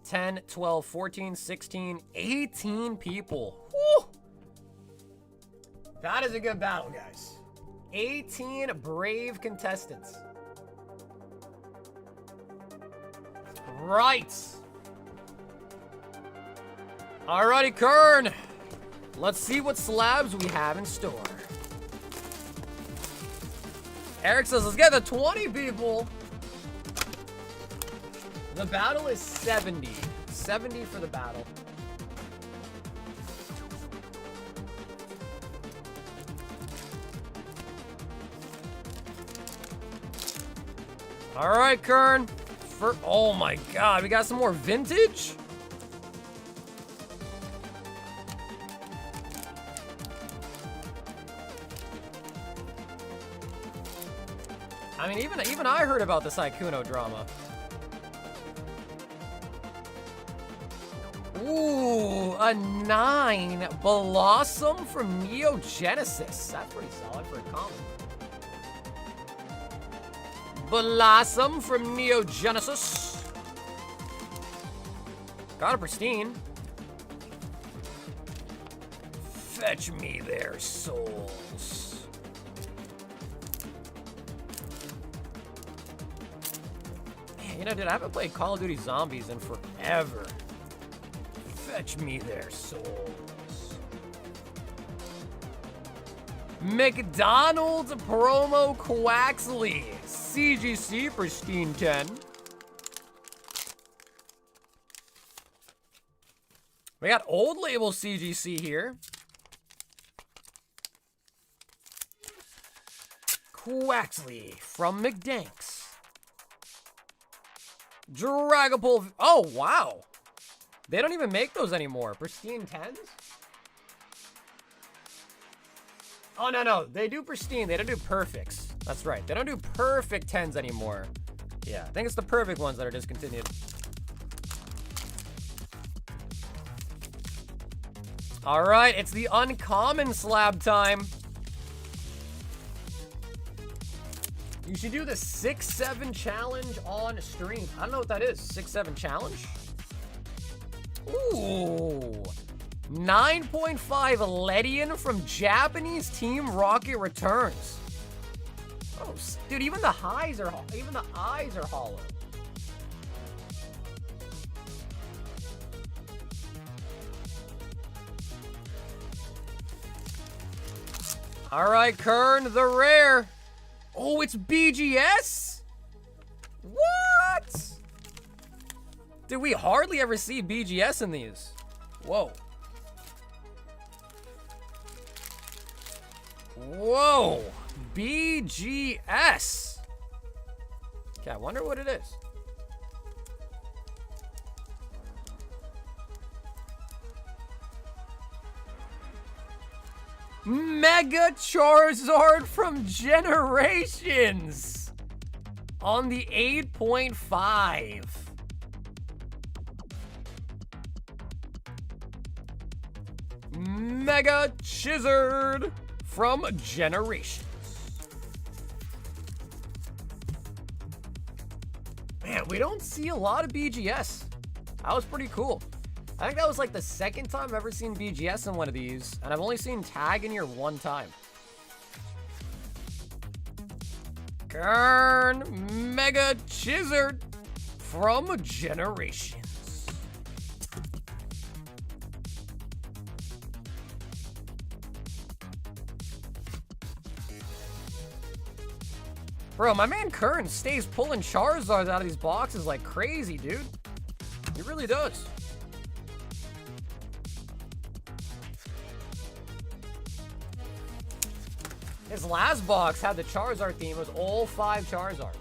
A: 10, 12, 14, 16, 18 people. Woo! That is a good battle, guys. 18 brave contestants. Right. Alrighty, Kern. Let's see what slabs we have in store. Eric says, let's get the 20 people. The battle is 70. 70 for the battle. All right, Kern. Oh my God, we got some more vintage? I mean, even I heard about the Sykkuno drama. Ooh, a 9. Blossom from Neo Genesis. That's pretty solid for a common. Blossom from Neo Genesis. Got a pristine. Fetch me their souls. Man, you know, dude, I haven't played Call of Duty Zombies in forever. Fetch me their souls. McDonald's promo Quaxley. CGC pristine 10. We got old label CGC here. Quaxley from McDanks. Dragapult. Oh, wow. They don't even make those anymore. Pristine 10s? Oh, no. They do pristine. They don't do perfects. That's right. They don't do perfect 10s anymore. Yeah, I think it's the perfect ones that are discontinued. All right, it's the uncommon slab time. You should do the 6-7 challenge on stream. I don't know what that is. 6-7 challenge? Ooh. 9.5 Ledian from Japanese Team Rocket returns. Oh, dude, even the eyes are hollow. All right, Kern, the rare. Oh, it's BGS? What? Dude, we hardly ever see BGS in these. Whoa. Whoa. BGS. Okay, I wonder what it is. Mega Charizard from Generations on the 8.5. Mega Charizard from Generations. Man, we don't see a lot of BGS. That was pretty cool. I think that was like the second time I've ever seen BGS in one of these, and I've only seen tag in here one time. Kern Mega Charizard from Generations. Bro, my man Kern stays pulling Charizards out of these boxes like crazy, dude. He really does. His last box had the Charizard theme. It was all 5 Charizards.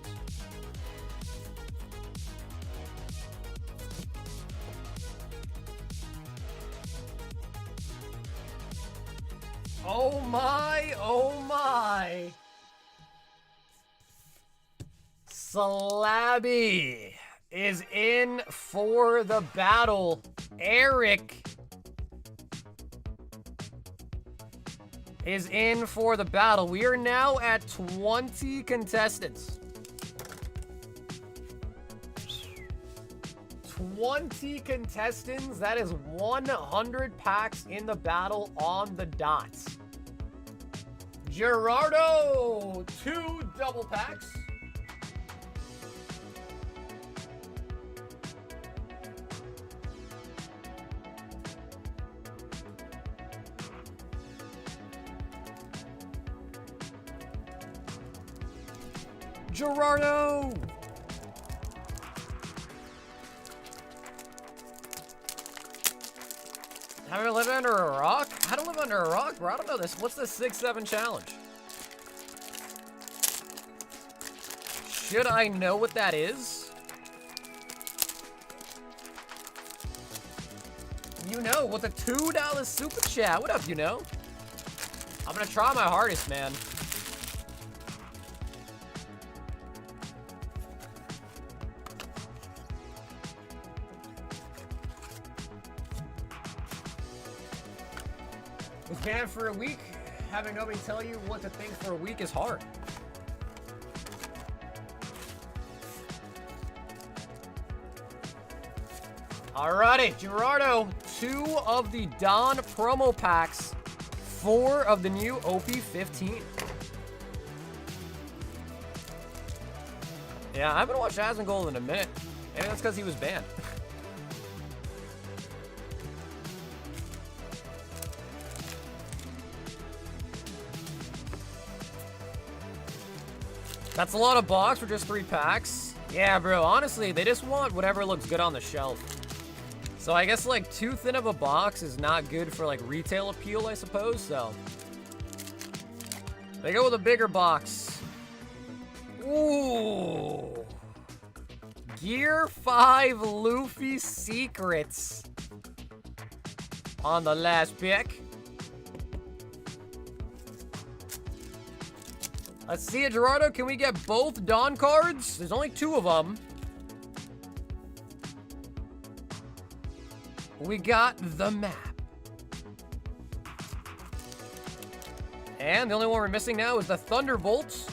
A: Oh my, oh my. Slabby is in for the battle. Eric is in for the battle. We are now at 20 contestants. 20 contestants. That is 100 packs in the battle on the dots. Gerardo, 2 double packs. Gerardo! Have I lived under a rock? I don't live under a rock, bro. I don't know this. What's the 6-7 challenge? Should I know what that is? You know, with a $2 super chat. What up, you know? I'm gonna try my hardest, man. Was banned for a week. Having nobody tell you what to think for a week is hard. Alrighty, Gerardo, 2 of the Dawn promo packs, 4 of the new OP15. Yeah, I haven't watched Asmongold in a minute. Maybe that's because he was banned. That's a lot of box for just 3 packs. Yeah, bro, honestly, they just want whatever looks good on the shelf. So I guess like too thin of a box is not good for like retail appeal, I suppose, so. They go with a bigger box. Ooh. Gear 5 Luffy Secrets. On the last pick. Let's see it, Gerardo. Can we get both Dawn cards? There's only 2 of them. We got the map. And the only one we're missing now is the Thunderbolts.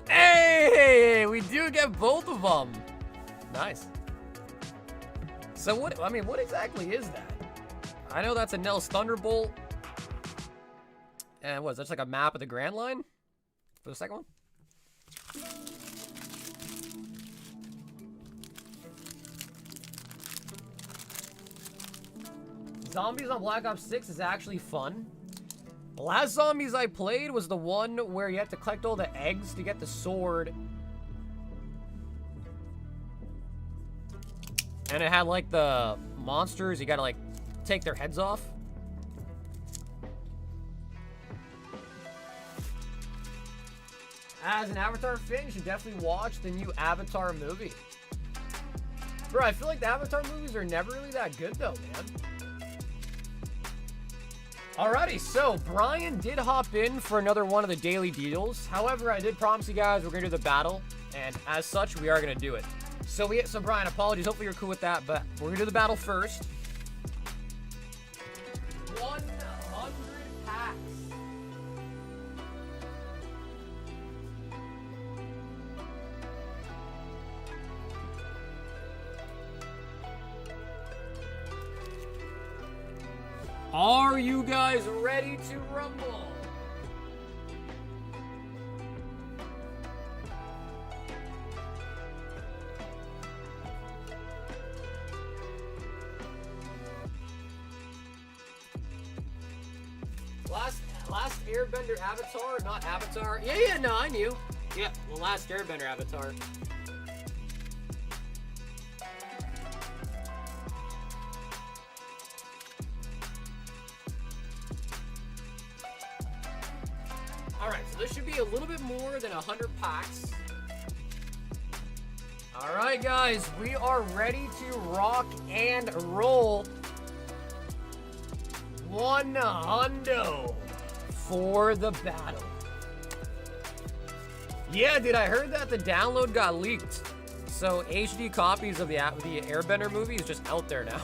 A: Hey, we do get both of them. Nice. So what exactly is that? I know that's a Nell's Thunderbolt. And what is that, just like a map of the Grand Line for the second one? Zombies on Black Ops 6 is actually fun. The last Zombies I played was the one where you had to collect all the eggs to get the sword. And it had like the monsters, you gotta like take their heads off. As an Avatar fan, you should definitely watch the new Avatar movie. Bro, I feel like the Avatar movies are never really that good though, man. Alrighty, so Brian did hop in for another one of the daily deals. However, I did promise you guys we're gonna do the battle, and as such, we are gonna do it. So Brian, apologies, hopefully you're cool with that, but we're gonna do the battle first. 100 packs. Are you guys ready to rumble? Last Airbender Avatar, not Avatar. Yeah, no, I knew. Yeah, the last Airbender Avatar. Alright, so this should be a little bit more than 100 packs. Alright, guys, we are ready to rock and roll. 100 for the battle. Yeah, dude, I heard that the download got leaked. So HD copies of the Airbender movie is just out there now.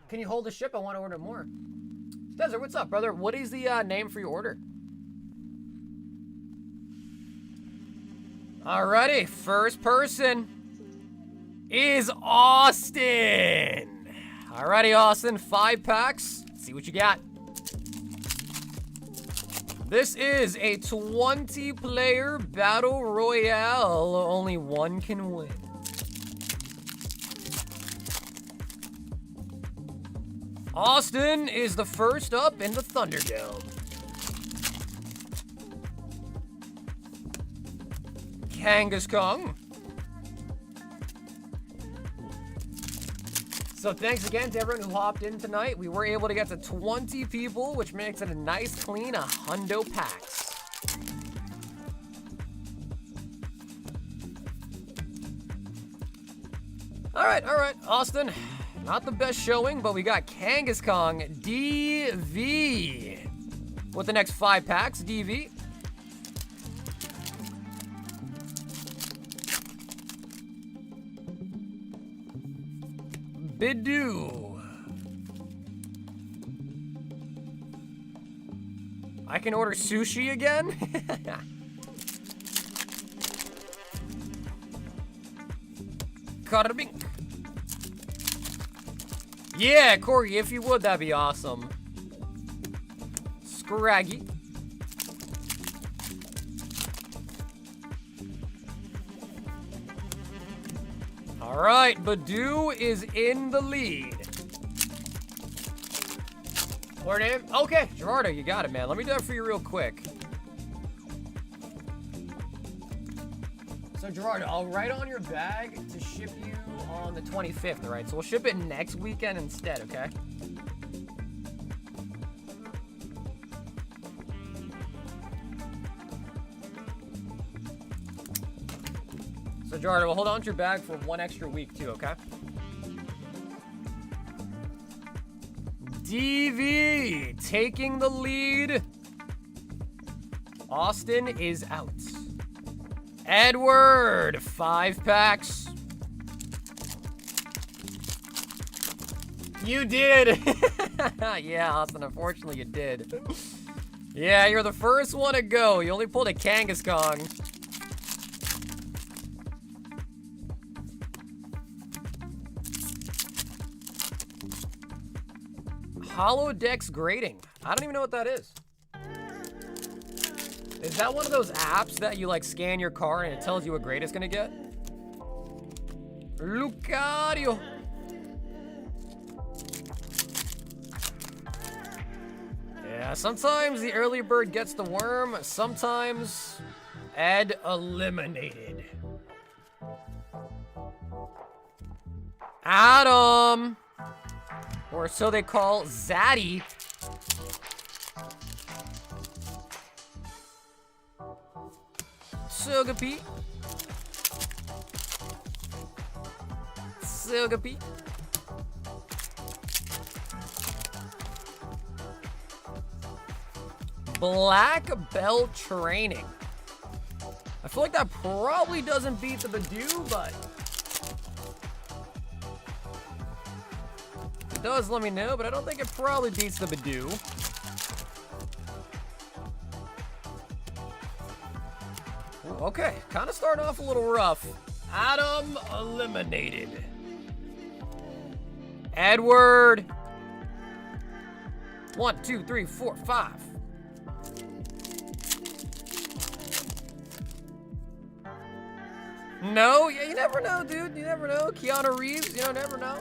A: Can you hold the ship? I want to order more. Desert, what's up, brother? What is the name for your order? Alrighty, first person is Austin. Alrighty, Austin, 5 packs. Let's see what you got. This is a 20-player battle royale. Only one can win. Austin is the first up in the Thunderdome. Kangaskong. So thanks again to everyone who hopped in tonight. We were able to get to 20 people, which makes it a nice, clean 100 packs. All right, Austin. Not the best showing, but we got Kangaskong DV. With the next 5 packs, DV. Bidoo. I can order sushi again? Karbink. Yeah, Corey, if you would, that'd be awesome. Scraggy. All right, Badoo is in the lead. Or name? Okay, Gerardo, you got it, man. Let me do that for you real quick. So, Gerardo, I'll write on your bag to ship you on the 25th, all right? So we'll ship it next weekend instead, okay? So, Gerardo, we'll hold on to your bag for 1 extra week, too, okay? DV taking the lead. Austin is out. Edward, 5 packs. You did. Yeah, Austin, unfortunately you did. Yeah, you're the first one to go. You only pulled a Kangaskong. Holodex grading. I don't even know what that is. Is that one of those apps that you like scan your car and it tells you what grade it's gonna get? Lucario. Yeah, sometimes the early bird gets the worm, sometimes Ed eliminated. Adam. Or so they call Zaddy. Sugapee. Sugapee. Black Belt Training. I feel like that probably doesn't beat the Badoo, but if it does, let me know, but I don't think it probably beats the Badoo. Ooh, okay, kind of starting off a little rough. Adam eliminated. Edward. 1, 2, 3, 4, 5. No, yeah, you never know, dude. You never know. Keanu Reeves, you don't never know.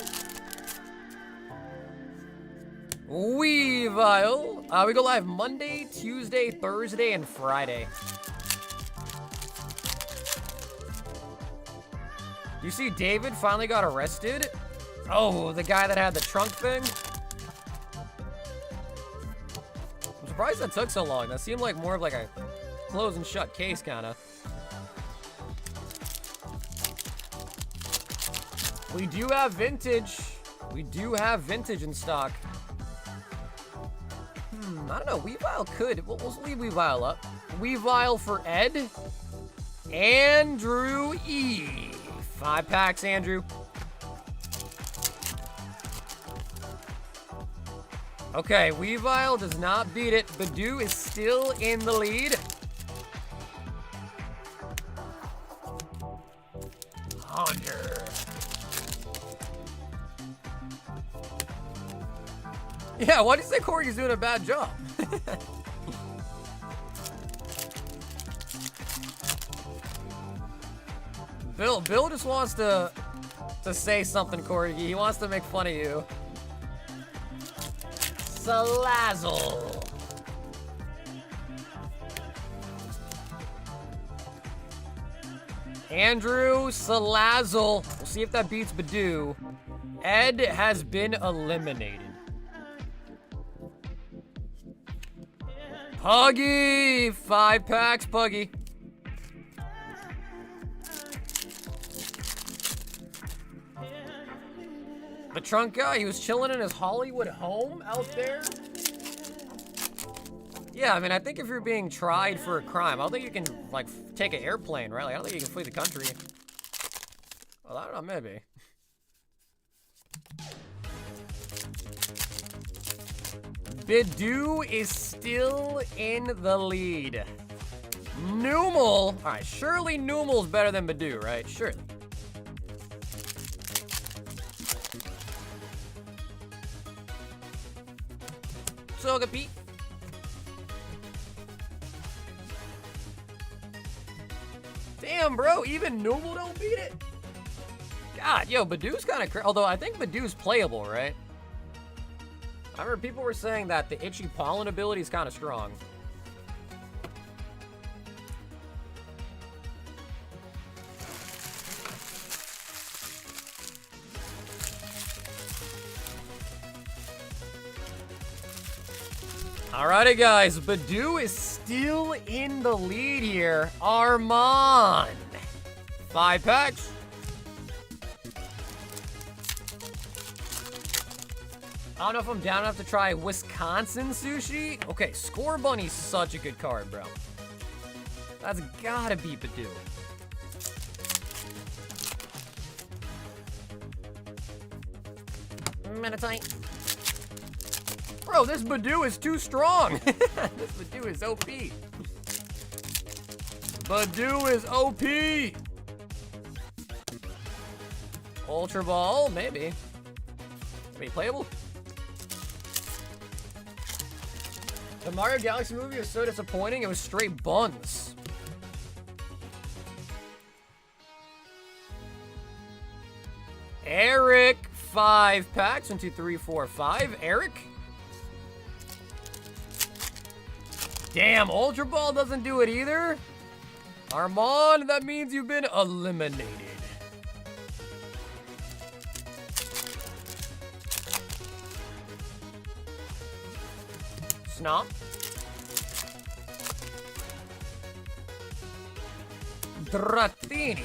A: Weavile. We go live Monday, Tuesday, Thursday, and Friday. You see David finally got arrested? Oh, the guy that had the trunk thing? I'm surprised that took so long. That seemed like more of like a close and shut case, kinda. We do have vintage. We do have vintage in stock. I don't know. Weavile could. We'll leave Weavile up. Weavile for Ed. Andrew E. 5 packs, Andrew. Okay, Weavile does not beat it. Badoo is still in the lead. Hunter. Yeah, why do you say Corey's doing a bad job? Bill just wants to say something, Corey. He wants to make fun of you. Salazzle. Andrew Salazzle. We'll see if that beats Badoo. Ed has been eliminated. Puggy! 5 packs, Puggy. The trunk guy, he was chilling in his Hollywood home out there. Yeah, I mean, I think if you're being tried for a crime, I don't think you can, like, take an airplane, right? Like, I don't think you can flee the country. Well, I don't know, maybe. Bidoo is still in the lead. Numal. All right, surely Numal's better than Bidoo, right? Surely. So good, Pete. Damn, bro, even Numal don't beat it? God, yo, Bidoo's kind of crazy. Although I think Bidoo's playable, right? I remember people were saying that the itchy pollen ability is kind of strong. Alrighty, guys, Bidoo is still in the lead here. Armand. 5 packs. I don't know if I'm down enough to try Wisconsin sushi. Okay, Score Bunny's such a good card, bro. That's gotta be Bidoo. Meditite. Bro, this Bidoo is too strong. This Bidoo is OP. Bidoo is OP. Ultra Ball, maybe. Maybe playable. The Mario Galaxy movie was so disappointing, it was straight buns. Eric, 5 packs. 1, 2, 3, 4, 5. Eric. Damn, Ultra Ball doesn't do it either. Armand, that means you've been eliminated. Snop. Dratini.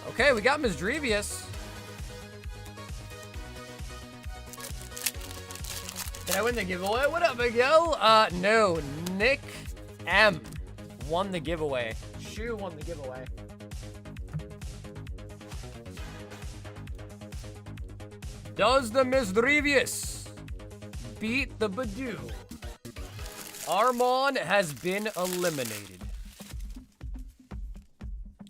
A: Okay, we got Ms. Drevius. Did I win the giveaway? What up, Miguel? No. Nick M won the giveaway. Shu won the giveaway. Does the Misdrevious beat the Bidoo? Armand has been eliminated.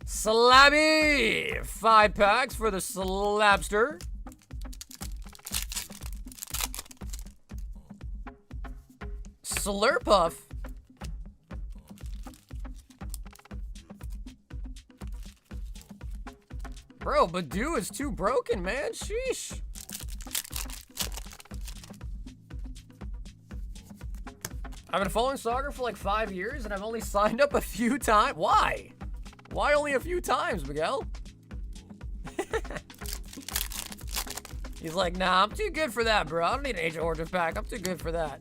A: Slabby! 5 packs for the Slabster. Slurpuff. Bro, Bidoo is too broken, man. Sheesh. I've been following soccer for like 5 years, and I've only signed up a few times. Why? Why only a few times, Miguel? He's like, nah, I'm too good for that, bro. I don't need an Age of Origin pack. I'm too good for that.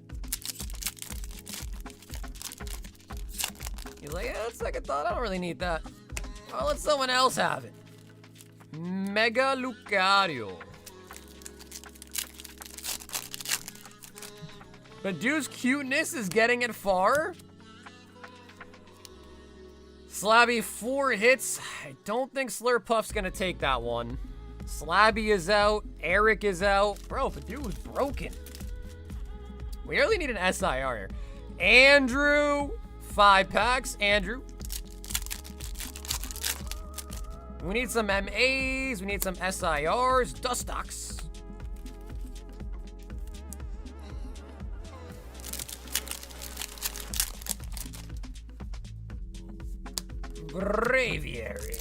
A: He's like, yeah, second thought. I don't really need that. I'll let someone else have it. Mega Lucario. Bidoo's cuteness is getting it far. Slabby, 4 hits. I don't think Slurpuff's gonna take that one. Slabby is out. Eric is out. Bro, Bidoo is broken. We really need an SIR here. Andrew, 5 packs. Andrew. We need some MAs. We need some SIRs. Dustox. Braviary.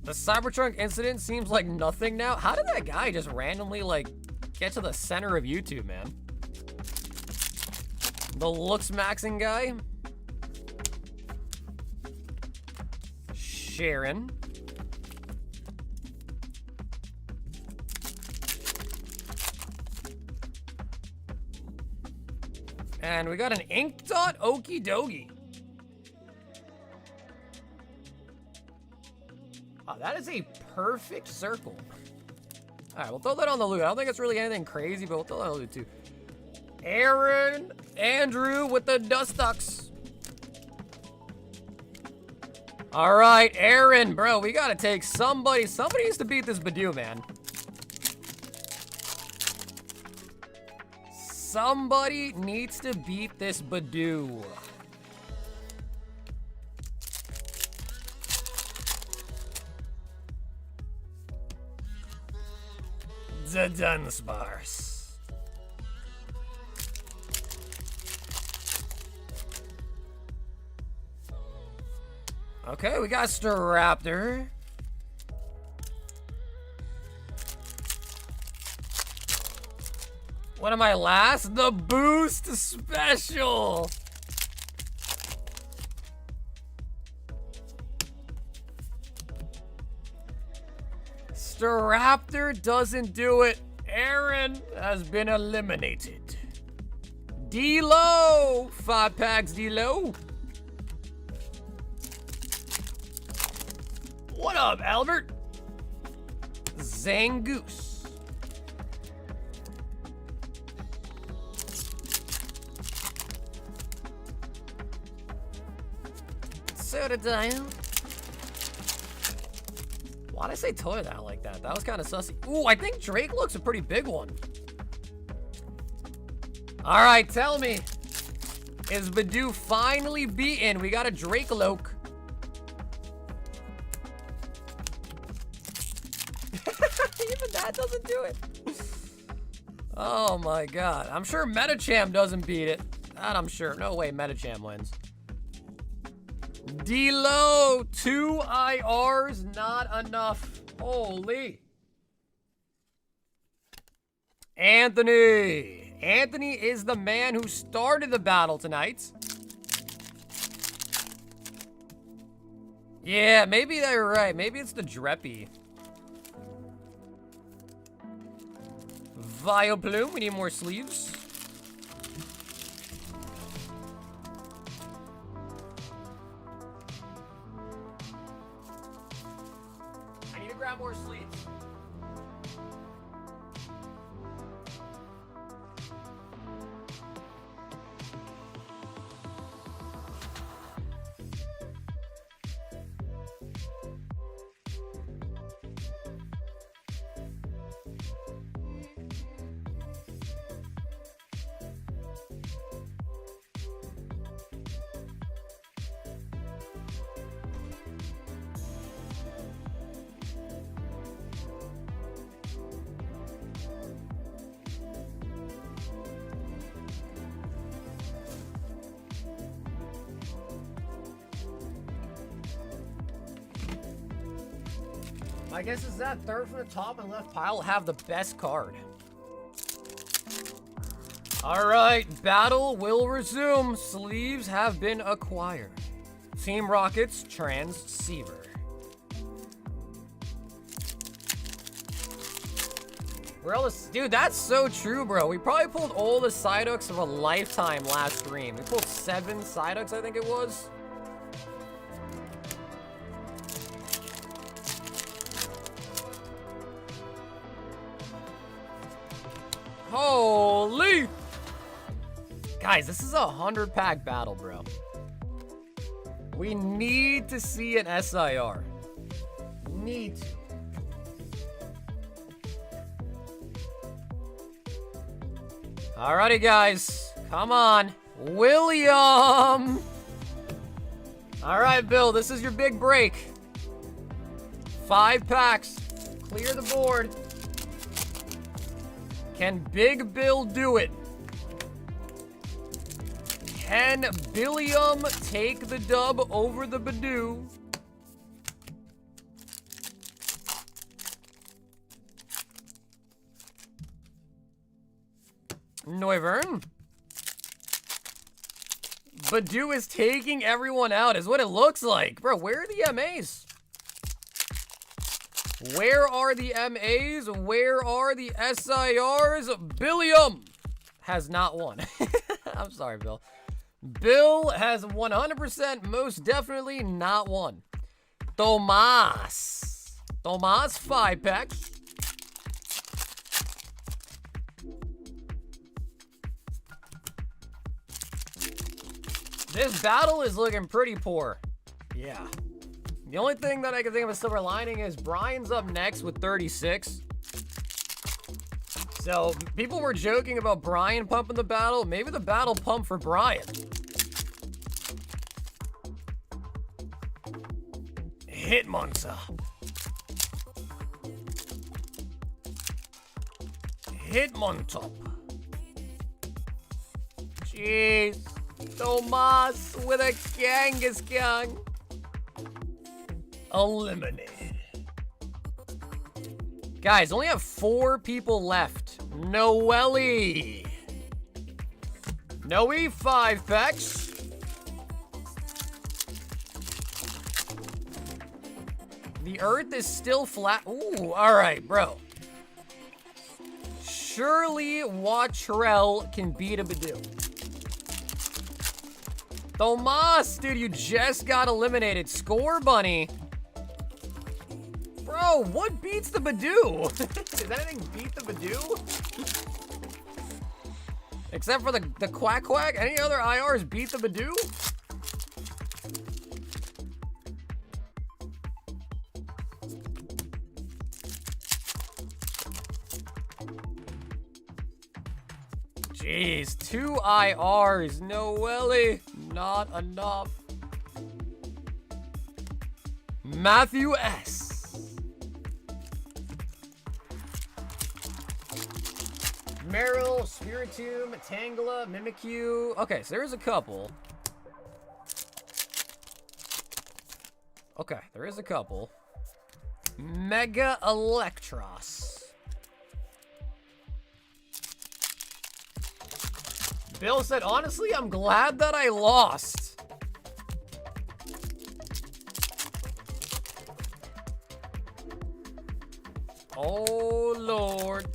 A: The Cybertrunk incident seems like nothing now. How did that guy just randomly, like, get to the center of YouTube, man? The looks maxing guy. Sharon. And we got an Ink Dot Okie Dokie. That is a perfect circle. All right, we'll throw that on the loot. I don't think it's really anything crazy, but we'll throw that on the loot too. Aaron, Andrew with the Dust Ducks. All right, Aaron, bro, we gotta take somebody. Somebody needs to beat this Badoo, man. Somebody needs to beat this Badoo. The Dunsparce. Okay, we got Staraptor. What am I last? The Boost Special. Staraptor doesn't do it. Aaron has been eliminated. D-Lo. 5 packs D-Lo. What up, Albert? Zangoose. Soda. Why'd I say Totodile like that? That was kind of sussy. Ooh, I think Drake looks a pretty big one. All right, tell me. Is Badoo finally beaten? We got a Drake Loke. Even that doesn't do it. Oh my god. I'm sure Metacham doesn't beat it. That I'm sure. No way Metacham wins. D-Lo, 2 IRs, not enough. Holy. Anthony. Anthony is the man who started the battle tonight. Yeah, maybe they're right. Maybe it's the Dreppy. Vileplume, we need more sleeves. I need to grab more sleeves. I guess it's that third from the top and left pile have the best card. All right, battle will resume. Sleeves have been acquired. Team Rocket's Transceiver. Dude, that's so true, bro. We probably pulled all the Psyducks of a lifetime last stream. We pulled 7 Psyducks, I think it was. Holy! Guys, this is a 100-pack battle, bro. We need to see an SIR. Need to. Alrighty, guys. Come on. William! Alright, Bill, this is your big break. 5 packs. Clear the board. Can Big Bill do it? Can Billiam take the dub over the Badoo? Noivern? Badoo is taking everyone out, is what it looks like. Bro, where are the MAs? Where are the MAs? Where are the SIRs? Billiam has not won. I'm sorry, Bill. Bill has 100% most definitely not won. Tomas. Tomas, 5 packs. This battle is looking pretty poor. Yeah. The only thing that I can think of a silver lining is Brian's up next with 36. So, people were joking about Brian pumping the battle. Maybe the battle pump for Brian. Hitmonster. Hitmontop. Jeez. Tomas with a Kangaskhan. Eliminated. Guys, only have 4 people left. Noelle. Noe, 5 packs. The earth is still flat. Ooh, alright, bro. Surely Watcherell can beat a Badoo. Tomas, dude, you just got eliminated. Score, bunny. Bro, what beats the Badoo? Does anything beat the Badoo? Except for the Quack Quack? Any other IRs beat the Badoo? Jeez, 2 IRs. Noelle, not enough. Matthew S. Meryl, Spiritomb, Tangela, Mimikyu. Okay, so there's a couple. Okay, there is a couple. Mega Electros. Bill said, honestly, I'm glad that I lost. Oh, Lord.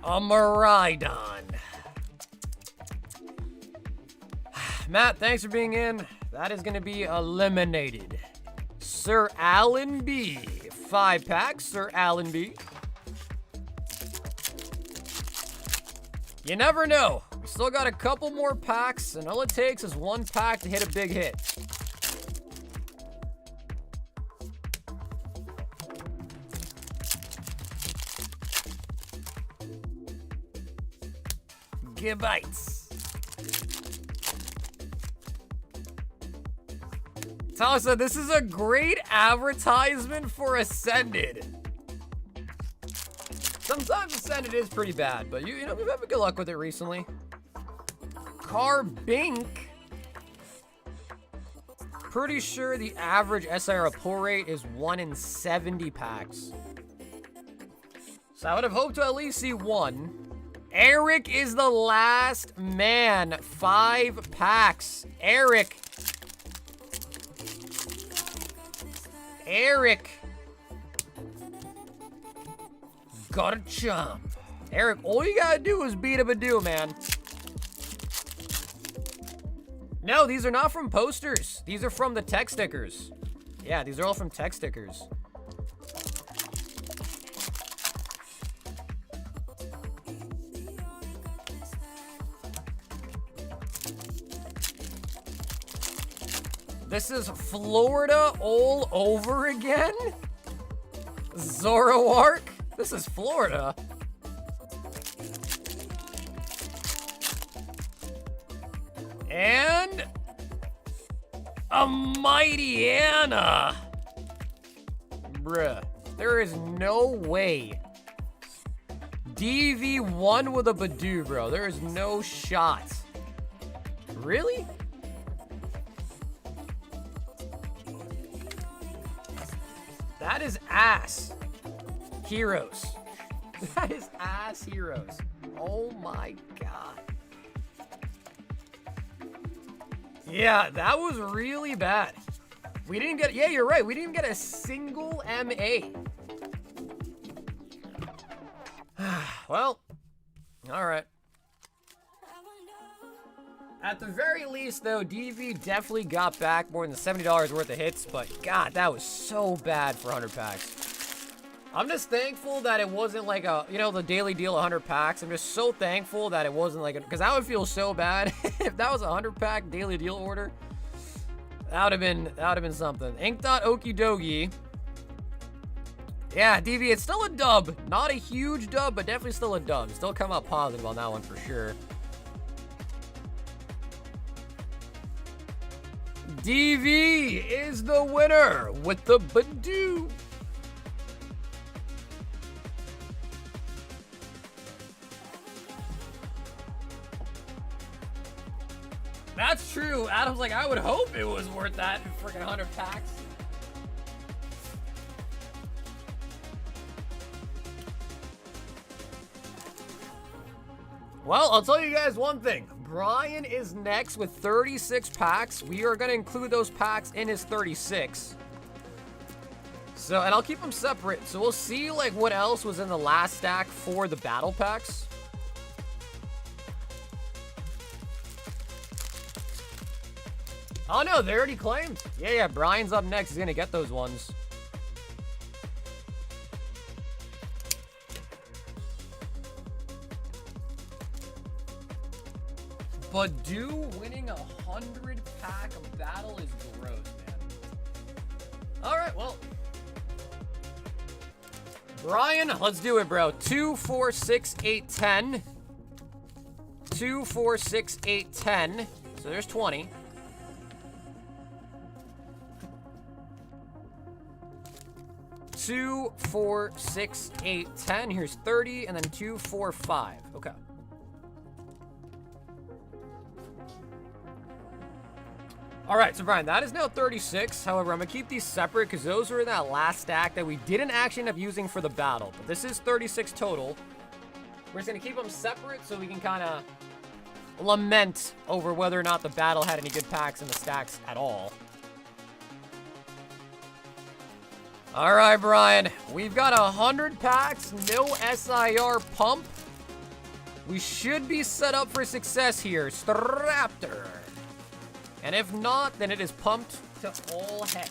A: A Miraidon. Matt, thanks for being in. That is going to be eliminated. Sir Alan B. 5 packs, Sir Alan B. You never know. We still got a couple more packs, and all it takes is 1 pack to hit a big hit. Gigabytes. Tyler said, this is a great advertisement for Ascended. Sometimes Ascended is pretty bad, but you know, we've had good luck with it recently. Carbink. Pretty sure the average SIR pull rate is 1 in 70 packs. So I would have hoped to at least see 1. Eric is the last man. 5 packs. Eric. Gotta jump. Eric, all you gotta do is beat a Badoo, man. No, these are not from posters. These are from the tech stickers. Yeah, these are all from tech stickers. This is Florida all over again? Zoroark? This is Florida. And a Mighty Anna. Bruh, there is no way. DV1 with a Badoo, bro. There is no shot. Really? That is ass. Heroes. That is ass heroes. Oh my god. Yeah, that was really bad. We didn't get, yeah, you're right. We didn't get a single MA. Well, all right. At the very least, though, DV definitely got back more than $70 worth of hits, but God, that was so bad for 100 packs. I'm just thankful that it wasn't like a, you know, the daily deal 100 packs. I'm just so thankful that it wasn't like, because that would feel so bad if that was a 100 pack daily deal order. That would have been something. Inkdot Okie Dokie. Yeah, DV, it's still a dub. Not a huge dub, but definitely still a dub. Still come out positive on that one for sure. DV is the winner with the Badoo. That's true. Adam's like, I would hope it was worth that freaking 100 packs. Well, I'll tell you guys one thing. Brian is next with 36 packs. We are going to include those packs in his 36. So, and I'll keep them separate. So we'll see like what else was in the last stack for the battle packs. Oh no, they already claimed. Yeah, Brian's up next. He's going to get those ones. Badoo winning 100 pack of battle is gross, man. Alright, well. Brian, let's do it, bro. 2, 4, 6, 8, 10. 2, 4, 6, 8, 10. So there's 20. Two, 4, 6, 8, 10. Here's 30, and then 2, 4, 5. Okay. All right, so Brian, that is now 36. However, I'm gonna keep these separate because those were in that last stack that we didn't actually end up using for the battle. But this is 36 total. We're just gonna keep them separate so we can kind of lament over whether or not the battle had any good packs in the stacks at all. All right, Brian, we've got 100 packs, no SIR pump. We should be set up for success here. Straptor. And if not, then it is pumped to all heck.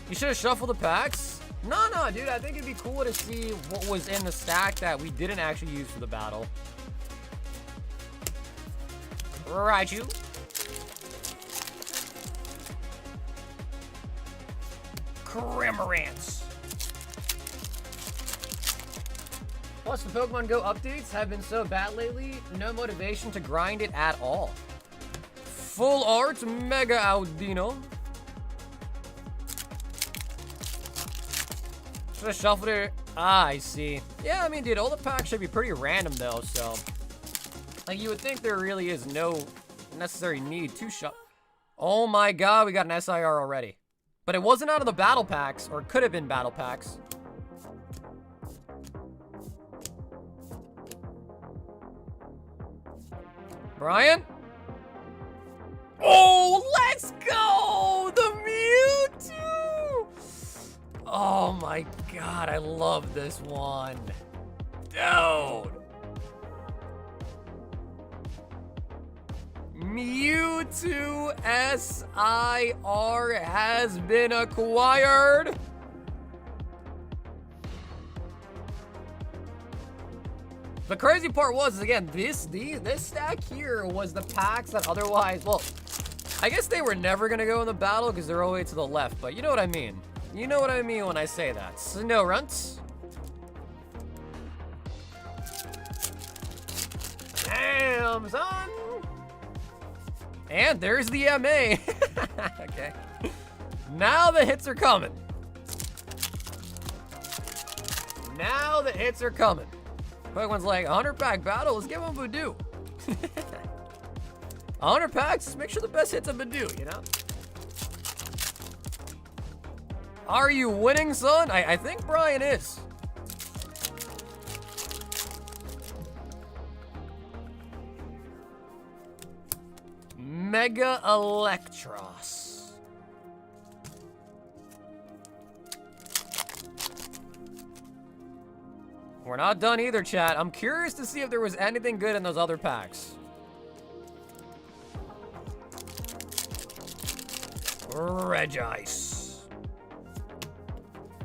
A: You should have shuffled the packs? No, dude. I think it'd be cool to see what was in the stack that we didn't actually use for the battle. Right, you. Cramorants. Plus, the Pokemon Go updates have been so bad lately, no motivation to grind it at all. Full art Mega Audino. Should have shuffled it. Ah, I see. Yeah, I mean, dude, all the packs should be pretty random, though, so. Like, you would think there really is no necessary need to shuffle. Oh my god, we got an SIR already. But it wasn't out of the battle packs, or it could have been battle packs. Brian? Oh, let's go! The Mewtwo! Oh my god, I love this one. Dude! Mewtwo SIR has been acquired. The crazy part was, again, this stack here was the packs that otherwise, well, I guess they were never going to go in the battle because they're all the way to the left, but you know what I mean. You know what I mean when I say that. Snow Runts. Damn, son. And there's the MA. Okay. Now the hits are coming. Now the hits are coming. Pokemon's like, 100 pack battle, let's give him Badoo. 100 packs, make sure the best hits are Badoo, you know? Are you winning, son? I think Brian is. Mega Electros. We're not done either, chat. I'm curious to see if there was anything good in those other packs. Regice.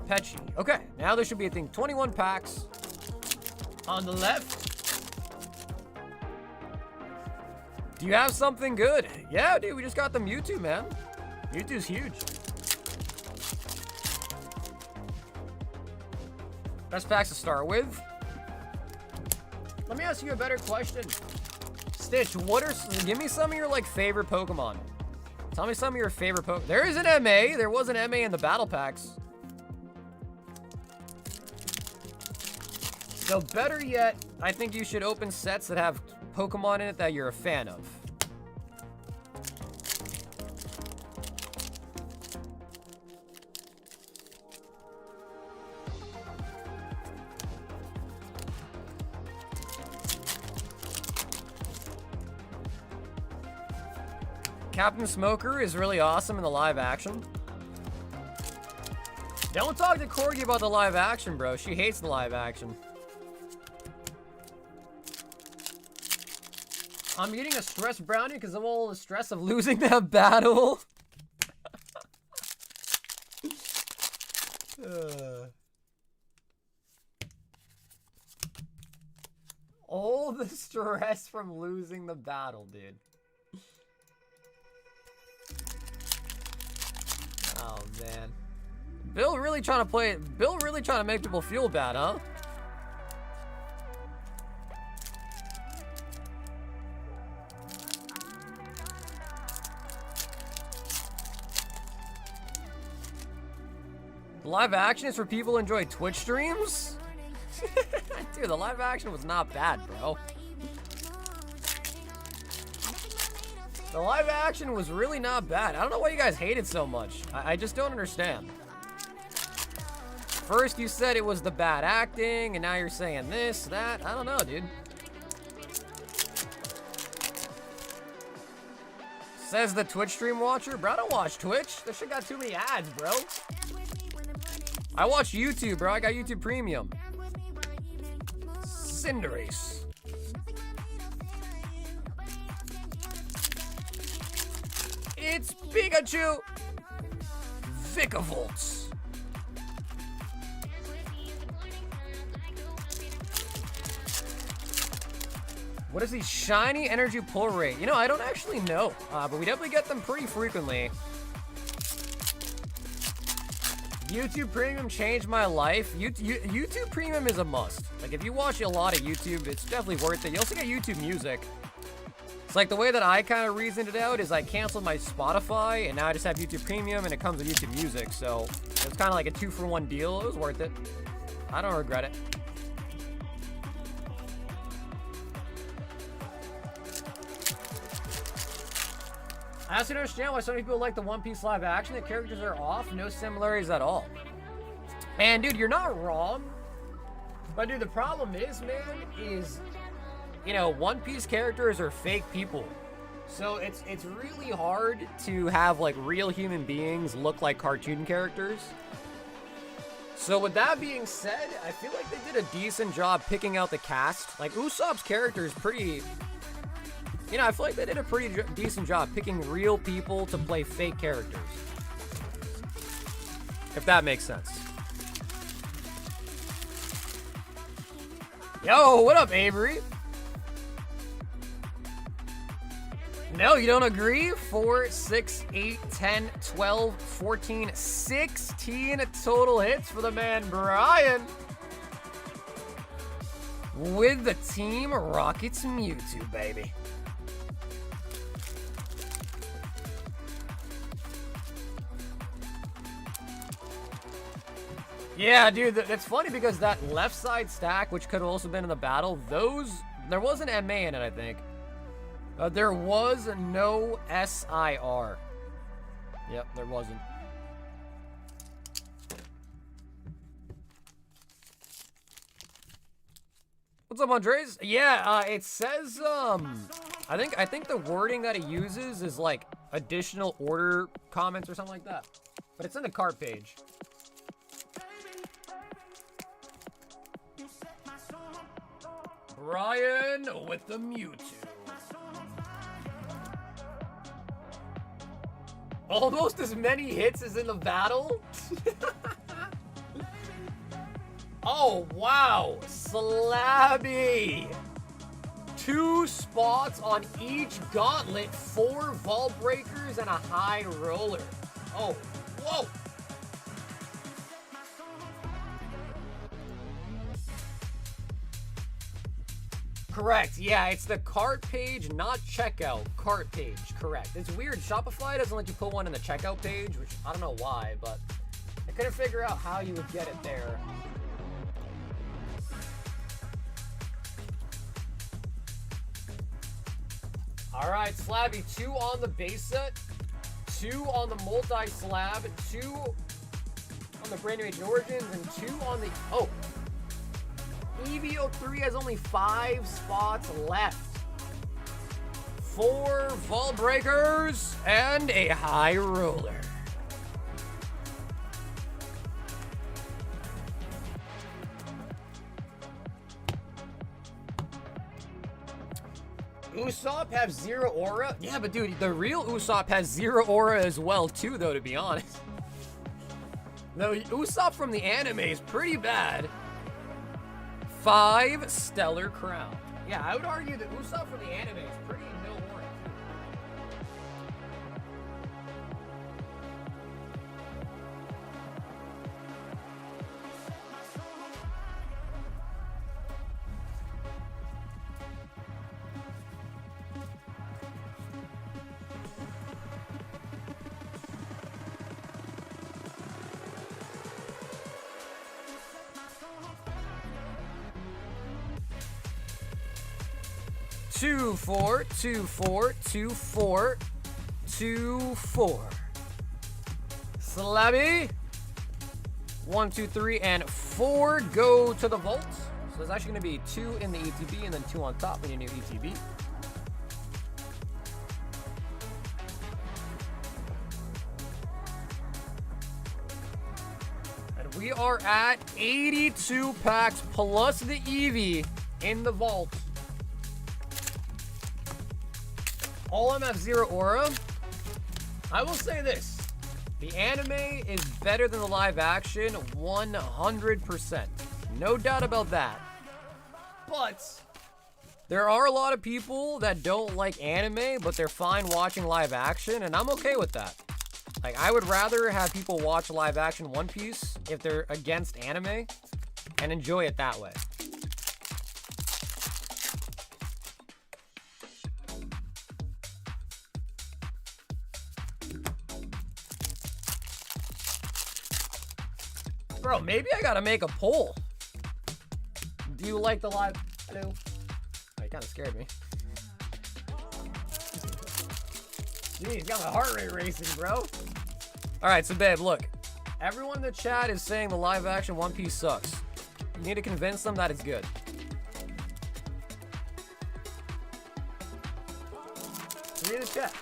A: Petchy. Okay, now there should be, I think, 21 packs. On the left. Do you have something good? Yeah, dude, we just got the Mewtwo, man. Mewtwo's huge. Best packs to start with. Let me ask you a better question. Stitch, give me some of your, like, favorite Pokemon. Tell me some of your favorite Pokemon. There is an MA. There was an MA in the battle packs. So better yet, I think you should open sets that have Pokemon in it that you're a fan of. Captain Smoker is really awesome in the live action. Don't talk to Corgi about the live action, bro. She hates the live action. I'm eating a stress brownie because of all the stress of losing that battle. All the stress from losing the battle, dude. Oh, man. Bill really trying to make people feel bad, huh? The live action is for people who enjoy Twitch streams? Dude, the live action was not bad, bro. The live action was really not bad. I don't know why you guys hate it so much. I just don't understand. First you said it was the bad acting, and now you're saying this, that. I don't know, dude. Says the Twitch stream watcher. Bro, I don't watch Twitch. This shit got too many ads, bro. I watch YouTube, bro. I got YouTube Premium. Cinderace. It's Pikachu. Vikavolt. What is the shiny energy pull rate? You know, I don't actually know, but we definitely get them pretty frequently. YouTube Premium changed my life. YouTube Premium is a must. Like, if you watch a lot of YouTube, it's definitely worth it. You also get YouTube Music. It's like the way that I kind of reasoned it out is I canceled my Spotify, and now I just have YouTube Premium, and it comes with YouTube Music. So it's kind of like a 2-for-1 deal. It was worth it. I don't regret it. I also don't understand why so many people like the One Piece live action. The characters are off, no similarities at all. And dude, you're not wrong. But dude, the problem is, man, you know, One Piece characters are fake people. So it's really hard to have like real human beings look like cartoon characters. So with that being said, I feel like they did a decent job picking out the cast. Like Usopp's character is pretty, you know, I feel like they did a pretty decent job picking real people to play fake characters. If that makes sense. Yo, what up, Avery? No, you don't agree? 4, 6, 8, 10, 12, 14, 16 total hits for the man Brian. With the Team Rocket's Mewtwo, baby. Yeah, dude, it's funny because that left side stack, which could have also been in the battle, there was an MA in it, I think. There was no SIR. Yep, there wasn't. What's up, Andres? Yeah, it says, I think the wording that it uses is like additional order comments or something like that. But it's in the cart page. Ryan with the Mewtwo. Almost as many hits as in the battle? Oh, wow. Slabby. 2 spots on each gauntlet, 4 vault breakers, and a high roller. Oh, whoa. Correct. Yeah, it's the cart page, not checkout. Cart page, correct. It's weird. Shopify doesn't let you put one in the checkout page, which I don't know why, but I couldn't figure out how you would get it there. All right, Slabby, 2 on the base set, 2 on the multi-slab, 2 on the brand new Agent Origins, and 2 on the... Oh! EVO3 has only 5 spots left. 4 vault breakers and a high roller. Usopp has 0 aura? Yeah, but dude, the real Usopp has 0 aura as well too, though, to be honest. The Usopp from the anime is pretty bad. 5 Stellar Crown. Yeah, I would argue that Usopp from the anime is pretty no aura. Two, 4, 2, 4, 2, 4, 2, 4. Slabby. 1, 2, 3, and 4 go to the vault. So there's actually going to be 2 in the ETB and then 2 on top when you new ETB. And we are at 82 packs plus the Eevee in the vault. All of them have 0 aura. I will say this. The anime is better than the live action 100%. No doubt about that. But there are a lot of people that don't like anime, but they're fine watching live action, and I'm okay with that. Like, I would rather have people watch live action One Piece if they're against anime and enjoy it that way. Bro, maybe I gotta make a poll. Do you like the live? Hello. Oh, you kind of scared me. Jeez, got my heart rate racing, bro. All right, so babe, look. Everyone in the chat is saying the live action One Piece sucks. You need to convince them that it's good. Read the chat.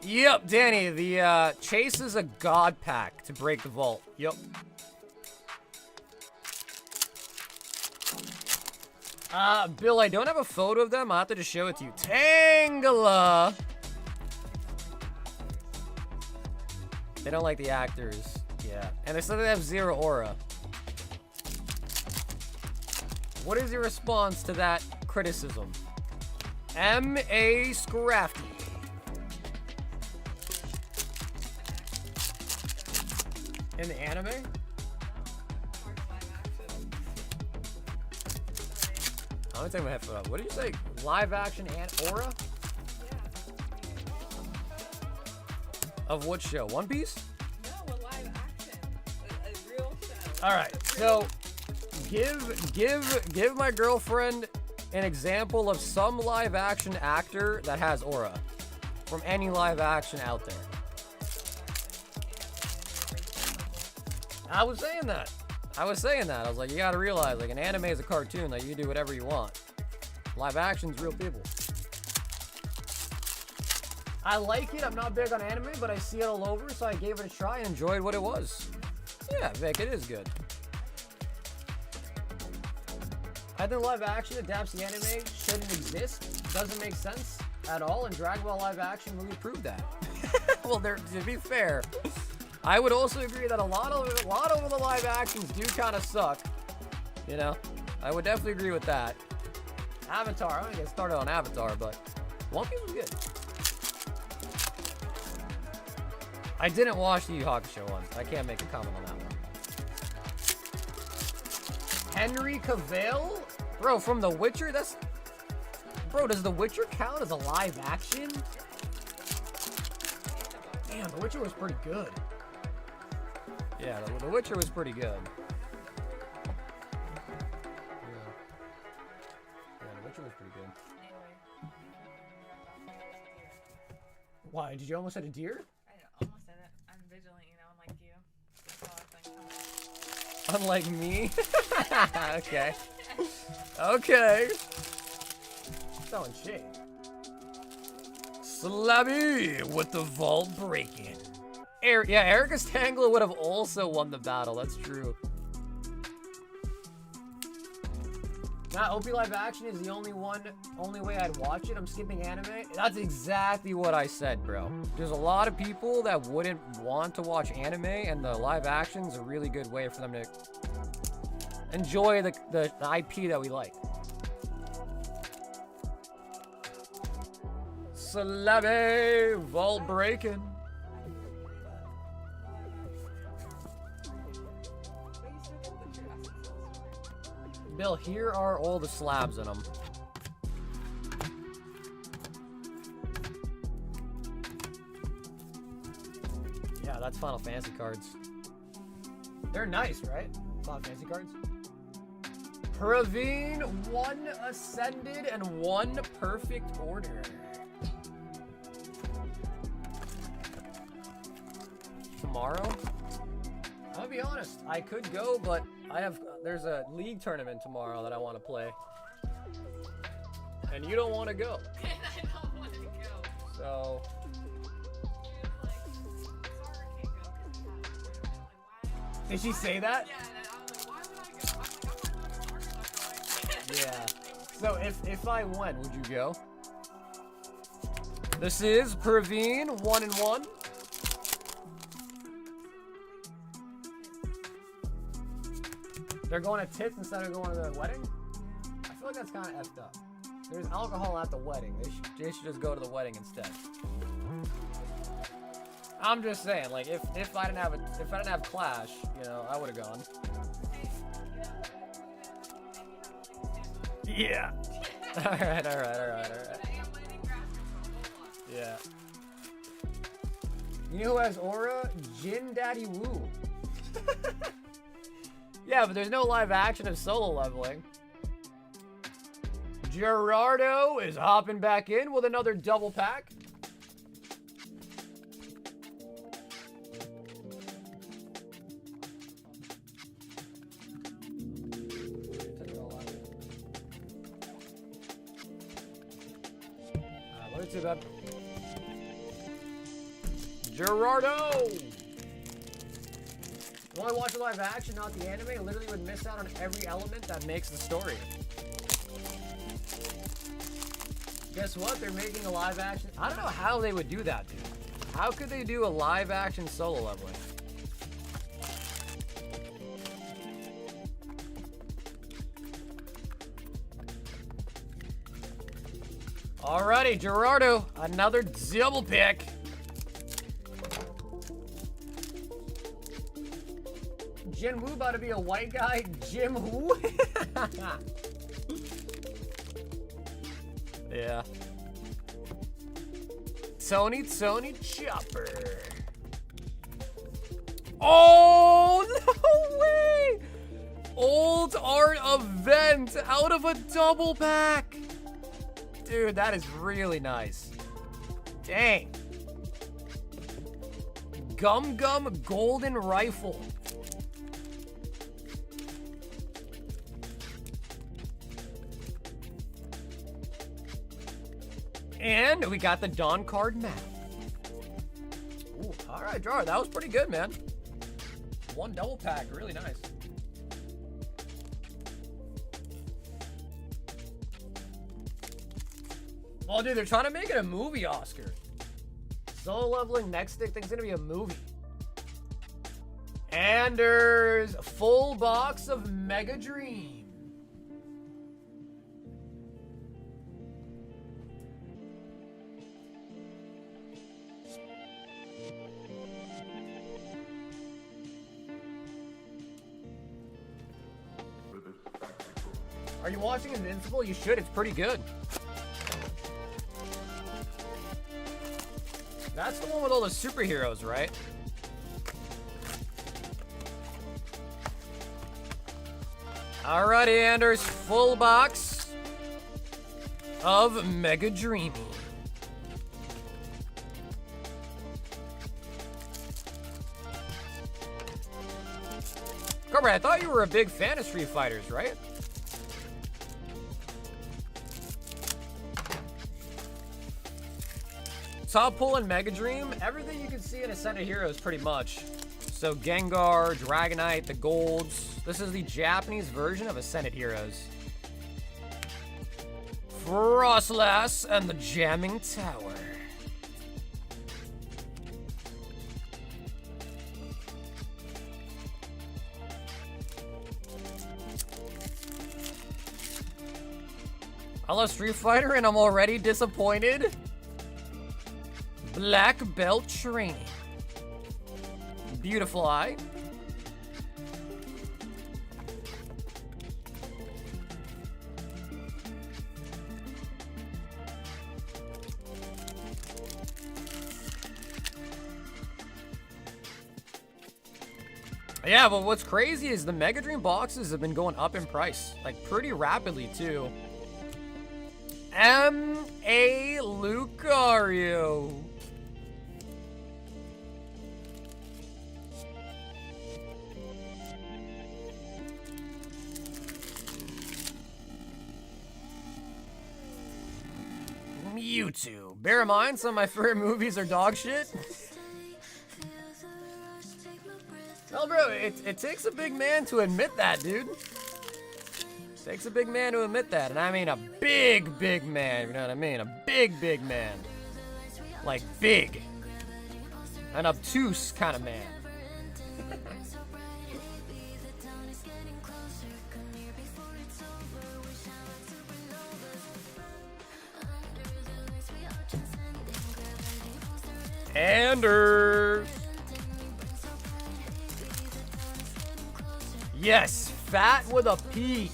A: Yep, Danny, the chase is a god pack to break the vault. Yep. Bill, I don't have a photo of them. I'll have to just show it to you. Tangela! They don't like the actors. Yeah. And they said they have 0 aura. What is your response to that criticism? M.A. Scrafty. In the anime? I'm gonna take my headphone off. What did you say? Live action and aura? Of what show? One Piece?
F: No, a live action. A real show.
A: Alright, so give my girlfriend an example of some live action actor that has aura. From any live action out there. I was saying that. I was like, you gotta realize, like, an anime is a cartoon. Like, you can do whatever you want. Live action's real people. I like it. I'm not big on anime, but I see it all over, so I gave it a try and enjoyed what it was. Yeah, Vic, it is good. I think live action adapts the anime shouldn't exist. Doesn't make sense at all, and Dragon Ball live action really proved that. Well, to be fair, I would also agree that a lot of the live actions do kind of suck. You know, I would definitely agree with that. Avatar, I'm gonna get started on Avatar, but One Piece was good. I didn't watch the Yu Yu Hakusho one. I can't make a comment on that one. Henry Cavill? Bro, from The Witcher? Bro, does The Witcher count as a live action? Damn, The Witcher was pretty good. Yeah, The Witcher was pretty good. Yeah, The Witcher was pretty good. Why? Did you almost hit a deer?
F: I almost said it. I'm vigilant, you know, unlike you. That's all I think.
A: Unlike me? Okay. Okay. Throwing shade. Slabby with the vault breaking. Yeah, Erica Stangler would have also won the battle. That's true. That OP live action is the only way I'd watch it. I'm skipping anime. That's exactly what I said, bro. There's a lot of people that wouldn't want to watch anime, and the live action's a really good way for them to enjoy the IP that we like. Slabby vault breaking. Bill, here are all the slabs in them. Yeah, that's Final Fantasy cards. They're nice, right? Final Fantasy cards. Praveen, 1 Ascended and 1 Perfect Order. Tomorrow? I'll be honest, I could go, but there's a league tournament tomorrow that I want to play. And you don't want to go.
F: And I don't want to go.
A: So... Did she say that?
F: Yeah, and I was like, why would I go? I'm not going.
A: Yeah. So if I win, would you go? This is Praveen, 1-1. They're going to tits instead of going to the wedding? I feel like that's kind of effed up. There's alcohol at the wedding. They should just go to the wedding instead. I'm just saying, like, if I didn't have Clash, you know, I would have gone. Yeah. All right. Yeah. You know who has aura? Jin Daddy Woo. Yeah, but there's no live action of solo leveling. Gerardo is hopping back in with another double pack. What is it up? Gerardo! Only watch the live action, not the anime, literally would miss out on every element that makes the story. Guess what? They're making a live action. I don't know how they would do that, dude. How could they do a live action solo leveling? Alrighty, Gerardo, another double pick. Jin Woo about to be a white guy. Jim Woo? Yeah. Tony Chopper. Oh, no way! Old art event out of a double pack. Dude, that is really nice. Dang. Gum Golden Rifle. And we got the Dawn card map. Ooh, all right, Jar, that was pretty good, man. One double pack, really nice. Well, dude, they're trying to make it a movie, Oscar. Solo leveling next stick thing's gonna be a movie. And there's full box of Mega Dream. Are you watching Invincible? You should. It's pretty good. That's the one with all the superheroes, right? Alrighty, Anders. Full box of Mega Dreamy. Cobra, I thought you were a big fan of Street Fighters, right? Top pull in Mega Dream, everything you can see in Ascended Heroes pretty much. So Gengar, Dragonite, the Golds. This is the Japanese version of Ascended Heroes. Frostlass and the Jamming Tower. I love Street Fighter and I'm already disappointed. Black Belt Training. Beautiful eye. Yeah, but what's crazy is the Mega Dream boxes have been going up in price, like pretty rapidly too. M.A. Lucario. Mewtwo. Bear in mind, some of my favorite movies are dog shit. No, bro, it takes a big man to admit that, dude. Takes a big man to admit that, and I mean a big, big man, you know what I mean? A big, big man. Like big. An obtuse kind of man. Anders. Yes, fat with a P.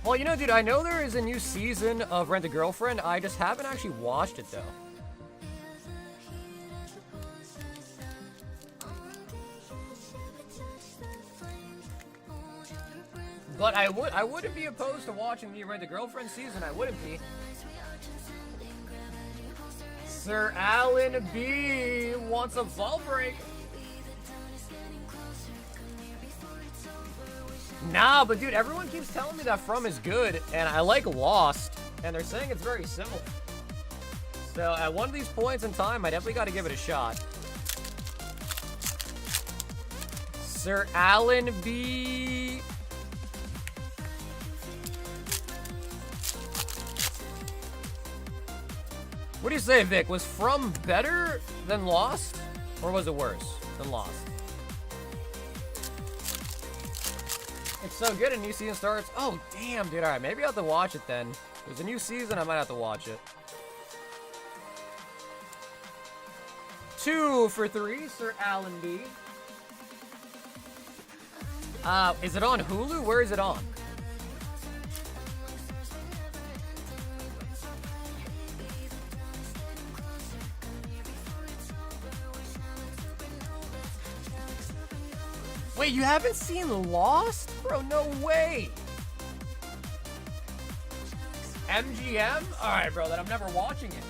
A: Well, you know, dude, I know there is a new season of Rent a Girlfriend. I just haven't actually watched it, though. But I wouldn't be opposed to watching the Rent a Girlfriend season. I wouldn't be. Sir Alan B wants a ball break. Nah, but dude, everyone keeps telling me that From is good, and I like Lost, and they're saying it's very similar. So at one of these points in time, I definitely got to give it a shot. Sir Alan B. What do you say, Vic? Was From better than Lost? Or was it worse than Lost? It's so good, a new season starts. Oh, damn, dude. All right, maybe I'll have to watch it then. There's a new season, I might have to watch it. 2 for 3, Sir Alan B. Is it on Hulu? Where is it on? Wait, you haven't seen Lost? Bro, no way. MGM? Alright, bro, then I'm never watching it.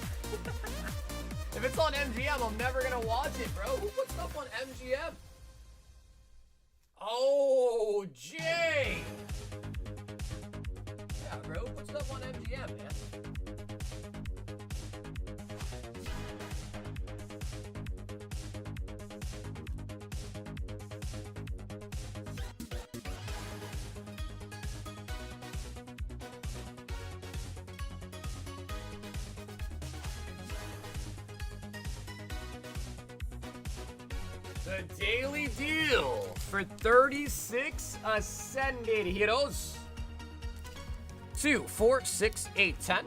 A: If it's on MGM, I'm never gonna watch it, bro. Who puts stuff on MGM? Oh, Jay! Yeah, bro, who puts stuff on MGM, man? The daily deal for 36 ascended heroes. 2, 4, 6, 8, 10.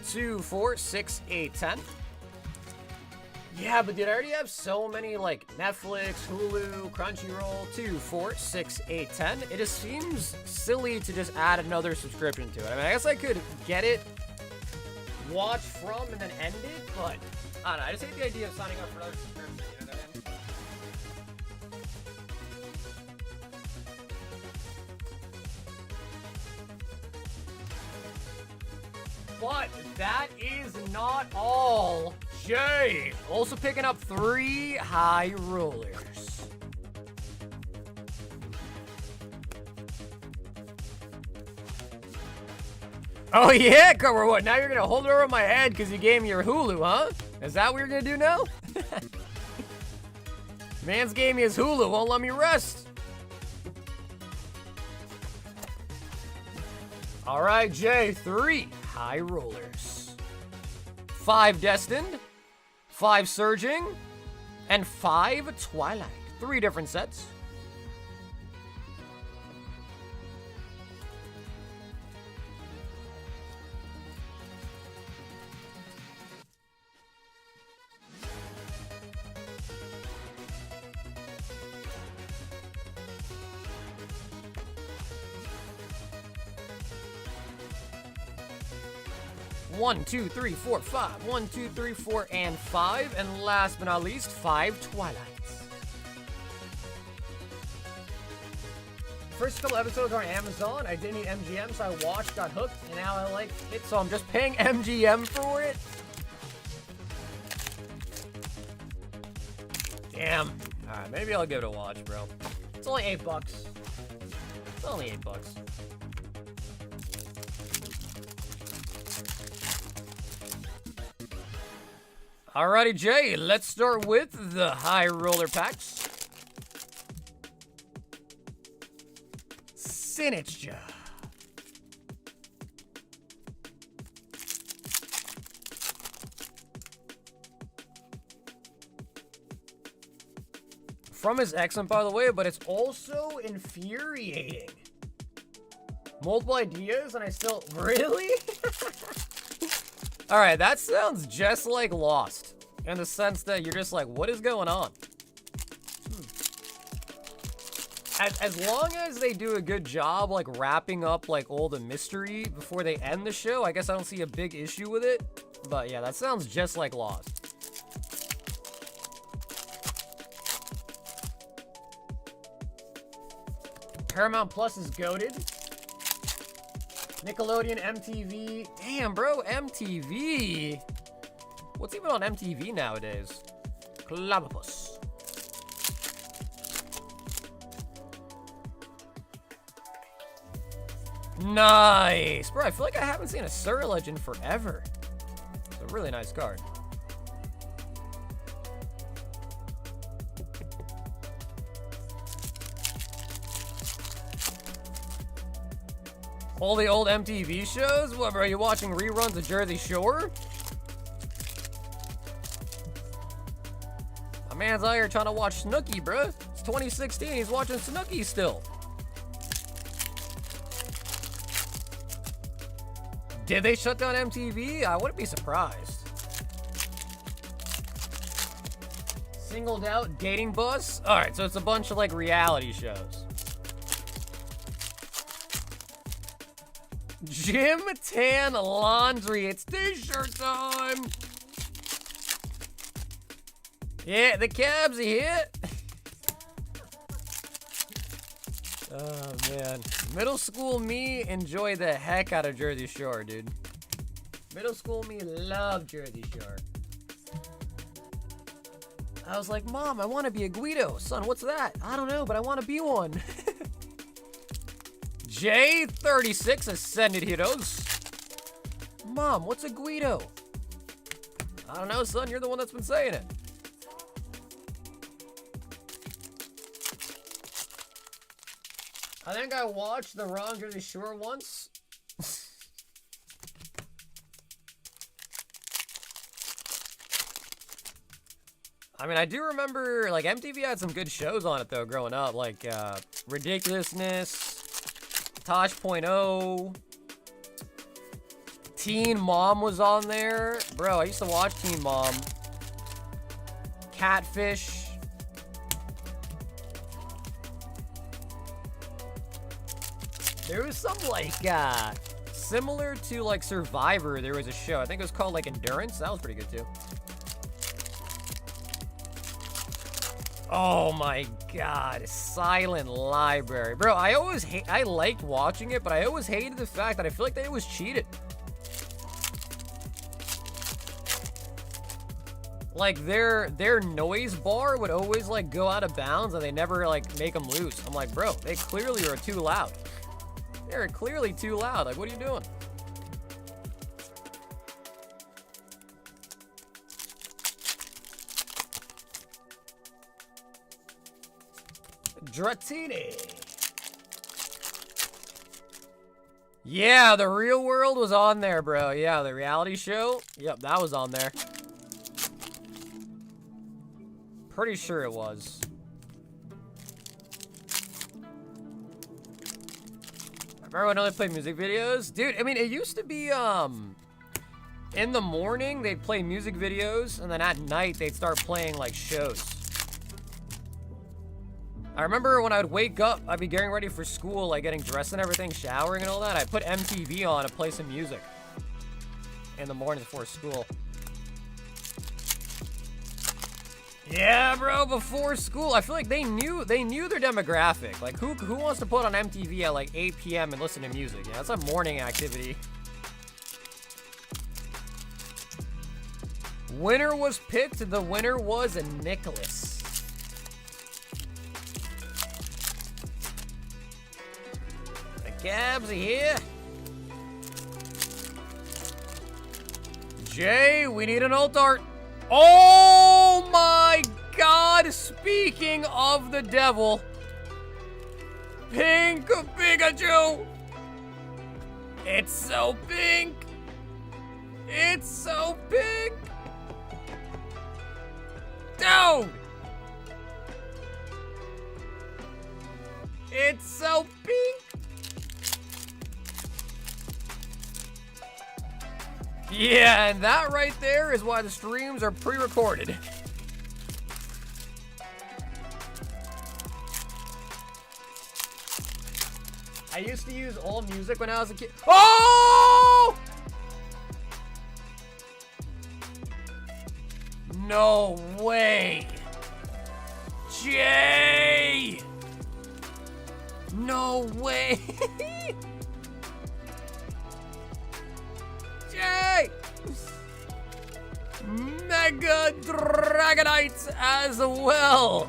A: 2, 4, 6, 8, 10. Yeah, but dude, I already have so many like Netflix, Hulu, Crunchyroll, 2, 4, 6, 8, 10. It just seems silly to just add another subscription to it. I mean, I guess I could get it, watch from, and then end it, but I don't know. I just hate the idea of signing up for another subscription. You know what I mean? But that is not all. Jay also picking up 3 high rollers. Oh yeah, Cover, what? Now you're gonna hold it over my head because you gave me your Hulu, huh? Is that what you're gonna do now? Man's gave me his Hulu, won't let me rest. All right, Jay, 3 high rollers. 5 Destined, 5 Surging, and 5 Twilight. 3 different sets. One, 2, 3, 4, 5. 1, 2, 3, 4, and 5. And last but not least, 5 Twilights. First couple episodes are on Amazon. I didn't need MGM, so I watched, got hooked, and now I like it, so I'm just paying MGM for it. Damn. Alright, maybe I'll give it a watch, bro. It's only $8. It's only $8. Alrighty, Jay, let's start with the high roller packs. Sinitcha. From is excellent, by the way, but it's also infuriating. Multiple ideas, and I still... Really? Alright, that sounds just like Lost. In the sense that you're just like, what is going on? As long as they do a good job, like, wrapping up, like, all the mystery before they end the show, I guess I don't see a big issue with it. But, yeah, that sounds just like Lost. Paramount Plus is goated. Nickelodeon, MTV. Damn, bro, MTV. What's even on MTV nowadays? Clavapus. Nice. Bro, I feel like I haven't seen a Surrey Legend forever. It's a really nice card. All the old MTV shows? What, bro, are you watching reruns of Jersey Shore? My man's out here trying to watch Snooki, bro. It's 2016, he's watching Snooki still. Did they shut down MTV? I wouldn't be surprised. Singled Out, Dating Bus? Alright, so it's a bunch of, like, reality shows. Gym Tan Laundry, it's t-shirt time! Yeah, the cabs are here! Oh, man. Middle school me enjoy the heck out of Jersey Shore, dude. Middle school me love Jersey Shore. I was like, Mom, I want to be a Guido. Son, what's that? I don't know, but I want to be one. J36 Ascended Heroes. Mom, what's a Guido? I don't know, son. You're the one that's been saying it. I think I watched the Wrong Jersey Shore once. I mean, I do remember, like, MTV had some good shows on it, though, growing up. Like, Ridiculousness, Tosh.0, Teen Mom was on there. Bro, I used to watch Teen Mom. Catfish. There was some, like, similar to, like, Survivor, there was a show. I think it was called, like, Endurance. That was pretty good, too. Oh my god, Silent Library. Bro, I liked watching it, but I always hated the fact that I feel like they always cheated. Like, their noise bar would always, like, go out of bounds, and they never, like, make them loose. I'm like, bro, they clearly are too loud. They're clearly too loud. Like, what are you doing? Dratini. Yeah, The Real World was on there, bro. Yeah, the reality show. Yep, that was on there. Pretty sure it was. Remember when I played music videos? Dude, I mean, it used to be, in the morning, they'd play music videos, and then at night, they'd start playing, like, shows. I remember when I would wake up, I'd be getting ready for school, like getting dressed and everything, showering and all that. I'd put MTV on and play some music in the mornings before school. Yeah, bro, before school. I feel like they knew their demographic. Like, who wants to put on MTV at like 8 p.m. and listen to music? Yeah, that's a morning activity. Winner was picked. The winner was Nicholas. Gabs here. Jay, we need an alt art. Oh my god, speaking of the devil. Pink Pikachu. It's so pink. It's so pink. Dude. It's so pink. Yeah, and that right there is why the streams are pre-recorded. I used to use old music when I was a kid. Oh! No way. Jay! No way. Jay! Mega Dragonites as well.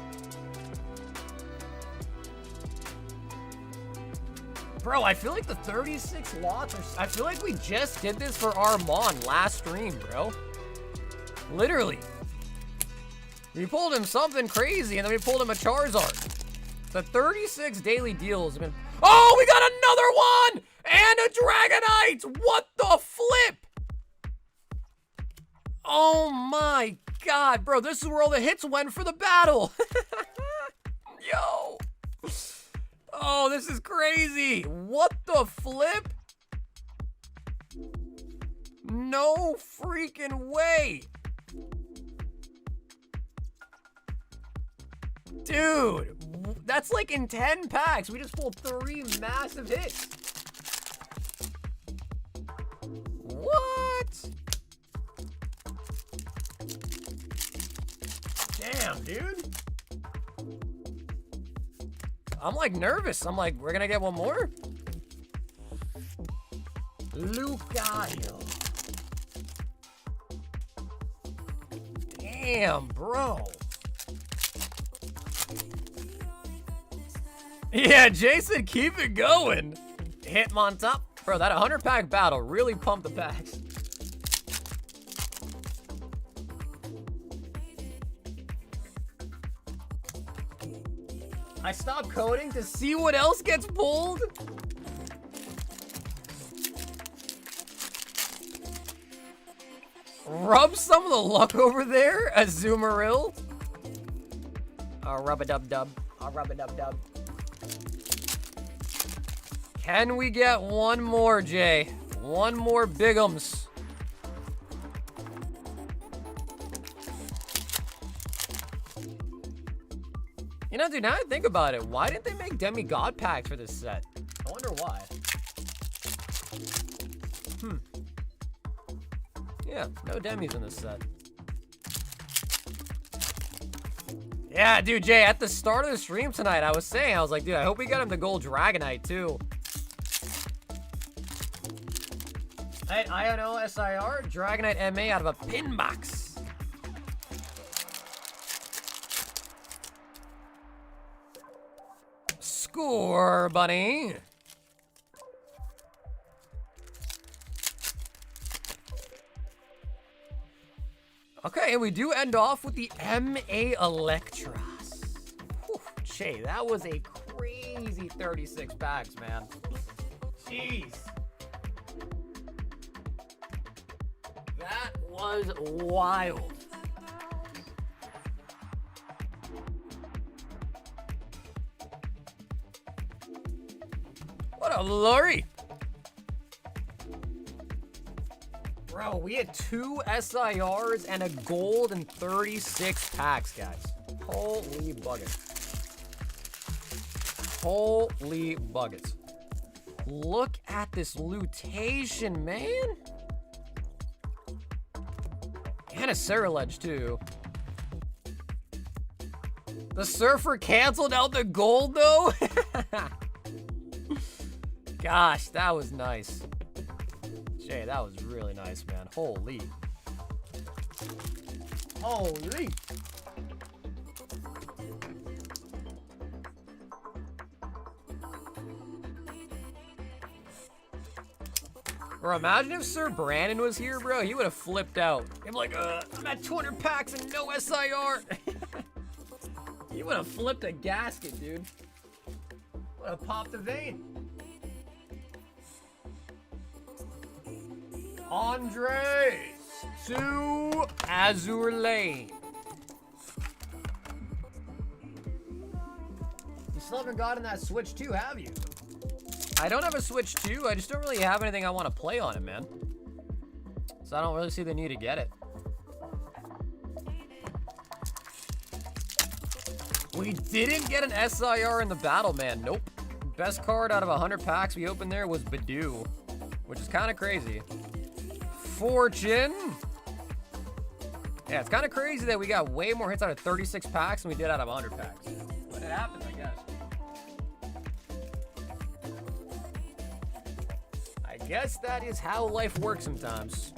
A: Bro, I feel like the 36 lots are... I feel like we just did this for Armand last stream, bro. Literally. We pulled him something crazy, and then we pulled him a Charizard. The 36 daily deals have been... Oh, we got another one! And a Dragonite! What the flip? Oh my god, bro. This is where all the hits went for the battle. Yo. Oh, this is crazy. What the flip? No freaking way. Dude, that's like in 10 packs. We just pulled 3 massive hits. What? Damn, dude. I'm like nervous. I'm like, we're gonna get one more? Lucario. Damn, bro. Yeah, Jason, keep it going. Hit him on top. Bro, that 100-pack battle really pumped the packs. I stopped coding to see what else gets pulled. Rub some of the luck over there, Azumarill. Rub-a-dub-dub. Rub-a-dub-dub. Can we get one more, Jay? One more bigums. You know, dude, now I think about it, why didn't they make demigod packs for this set? I wonder why. Yeah, no demis in this set. Yeah, dude, Jay, at the start of the stream tonight, I was like, dude, I hope we get him the gold Dragonite, too. INO SIR, Dragonite MA out of a pin box. Score, buddy. Okay, and we do end off with the MA Electros. Whew, Jay, that was a crazy 36 packs, man. Jeez. That was wild. What a lorry. Bro, we had 2 SIRs and a gold and 36 packs, guys. Holy buggets. Holy buggets. Look at this lootation, man. And a Ledge too. The Surfer canceled out the gold, though? Gosh, that was nice. Jay, that was really nice, man. Holy. Holy. Bro, imagine if Sir Brandon was here, bro. He would have flipped out. I'm like, I'm at 200 packs and no SIR. He would have flipped a gasket, dude. Would have popped a vein. Andre to Azure Lane. You still haven't gotten that Switch 2, have you? I don't have a Switch 2. I just don't really have anything I want to play on it, man. So I don't really see the need to get it. We didn't get an SIR in the battle, man. Nope. Best card out of 100 packs we opened there was Badoo, which is kind of crazy. Fortune. Yeah, it's kind of crazy that we got way more hits out of 36 packs than we did out of 100 packs. But it happens, I guess. I guess that is how life works sometimes.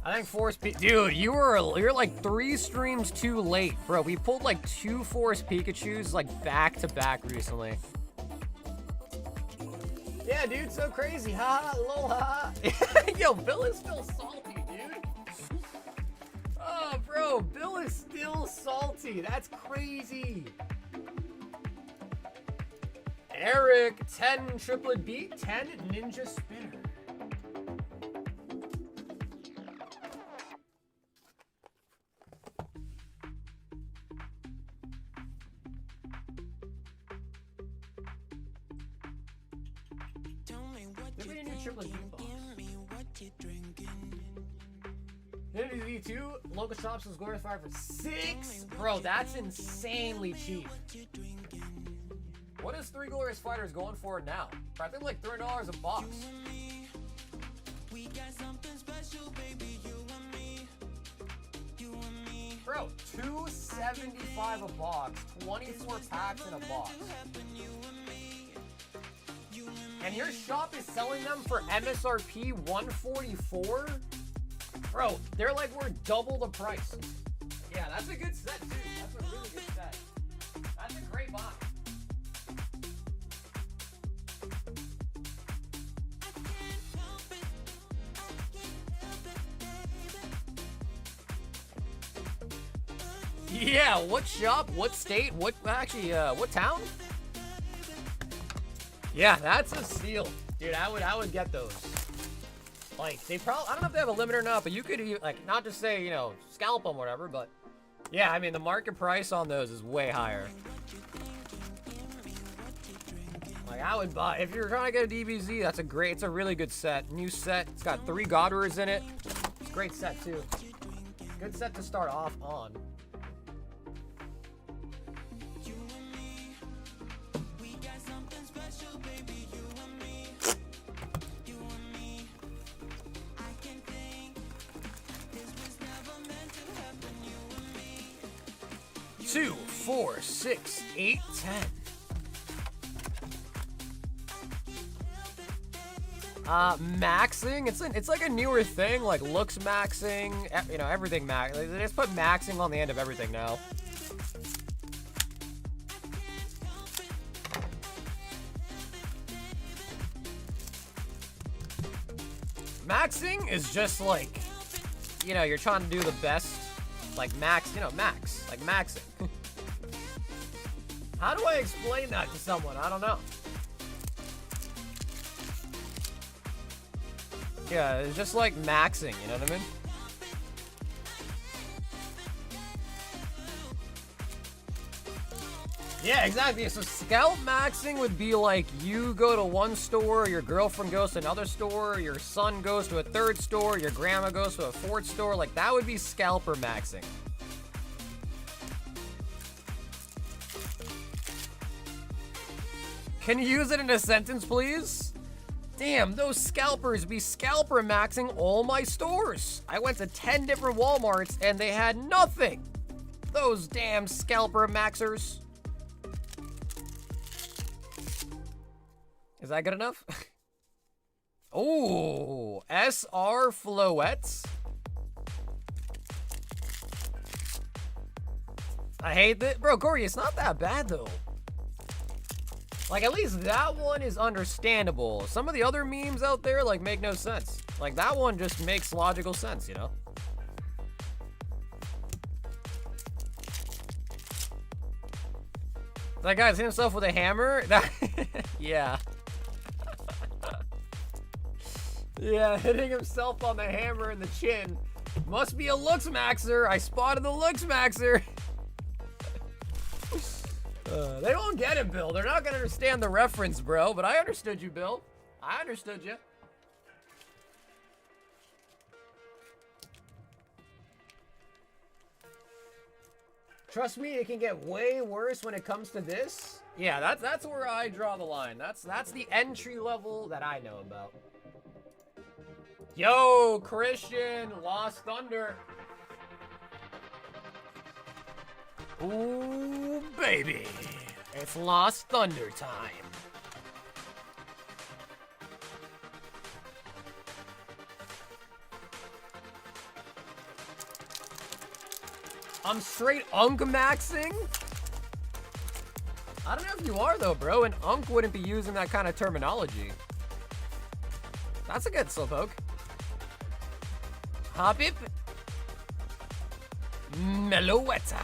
A: I think Forest dude, you're like 3 streams too late, bro. We pulled like 2 Forest Pikachus like back to back recently. Yeah, dude, so crazy. Ha, lol, ha. Yo, Bill is still salty, dude. Oh, bro, Bill is still salty. That's crazy. Eric, 10 triplet beat, 10 ninja spinner. Look at your new triplet beat box. V2, local shops is glorious fire for 6. Bro, that's insanely cheap. What is 3 Glorious Fighters going for now? I think like $3 a box. Bro, $2.75 a box, 24 packs in a box. And your shop is selling them for MSRP $144? Bro, they're like worth double the price. Yeah, that's a good set too. That's a really good set. That's a great box. Yeah, what shop, what state, what town? Yeah, that's a steal. Dude, I would get those. Like, they probably, I don't know if they have a limit or not, but you could, like, not just say, you know, scalp them or whatever, but yeah, I mean, the market price on those is way higher. Like, I would buy, if you're trying to get a DBZ, that's a great, it's a really good set. New set, it's got 3 God Words in it. It's a great set, too. Good set to start off on. Two, 4, 6, 8, 10. Maxing, it's like a newer thing, like looks maxing, you know, everything max. They just put maxing on the end of everything now. Maxing is just like, you know, you're trying to do the best, like max, you know, max, like maxing. How do I explain that to someone? I don't know. Yeah, it's just like maxing, you know what I mean? Yeah, exactly. So scalp maxing would be like you go to one store, your girlfriend goes to another store, your son goes to a third store, your grandma goes to a fourth store. Like, that would be scalper maxing. Can you use it in a sentence, please? Damn, those scalpers be scalper maxing all my stores. I went to 10 different Walmarts and they had nothing. Those damn scalper maxers. Is that good enough? Oh, SR Floettes. I hate that. Bro, Corey, it's not that bad though. Like, at least that one is understandable. Some of the other memes out there, like, make no sense. Like, that one just makes logical sense, you know? That guy's hit himself with a hammer? Yeah. Yeah, hitting himself on the hammer in the chin. Must be a looks maxer. I spotted the looks maxer. They won't get it, Bill. They're not gonna understand the reference, bro. But I understood you, Bill. I understood you. Trust me, it can get way worse when it comes to this. Yeah, that's where I draw the line. That's the entry level that I know about. Yo, Christian, Lost Thunder. Ooh, baby. It's Lost Thunder time. I'm straight maxing. I don't know if you are though, bro. An unk wouldn't be using that kind of terminology. That's a good slowpoke. Hopip. Meloetta.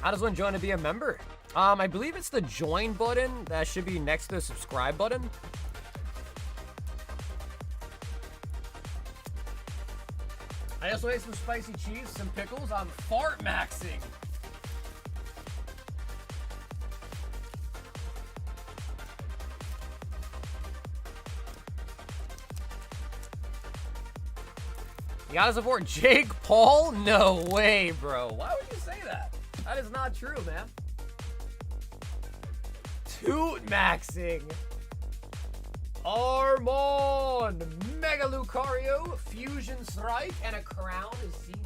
A: How does one join to be a member? I believe it's the join button that should be next to the subscribe button. I also ate some spicy cheese, some pickles. I'm fart maxing. You gotta support Jake Paul? No way, bro. Why would you say that? That is not true, man. Toot maxing. Armand, Mega Lucario, Fusion Strike, and a crown is seated.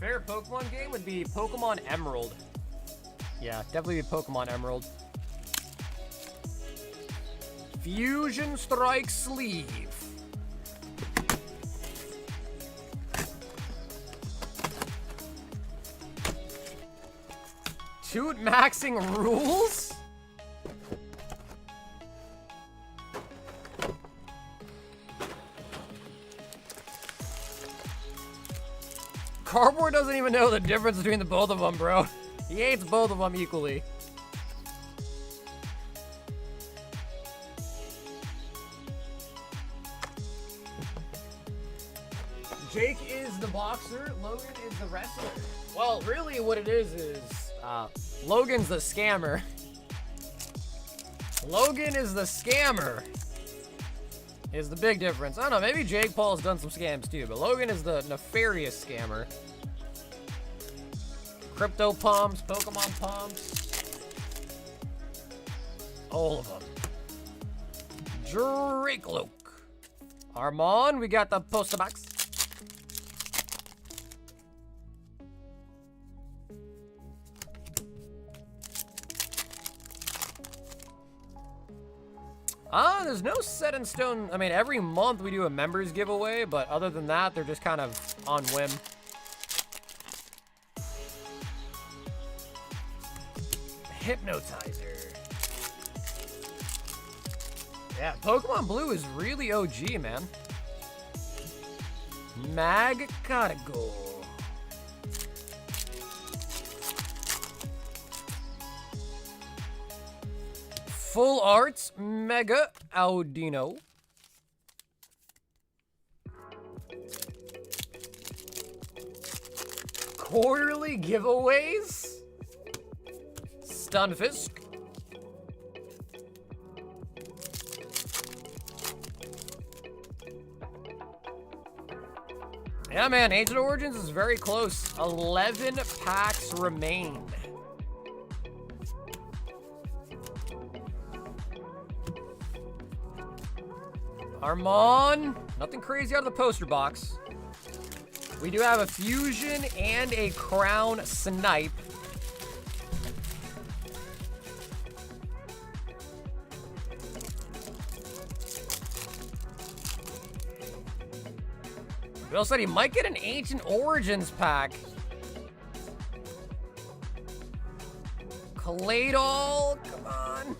A: favorite Pokemon game would be Pokemon Emerald. Yeah, definitely be Pokemon Emerald. Fusion Strike Sleeve. Toot maxing rules? Cardboard doesn't even know the difference between the both of them, bro. He hates both of them equally. Jake is the boxer, Logan is the wrestler. Well, really what it is Logan's the scammer. Logan is the scammer. Is the big difference. I don't know, maybe Jake Paul's done some scams too, but Logan is the nefarious scammer. Crypto pumps, Pokemon pumps. All of them. Drake Loke. Armand, we got the poster box. There's no set in stone. I mean, every month we do a members giveaway, but other than that, they're just kind of on whim. Hypnotizer. Yeah, Pokemon Blue is really OG, man. Magcargo. Full Arts Mega Audino. Quarterly giveaways. Stunfisk. Yeah, man, Ancient Origins is very close. 11 packs remain. Armand, nothing crazy out of the poster box. We do have a Fusion and a Crown Snipe. Bill said he might get an Ancient Origins pack. Claydol, come on.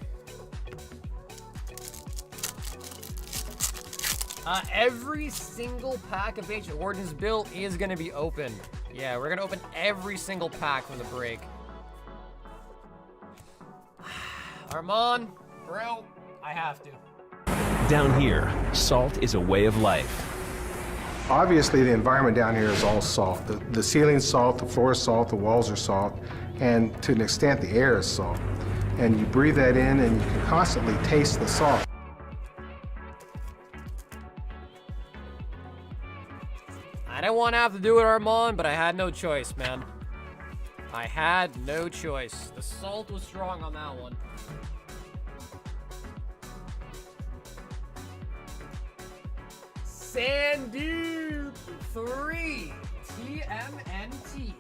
A: Every single pack of Ancient Origins, Bill, is going to be open. Yeah, we're going to open every single pack from the break. Armand, bro, I have to.
B: Down here, salt is a way of life.
C: Obviously, the environment down here is all salt. The ceiling's salt, the floor is salt, the walls are salt, and to an extent, the air is salt. And you breathe that in, and you can constantly taste the salt.
A: I didn't want to have to do it, Armand, but I had no choice, man. I had no choice. The salt was strong on that one. Sanduke 3 TMNT.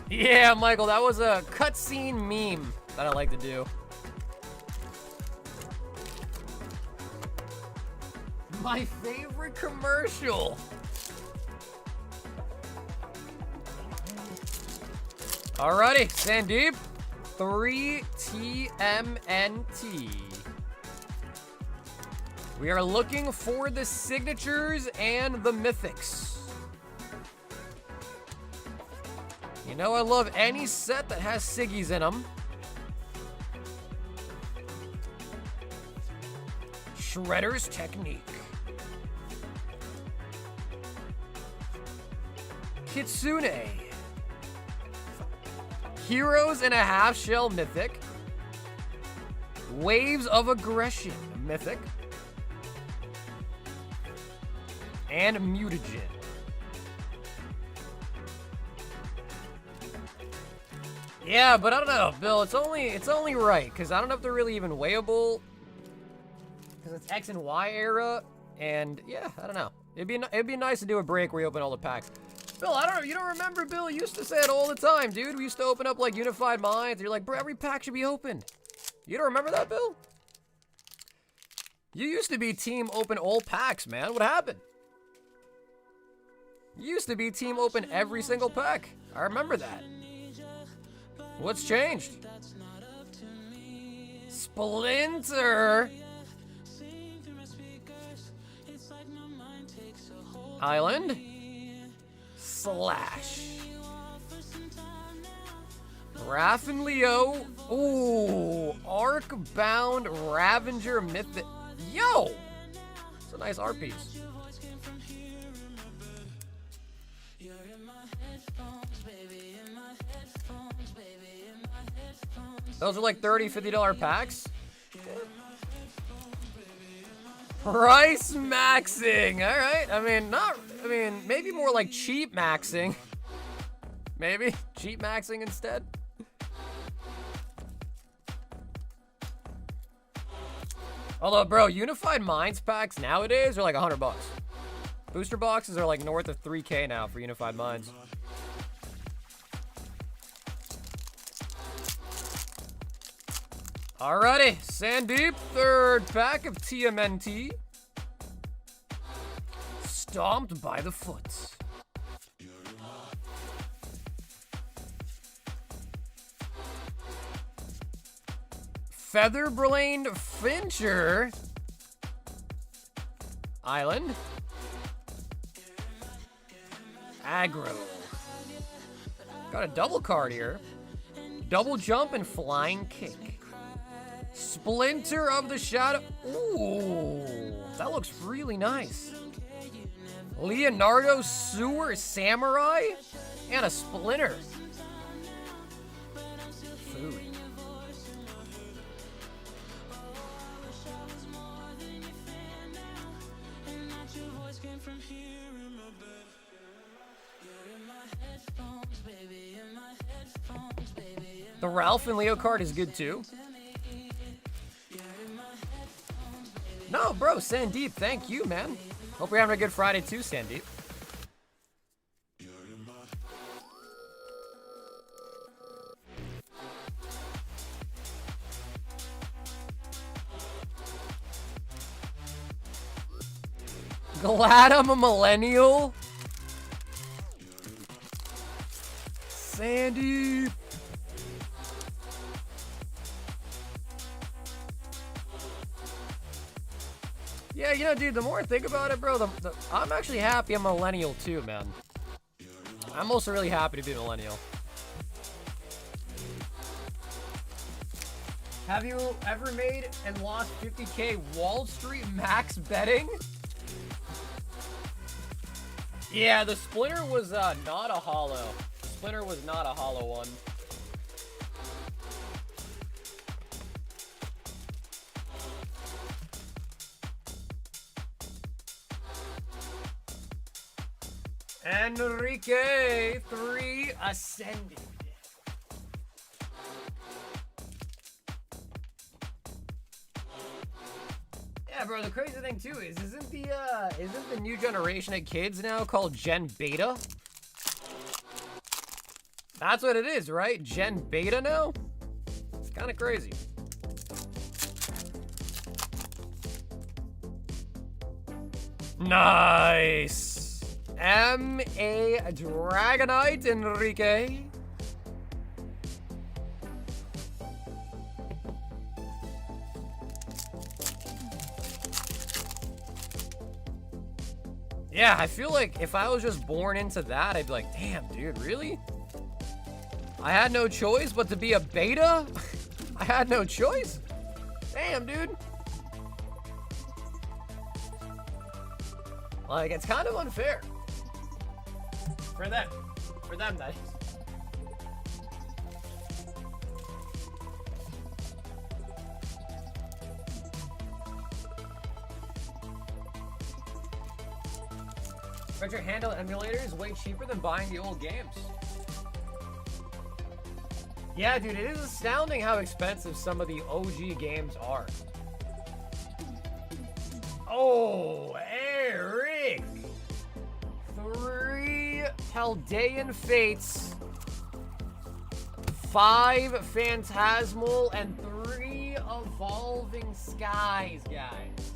A: Yeah, Michael, that was a cutscene meme that I like to do. My favorite commercial. Alrighty, Sandeep. 3 TMNT. We are looking for the signatures and the mythics. You know I love any set that has Siggies in them. Shredder's Technique. Kitsune. Heroes in a Half Shell Mythic. Waves of Aggression Mythic. And Mutagen. Yeah, but I don't know, Bill, it's only right, because I don't know if they're really even weighable. because it's X and Y era, and yeah, I don't know. It'd be nice to do a break where you open all the packs. Bill, I don't know. You don't remember, Bill? You used to say it all the time, dude. We used to open up like Unified Minds. You're like, bro, every pack should be opened. You don't remember that, Bill? You used to be team open all packs, man. What happened? You used to be team open every single pack. I remember that. What's changed? Splinter. Island. Slash. Raph and Leo. Ooh. Arc-bound Ravager Mythic. Yo! It's a nice art piece. Those are like $30, $50 packs. Price maxing. All right. I mean, maybe more like cheap maxing. Maybe cheap maxing instead. Although, bro, Unified Minds packs nowadays are like $100. Booster boxes are like north of 3K now for Unified Minds. Alrighty, Sandeep, third pack of TMNT. Stomped by the foot. Featherbrained Fincher. Island. Aggro. Got a double card here. Double jump and flying kick. Splinter of the Shadow. Ooh, that looks really nice. Leonardo Sewer Samurai and a Splinter. Food. The Ralph and Leo card is good too. No, bro, Sandeep, thank you, man. Hope you're having a good Friday too, Sandeep. Glad I'm a millennial. Sandeep. Yeah, you know, dude, the more I think about it, bro, I'm actually happy I'm a millennial too, man. I'm also really happy to be a millennial. Have you ever made and lost 50K Wall Street max betting? Yeah, the Splinter was not a holo. Splinter was not a holo one. Enrique, 3 Ascended. Yeah, bro, the crazy thing too is, isn't the new generation of kids now called Gen Beta? That's what it is, right? Gen Beta now? It's kind of crazy. Nice. M.A. Dragonite, Enrique. Yeah, I feel like if I was just born into that, I'd be like, damn, dude, really? I had no choice but to be a beta? I had no choice? Damn, dude. Like, it's kind of unfair. For them. For them, that is. But your handle emulator is way cheaper than buying the old games. Yeah, dude, it is astounding how expensive some of the OG games are. Oh, Eric! 3 Chaldean Fates, 5 Phantasmal, and 3 Evolving Skies, guys.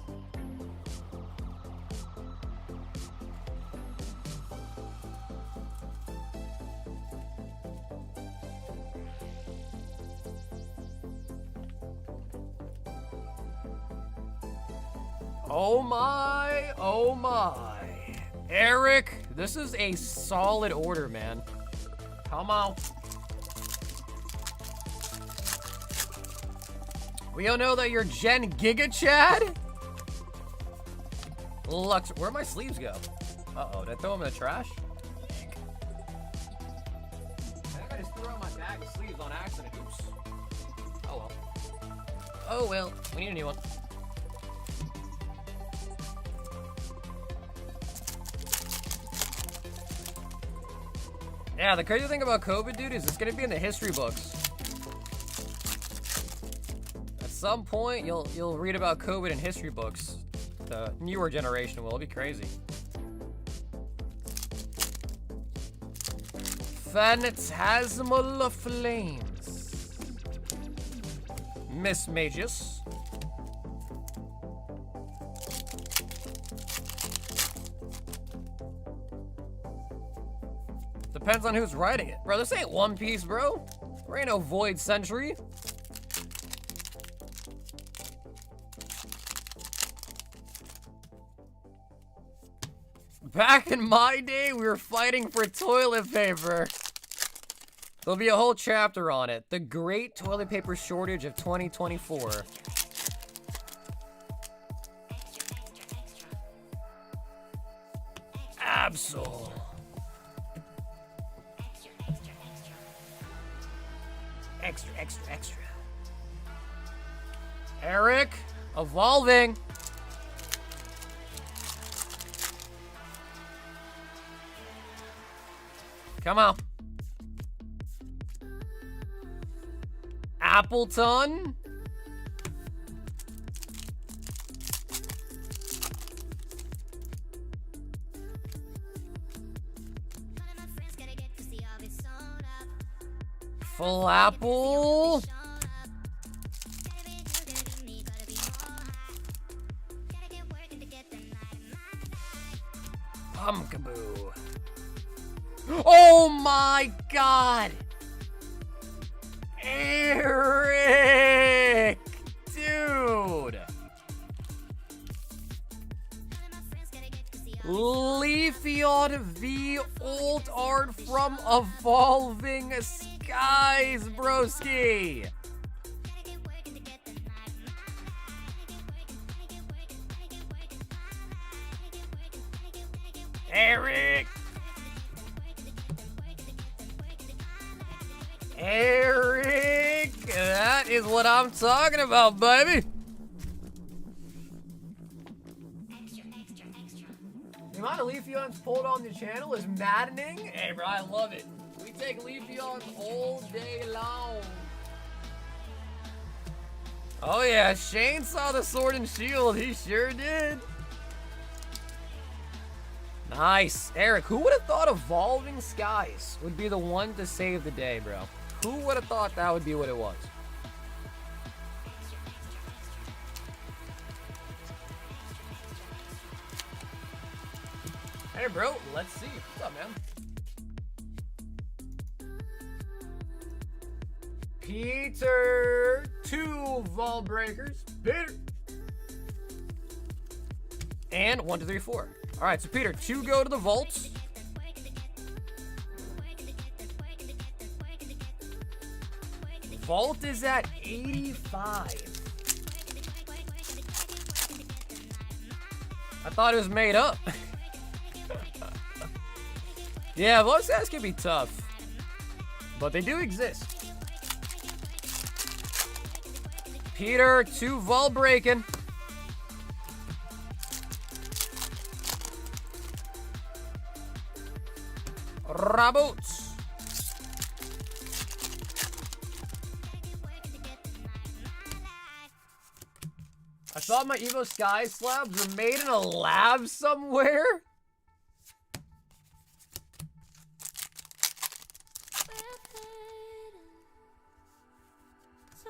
A: Oh my, oh my. Eric, this is a solid order, man. Come on. We all know that you're Gen Giga Chad. Lux, where'd my sleeves go? Uh-oh, did I throw them in the trash? Dang. I think I just threw out my bag of sleeves on accident. Oops. Oh well. Oh well, we need a new one. Yeah, the crazy thing about COVID, dude, is it's gonna be in the history books. At some point, you'll read about COVID in history books. The newer generation will. It'll be crazy. Fantasmal Flames. Miss Magus. Depends on who's writing it. Bro, this ain't One Piece, bro. There ain't no Void Century. Back in my day, we were fighting for toilet paper. There'll be a whole chapter on it. The Great Toilet Paper Shortage of 2024. Absol. Extra, extra, extra. Eric, evolving. Come on. Appleton. Full apple. Pumpkaboo. Oh my god! Eric! Dude! Leafeon V Old Art from Evolving Skies, broski! Eric! Eric! That is what I'm talking about, baby! The amount of Leafeons pulled on the channel is maddening. Hey, bro, I love it. We take Leafeons all day long. Oh, yeah, Shane saw the Sword and Shield. He sure did. Nice. Eric, who would have thought Evolving Skies would be the one to save the day, bro? Who would have thought that would be what it was? Hey, bro, let's see. What's up, man? Peter, 2 Vault Breakers. Peter. And 1, 2, 3, 4. All right, so Peter, 2 go to the vaults. Vault is at 85. I thought it was made up. Yeah, vault stats can be tough, but they do exist. Peter, 2 vault breaking. Rabots. A thought my Evo Sky slabs were made in a lab somewhere.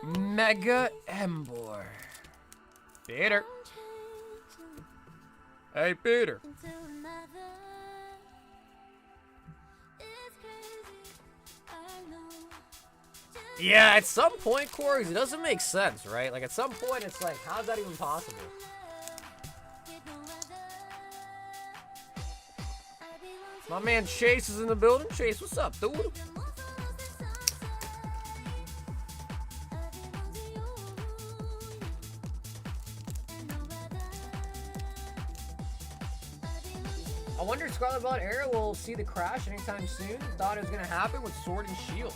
A: Mega Embor. Peter. Hey, Peter. Yeah, at some point, Corey, it doesn't make sense, right? Like, at some point, it's like, how's that even possible? My man Chase is in the building. Chase, what's up, dude? I wonder if Scarlet Violet Era will see the crash anytime soon. Thought it was gonna happen with Sword and Shield.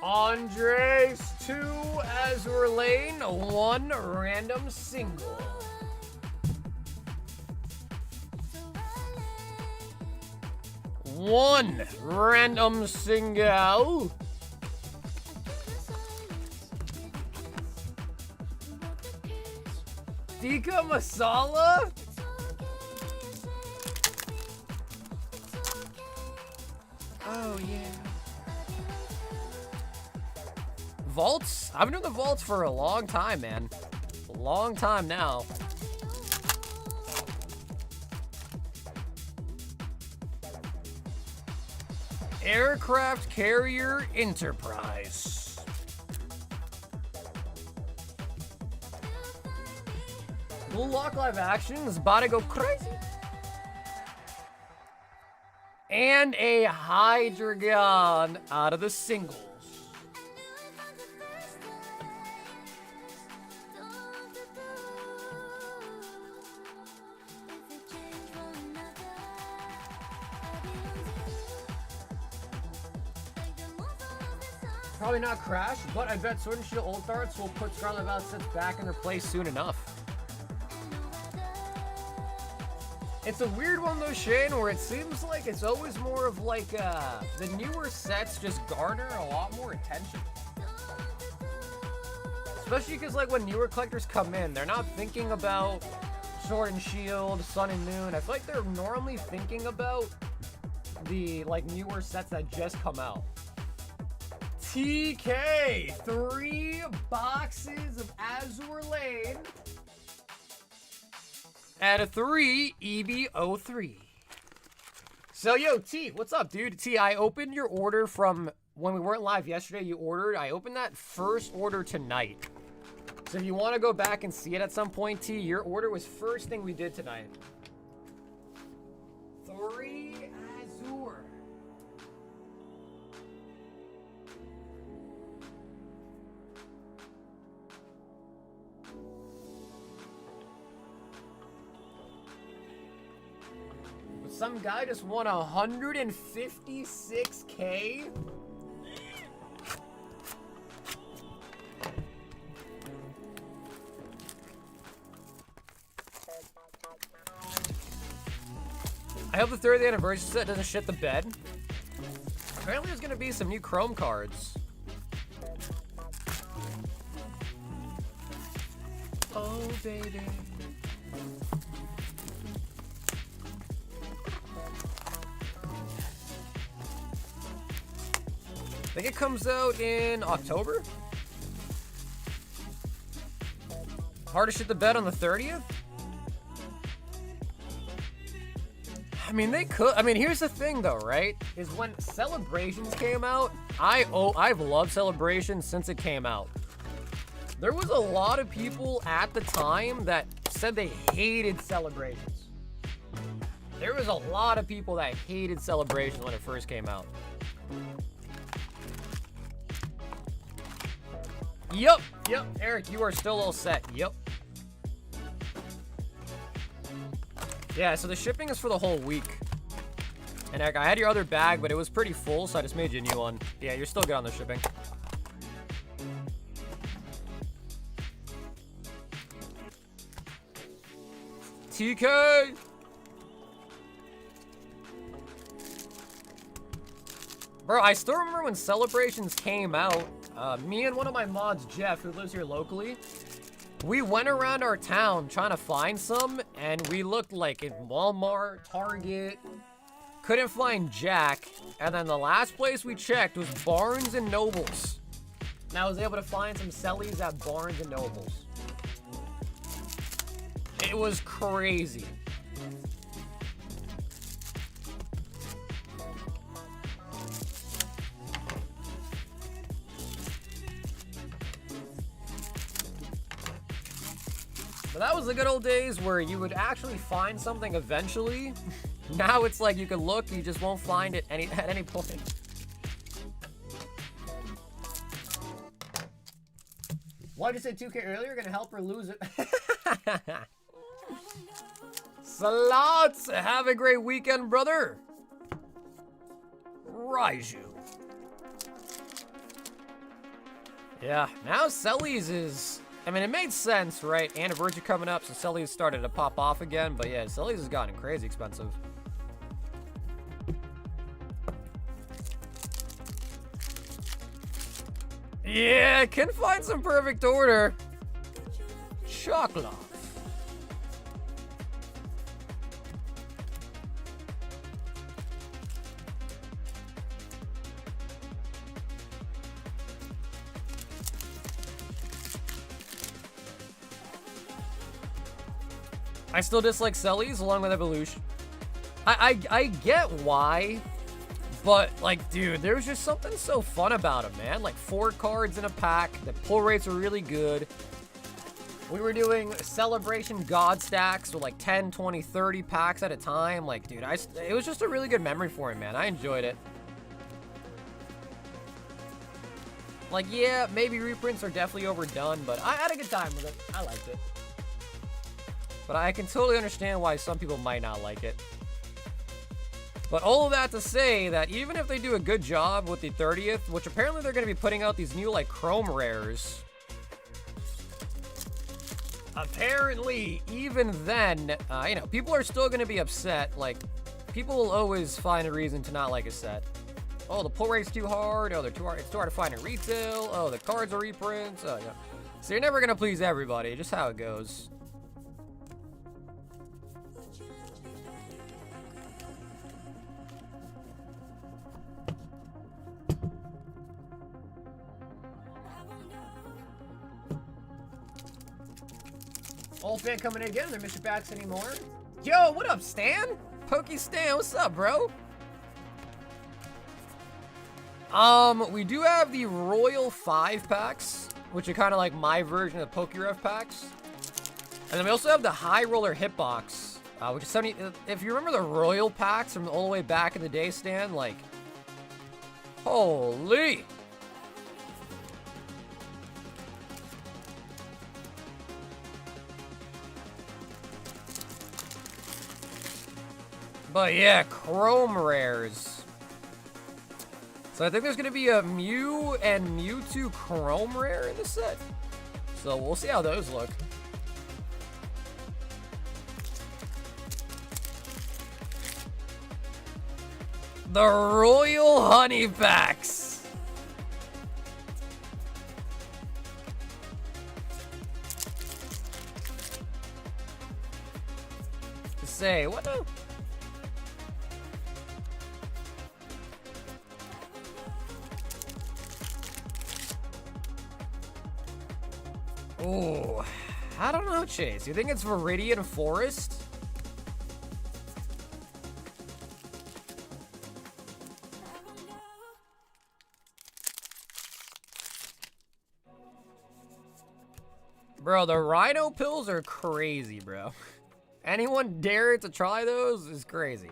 A: Andres, 2 Azure Lane, 1 random single. One random single. Tikka Masala? Oh, yeah. Vaults? I've been doing the vaults for a long time, man. A long time now. Aircraft Carrier Enterprise. Blue Lock live action is about to go crazy. And a Hydreigon out of the singles. Probably not Crash, but I bet Sword and Shield Old Darts will put Scarlet Violet sets back in their place soon enough. It's a weird one though, Shane, where it seems like it's always more of like, the newer sets just garner a lot more attention. Especially because like when newer collectors come in, they're not thinking about Sword and Shield, Sun and Moon. I feel like they're normally thinking about the like newer sets that just come out. TK, 3 boxes of Azure Lane. At a 3, EB03. So, yo, T, what's up, dude? T, I opened your order from when we weren't live yesterday. You ordered. I opened that first order tonight. So if you want to go back and see it at some point, T, your order was first thing we did tonight. 3 Azure. Some guy just won 156K. I hope the 30th anniversary set doesn't shit the bed. Apparently there's gonna be some new Chrome cards. Oh, baby. I think it comes out in October. Hard to shit the bed on the 30th? I mean, they could. I mean, here's the thing, though, right? Is when Celebrations came out, I've loved Celebrations since it came out. There was a lot of people at the time that said they hated Celebrations. There was a lot of people that hated Celebrations when it first came out. Yep, Eric, you are still all set. Yep. Yeah, so the shipping is for the whole week. And Eric, I had your other bag, but it was pretty full, so I just made you a new one. Yeah, you're still good on the shipping. TK! Bro, I still remember when Celebrations came out. Me and one of my mods, Jeff, who lives here locally, we went around our town trying to find some, and we looked like in Walmart, Target, couldn't find jack, and then the last place we checked was Barnes and Nobles. And I was able to find some Cellies at Barnes and Nobles. It was crazy. But that was the good old days where you would actually find something eventually. Now it's like you can look, you just won't find it at any point. Why'd you say 2K earlier? Gonna help her lose it. Slots! Have a great weekend, brother. Raiju. Yeah, now Cellies is... I mean, it made sense, right? Anniversary coming up, so Cellies started to pop off again. But yeah, Cellies has gotten crazy expensive. Yeah, can find some perfect order. Chocolate. I still dislike Cellies along with Evolution. I get why, but like, dude, there's just something so fun about them, man. Like 4 cards in a pack. The pull rates are really good. We were doing celebration god stacks with like 10, 20, 30 packs at a time. Like, dude, it was just a really good memory for him, man. I enjoyed it. Like, yeah, maybe reprints are definitely overdone, but I had a good time with it. I liked it. But I can totally understand why some people might not like it. But all of that to say that even if they do a good job with the 30th, which apparently they're going to be putting out these new, like, Chrome Rares. Apparently, even then, you know, people are still going to be upset. Like, people will always find a reason to not like a set. Oh, the pull rate's too hard. Oh, they're too hard. It's too hard to find in retail. Oh, the cards are reprints. Oh, yeah. So you're never going to please everybody. Just how it goes. Old fan coming in again. They're Mr. Bats anymore. Yo, what up, Stan? Pokey Stan, what's up, bro? We do have the Royal 5 packs, which are kind of like my version of the PokeRef packs. And then we also have the High Roller Hitbox, which is 70. If you remember the Royal packs from all the way back in the day, Stan, like, holy. But yeah, Chrome Rares. So I think there's going to be a Mew and Mewtwo Chrome Rare in the set. So we'll see how those look. The Royal Honey Packs. Say, what the? Oh, I don't know, Chase. You think it's Viridian Forest? Bro, the Rhino pills are crazy, bro. Anyone dare to try those is crazy.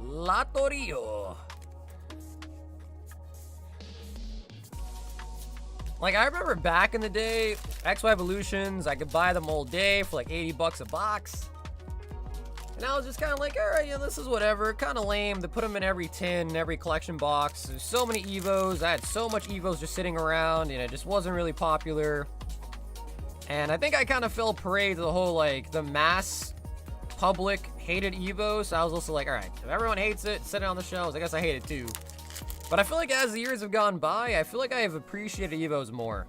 A: La Torillo. Like, I remember back in the day, XY Evolutions, I could buy them all day for like 80 bucks a box. And I was just kind of like, all right, yeah, this is whatever. Kind of lame to put them in every tin, every collection box. There's so many Evos. I had so much Evos just sitting around, and it just wasn't really popular. And I think I kind of fell prey to the whole, like, the mass public hated Evos. So I was also like, all right, if everyone hates it, set it on the shelves. I guess I hate it too. But I feel like as the years have gone by, I feel like I have appreciated Evos more.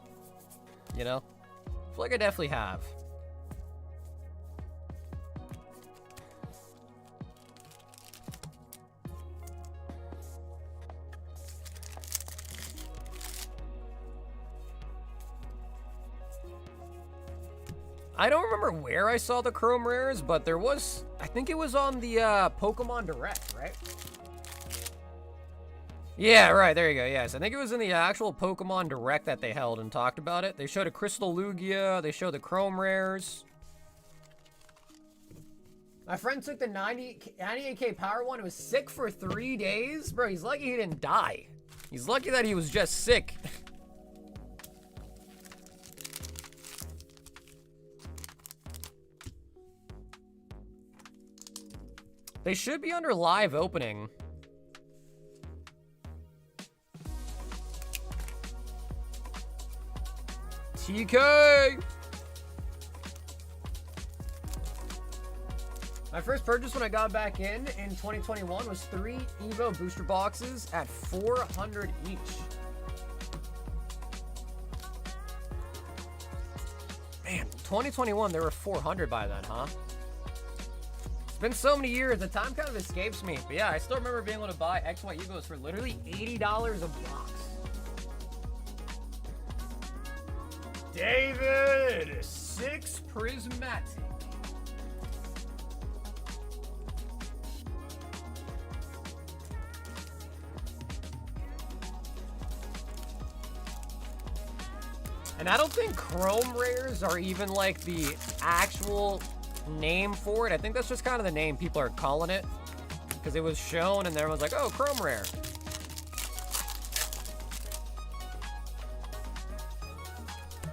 A: You know? I feel like I definitely have. I don't remember where I saw the Chrome Rares, but there was, I think it was on the Pokemon Direct, right? Yeah, right, there you go, yes. I think it was in the actual Pokemon Direct that they held and talked about it. They showed a Crystal Lugia, they showed the Chrome Rares. My friend took the 98k power one, was sick for 3 days. Bro, he's lucky he didn't die. He's lucky that he was just sick. They should be under live opening. TK! My first purchase when I got back in 2021 was 3 Evo booster boxes at 400 each. Man, 2021, there were 400 by then, huh? It's been so many years, the time kind of escapes me. But yeah, I still remember being able to buy XY Evos for literally $80 a box. David, 6 prismatic. And I don't think Chrome Rares are even like the actual name for it. I think that's just kind of the name people are calling it. Because it was shown and everyone's like, oh, Chrome Rare.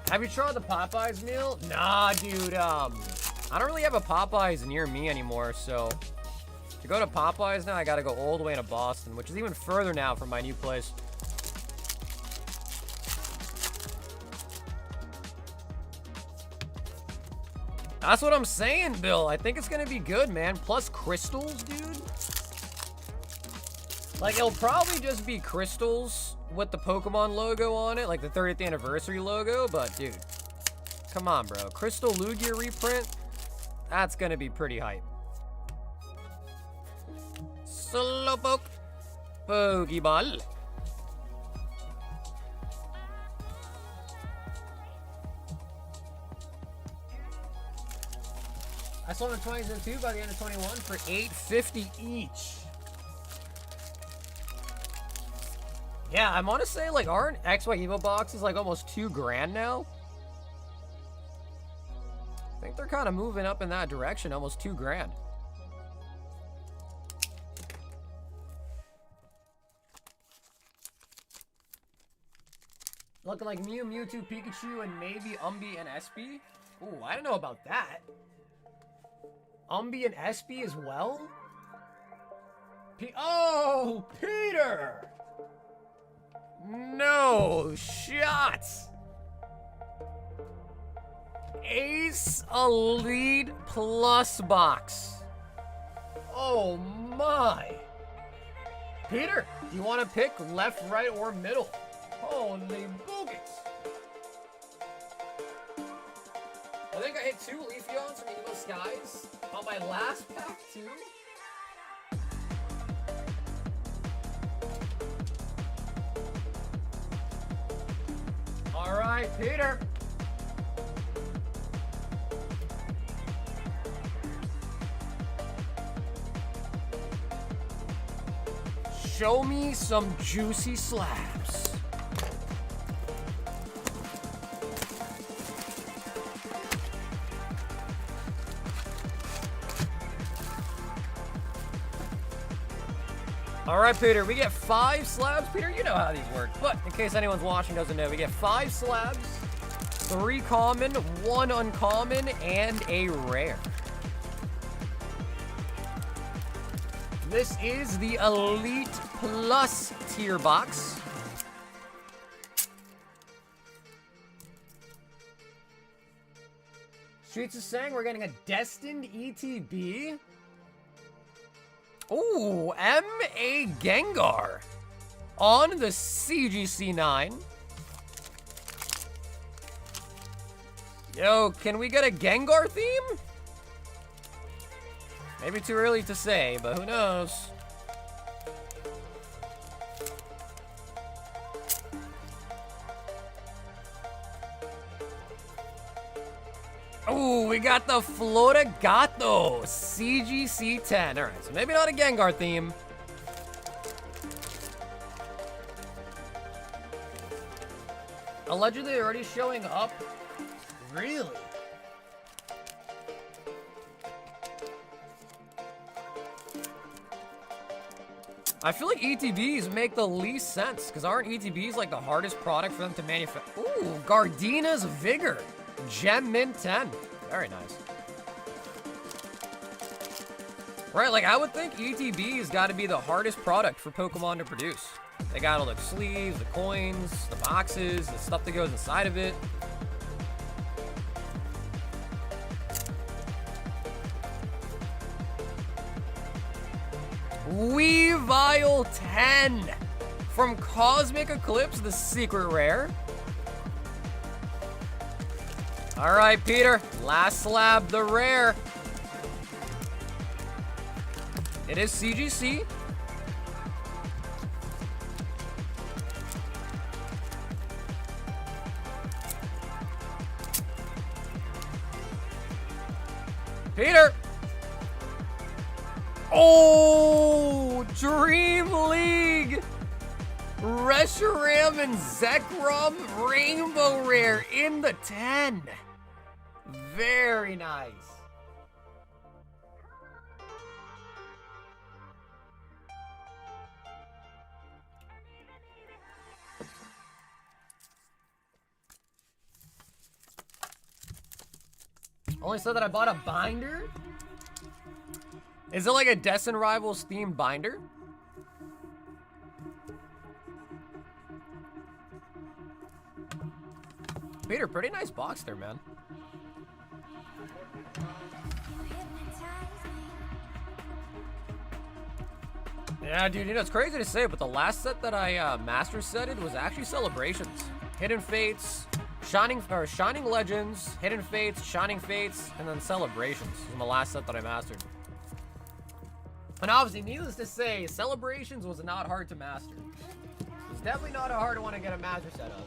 A: Have you tried the Popeyes meal? Nah, dude. I don't really have a Popeyes near me anymore, so to go to Popeyes now, I gotta go all the way to Boston, which is even further now from my new place. That's what I'm saying, Bill. I think it's gonna be good, man. Plus crystals, dude. Like, it'll probably just be crystals with the Pokemon logo on it, like the 30th anniversary logo, but dude, come on, bro. Crystal Lugia reprint, that's gonna be pretty hype. Slowpoke, Pokeball. I sold the 22 by the end of 21 for $8.50 each. Yeah, I'm gonna say, like, aren't XY Evo boxes like almost $2,000 now? I think they're kind of moving up in that direction, almost $2,000. Looking like Mew, Mewtwo, Pikachu, and maybe Umbee and Espy. Ooh, I don't know about that. Umbee and Espy as well? Oh, Peter! No shots. Ace Elite Plus box. Oh my. Peter, do you want to pick left, right, or middle? Holy boogers. I think I hit 2 Leafeons from Evo Skies on my last pack too. All right, Peter. Show me some juicy slabs. All right, Peter, we get 5 slabs. Peter, you know how these work, but in case anyone's watching doesn't know, we get 5 slabs, 3 common, 1 uncommon, and a rare. This is the Elite Plus tier box. Streets is saying we're getting a Destined ETB. Ooh, M.A. Gengar on the CGC9. Yo, can we get a Gengar theme? Maybe too early to say, but who knows? Ooh, we got the Florigato CGC10. All right, so maybe not a Gengar theme. Allegedly already showing up. Really? I feel like ETBs make the least sense, because aren't ETBs like the hardest product for them to manufacture? Ooh, Gardenia's Vigor. Gem Mint 10. Very nice. Right, like I would think ETB's got to be the hardest product for Pokemon to produce. They got all the sleeves, the coins, the boxes, the stuff that goes inside of it. Weavile 10 from Cosmic Eclipse, the secret rare. All right, Peter, last slab, the rare. It is CGC. Peter. Oh, Dream League. Reshiram and Zekrom Rainbow Rare in the 10. Very nice. Only said that I bought a binder? Is it like a Destined Rivals themed binder? Peter, pretty nice box there, man. Yeah, dude, you know, it's crazy to say, but the last set that I master setted was actually Celebrations. Hidden Fates, Shining Legends, Hidden Fates, Shining Fates, and then Celebrations was the last set that I mastered. And obviously, needless to say, Celebrations was not hard to master. It's definitely not a hard one to get a master set of.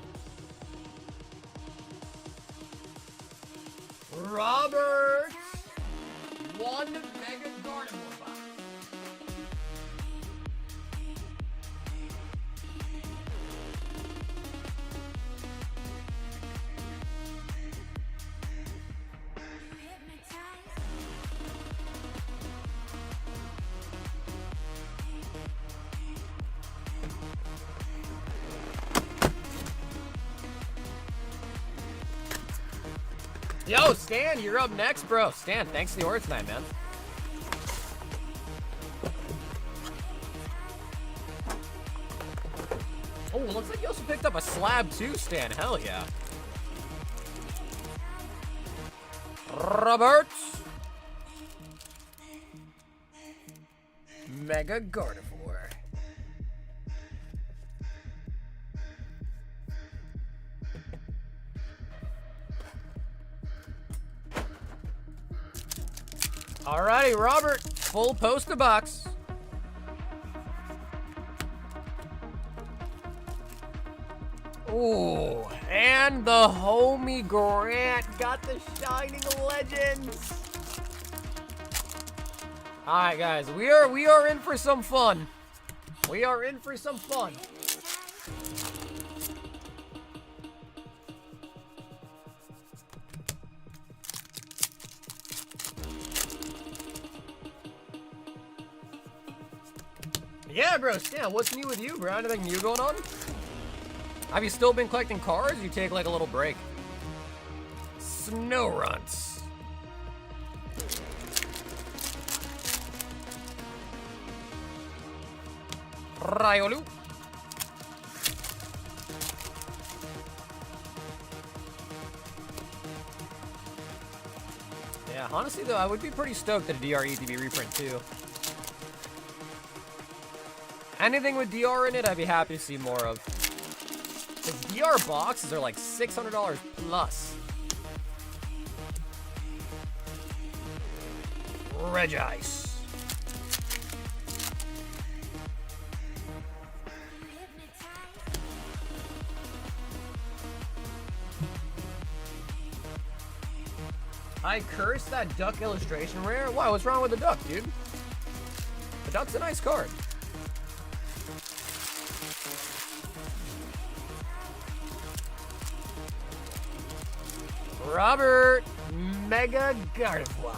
A: Robert! One Mega Gardevoir box. Yo, Stan, you're up next, bro. Stan, thanks for the order tonight, man. Oh, looks like you also picked up a slab too, Stan. Hell yeah. Robert. Mega Gardevoir. Alrighty, Robert, full poster box. Ooh, and the homie Grant got the Shining Legends. Alright, guys, we are in for some fun. We are in for some fun. Yeah, bro, Stan, what's new with you, bro? Anything new going on? Have you still been collecting cards? You take like a little break. Snow Runts. Raiolu. Yeah, honestly though, I would be pretty stoked at a DR ETB reprint too. Anything with DR in it, I'd be happy to see more of. The DR boxes are like $600 plus. Regice. I cursed that duck illustration rare. Wow, what's wrong with the duck, dude? The duck's a nice card. Robert Mega Gardevoir.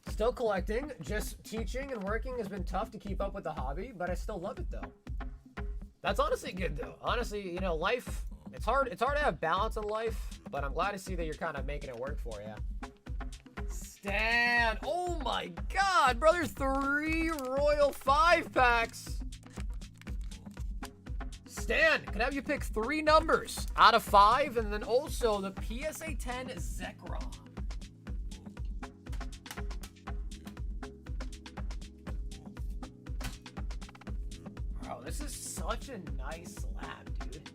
A: Still collecting, just teaching and working has been tough to keep up with the hobby, but I still love it though. That's honestly good though. Honestly, you know, life, it's hard to have balance in life, but I'm glad to see that you're kind of making it work for you. Stan, oh my God, brother, 3 Royal 5-packs. Stan, can I have you pick 3 numbers out of 5, and then also the PSA 10 Zekrom. Bro, this is such a nice slab, dude.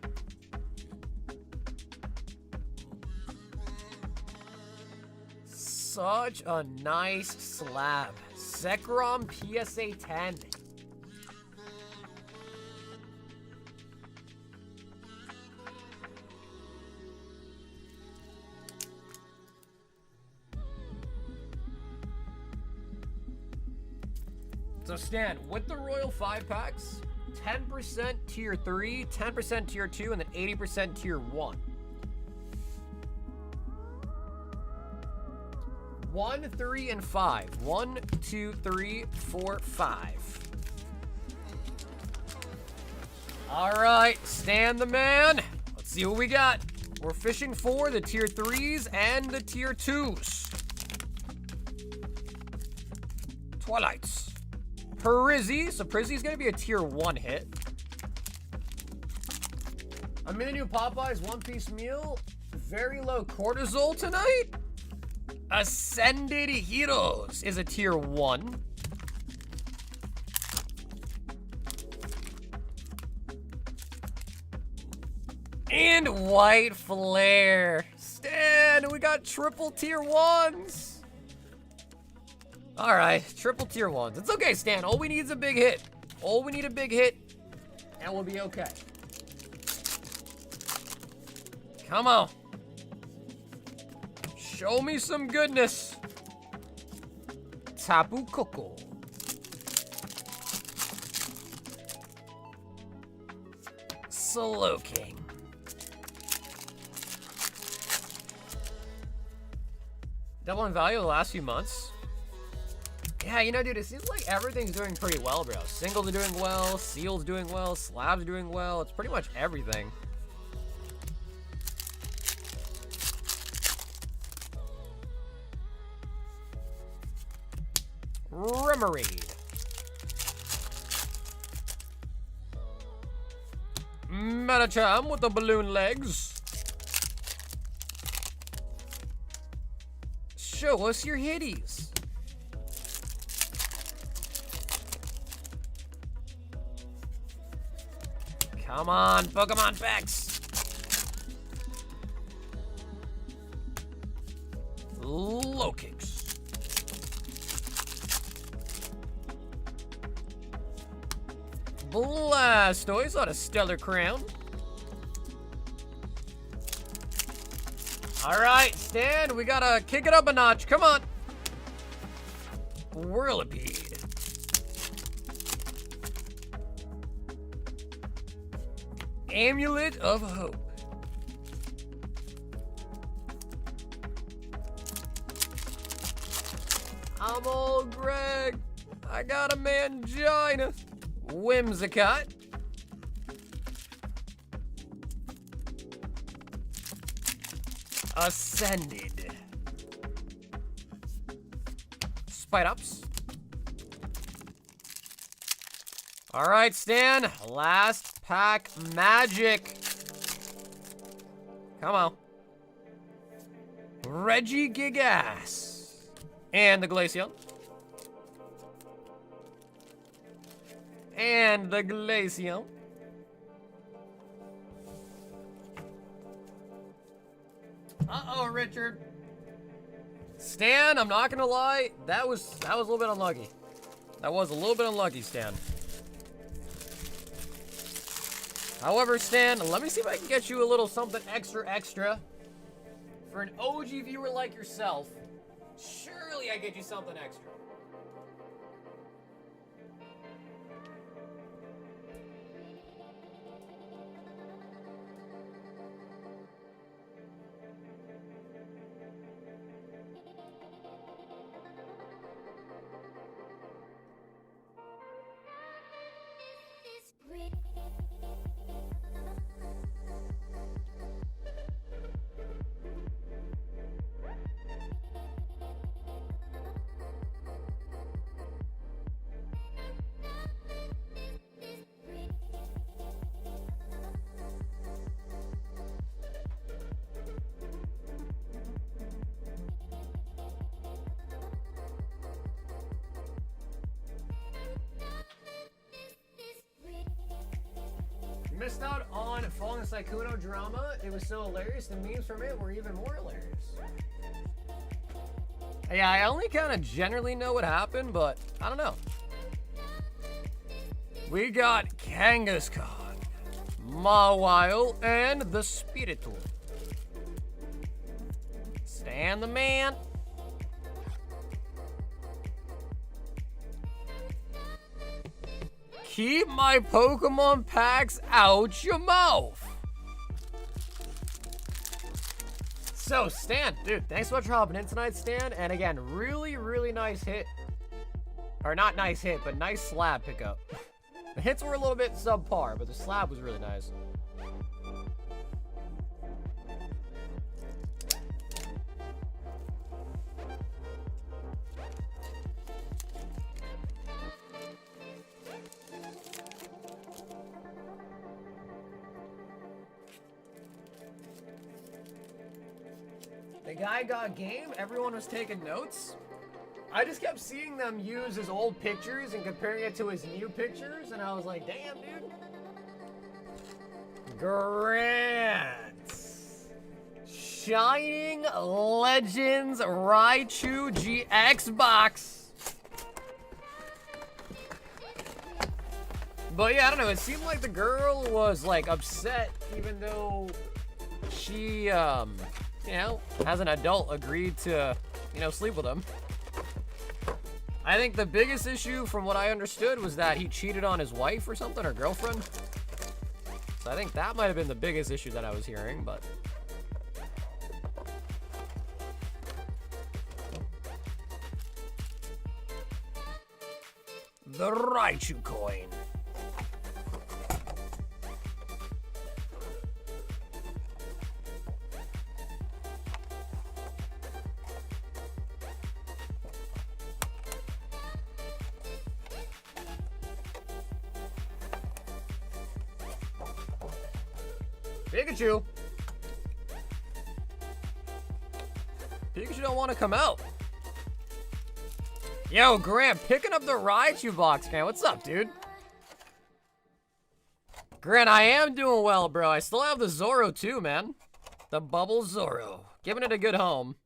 A: Such a nice slab. Zekrom PSA 10. So Stan, with the Royal 5-packs, 10% tier 3, 10% tier 2, and then 80% tier 1. 1, 3, and 5. 1, 2, 3, 4, 5. All right, Stan the man. Let's see what we got. We're fishing for the tier 3s and the tier 2s. Twilights. Prizzy. So Prizzy's gonna be a tier 1 hit. I'm in the new Popeyes one-piece meal. Very low cortisol tonight. Ascended Heroes is a tier 1. And White Flare. Stan, we got triple tier 1s. All right, triple tier 1s. It's okay, Stan. All we need is a big hit. All we need a big hit, and we'll be okay. Come on. Show me some goodness. Tapu Koko. Slow King. Double in value the last few months. Yeah, you know, dude, it seems like everything's doing pretty well, bro. Singles are doing well, seals doing well, slabs are doing well. It's pretty much everything. Remoraid. Metacham with the balloon legs. Show us your hitties. Come on, Pokemon packs. Low kicks. Blastoise on a stellar crown. All right, Stan, we gotta kick it up a notch. Come on. Whirlipede. Amulet of Hope. I'm old Greg. I got a mangina. Whimsicott. Ascended. Spite ups. All right, Stan. Last pack magic. Come on. Reggie Gigas. And the Glaceon. And the Glaceon. Uh-oh, Richard. Stan, I'm not gonna lie, that was a little bit unlucky. That was a little bit unlucky, Stan. However, Stan, let me see if I can get you a little something extra. For an OG viewer like yourself, surely I get you something extra. Missed out on Falling Sykkuno drama. It was so hilarious. The memes from it were even more hilarious. Yeah, I only kind of generally know what happened, but I don't know. We got Kangaskhan, Mawile, and the Spiritomb. Stan the man. Keep my Pokemon packs out your mouth. So, Stan, dude, thanks so much for hopping in tonight, Stan. And again, really nice hit. Or not nice hit, but nice slab pickup. The hits were a little bit subpar, but the slab was really nice. The guy got game, everyone was taking notes. I just kept seeing them use his old pictures and comparing it to his new pictures, and I was like, damn, dude. Grant. Shining Legends Raichu GX box. But yeah, I don't know, it seemed like the girl was like upset even though she, you know, as an adult agreed to, you know, sleep with him. I think the biggest issue from what I understood was that he cheated on his wife or something, or girlfriend. So I think that might have been the biggest issue that I was hearing, but... The Raichu coin. Pikachu! Pikachu don't want to come out. Yo, Grant, picking up the Raichu box, man. What's up, dude? Grant, I am doing well, bro. I still have the Zoro, too, man. The Bubble Zoro. Giving it a good home.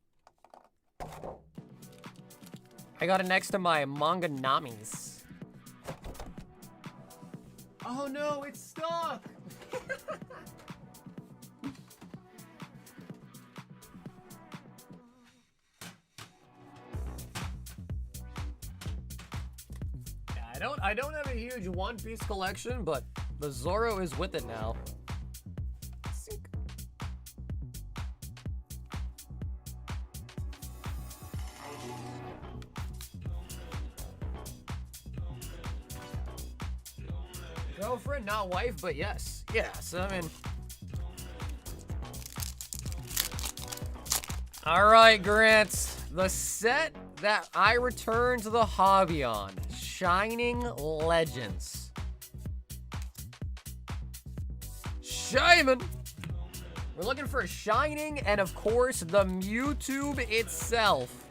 A: I got it next to my Manganamis. Oh, no, it's stuck! I don't have a huge One Piece collection, but the Zoro is with it now. Girlfriend, not wife, but yes. Yes, I mean... Alright, Grant. The set that I return to the hobby on. Shining Legends. Shaman! We're looking for Shining and, of course, the Mewtwo itself.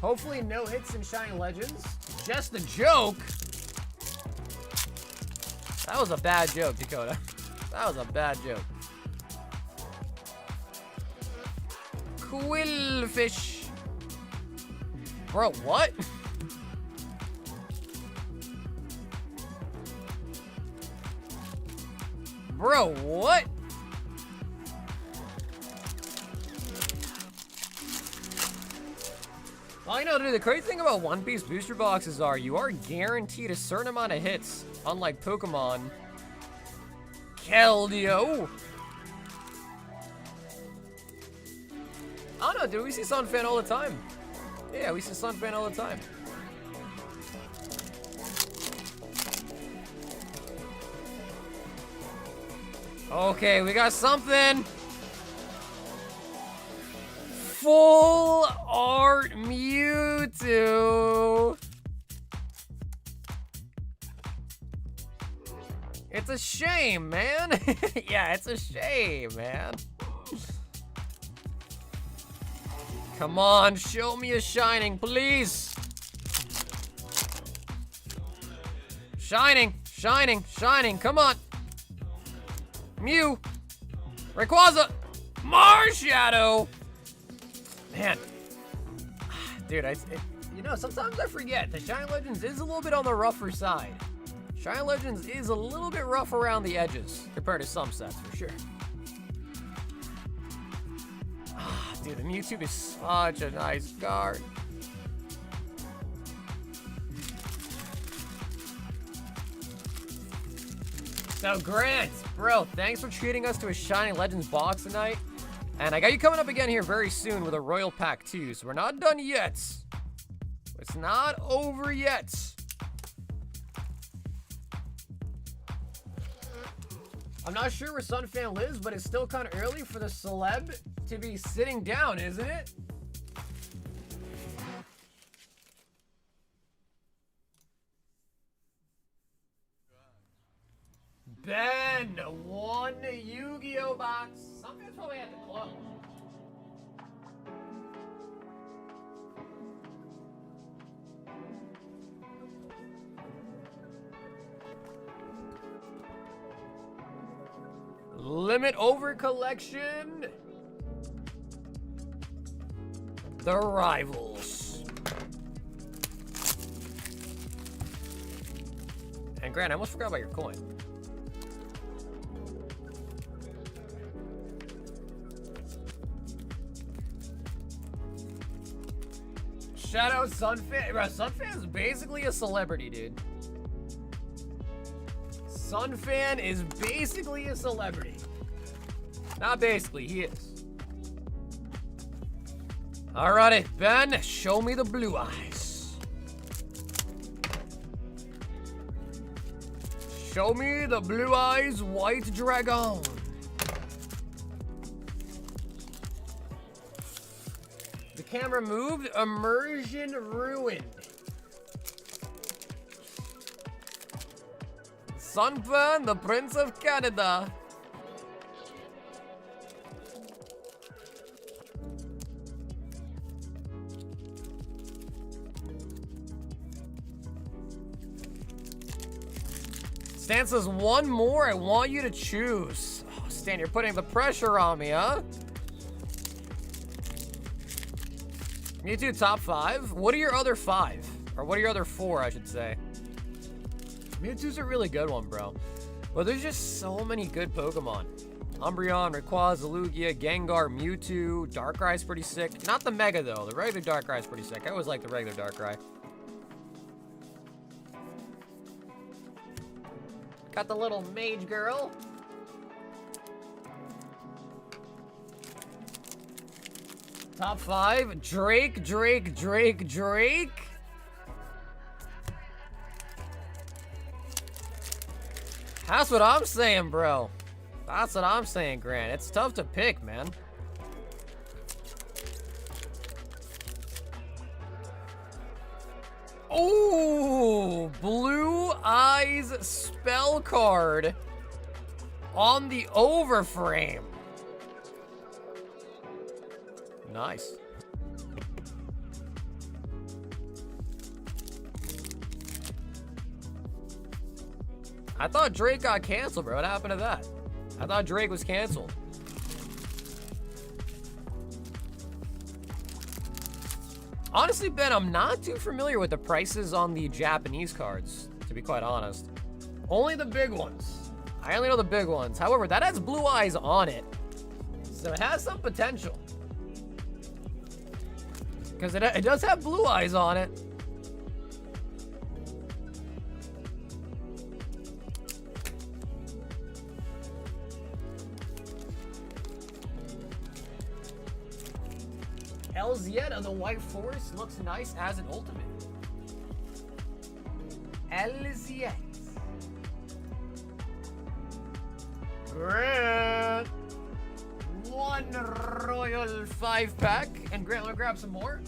A: Hopefully no hits in Shining Legends. Just a joke. That was a bad joke, Dakota. That was a bad joke. Quillfish. Bro, what? Bro, what? Well, I know, dude, the crazy thing about One Piece booster boxes are you are guaranteed a certain amount of hits, unlike Pokemon. Keldeo. I don't know, dude, we see Sunfan all the time. Yeah, we see Sunfan all the time. Okay, we got something. Full art Mewtwo. It's a shame, man. Yeah, it's a shame, man. Come on, show me a Shining, please. Shining, Shining, Shining, come on. Mew, Rayquaza, Marshadow. Man, dude, you know, sometimes I forget that Shining Legends is a little bit on the rougher side. Shining Legends is a little bit rough around the edges compared to some sets, for sure. Ah, dude, the Mewtwo is such a nice card. So, Grant, bro, thanks for treating us to a Shining Legends box tonight. And I got you coming up again here very soon with a Royal Pack 2, so we're not done yet. It's not over yet. I'm not sure where Sunfan lives, but it's still kind of early for the celeb to be sitting down, isn't it? Ben, one Yu-Gi-Oh box. Something's probably at the close. Limit over collection. The Rivals. And Grant, I almost forgot about your coin. Shout out Sunfan. Bro, Sunfan is basically a celebrity, dude. Sunfan is basically a celebrity. Not basically, he is. Alrighty, Ben, show me the blue eyes. Show me the blue eyes, white dragon. The camera moved, immersion ruined. Sunfan, the Prince of Canada. Stan says, one more, I want you to choose. Oh, Stan, you're putting the pressure on me, huh? Mewtwo top 5? What are your other 5? Or what are your other 4, I should say? Mewtwo's a really good one, bro. But there's just so many good Pokemon. Umbreon, Rayquaza, Lugia, Gengar, Mewtwo, Darkrai's pretty sick. Not the Mega, though. The regular Darkrai's pretty sick. I always like the regular Darkrai. Got the little mage girl. Top 5. Drake. That's what I'm saying, bro. That's what I'm saying, Grant. It's tough to pick, man. Oh, Blue Eyes spell card on the overframe. Nice. I thought Drake got canceled, bro. What happened to that? I thought Drake was canceled. Honestly, Ben, I'm not too familiar with the prices on the Japanese cards, to be quite honest. Only the big ones. I only know the big ones. However, that has Blue Eyes on it, so it has some potential. Because it does have Blue Eyes on it. Elzieta, the White Forest, looks nice as an ultimate. Elzieta. Grant. One Royal 5-pack. And Grant, wanna grab some more?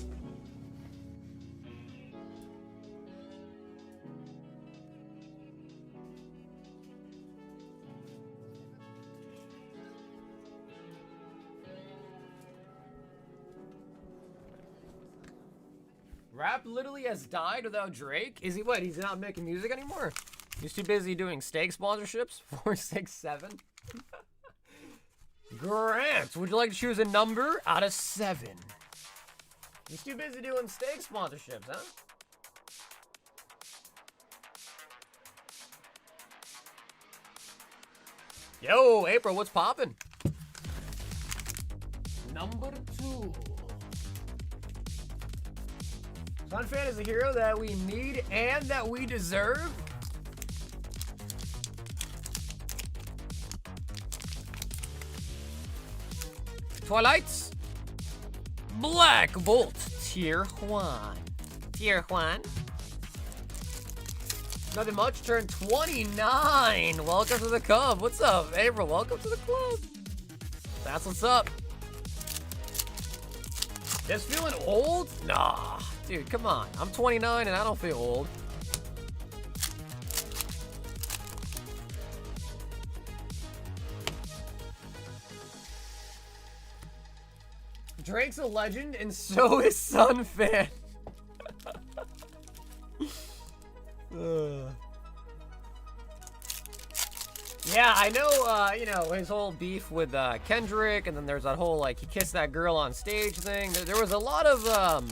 A: Rap literally has died without Drake? Is he what? He's not making music anymore? He's too busy doing steak sponsorships? 4, 6, 7. Grant, would you like to choose a number out of 7? He's too busy doing steak sponsorships, huh? Yo, April, what's poppin'? Number 2. Sunfan is a hero that we need and that we deserve. Twilights. Black Bolt. Tier 1. Tier 1. Nothing much. Turn 29. Welcome to the Cub. What's up, April? Welcome to the club. That's what's up. Just feeling old? Nah. Dude, come on. I'm 29 and I don't feel old. Drake's a legend and so is Sunfan. Yeah, I know, you know, his whole beef with Kendrick, and then there's that whole, like, he kissed that girl on stage thing. There was a lot of,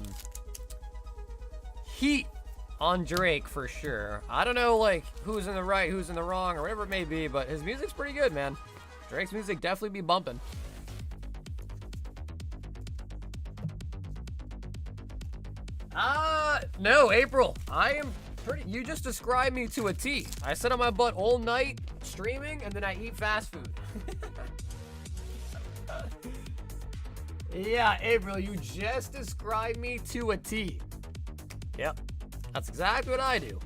A: heat on Drake, for sure. I don't know, like, who's in the right, who's in the wrong, or whatever it may be, but his music's pretty good, man. Drake's music definitely be bumping. No, April. I am pretty... You just described me to a T. I sit on my butt all night streaming, and then I eat fast food. Yeah, April, you just described me to a T. Yep, that's exactly what I do.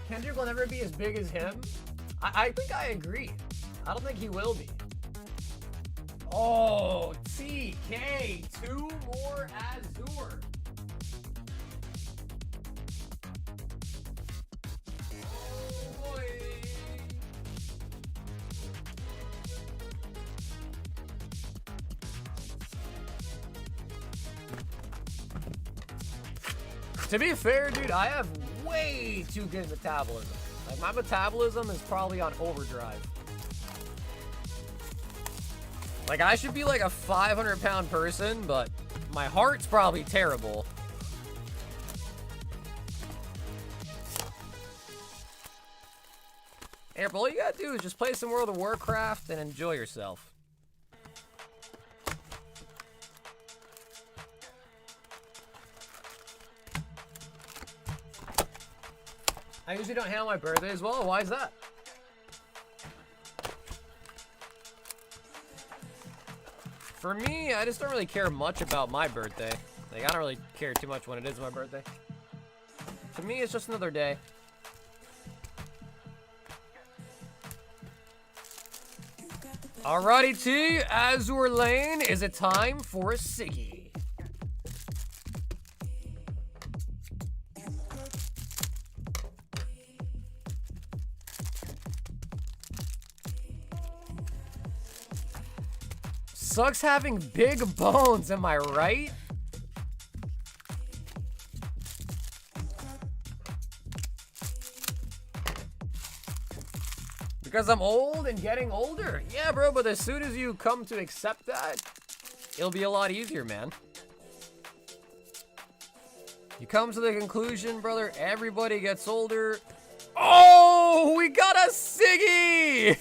A: Kendrick will never be as big as him. I think I agree. I don't think he will be. Oh, TK, 2 more Azure. Oh boy. To be fair, dude, I have way too good metabolism. Like, my metabolism is probably on overdrive. Like, I should be like a 500-pound person, but my heart's probably terrible. April, all you gotta do is just play some World of Warcraft and enjoy yourself. I usually don't handle my birthday as well. Why is that? For me, I just don't really care much about my birthday. Like, I don't really care too much when it is my birthday. To me, it's just another day. Alrighty, T. Azure Lane. Is it time for a Siggy? Sucks having big bones, am I right? Because I'm old and getting older. Yeah, bro, but as soon as you come to accept that, it'll be a lot easier, man. You come to the conclusion, brother, everybody gets older. Oh, we got a Siggy!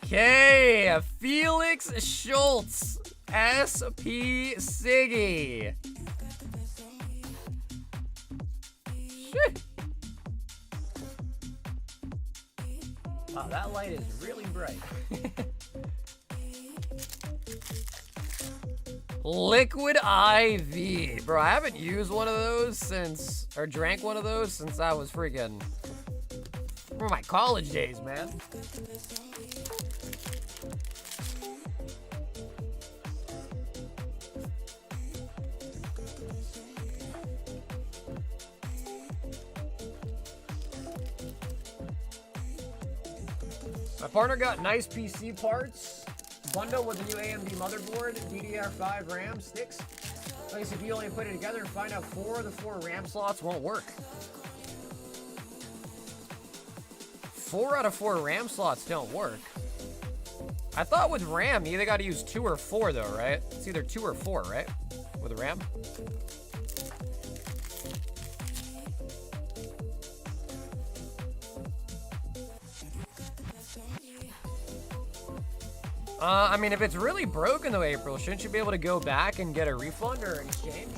A: Okay, Felix Schultz, SP Siggy. Shit. Wow, that light is really bright. Liquid IV. Bro, I haven't used one of those since, or drank one of those since I was freaking, from my college days, man. My partner got nice PC parts. Bundle with a new AMD motherboard, DDR5 RAM sticks. Nice if you only put it together and find out 4 of the 4 RAM slots won't work. 4 out of 4 RAM slots don't work. I thought with RAM, you either got to use 2 or 4 though, right? It's either 2 or 4, right? With RAM. I mean, if it's really broken though, April, shouldn't you be able to go back and get a refund or an exchange?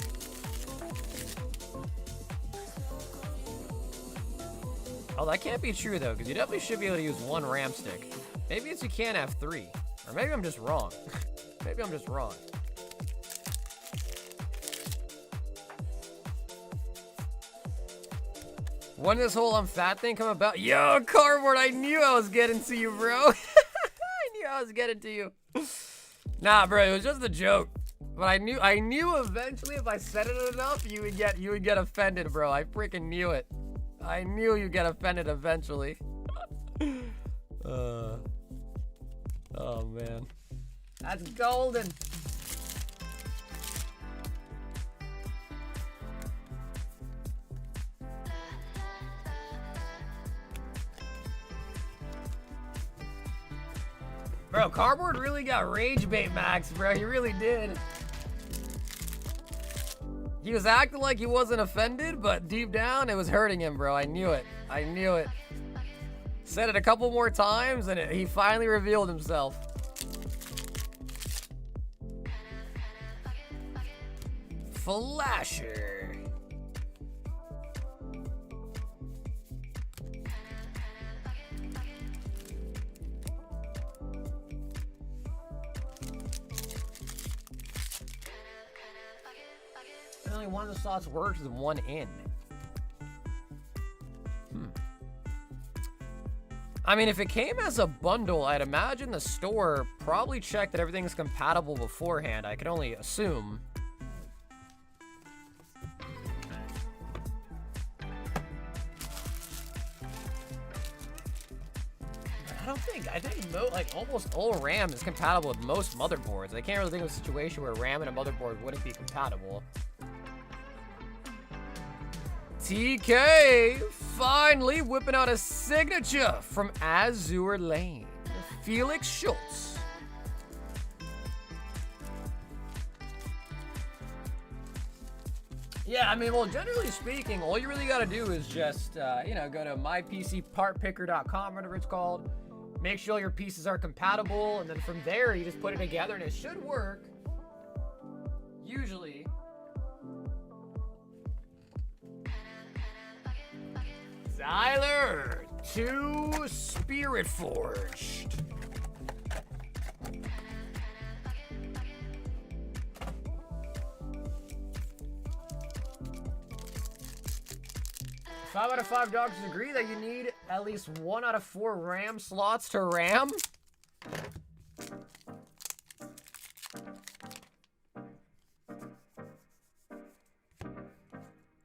A: Oh, that can't be true though, because you definitely should be able to use 1 RAM stick. Maybe it's you can't have 3. Or maybe I'm just wrong. Maybe I'm just wrong. When did this whole I'm fat thing come about? Yo, Cardboard, I knew I was getting to you, bro. I was getting to you. Nah, bro, it was just a joke. But I knew eventually if I said it enough, you would get offended, bro. I freaking knew it. I knew you'd get offended eventually. Oh man. That's golden. Bro, Cardboard really got rage bait Max, bro. He really did. He was acting like he wasn't offended, but deep down, it was hurting him, bro. I knew it. I knew it. Said it a couple more times, and he finally revealed himself. Flasher. Only one of the slots works and 1 in. I mean, if it came as a bundle, I'd imagine the store probably checked that everything's compatible beforehand. I could only assume. I think like almost all RAM is compatible with most motherboards. I can't really think of a situation where RAM and a motherboard wouldn't be compatible. TK finally whipping out a signature from Azure Lane. Felix Schultz. Yeah, I mean, well, generally speaking, all you really got to do is just, you know, go to mypcpartpicker.com, whatever it's called. Make sure your pieces are compatible, and then from there, you just put it together, and it should work. Usually. Tyler, 2 Spirit Forged. 5 out of 5 doctors agree that you need at least 1 out of 4 RAM slots to RAM.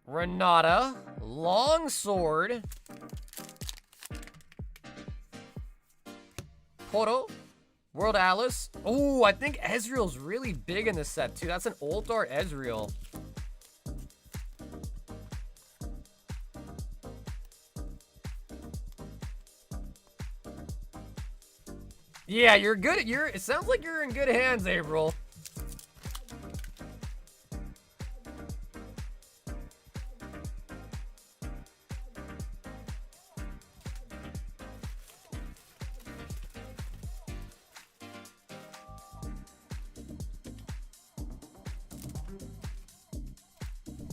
A: Renata, Longsword, Poro, World Alice. Oh, I think Ezreal's really big in this set too. That's an Ultar Ezreal. Yeah, you're good. It sounds like you're in good hands, April.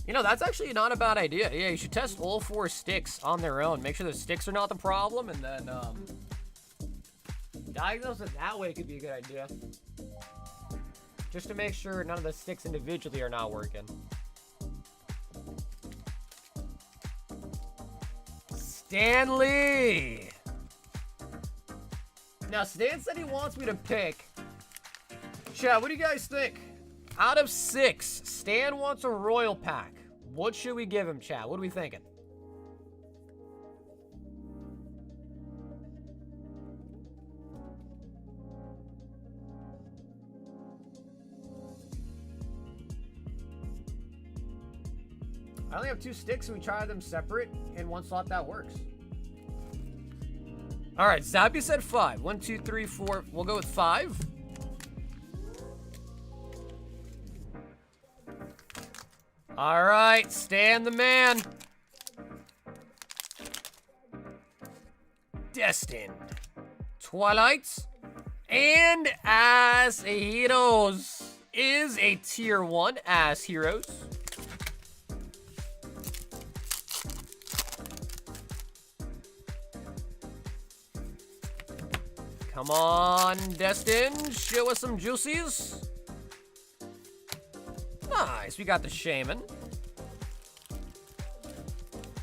A: You know, that's actually not a bad idea. Yeah, you should test all 4 sticks on their own. Make sure the sticks are not the problem, and then, diagnose it that way could be a good idea. Just to make sure none of the sticks individually are not working. Stanley! Now, Stan said he wants me to pick. Chat, what do you guys think? Out of 6, Stan wants a royal pack. What should we give him, chat? What are we thinking? I only have 2 sticks, so we try them separate in 1 slot. That works. All right, Zappy said 5. 1, 2, 3, 4. We'll go with 5. All right, Stan the man. Destined, Twilight, and As Heroes is a tier 1 As Heroes. Come on, Destined, show us some juices. Nice, we got the Shaman.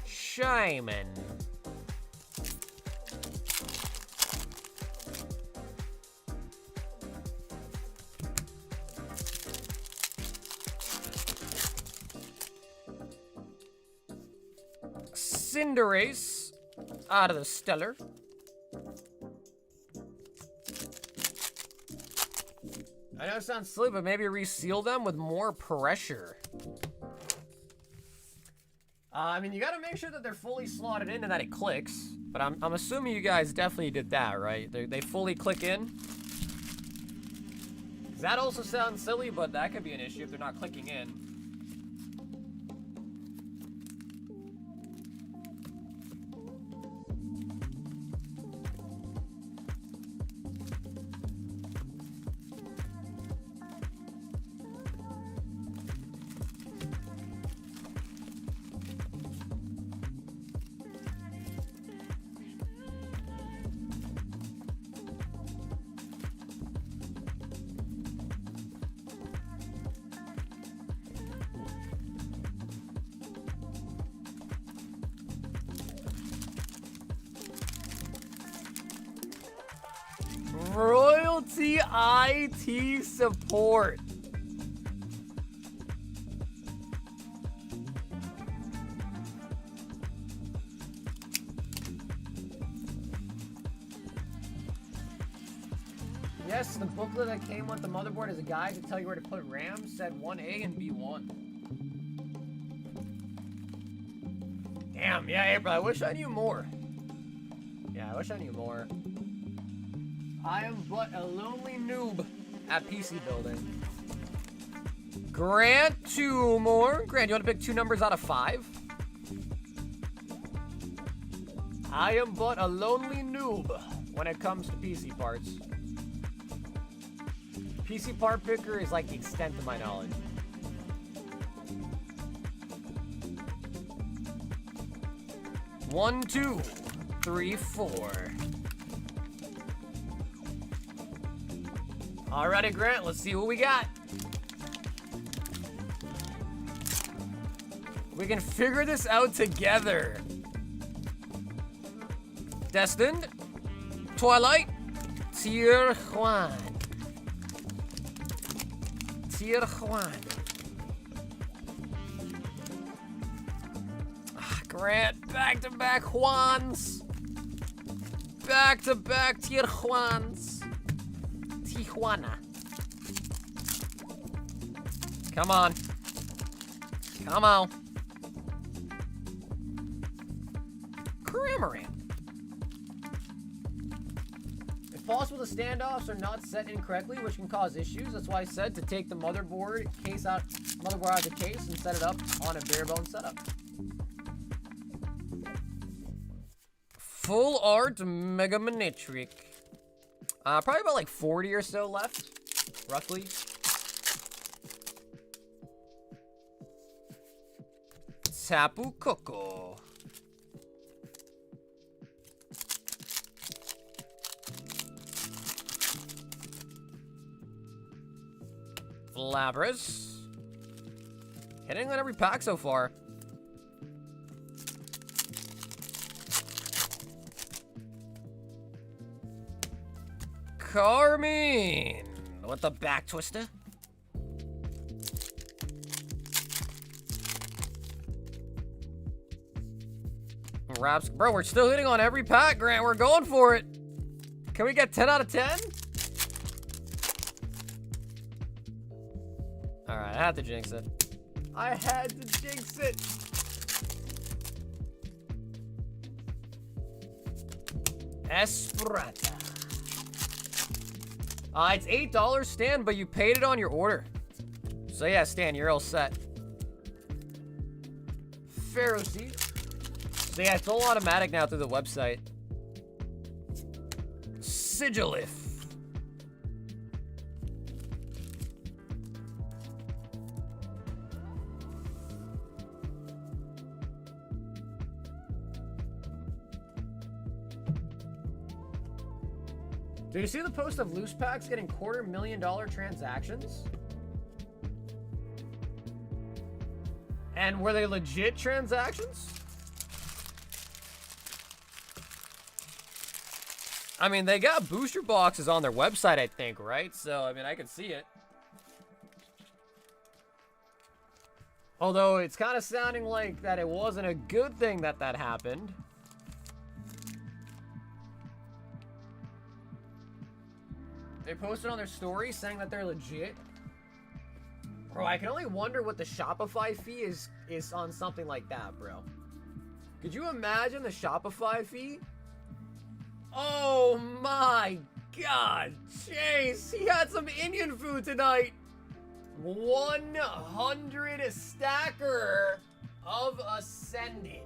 A: Shaman. Cinderace out of the Stellar. I know it sounds silly, but maybe reseal them with more pressure. I mean, you gotta make sure that they're fully slotted in and that it clicks. But I'm assuming you guys definitely did that, right? They fully click in. That also sounds silly, but that could be an issue if they're not clicking in. Royalty IT support. Yes, the booklet that came with the motherboard as a guide to tell you where to put RAM said 1A and B1. Damn, yeah, April, I wish I knew more. Yeah, I wish I knew more. I am but a lonely noob at PC building. Grant, 2 more. Grant, you want to pick 2 numbers out of 5? I am but a lonely noob when it comes to PC parts. PC part picker is like the extent of my knowledge. One, 2, 3, 4. Alrighty, Grant, let's see what we got. We can figure this out together. Destined. Twilight. Tijuana. Tijuana. Grant, back-to-back Juans. Back-to-back Tijuanas. Tijuana. Come on. Come on. Cramorant. If possible, the standoffs are not set incorrectly, which can cause issues. That's why I said to take the motherboard out of the case and set it up on a bare bone setup. Full art Mega Miniatric. Probably about like 40 or so left, roughly. Tapu Koko. Labras. Hitting on every pack so far. Carmine with the back twister. Raps, bro, we're still hitting on every pack, Grant. We're going for it. Can we get 10 out of 10? All right, I had to jinx it. I had to jinx it. Esprata. It's $8, Stan, but you paid it on your order. So yeah, Stan, you're all set. Pharisee. So yeah, it's all automatic now through the website. Sigilif. Do you see the post of loose packs getting $250,000 transactions? And were they legit transactions? I mean, they got booster boxes on their website, I think, right? So, I mean, I can see it. Although, it's kind of sounding like that it wasn't a good thing that that happened. They posted on their story saying that they're legit. Bro, I can only wonder what the Shopify fee is on something like that, bro. Could you imagine the Shopify fee? Oh my god, Chase, he had some Indian food tonight. 100 stacker of Ascended.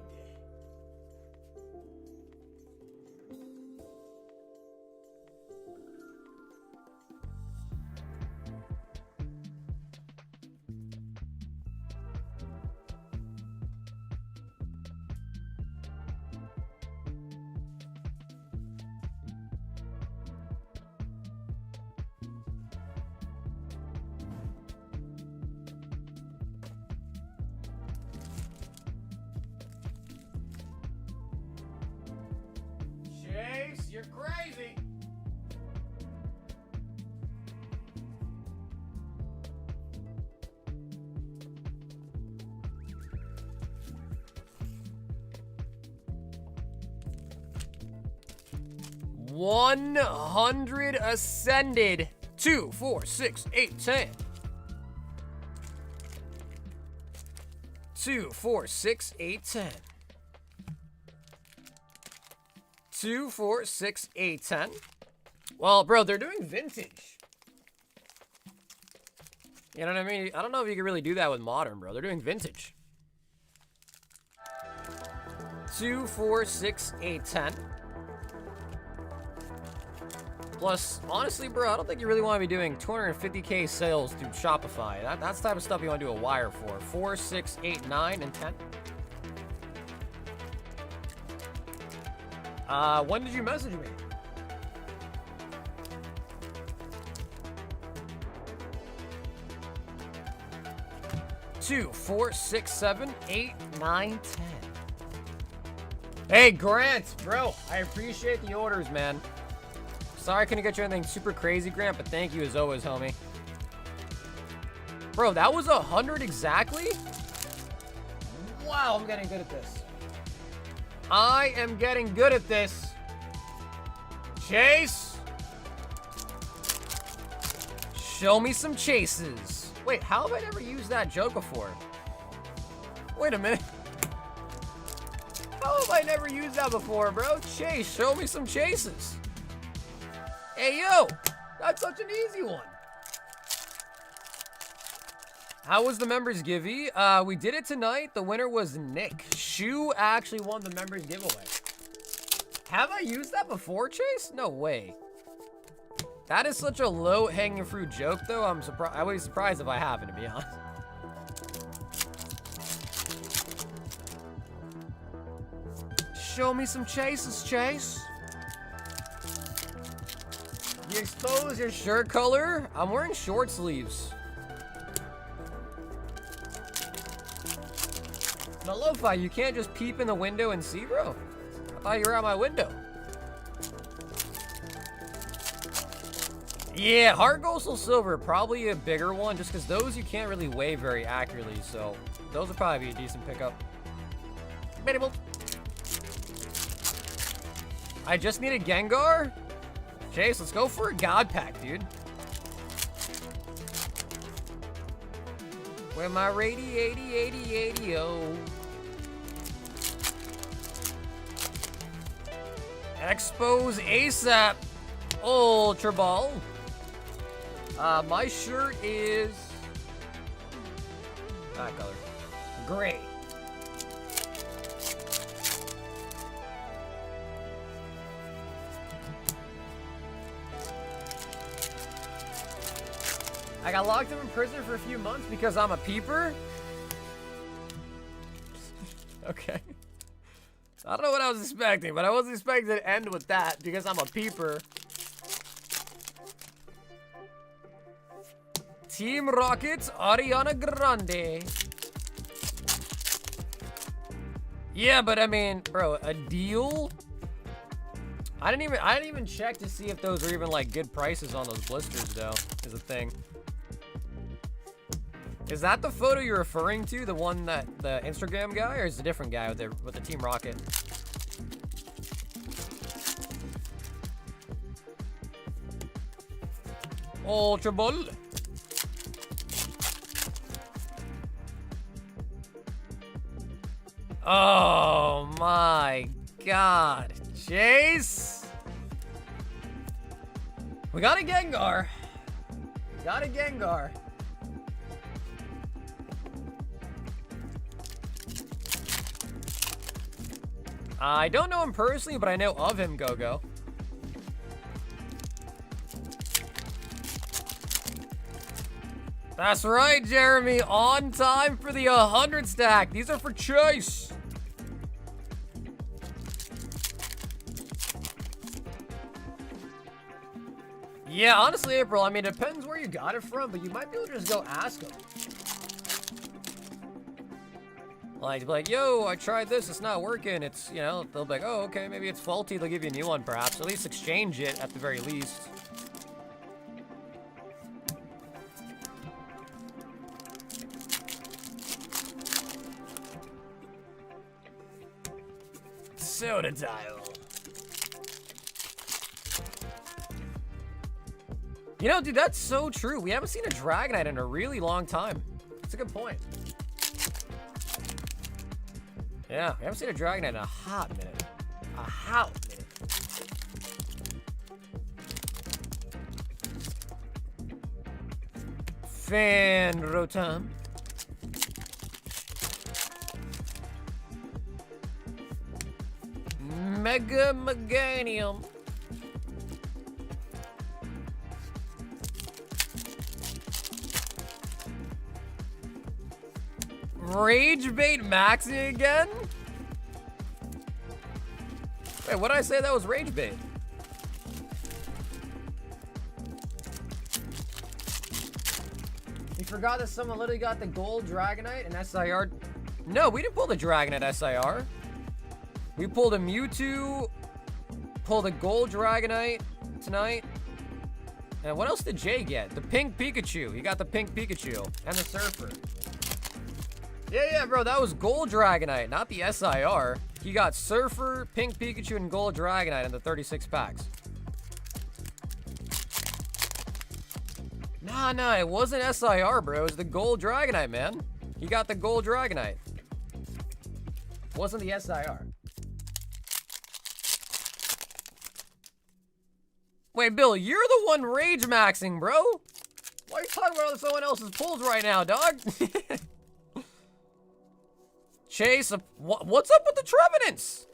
A: Chase, you're crazy. $100 Ascended. 2, 4, 6, 8, 10. 2, 4, 6, 8, 10. 2, 4, 6, 8, 10. Well, bro, they're doing vintage. You know what I mean? I don't know if you can really do that with modern, bro. They're doing vintage. 2, 4, 6, 8, 10. Plus, honestly, bro, I don't think you really want to be doing 250K sales through Shopify. That's the type of stuff you want to do a wire for. 4, 6, 8, 9, and 10. When did you message me? Two, 4, 6, 7, 8, 9, 10. Hey, Grant, bro, I appreciate the orders, man. Sorry I couldn't get you anything super crazy, Grant, but thank you as always, homie. Bro, that was 100 exactly? Wow, I'm getting good at this. I am getting good at this. Chase. Show me some chases. Wait, how have I never used that joke before? Wait a minute. How have I never used that before, bro? Chase, show me some chases. Hey, yo, that's such an easy one. How was the members givey? We did it tonight. The winner was Nick. Shu actually won the members giveaway. Have I used that before, Chase? No way. That is such a low-hanging fruit joke, though. I would be surprised if I haven't, to be honest. Show me some chases, Chase. You expose your shirt color? I'm wearing short sleeves. Now, Lo-Fi, you can't just peep in the window and see, bro. I thought you were out my window. Yeah, Heart Ghostal Silver, probably a bigger one, just because those you can't really weigh very accurately, so those would probably be a decent pickup. Minimal. I just need a Gengar? Chase, let's go for a God Pack, dude. Where my radiaty-80-80-80-o. Expose ASAP. Ultra Ball. My shirt is that color. Gray. I got locked up in prison for a few months because I'm a peeper. Okay. I don't know what I was expecting, but I wasn't expecting to end with that because I'm a peeper. Team Rocket's Ariana Grande. Yeah, but I mean, bro, a deal? I didn't even check to see if those were even like good prices on those blisters though, is the thing. Is that the photo you're referring to? The one that the Instagram guy, or is it a different guy with the Team Rocket? Ultra Ball. Oh my God, Chase! We got a Gengar. Got a Gengar. I don't know him personally, but I know of him, Go-Go. That's right, Jeremy. On time for the 100 stack. These are for Chase. Yeah, honestly, April, I mean, it depends where you got it from, but you might be able to just go ask them. Like, yo, I tried this, it's not working. It's, you know, they'll be like, oh, okay, maybe it's faulty. They'll give you a new one, perhaps. At least exchange it at the very least. Soda tile. You know, dude, that's so true. We haven't seen a Dragonite in a really long time. That's a good point. Yeah, we haven't seen a Dragonite in a hot minute. A hot minute. Fan Rotom. Mega Meganium. Rage Bait Maxi again? Wait, what did I say that was Rage Bait? You forgot that someone literally got the gold Dragonite and SIR? No, we didn't pull the Dragonite SIR. We pulled a Mewtwo, pulled a Gold Dragonite tonight. And what else did Jay get? The pink Pikachu. He got the pink Pikachu and the Surfer. Yeah, bro, that was Gold Dragonite, not the SIR. He got Surfer, pink Pikachu, and Gold Dragonite in the 36 packs. Nah, it wasn't SIR, bro. It was the Gold Dragonite, man. He got the Gold Dragonite. Wasn't the SIR. Wait, Bill, you're the one rage maxing, bro. Why are you talking about someone else's pulls right now, dog? Chase, what's up with the Trevenants?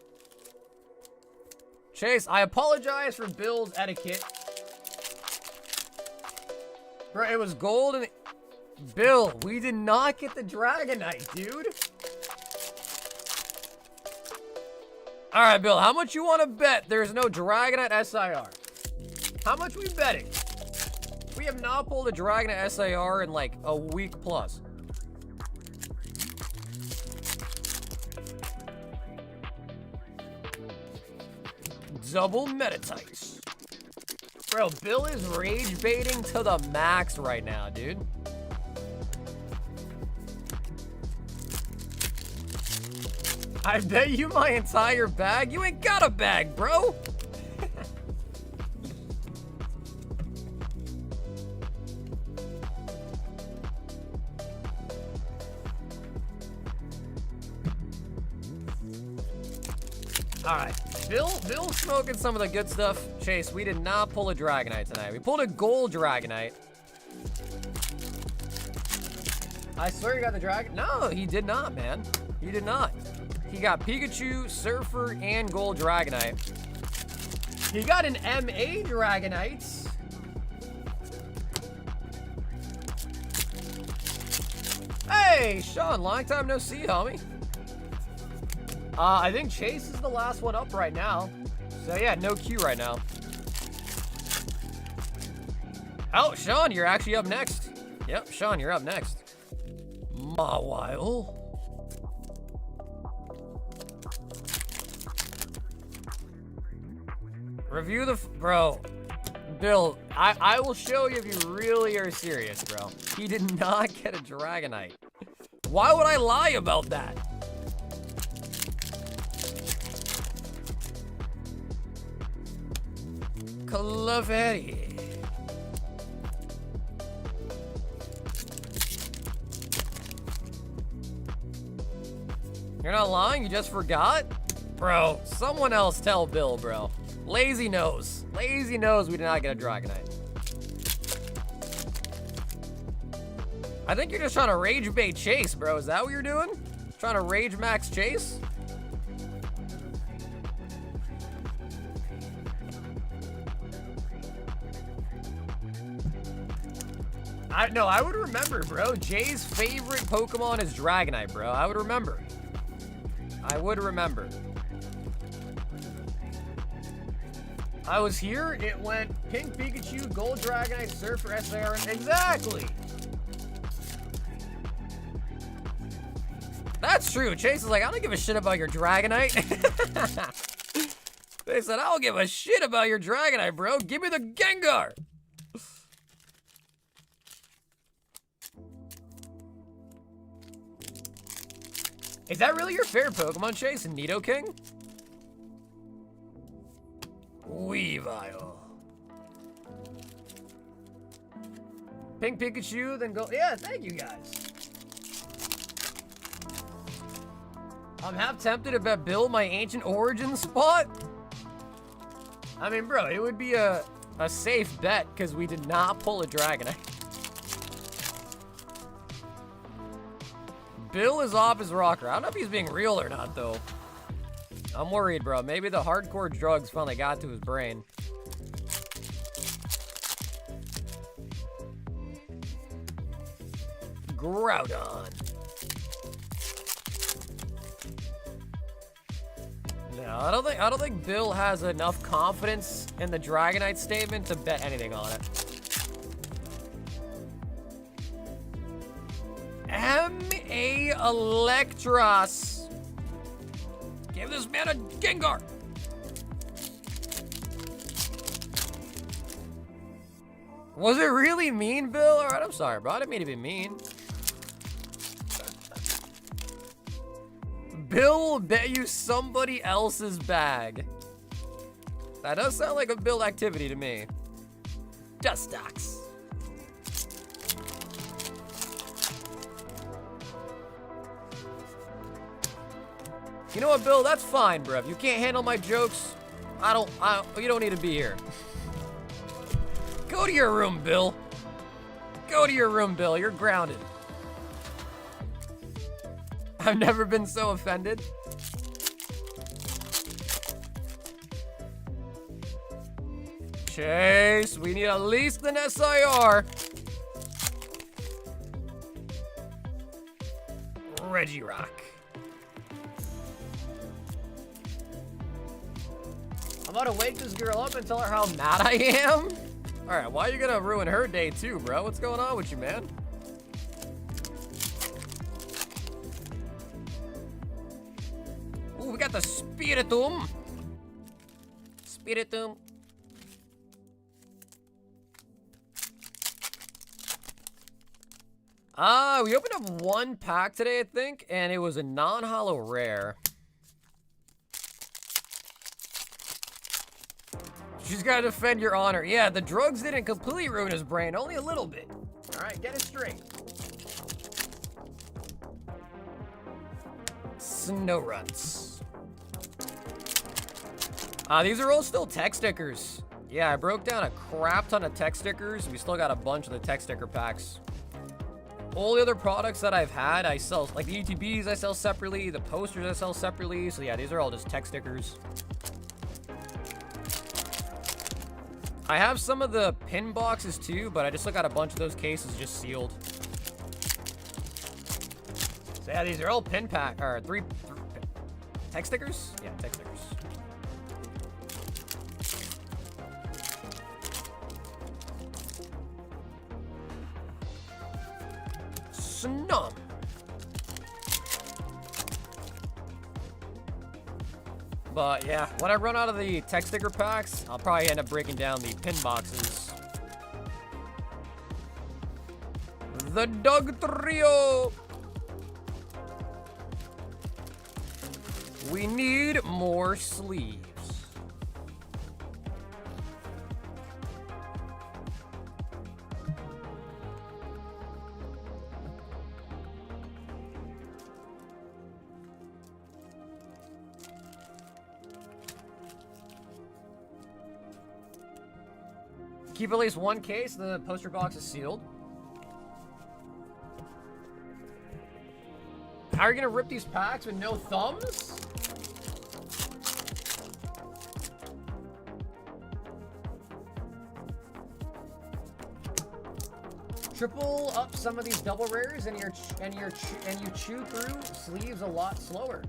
A: Chase, I apologize for Bill's etiquette. Bro, it was gold and... Bill, we did not get the Dragonite, dude. Alright, Bill, how much you want to bet there's no Dragonite SIR? How much we betting? We have not pulled a Dragonite SIR in like a week plus. Double Metatites. Bro, Bill is rage baiting to the max right now, dude. I bet you my entire bag. You ain't got a bag, bro. All right, Bill's smoking some of the good stuff. Chase, we did not pull a Dragonite tonight. We pulled a Gold Dragonite. I swear you got the Dragon. No, he did not, man. He did not. He got Pikachu, Surfer, and Gold Dragonite. He got an MA Dragonite. Hey, Sean, long time no see, homie. I think Chase is the last one up right now. So yeah, no queue right now. Oh, Sean, you're actually up next. Yep, Sean, you're up next. Mawile. Review the... Bro. Bill, I will show you if you really are serious, bro. He did not get a Dragonite. Why would I lie about that? Clefairy. You're not lying? You just forgot? Bro, someone else tell Bill, bro. Lazy knows. Lazy knows we did not get a Dragonite. I think you're just trying to rage bait Chase, bro. Is that what you're doing? Trying to rage max Chase? No, I would remember, bro. Jay's favorite Pokemon is Dragonite, bro. I would remember. I would remember. I was here, it went Pink Pikachu, Gold Dragonite, Surfer, SIR, exactly! That's true. Chase is like, I don't give a shit about your Dragonite. They said, I don't give a shit about your Dragonite, bro. Give me the Gengar! Is that really your favorite Pokemon, Chase? Nidoking? Weavile. Pink Pikachu, then go. Yeah, thank you guys. I'm half tempted to bet Bill my Ancient Origins spot. I mean, bro, it would be a safe bet because we did not pull a Dragonite. Bill is off his rocker. I don't know if he's being real or not, though. I'm worried, bro. Maybe the hardcore drugs finally got to his brain. Groudon. No, I don't think Bill has enough confidence in the Dragonite statement to bet anything on it. M.A. Electros. Give this man a Gengar. Was it really mean, Bill? All right, I'm sorry, bro. I didn't mean to be mean. Bill will bet you somebody else's bag. That does sound like a Bill activity to me. Just stocks. You know what, Bill? That's fine, bruv. You can't handle my jokes. You don't need to be here. Go to your room, Bill. Go to your room, Bill. You're grounded. I've never been so offended. Chase, we need at least an SIR. Reggie Rock. I'm about to wake this girl up and tell her how mad I am. All right, why are you gonna ruin her day too, bro? What's going on with you, man? Ooh, we got the Spiritomb. Spiritomb. We opened up one pack today, I think, and it was a non-holo rare. She's gotta defend your honor. Yeah, the drugs didn't completely ruin his brain, only a little bit. All right, get it straight. Snow Runs. These are all still tech stickers. Yeah, I broke down a crap ton of tech stickers. We still got a bunch of the tech sticker packs. All the other products that I've had, I sell, like the ETBs I sell separately, the posters I sell separately. So yeah, these are all just tech stickers. I have some of the pin boxes too, but I just got a bunch of those cases just sealed. So yeah, these are all pin pack, or three tech stickers? Yeah, tech stickers. Snum. But yeah, when I run out of the tech sticker packs, I'll probably end up breaking down the pin boxes. The Doug Trio. We need more sleeves. Keep at least one case. The poster box is sealed. How are you gonna rip these packs with no thumbs? Triple up some of these double rares, and you chew through sleeves a lot slower.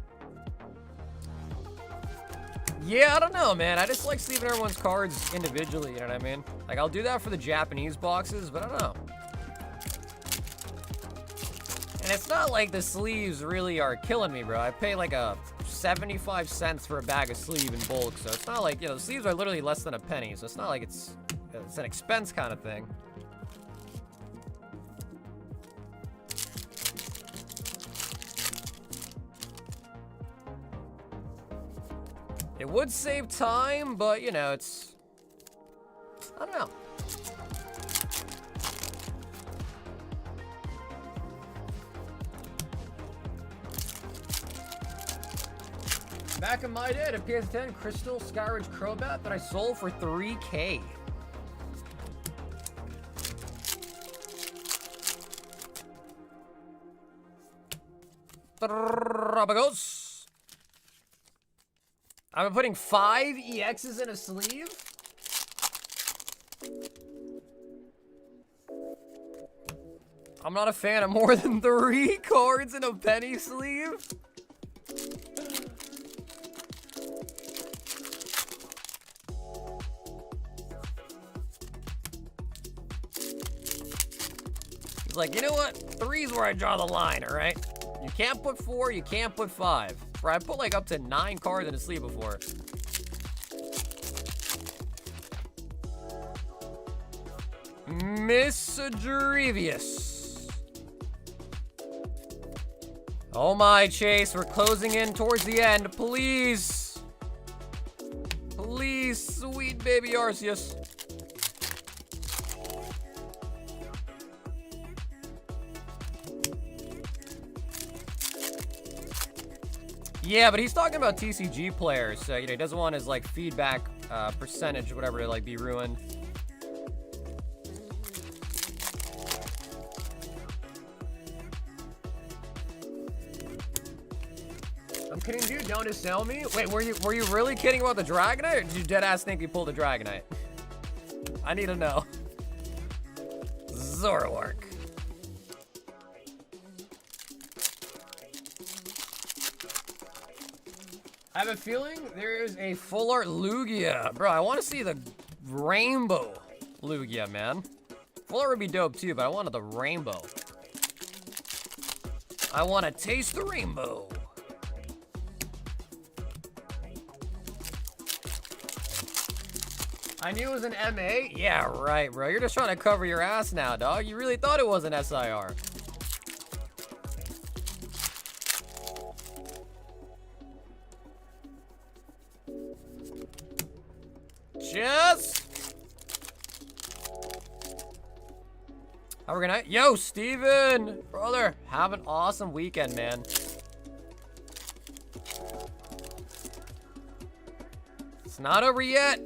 A: Yeah, I don't know, man. I just like sleeving everyone's cards individually, you know what I mean? Like, I'll do that for the Japanese boxes, but I don't know. And it's not like the sleeves really are killing me, bro. I pay like a 75 cents for a bag of sleeve in bulk, so it's not like, you know, the sleeves are literally less than a penny, so it's not like it's an expense kind of thing. It would save time, but, you know, it's... I don't know. Back in my day, I had a PS10 Crystal Skyridge Crobat that I sold for $3K. Trabagos. I've been putting 5 EXs in a sleeve. I'm not a fan of more than 3 cards in a penny sleeve. He's like, you know what? 3's where I draw the line, all right? You can't put 4, you can't put 5. Bro, I put like up to 9 cards in a sleeve before. Mischievous. Oh my, Chase, we're closing in towards the end. Please. Please, sweet baby Arceus. Yeah, but he's talking about TCG players, so you know he doesn't want his like feedback percentage or whatever to like be ruined. I'm kidding, dude. Don't just sell me. Wait, were you really kidding about the Dragonite, or did you dead ass think you pulled a Dragonite? I need to know. Zoroark. I have a feeling there is a full art Lugia. Bro, I want to see the rainbow Lugia, man. Full art would be dope too, but I wanted the rainbow. I want to taste the rainbow. I knew it was an MA? Yeah, right, bro. You're just trying to cover your ass now, dog. You really thought it was an SIR. Just. Have a good night. Yo, Steven! Brother, have an awesome weekend, man. It's not over yet.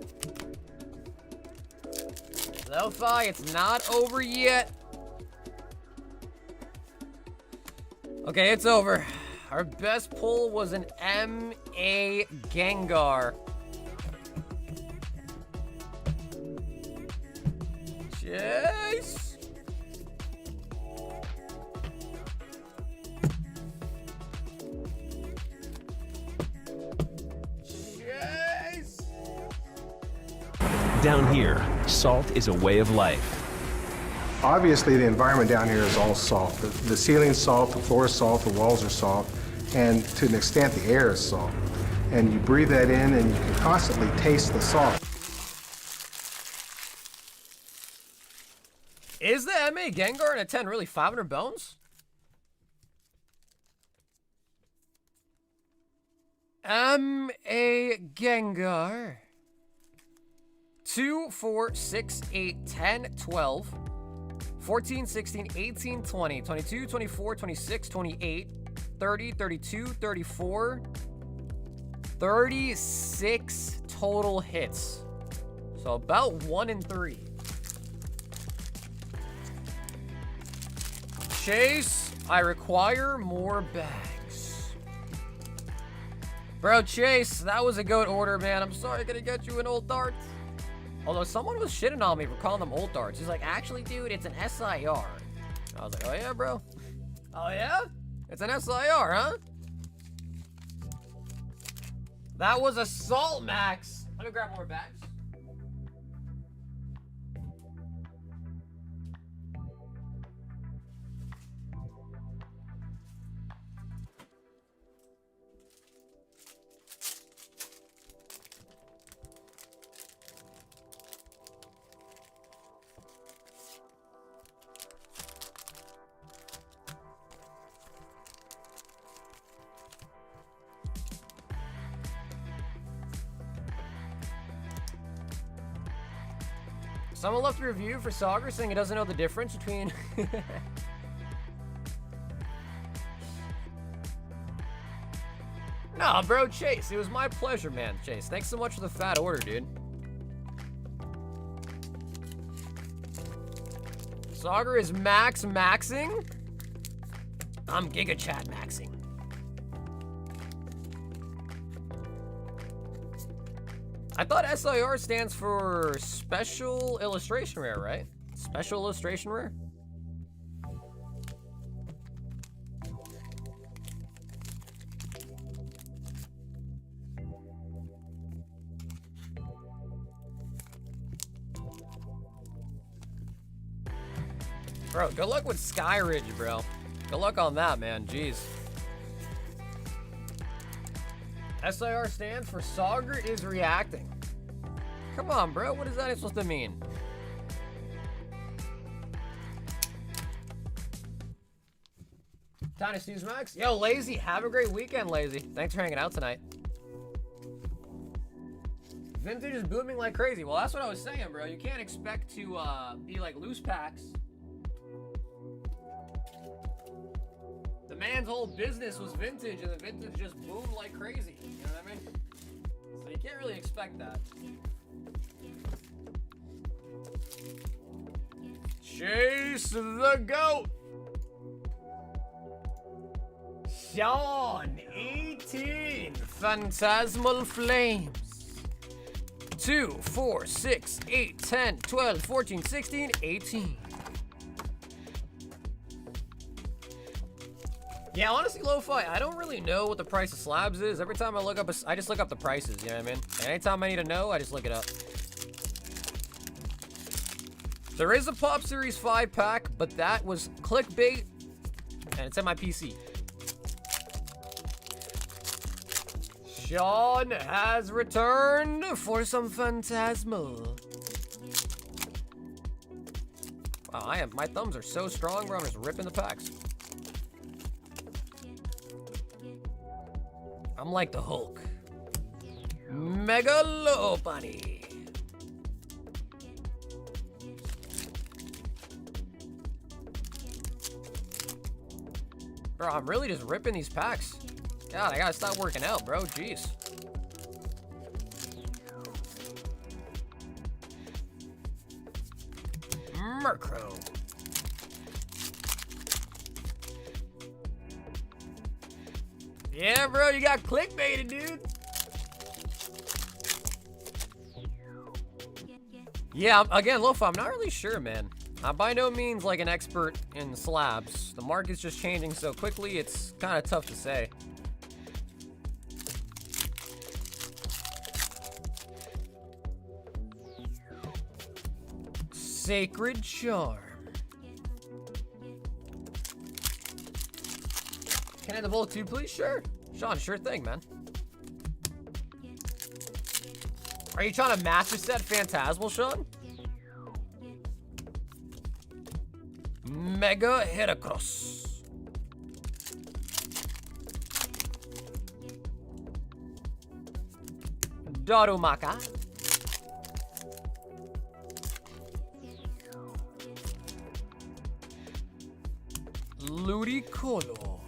A: Lo-Fi, it's not over yet. Okay, it's over. Our best pull was an MA Gengar. Chase. Chase.
B: Down here, salt is a way of life.
C: Obviously, the environment down here is all salt. The ceiling's salt, the floor is salt, the walls are salt, and to an extent, the air is salt. And you breathe that in, and you can constantly taste the salt.
A: Is the MA Gengar in a 10 really 500 bones? MA Gengar. 2, 4, 6, 8, 10, 12, 14, 16, 18, 20, 22, 24, 26, 28, 30, 32, 34, 36 total hits. So about 1 in 3. Chase, I require more bags. Bro, Chase, that was a goat order, man. I'm sorry I couldn't get you an old dart. Although someone was shitting on me for calling them old darts. He's like, actually, dude, it's an SIR. I was like, oh yeah, bro? Oh yeah? It's an SIR, huh? That was a Salt Max. Let me grab more bags. Someone left a review for Sagar saying he doesn't know the difference between... Nah, bro, Chase. It was my pleasure, man, Chase. Thanks so much for the fat order, dude. Sagar is maxing. I'm Giga Chat maxing. I thought SIR stands for Special Illustration Rare, right? Special Illustration Rare? Bro, good luck with Sky Ridge, bro. Good luck on that, man. Jeez. SIR stands for Sauger is reacting. Come on, bro. What is that supposed to mean? Dynasty Max. Yo, Lazy. Have a great weekend, Lazy. Thanks for hanging out tonight. Vintage is booming like crazy. Well, that's what I was saying, bro. You can't expect to be like loose packs. The man's whole business was vintage, and the vintage just boomed like crazy. You know what I mean? So you can't really expect that. Chase the goat. Sean, 18. Fantasmal Flames. 2, 4, 6, 8, 10, 12, 14, 16, 18. Yeah, honestly, Lo-Fi, I don't really know what the price of slabs is. Every time I look up, I just look up the prices, you know what I mean? And anytime I need to know, I just look it up. There is a Pop Series 5 pack, but that was clickbait, and it's in my PC. Sean has returned for some Phantasmal. Wow, my thumbs are so strong, bro. I'm just ripping the packs. I'm like the Hulk. Megalopony. Bro, I'm really just ripping these packs. God, I gotta stop working out, bro. Jeez. Murkrow. Yeah, bro, you got clickbaited, dude. Yeah, again, Lofa, I'm not really sure, man. I'm by no means like an expert in slabs. The market's just changing so quickly, it's kind of tough to say. Sacred Charm. Can I have the Volt 2, please? Sure. Sean, sure thing, man. Are you trying to master set Phantasmal, Sean? Mega Heracross. Darumaka. Ludicolo.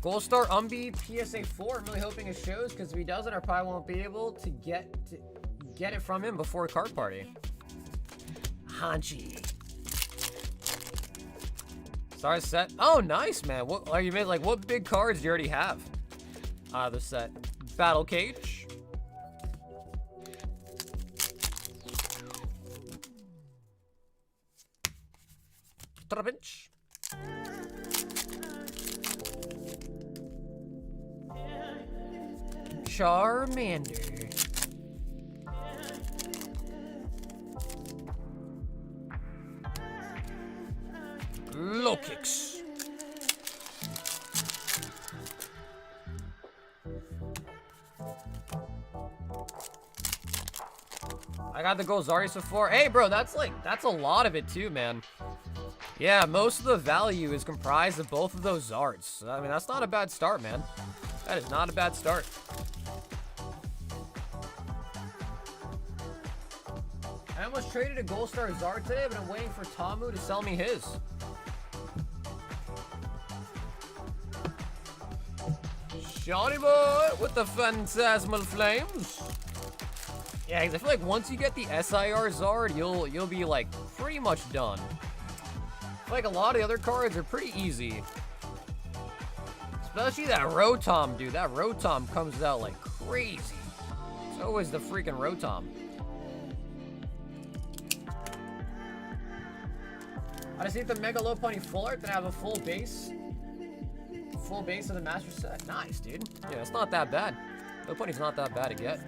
A: Gold Star Umbi PSA 4. I'm really hoping it shows, because if he doesn't, I probably won't be able to get it from him before card party. Hanchi. Star set. Oh, nice, man. What are you made? Like, what big cards do you already have out of the set? Battle Cage. Trapinch. Charmander. Lokix. I got the Golzari so far. Hey, bro, that's a lot of it too, man. Yeah, most of the value is comprised of both of those Zards. I mean, that's not a bad start, man. That is not a bad start. I almost traded a Gold Star Zard today, but I'm waiting for Tamu to sell me his. Shawnee boy with the Fantasmal Flames. Yeah, 'cause I feel like once you get the SIR Zard, you'll be like pretty much done. I feel like a lot of the other cards are pretty easy. Especially that Rotom, dude. That Rotom comes out like crazy. So is the freaking Rotom. I just need the Mega Lopunny full art, then I have a full base. Full base of the Master Set. Nice, dude. Yeah, it's not that bad. Lopunny's not that bad to get.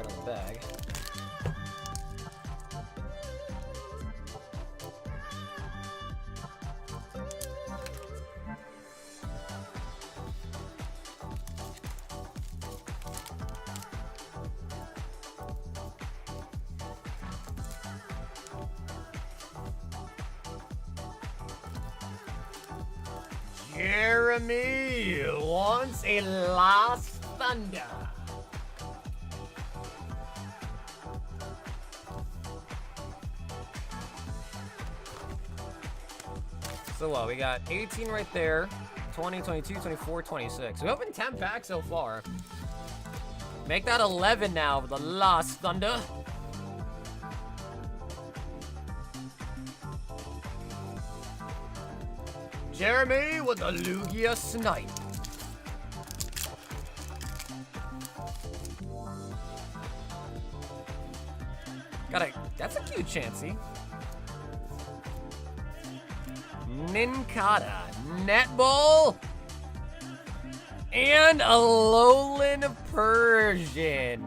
A: right on the bag. Jeremy wants a Lost Thunder. So what, we got 18 right there, 20, 22, 24, 26. We opened 10 packs so far. Make that 11 now with the Lost Thunder. Jeremy with the Lugia Snipe. That's a cute Chansey. Ninkata, Netball, and a Alolan Persian.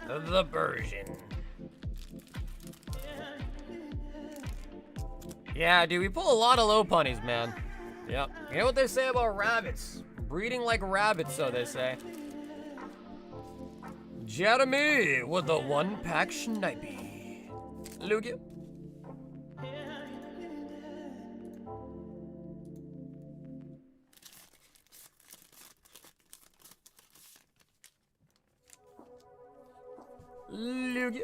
A: The Persian. Yeah, dude, we pull a lot of low punnies, man. Yep. You know what they say about rabbits? Breeding like rabbits, so they say. Jeremy with the one-pack Snipey. Lugia. Lugia.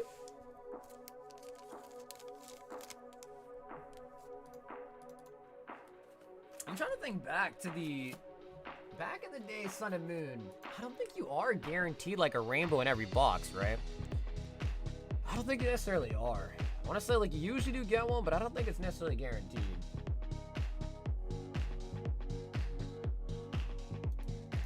A: I'm trying to think back to back in the day, Sun and Moon. I don't think you are guaranteed like a rainbow in every box, right? I don't think you necessarily are. I want to say like you usually do get one, but I don't think it's necessarily guaranteed.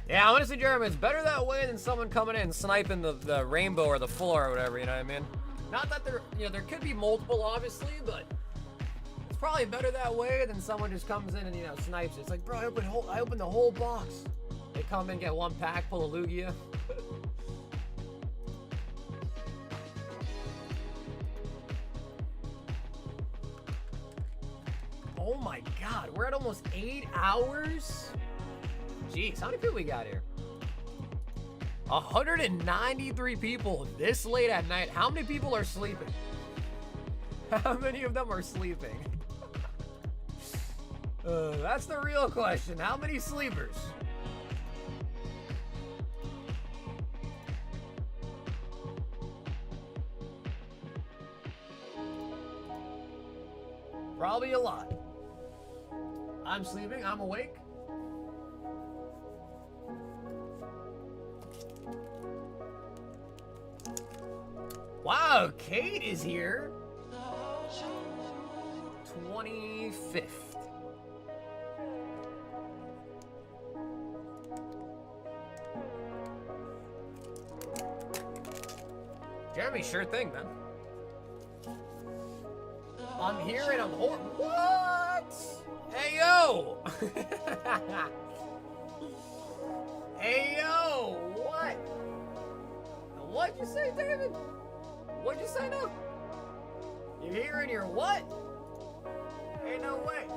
A: Yeah, honestly, Jeremy, it's better that way than someone coming in and sniping the rainbow or the floor or whatever, you know what I mean? Not that there could be multiple, obviously, but it's probably better that way than someone just comes in and, snipes it. It's like, bro, I opened the whole box. They come in, get one pack, pull a Lugia. Oh my God, we're at almost 8 hours? Jeez, how many people we got here? 193 people this late at night. How many people are sleeping? How many of them are sleeping? That's the real question. How many sleepers? Probably a lot. I'm sleeping. I'm awake. Wow, Kate is here. 25th. Jeremy, sure thing, man. I'm here and I'm what? Hey, yo! Hey, yo! What? What'd you say, David? What'd you say now? You're here and you're what? Ain't no way.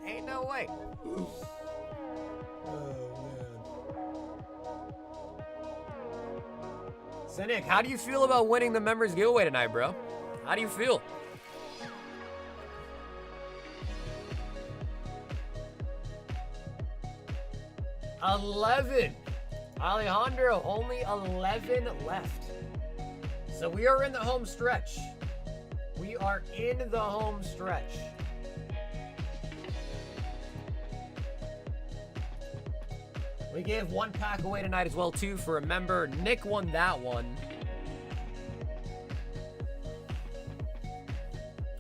A: Ain't no way. Oh, man. So, Nick, how do you feel about winning the members giveaway tonight, bro? How do you feel? $11. Alejandro, only 11 left. So we are in the home stretch. We are in the home stretch. We gave one pack away tonight as well, too, for a member. Nick won that one.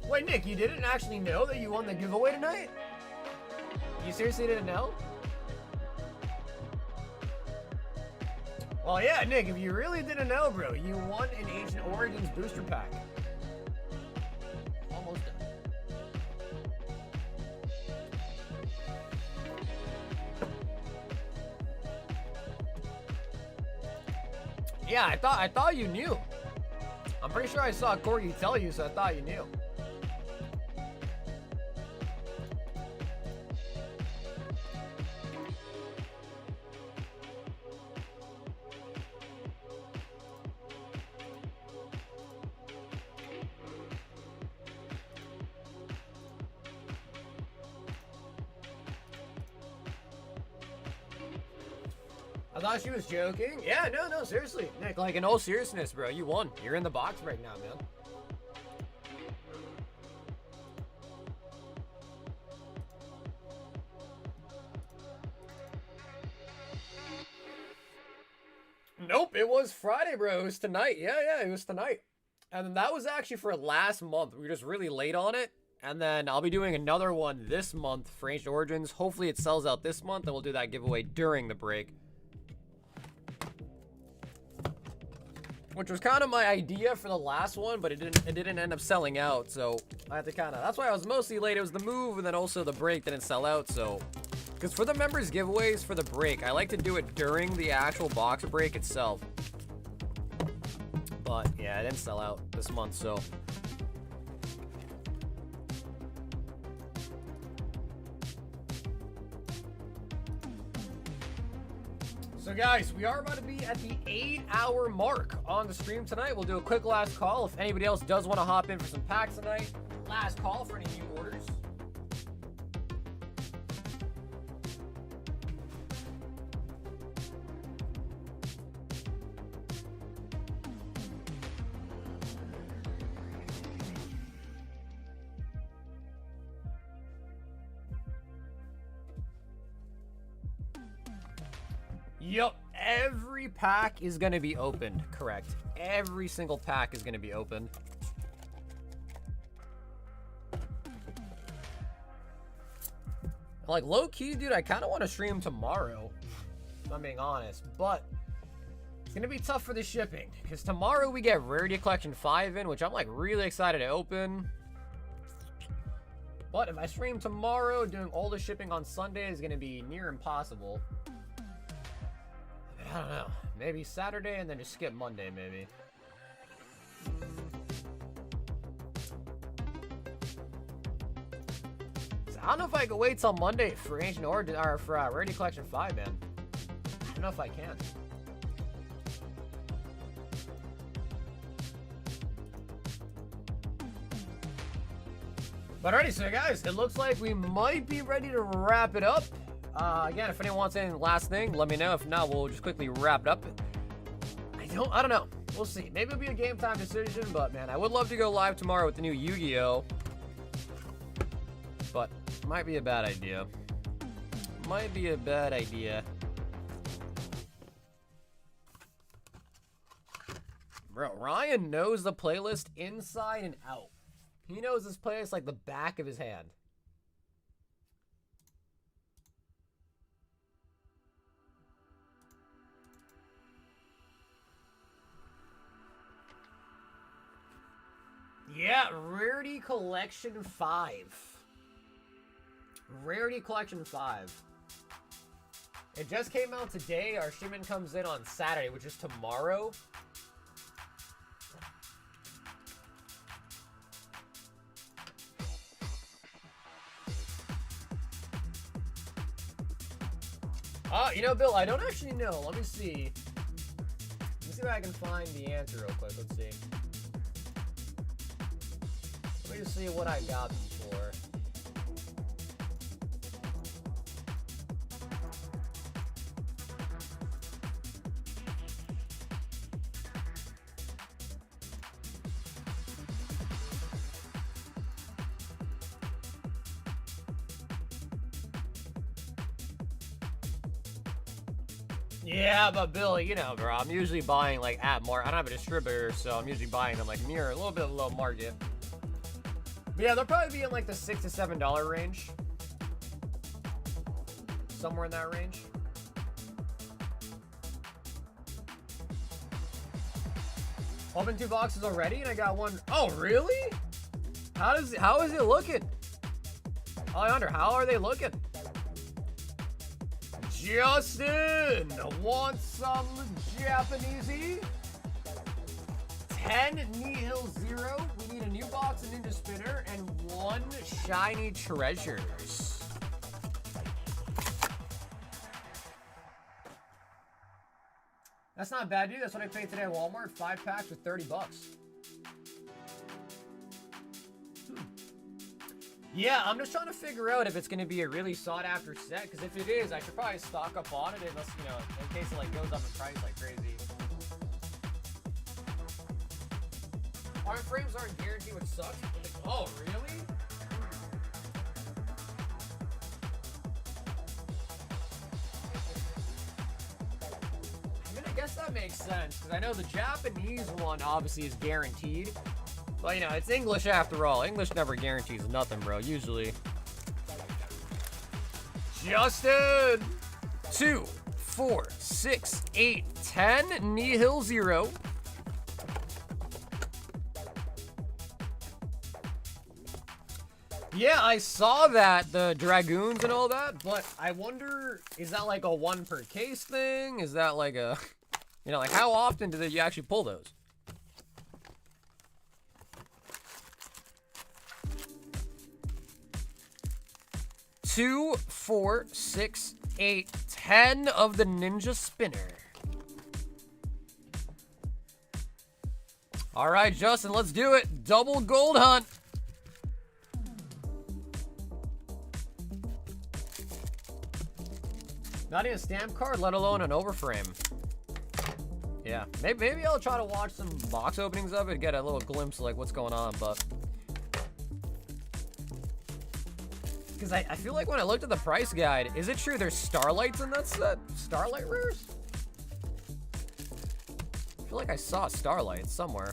A: Wait, Nick, you didn't actually know that you won the giveaway tonight? You seriously didn't know? Well, yeah, Nick, if you really didn't know, bro, you won an Ancient Origins booster pack. Almost done. Yeah, I thought you knew. I'm pretty sure I saw Corgi tell you, so I thought you knew. I thought she was joking. Yeah, no, seriously. Nick, like, in all seriousness, bro, you won. You're in the box right now, man. Nope, it was Friday, bro. It was tonight. Yeah, it was tonight. And then that was actually for last month. We were just really late on it. And then I'll be doing another one this month for Ancient Origins. Hopefully it sells out this month, and we'll do that giveaway during the break. Which was kind of my idea for the last one, but it didn't end up selling out, so I had to kind of, that's why I was mostly late. It was the move, and then also the break didn't sell out, so, because for the members giveaways for the break, I like to do it during the actual box break itself. But yeah, it didn't sell out this month, so. So guys, we are about to be at the 8-hour mark on the stream tonight. We'll do a quick last call. If anybody else does want to hop in for some packs tonight, last call for any new orders. Yup, every pack is going to be opened, correct. Every single pack is going to be opened. Like, low-key, dude, I kind of want to stream tomorrow, if I'm being honest. But it's going to be tough for the shipping, because tomorrow we get Rarity Collection 5 in, which I'm, like, really excited to open. But if I stream tomorrow, doing all the shipping on Sunday is going to be near impossible. I don't know. Maybe Saturday and then just skip Monday, maybe. So I don't know if I could wait till Monday for Ancient Origin or for Rarity Collection 5, man. I don't know if I can. But alrighty, so guys, it looks like we might be ready to wrap it up. Again, if anyone wants any last thing, let me know. If not, we'll just quickly wrap it up. I don't know. We'll see. Maybe it'll be a game time decision, but man, I would love to go live tomorrow with the new Yu-Gi-Oh! But might be a bad idea. Might be a bad idea. Bro, Ryan knows the playlist inside and out. He knows this playlist like the back of his hand. Yeah, Rarity Collection 5. Rarity Collection 5. It just came out today. Our shipment comes in on Saturday, which is tomorrow. You know, Bill, I don't actually know. Let me see. Let me see if I can find the answer real quick. Let's see. Let me just see what I got before. Yeah, but Bill, you know, bro, I'm usually buying like at market. I don't have a distributor, so I'm usually buying them like near a little bit below market. But yeah, they'll probably be in like the $6 to $7 range. Somewhere in that range. Opened 2 boxes already and I got one. Oh, really? How is it looking? Alejandro, how are they looking? Justin, want some Japanesey? 10 Nihil 0. We need a new box, a ninja spinner, and 1 shiny treasures. That's not bad, dude. That's what I paid today at Walmart. 5 packs for 30 bucks. Yeah, I'm just trying to figure out if it's going to be a really sought-after set, because if it is, I should probably stock up on it unless, you know, in case it like goes up in price like crazy. Our frames aren't guaranteed, which sucks. Oh, really? I mean, I guess that makes sense, because I know the Japanese one obviously is guaranteed. But, you know, it's English after all. English never guarantees nothing, bro, usually. Justin! 2, 4, 6, 8, 10, Nihil 0. Yeah, I saw that, the Dragoons and all that, but I wonder, is that like a 1 per case thing? Is that like a, you know, like how often do you actually pull those? Two, 4, 6, 8, 10 of the Ninja Spinner. All right, Justin, let's do it. Double gold hunt. Not even a stamp card, let alone an overframe. Yeah, maybe I'll try to watch some box openings of it, get a little glimpse of like what's going on, but because I feel like when I looked at the price guide, is it true there's Starlights in that set? Starlight rares? I feel like I saw Starlight somewhere.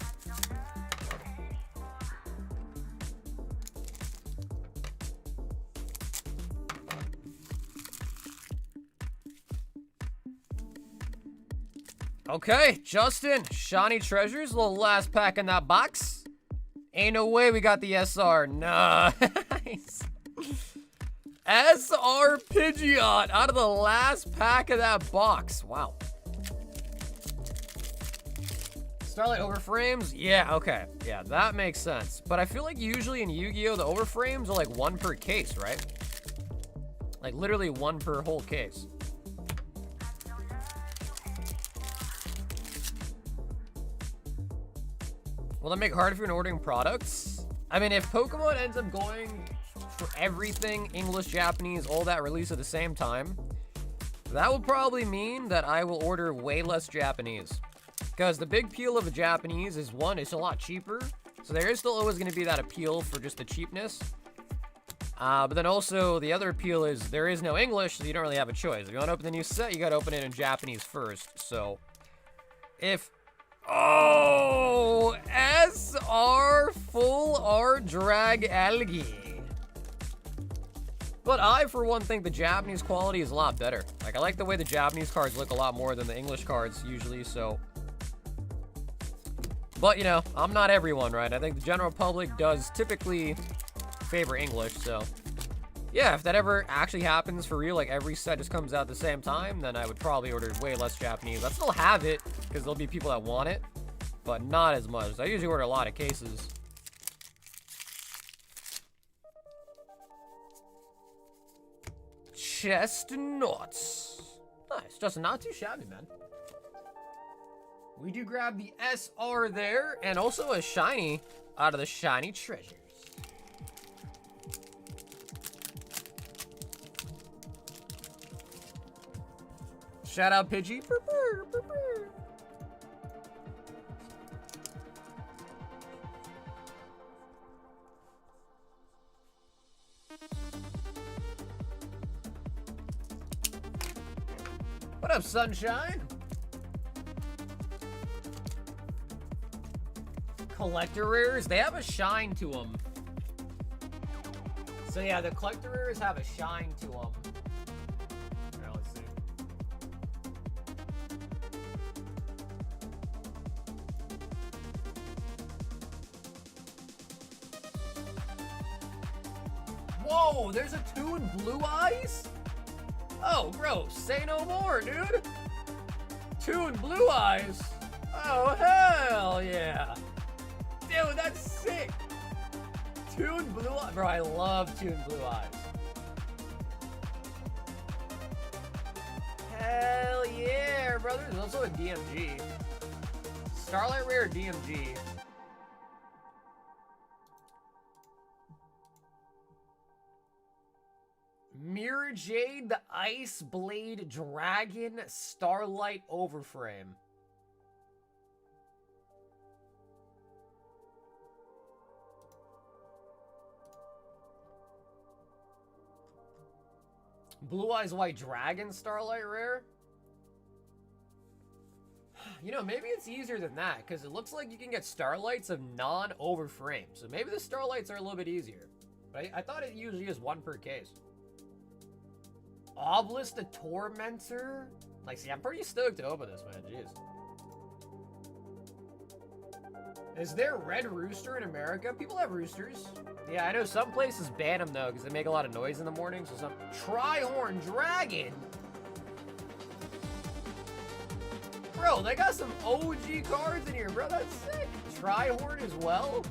A: Okay, Justin, shiny treasures, little last pack in that box. Ain't no way we got the SR. Nice. SR Pidgeot out of the last pack of that box. Wow. Starlight overframes? Yeah, okay. Yeah, that makes sense. But I feel like usually in Yu-Gi-Oh! The overframes are like 1 per case, right? Like literally 1 per whole case. Will that make it harder for you in ordering products? I mean, if Pokemon ends up going for everything, English, Japanese, all that release at the same time, that will probably mean that I will order way less Japanese. Because the big appeal of a Japanese is, one, it's a lot cheaper. So there is still always going to be that appeal for just the cheapness. But then also, the other appeal is there is no English, so you don't really have a choice. If you want to open the new set, you got to open it in Japanese first. So, if... Oh! SR Full Art Drag Algae. But I, for one, think the Japanese quality is a lot better. Like, I like the way the Japanese cards look a lot more than the English cards usually, so... But, you know, I'm not everyone, right? I think the general public does typically favor English, so... Yeah, if that ever actually happens for real, like every set just comes out at the same time, then I would probably order way less Japanese. I'd still have it, because there'll be people that want it, but not as much. I usually order a lot of cases. Chestnuts. Nice, Justin, not too shabby, man. We do grab the SR there, and also a shiny out of the shiny treasures. Shout out Pidgey. What up, Sunshine? Collector rares, they have a shine to them. So yeah, the collector rares have a shine to them. Here, let's see. Whoa, there's a 2 in Blue Eyes? Oh, bro, say no more, dude. Toon Blue Eyes. Oh, hell yeah. Dude, that's sick. Toon Blue Eyes. Bro, I love Toon Blue Eyes. Hell yeah, brother. There's also a DMG. Starlight Rare DMG. Mirror Jade, the Ice Blade Dragon Starlight Overframe. Blue Eyes White Dragon Starlight Rare? You know, maybe it's easier than that, because it looks like you can get Starlights of non-overframe. So maybe the Starlights are a little bit easier. But I thought it usually is one per case. Obelisk the Tormentor? Like, see, I'm pretty stoked to open this, man. Jeez. Is there Red Rooster in America? People have roosters. Yeah, I know some places ban them, though, because they make a lot of noise in the morning. So some... Trihorn Dragon? Bro, they got some OG cards in here, bro. That's sick. Trihorn as well?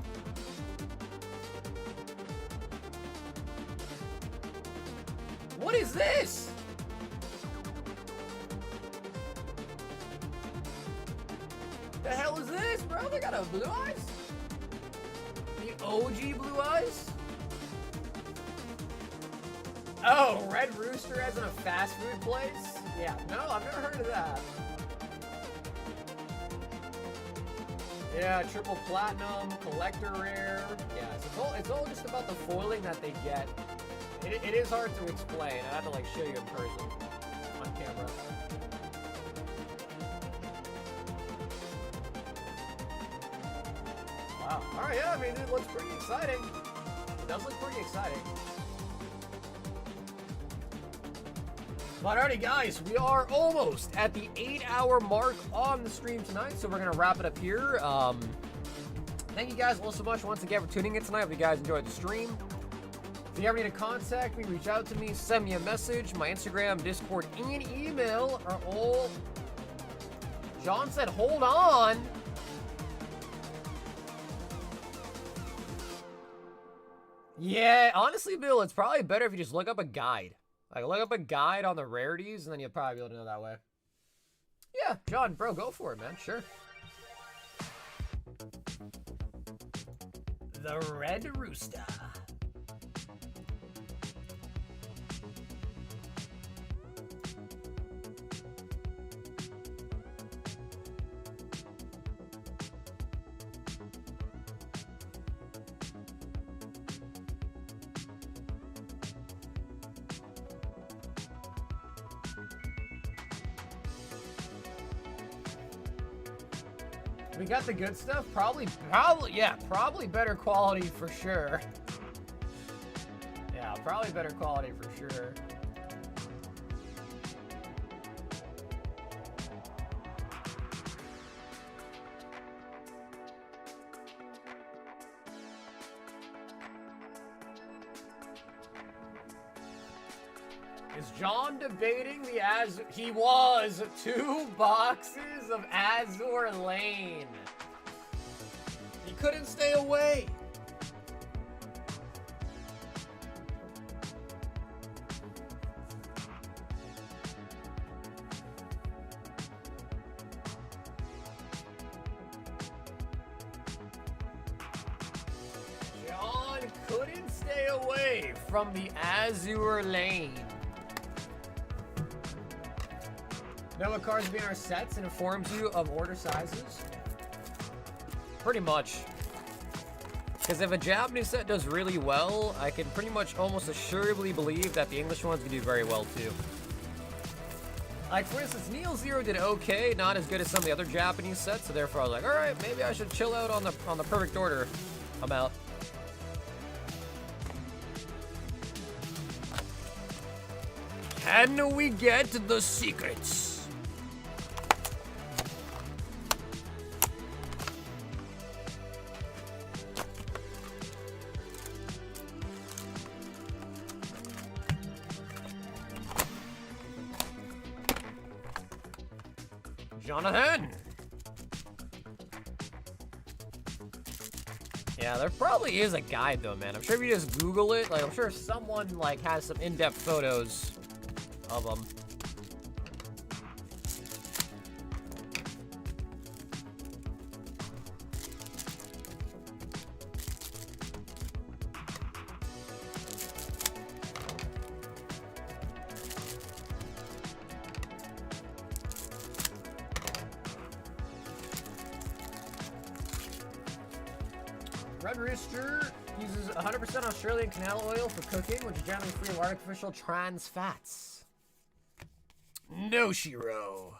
A: What is this? The hell is this, bro? They got a Blue Eyes? The OG Blue Eyes? Oh, Red Rooster as in a fast food place? Yeah, no, I've never heard of that. Yeah, triple platinum, collector rare. Yeah, so it's all just about the foiling that they get. It is hard to explain. I have to like show you in person on camera. Wow. All right, yeah. I mean, it looks pretty exciting. It does look pretty exciting. But alrighty, guys, we are almost at the 8-hour mark on the stream tonight, so we're gonna wrap it up here. Thank you guys all so much once again for tuning in tonight. Hope you guys enjoyed the stream. If you ever need to contact me, reach out to me, send me a message. My Instagram, Discord, and email are all... John said, hold on. Yeah, honestly, Bill, it's probably better if you just look up a guide. Like, look up a guide on the rarities, and then you'll probably be able to know that way. Yeah, John, bro, go for it, man. Sure. The Red Rooster. We got the good stuff. Probably better quality for sure. Yeah, probably better quality for sure. Is John debating the Azure? He was 2 boxes of Azure Lane. He couldn't stay away. John couldn't stay away from the Azure Lane. Know what cards will be in our sets and informs you of order sizes? Pretty much. Because if a Japanese set does really well, I can pretty much almost assuredly believe that the English ones can do very well too. Like, for instance, Neo Zero did okay, not as good as some of the other Japanese sets, so therefore I was like, alright, maybe I should chill out on the perfect order. I'm out. Can we get the secrets? Jonathan! Yeah, there probably is a guide though, man. I'm sure if you just Google it, like I'm sure someone like has some in-depth photos of them. Red Rooster uses 100% Australian canola oil for cooking, which is generally free of artificial trans fats. No, Shiro.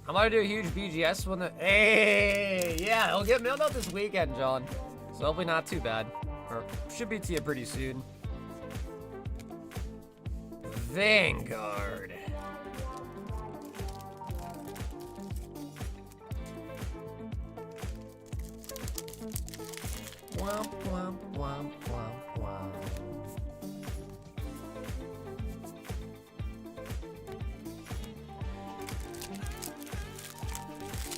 A: I'm gonna do a huge BGS when the. Hey, yeah, it'll get mailed out this weekend, John. So hopefully not too bad, or should be to you pretty soon. Vanguard. Womp, womp, womp, womp, womp.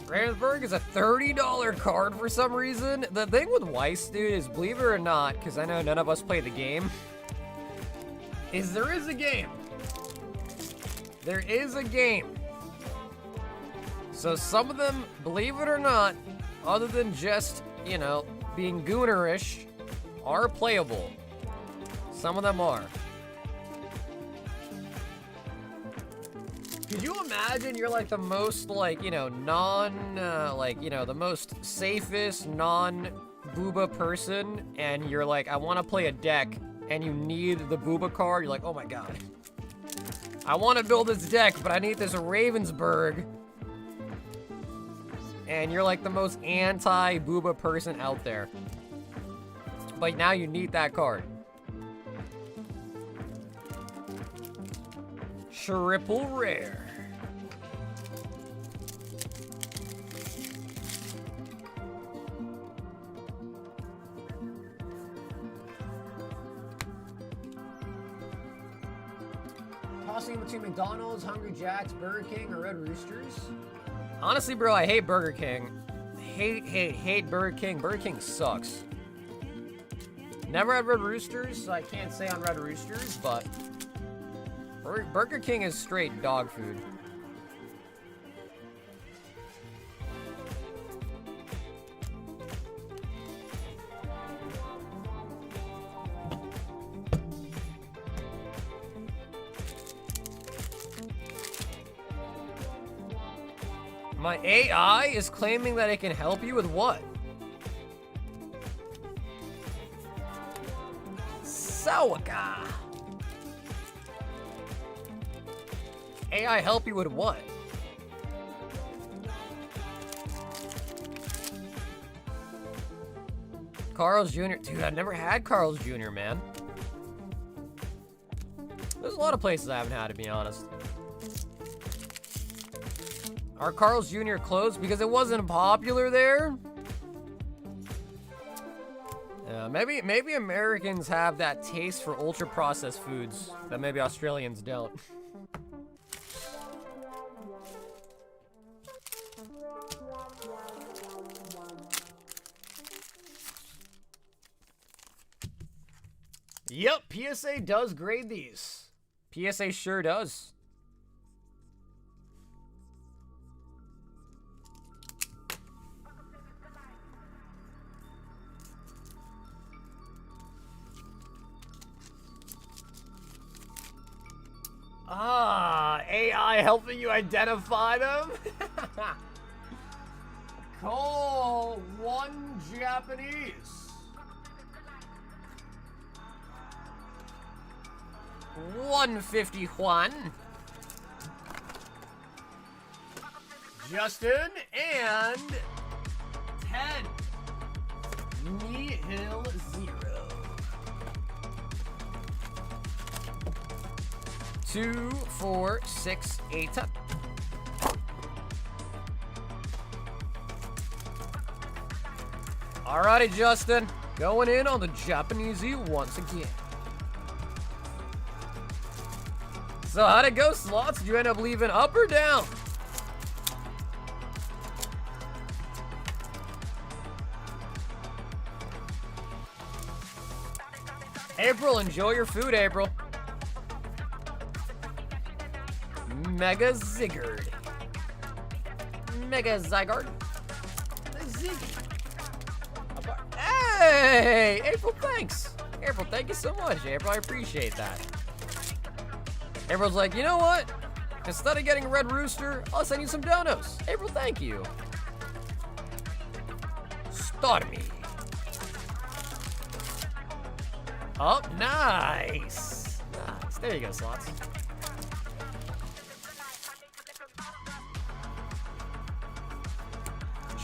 A: Ravensburg is a $30 card for some reason. The thing with Weiss, dude, is believe it or not, because I know none of us play the game, is there is a game. There is a game. So some of them, believe it or not, other than just, you know, being goonerish, are playable. Some of them are. Could you imagine you're like the most like, you know, like, you know, the most safest non-booba person, and you're like, I want to play a deck, and you need the booba card. You're like, oh my god. I want to build this deck, but I need this Ravensburg. And you're like the most anti-booba person out there. But now you need that card. Triple rare. Tossing between McDonald's, Hungry Jack's, Burger King, or Red Roosters? Honestly, bro, I hate Burger King. Hate Burger King. Burger King sucks. Never had Red Roosters, so I can't say on Red Roosters, but Burger King is straight dog food. My AI is claiming that it can help you with what? Sawaka. AI help you with what? Carl's Jr. Dude, I've never had Carl's Jr., man. There's a lot of places I haven't had, to be honest. Are Carl's Jr. closed because it wasn't popular there? Yeah, maybe Americans have that taste for ultra-processed foods that maybe Australians don't. Yep, PSA does grade these. PSA sure does. Ah, AI helping you identify them? Call one Japanese. $151. Justin and Ted. Nihil 0. 2, 4, 6, 8. Alrighty, Justin. Going in on the Japanesey once again. So how'd it go, Slots? Did you end up leaving up or down? April, enjoy your food, April. Mega Zigard. Mega Zygard. Ziggy. Hey, April, thanks. April, thank you so much, April. I appreciate that. April's like, you know what? Instead of getting a Red Rooster, I'll send you some donos. April, thank you. Start me. Oh, nice. Nice. There you go, Slots.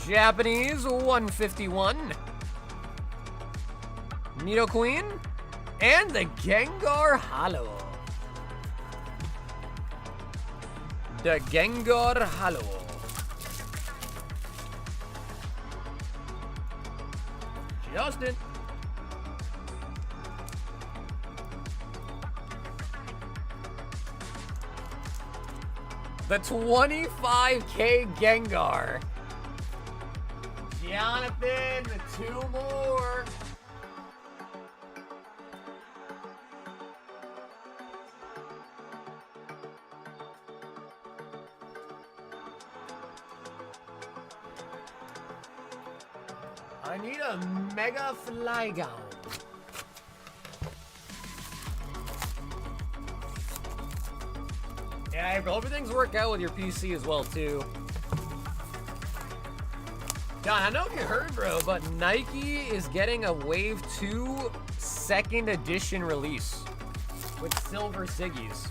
A: Japanese 151. Nido Queen. And the Gengar Hollow. The Gengar Hollow. Justin. The 25K Gengar. Jonathan, the 2 more. I need a Mega Flygon. Yeah, April, everything's worked out with your PC as well, too. John, I don't know if you heard, bro, but Nike is getting a Wave 2 second edition release with silver Siggies.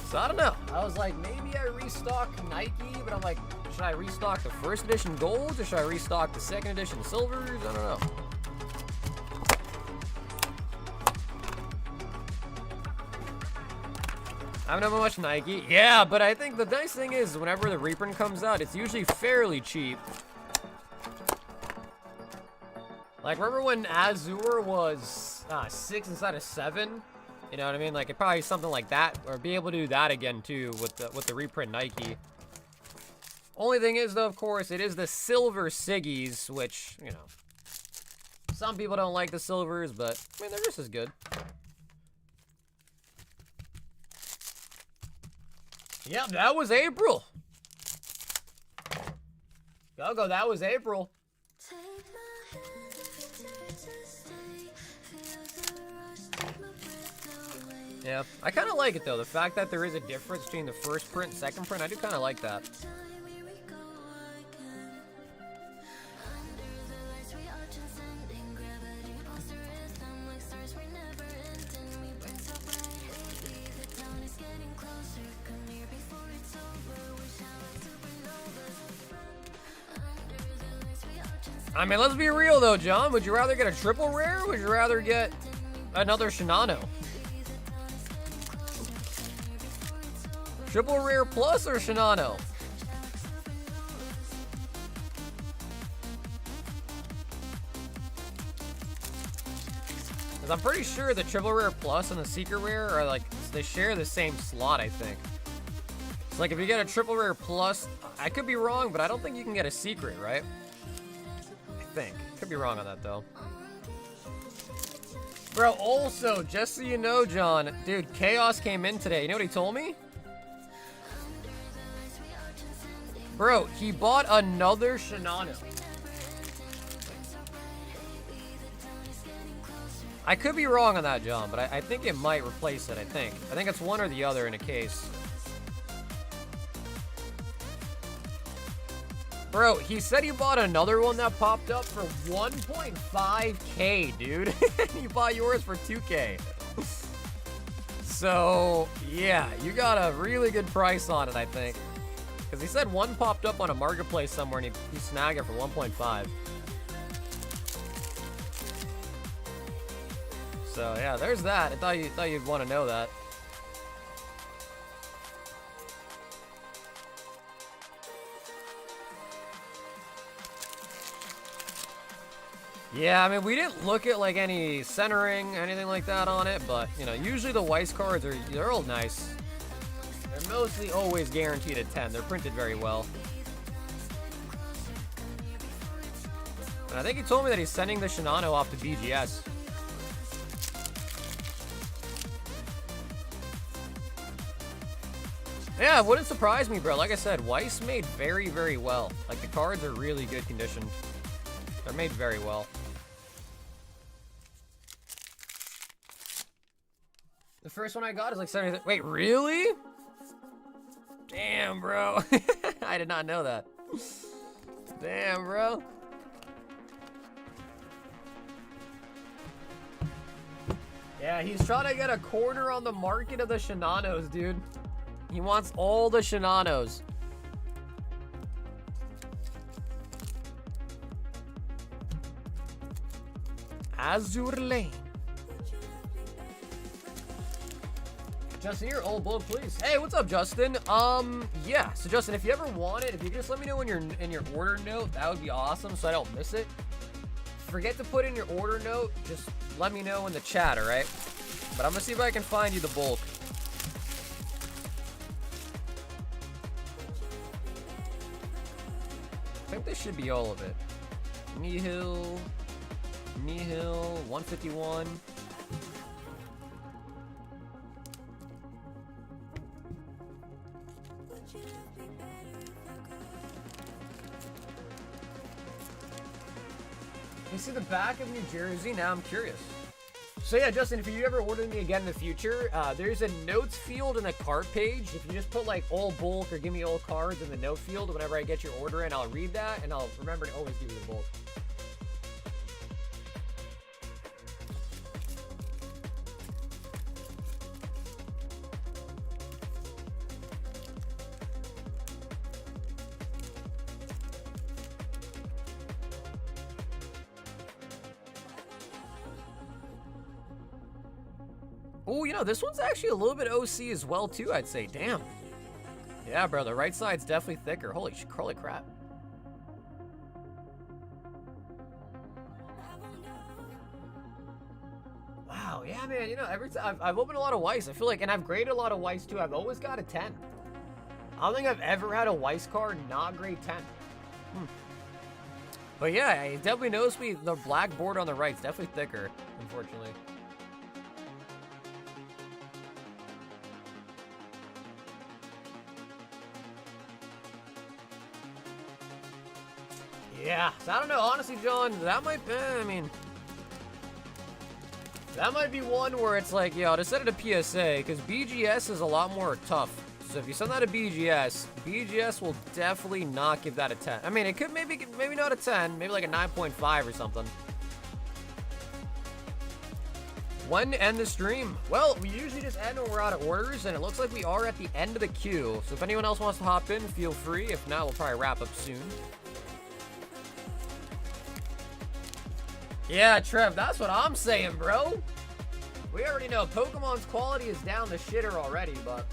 A: So I don't know. I was like, maybe I restock Nike, but I'm like, should I restock the first edition golds or should I restock the second edition silvers? I don't know. I don't know much Nike. Yeah, but I think the nice thing is whenever the reprint comes out, it's usually fairly cheap. Like, remember when Azure was 6 instead of 7? You know what I mean? Like, it probably something like that, or be able to do that again too with the reprint Nike. Only thing is, though, of course, it is the silver Siggies, which, you know, some people don't like the silvers, but I mean, they're just as good. Yep, that was April. Go, that was April. Yeah, I kind of like it though. The fact that there is a difference between the first print and second print, I do kind of like that. I mean, let's be real though, John. Would you rather get a triple rare or would you rather get another Shinano? Triple rare plus or Shinano? Because I'm pretty sure the triple rare plus and the secret rare are like, they share the same slot, I think. It's like if you get a triple rare plus, I could be wrong, but I don't think you can get a secret, right? Could be wrong on that though. Bro, also, just so you know, John, dude, Chaos came in today. You know what he told me? Bro, he bought another Shinano. I could be wrong on that, John, but I think it might replace it, I think. I think it's one or the other in a case. Bro, he said he bought another one that popped up for 1.5K, dude. You bought yours for 2K. So, yeah, you got a really good price on it, I think. Because he said one popped up on a marketplace somewhere and he snagged it for 1.5. So, yeah, there's that. I thought you'd want to know that. Yeah, I mean, we didn't look at like any centering, anything like that on it, but you know, usually the Weiss cards they're all nice. They're mostly always guaranteed at 10. They're printed very well. And I think he told me that he's sending the Shinano off to BGS. Yeah, it wouldn't surprise me, bro. Like I said, Weiss made very, very well. Like, the cards are really good condition. They're made very well. The first one I got is like 70. Wait, really? Damn, bro. I did not know that. Damn, bro. Yeah, he's trying to get a corner on the market of the Shinanos, dude. He wants all the Shinanos. Azure Lane. Justin, your old blow, please. Hey, what's up, Justin? Yeah. So, Justin, if you ever want it, if you could just let me know in your order note, that would be awesome, so I don't miss it. Forget to put in your order note. Just let me know in the chat, all right? But I'm gonna see if I can find you the bulk. I think this should be all of it. Nihil, 151. You see the back of New Jersey? Now I'm curious. So yeah, Justin, if you ever order me again in the future, there's a notes field in the cart page. If you just put like all bulk or give me all cards in the note field, whenever I get your order in, I'll read that and I'll remember to always give you the bulk. Oh, you know, this one's actually a little bit OC as well, too, I'd say. Damn. Yeah, bro, the right side's definitely thicker. Holy crap. Wow, yeah, man, you know, every time I've opened a lot of Weiss, I feel like, and I've graded a lot of Weiss, too. I've always got a 10. I don't think I've ever had a Weiss card not grade 10. But yeah, I definitely noticed the black border on the right's definitely thicker, unfortunately. Yeah, so I don't know, honestly, John, that might be, I mean, that might be one where it's like, yo, to set it a PSA, because BGS is a lot more tough. So if you send that to BGS, BGS will definitely not give that a 10. I mean, it could maybe not a 10, maybe like a 9.5 or something. When to end the stream? Well, we usually just end when we're out of orders, and it looks like we are at the end of the queue. So if anyone else wants to hop in, feel free. If not, we'll probably wrap up soon. Yeah, Trev, that's what I'm saying, bro. We already know Pokemon's quality is down the shitter already, but...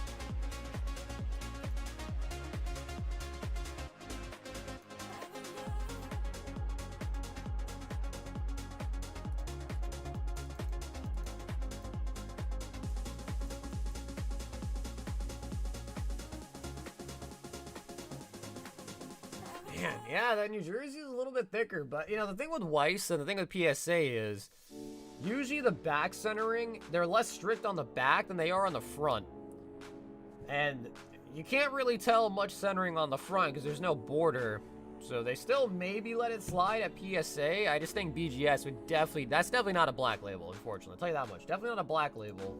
A: Man, yeah, that New Jersey is a little bit thicker, but, you know, the thing with Weiss and the thing with PSA is usually the back centering, they're less strict on the back than they are on the front. And you can't really tell much centering on the front because there's no border. So they still maybe let it slide at PSA. I just think BGS would definitely, that's definitely not a black label, unfortunately. I'll tell you that much. Definitely not a black label.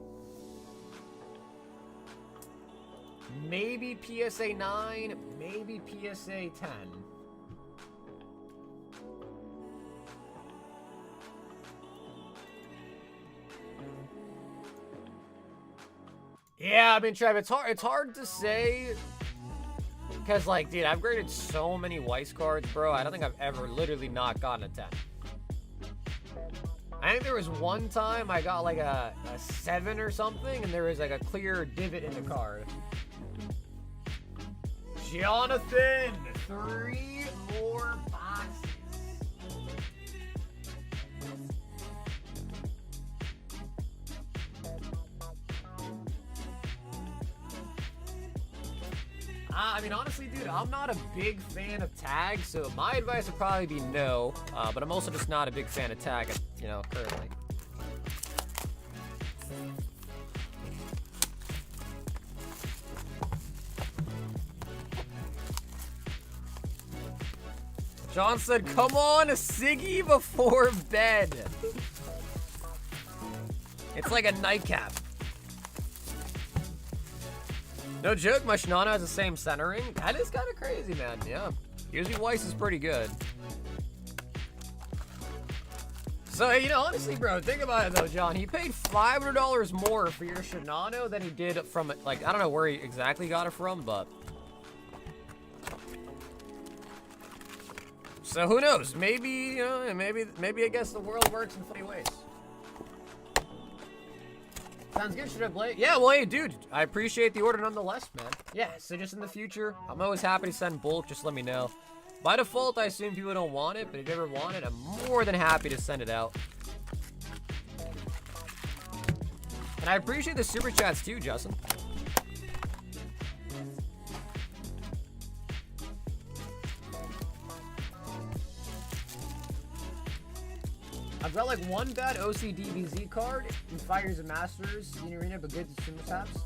A: Maybe PSA 9, maybe PSA 10. Yeah, I mean, Trev, it's hard to say, because, like, dude, I've graded so many Weiss cards, bro. I don't think I've ever literally not gotten a 10. I think there was one time I got, like, a 7 or something, and there was, like, a clear divot in the card. Jonathan, 3 more boxes. I mean, honestly, dude, I'm not a big fan of tag, so my advice would probably be no. But I'm also just not a big fan of tag, you know, currently. John said, come on, a ciggy before bed. It's like a nightcap. No joke, my Shinano has the same centering. That is kind of crazy, man. Yeah. Usually Weiss is pretty good. So, you know, honestly, bro, think about it, though, John. He paid $500 more for your Shinano than he did from, like, I don't know where he exactly got it from, but... So who knows? Maybe, you know, maybe I guess the world works in funny ways. Sounds good, should I play? Yeah, well, hey, dude, I appreciate the order nonetheless, man. Yeah, so just in the future, I'm always happy to send bulk, just let me know. By default, I assume people don't want it, but if you ever want it, I'm more than happy to send it out. And I appreciate the super chats too, Justin. I've got like one bad OCDBZ card in 5 years of Masters in Arena, but good consumer taps.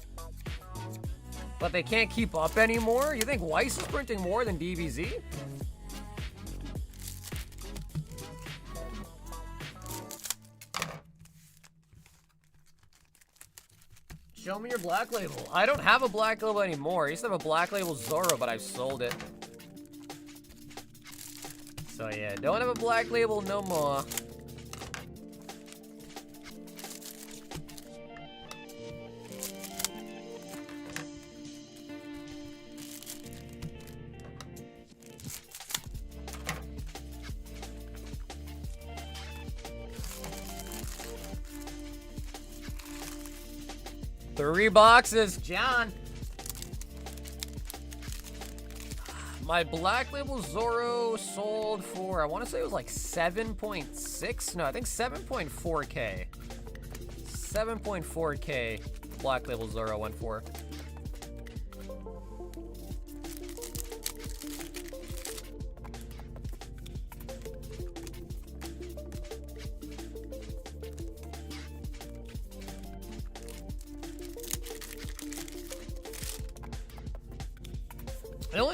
A: But they can't keep up anymore? You think Weiss is printing more than DBZ? Show me your black label. I don't have a black label anymore. I used to have a black label Zorro, but I've sold it. So yeah, don't have a black label no more. Three boxes, John. My black label Zorro sold for, I want to say it was like 7.6. No, I think 7.4K. 7.4K black label Zorro went for.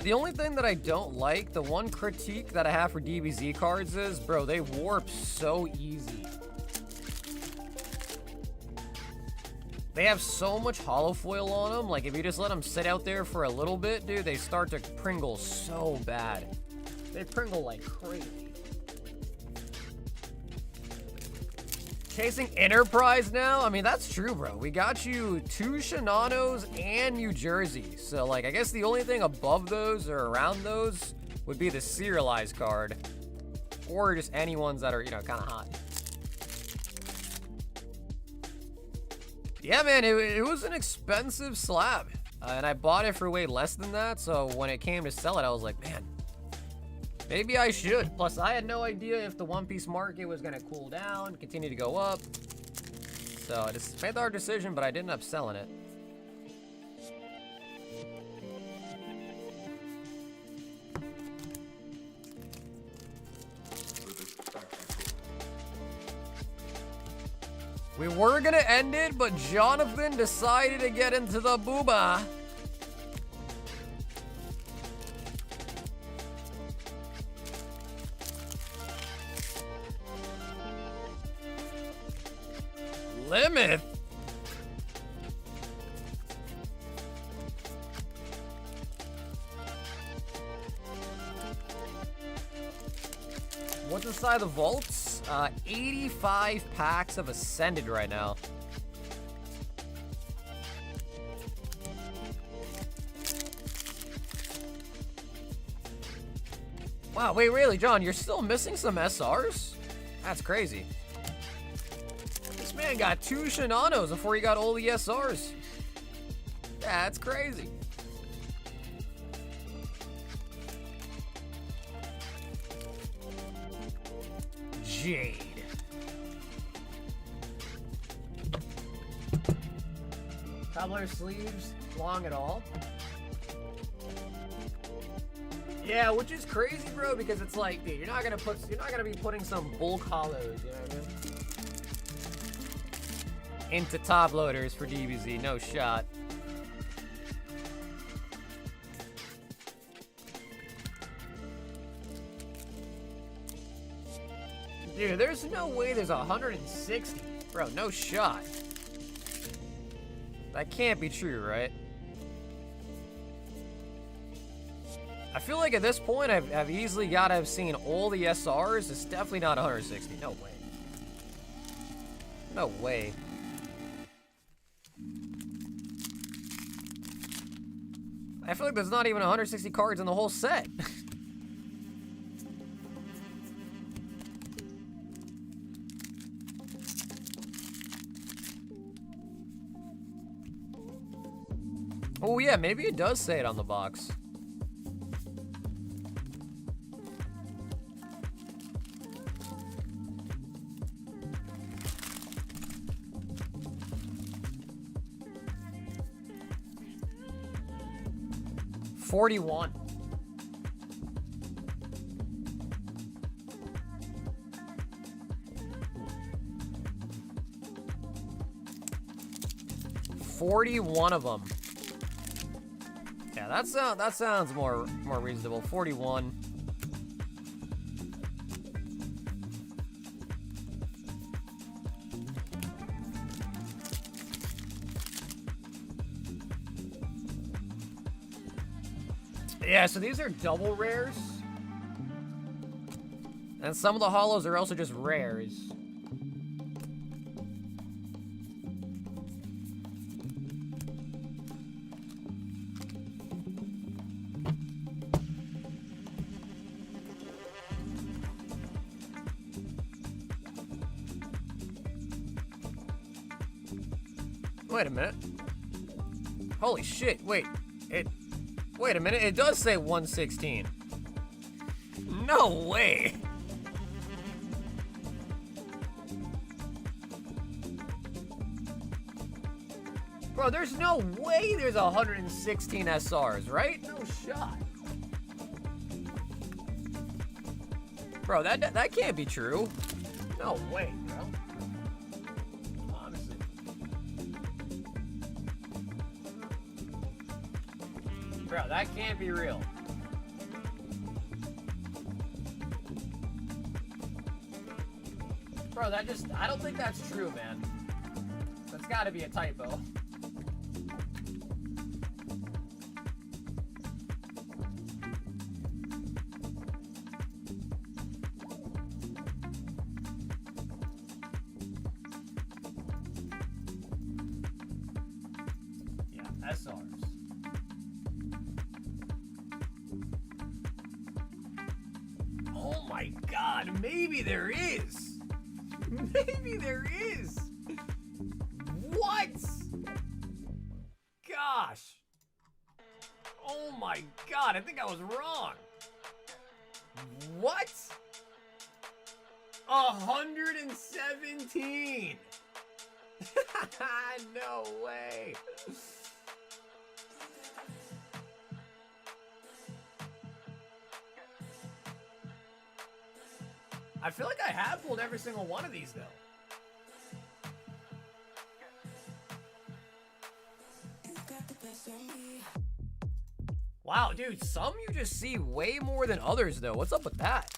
A: The only thing that I don't like, the one critique that I have for DBZ cards is, bro, they warp so easy. They have so much holofoil on them, like if you just let them sit out there for a little bit, dude, they start to pringle so bad. They pringle like crazy. Chasing Enterprise now? I mean, that's true, bro. We got you 2 Shinanos and New Jersey. So, like, I guess the only thing above those or around those would be the serialized card. Or just any ones that are, you know, kind of hot. Yeah, man, it was an expensive slab. And I bought it for way less than that. So, when it came to sell it, I was like, man, maybe I should. Plus, I had no idea if the One Piece market was going to cool down, continue to go up. So I just made the hard decision, but I didn't end up selling it. We were going to end it, but Jonathan decided to get into the booba. Limit? What's inside the vaults? 85 packs of Ascended right now. Wow, wait, really, John, you're still missing some SRs? That's crazy. This man got 2 Shinanos before he got all the SRs. That's crazy. Jade. Cobbler sleeves, long at all. Yeah, which is crazy, bro, because it's like, dude, you're not gonna be putting some bulk holos, you know what I mean? Into top loaders for DBZ, no shot. Dude, there's no way there's 160. Bro, no shot. That can't be true, right? I feel like at this point, I've easily got to have seen all the SRs. It's definitely not 160. No way. No way. I feel like there's not even 160 cards in the whole set. Oh yeah, maybe it does say it on the box. $41. $41 of them. Yeah, that sounds more reasonable. 41. Yeah, so these are double rares. And some of the holos are also just rares. Wait a minute. Holy shit, wait a minute, it does say 116. No way. Bro, there's no way there's 116 SRs, right? No shot. Bro, that can't be true. No way, bro. Honestly. Bro, that can't be real. Bro, I don't think that's true, man. That's gotta be a typo. Yeah, SRs. Oh my god, maybe there is. Maybe there is. What? Gosh. Oh my god, I think I was wrong. What? 117. No way. I feel like I have pulled every single one of these, though. Wow, dude, some you just see way more than others, though. What's up with that?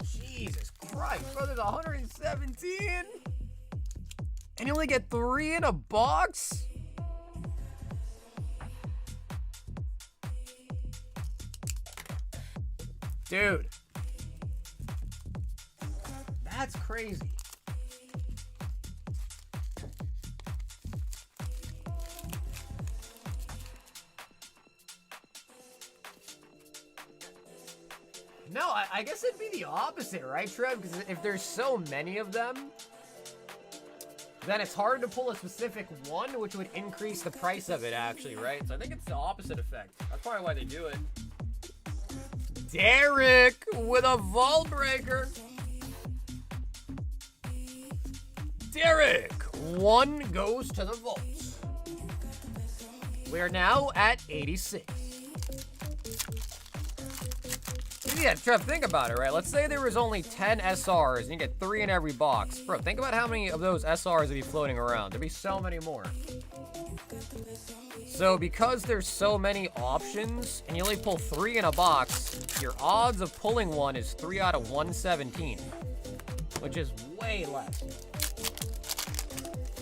A: Jesus Christ, bro, there's 117? And you only get 3 in a box? Dude. That's crazy. No, I guess it'd be the opposite, right, Trev? Because if there's so many of them, then it's hard to pull a specific one, which would increase the price of it, actually, right? So I think it's the opposite effect. That's probably why they do it. Derek with a vault breaker. Derek, 1 goes to the vault. We're now at 86. Yeah, Trev, think about it, right? Let's say there was only 10 SRs and you get 3 in every box. Bro, think about how many of those SRs would be floating around. There'd be so many more. So because there's so many options and you only pull 3 in a box, your odds of pulling one is 3 out of 117, which is way less.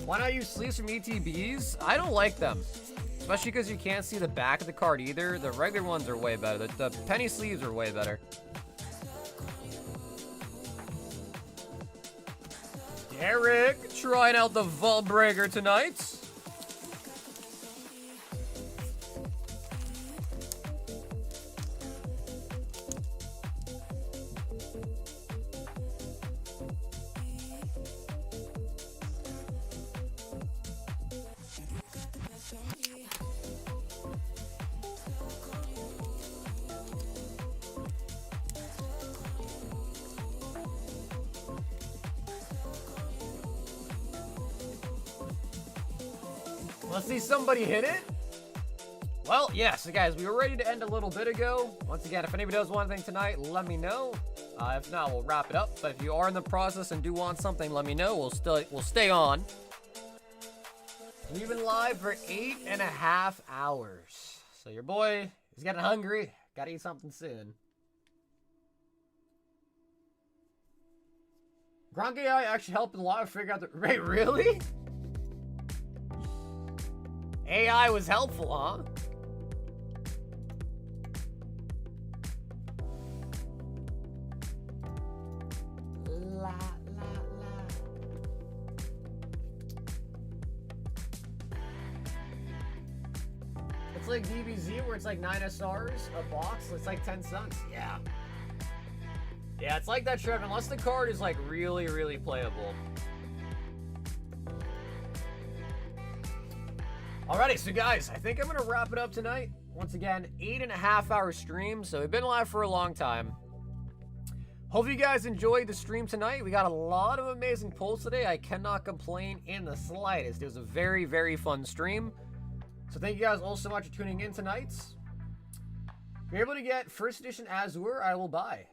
A: Why not use sleeves from ETBs? I don't like them. Especially because you can't see the back of the card either. The regular ones are way better. The penny sleeves are way better. Derek trying out the Vault Breaker tonight. Let's see somebody hit it. Well, yes, guys, we were ready to end a little bit ago. Once again, if anybody does want anything tonight, let me know. If not, we'll wrap it up. But if you are in the process and do want something, let me know. We'll stay on. We've been live for 8.5 hours. So your boy is getting hungry. Gotta eat something soon. Gronk AI actually helped a lot figure out the... Wait, really? AI was helpful, huh? La, la, la. It's like DBZ where it's like 9 SRs a box. It's like 10 cents. Yeah. Yeah, it's like that, Trev, unless the card is like really, really playable. Alrighty, so guys, I think I'm gonna wrap it up tonight. Once again, 8.5 hour stream, so we've been live for a long time. Hope you guys enjoyed the stream tonight. We got a lot of amazing pulls today. I cannot complain in the slightest. It was a very, very fun stream. So thank you guys all so much for tuning in tonight. If you're able to get first edition Azure, I will buy.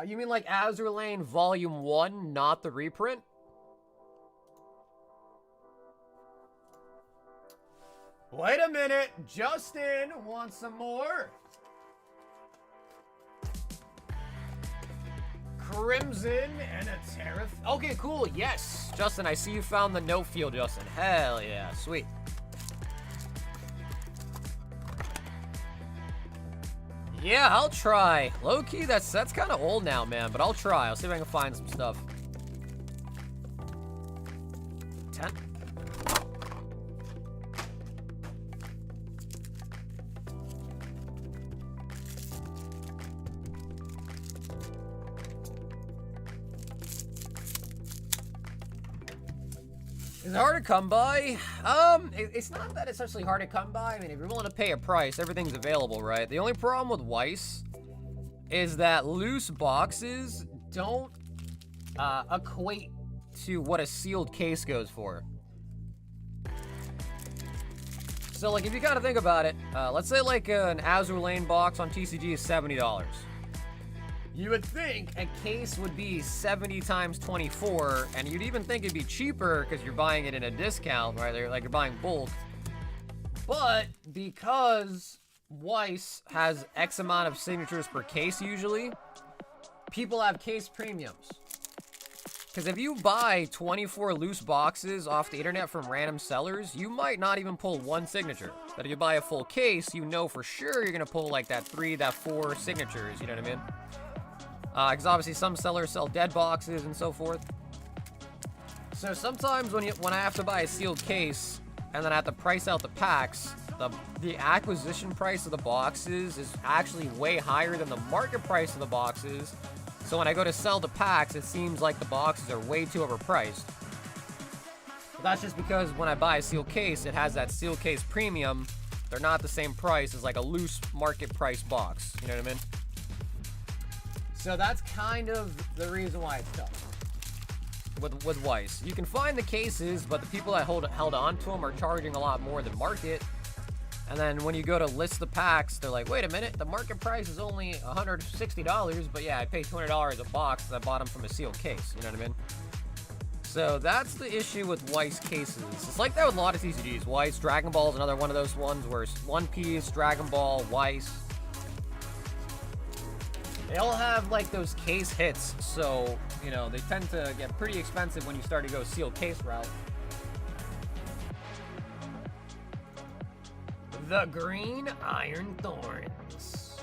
A: You mean like Azure Lane Volume 1, not the reprint? Wait a minute, Justin wants some more. Crimson and a Tariff. Okay, cool, yes. Justin, I see you found the no field, Justin. Hell yeah, sweet. Yeah, I'll try. Low-key, that's kind of old now, man, but I'll try. I'll see if I can find some stuff. 10. Is it hard to come by? It's not that it's actually hard to come by. I mean, if you're willing to pay a price, everything's available, right? The only problem with Weiss is that loose boxes don't equate to what a sealed case goes for. So, like, if you kind of think about it, let's say, like, an Azure Lane box on TCG is $70. You would think a case would be 70 times 24, and you'd even think it'd be cheaper because you're buying it in a discount, right? Like you're buying bulk. But because Weiss has X amount of signatures per case usually, people have case premiums. Because if you buy 24 loose boxes off the internet from random sellers, you might not even pull one signature. But if you buy a full case, you know for sure you're going to pull like that 3, that 4 signatures, you know what I mean? Because obviously some sellers sell dead boxes and so forth. So sometimes when I have to buy a sealed case and then I have to price out the packs, the acquisition price of the boxes is actually way higher than the market price of the boxes. So when I go to sell the packs, it seems like the boxes are way too overpriced. But that's just because when I buy a sealed case, it has that sealed case premium. They're not the same price as like a loose market price box. You know what I mean? So that's kind of the reason why it's tough with Weiss. You can find the cases, but the people that held on to them are charging a lot more than market. And then when you go to list the packs, they're like, wait a minute, the market price is only $160, but yeah, I paid $200 a box. I bought them from a sealed case. You know what I mean? So that's the issue with Weiss cases. It's like that with a lot of TCGs. Weiss, Dragon Ball is another one of those ones where One Piece, Dragon Ball, Weiss. They all have like those case hits, so, you know, they tend to get pretty expensive when you start to go sealed case route. The Green Iron Thorns.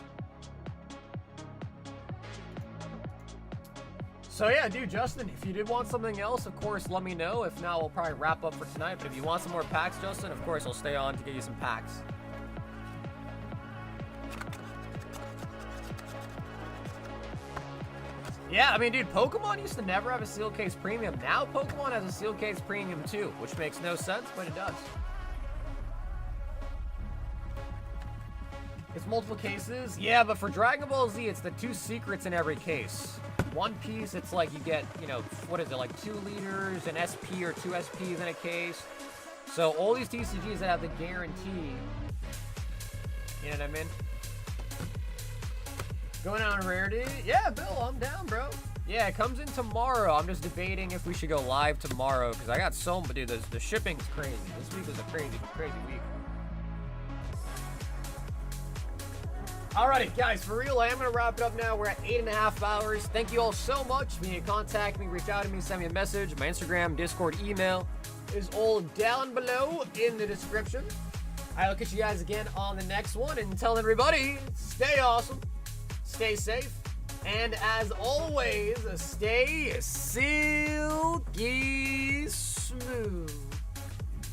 A: So yeah, dude, Justin, if you did want something else, of course, let me know. If not, we'll probably wrap up for tonight. But if you want some more packs, Justin, of course, I'll stay on to get you some packs. Yeah, I mean, dude, Pokemon used to never have a sealed case premium. Now Pokemon has a sealed case premium too, which makes no sense, but it does. It's multiple cases? Yeah, but for Dragon Ball Z, it's the 2 secrets in every case. One Piece, it's like you get, you know, what is it, like 2 liters, an SP or 2 SPs in a case. So all these TCGs that have the guarantee, you know what I mean? Going on Rarity? Yeah, Bill, I'm down, bro. Yeah, it comes in tomorrow. I'm just debating if we should go live tomorrow, because I got so much, dude, the shipping's crazy. This week was a crazy, crazy week. Alrighty, guys, for real, I am going to wrap it up now. We're at 8.5 hours. Thank you all so much. If you need to contact me, reach out to me, send me a message. My Instagram, Discord, email is all down below in the description. I'll catch you guys again on the next one. And tell everybody, stay awesome, stay safe, and as always, stay silky smooth.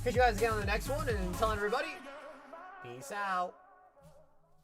A: Catch you guys again on the next one. And tell everybody, peace out.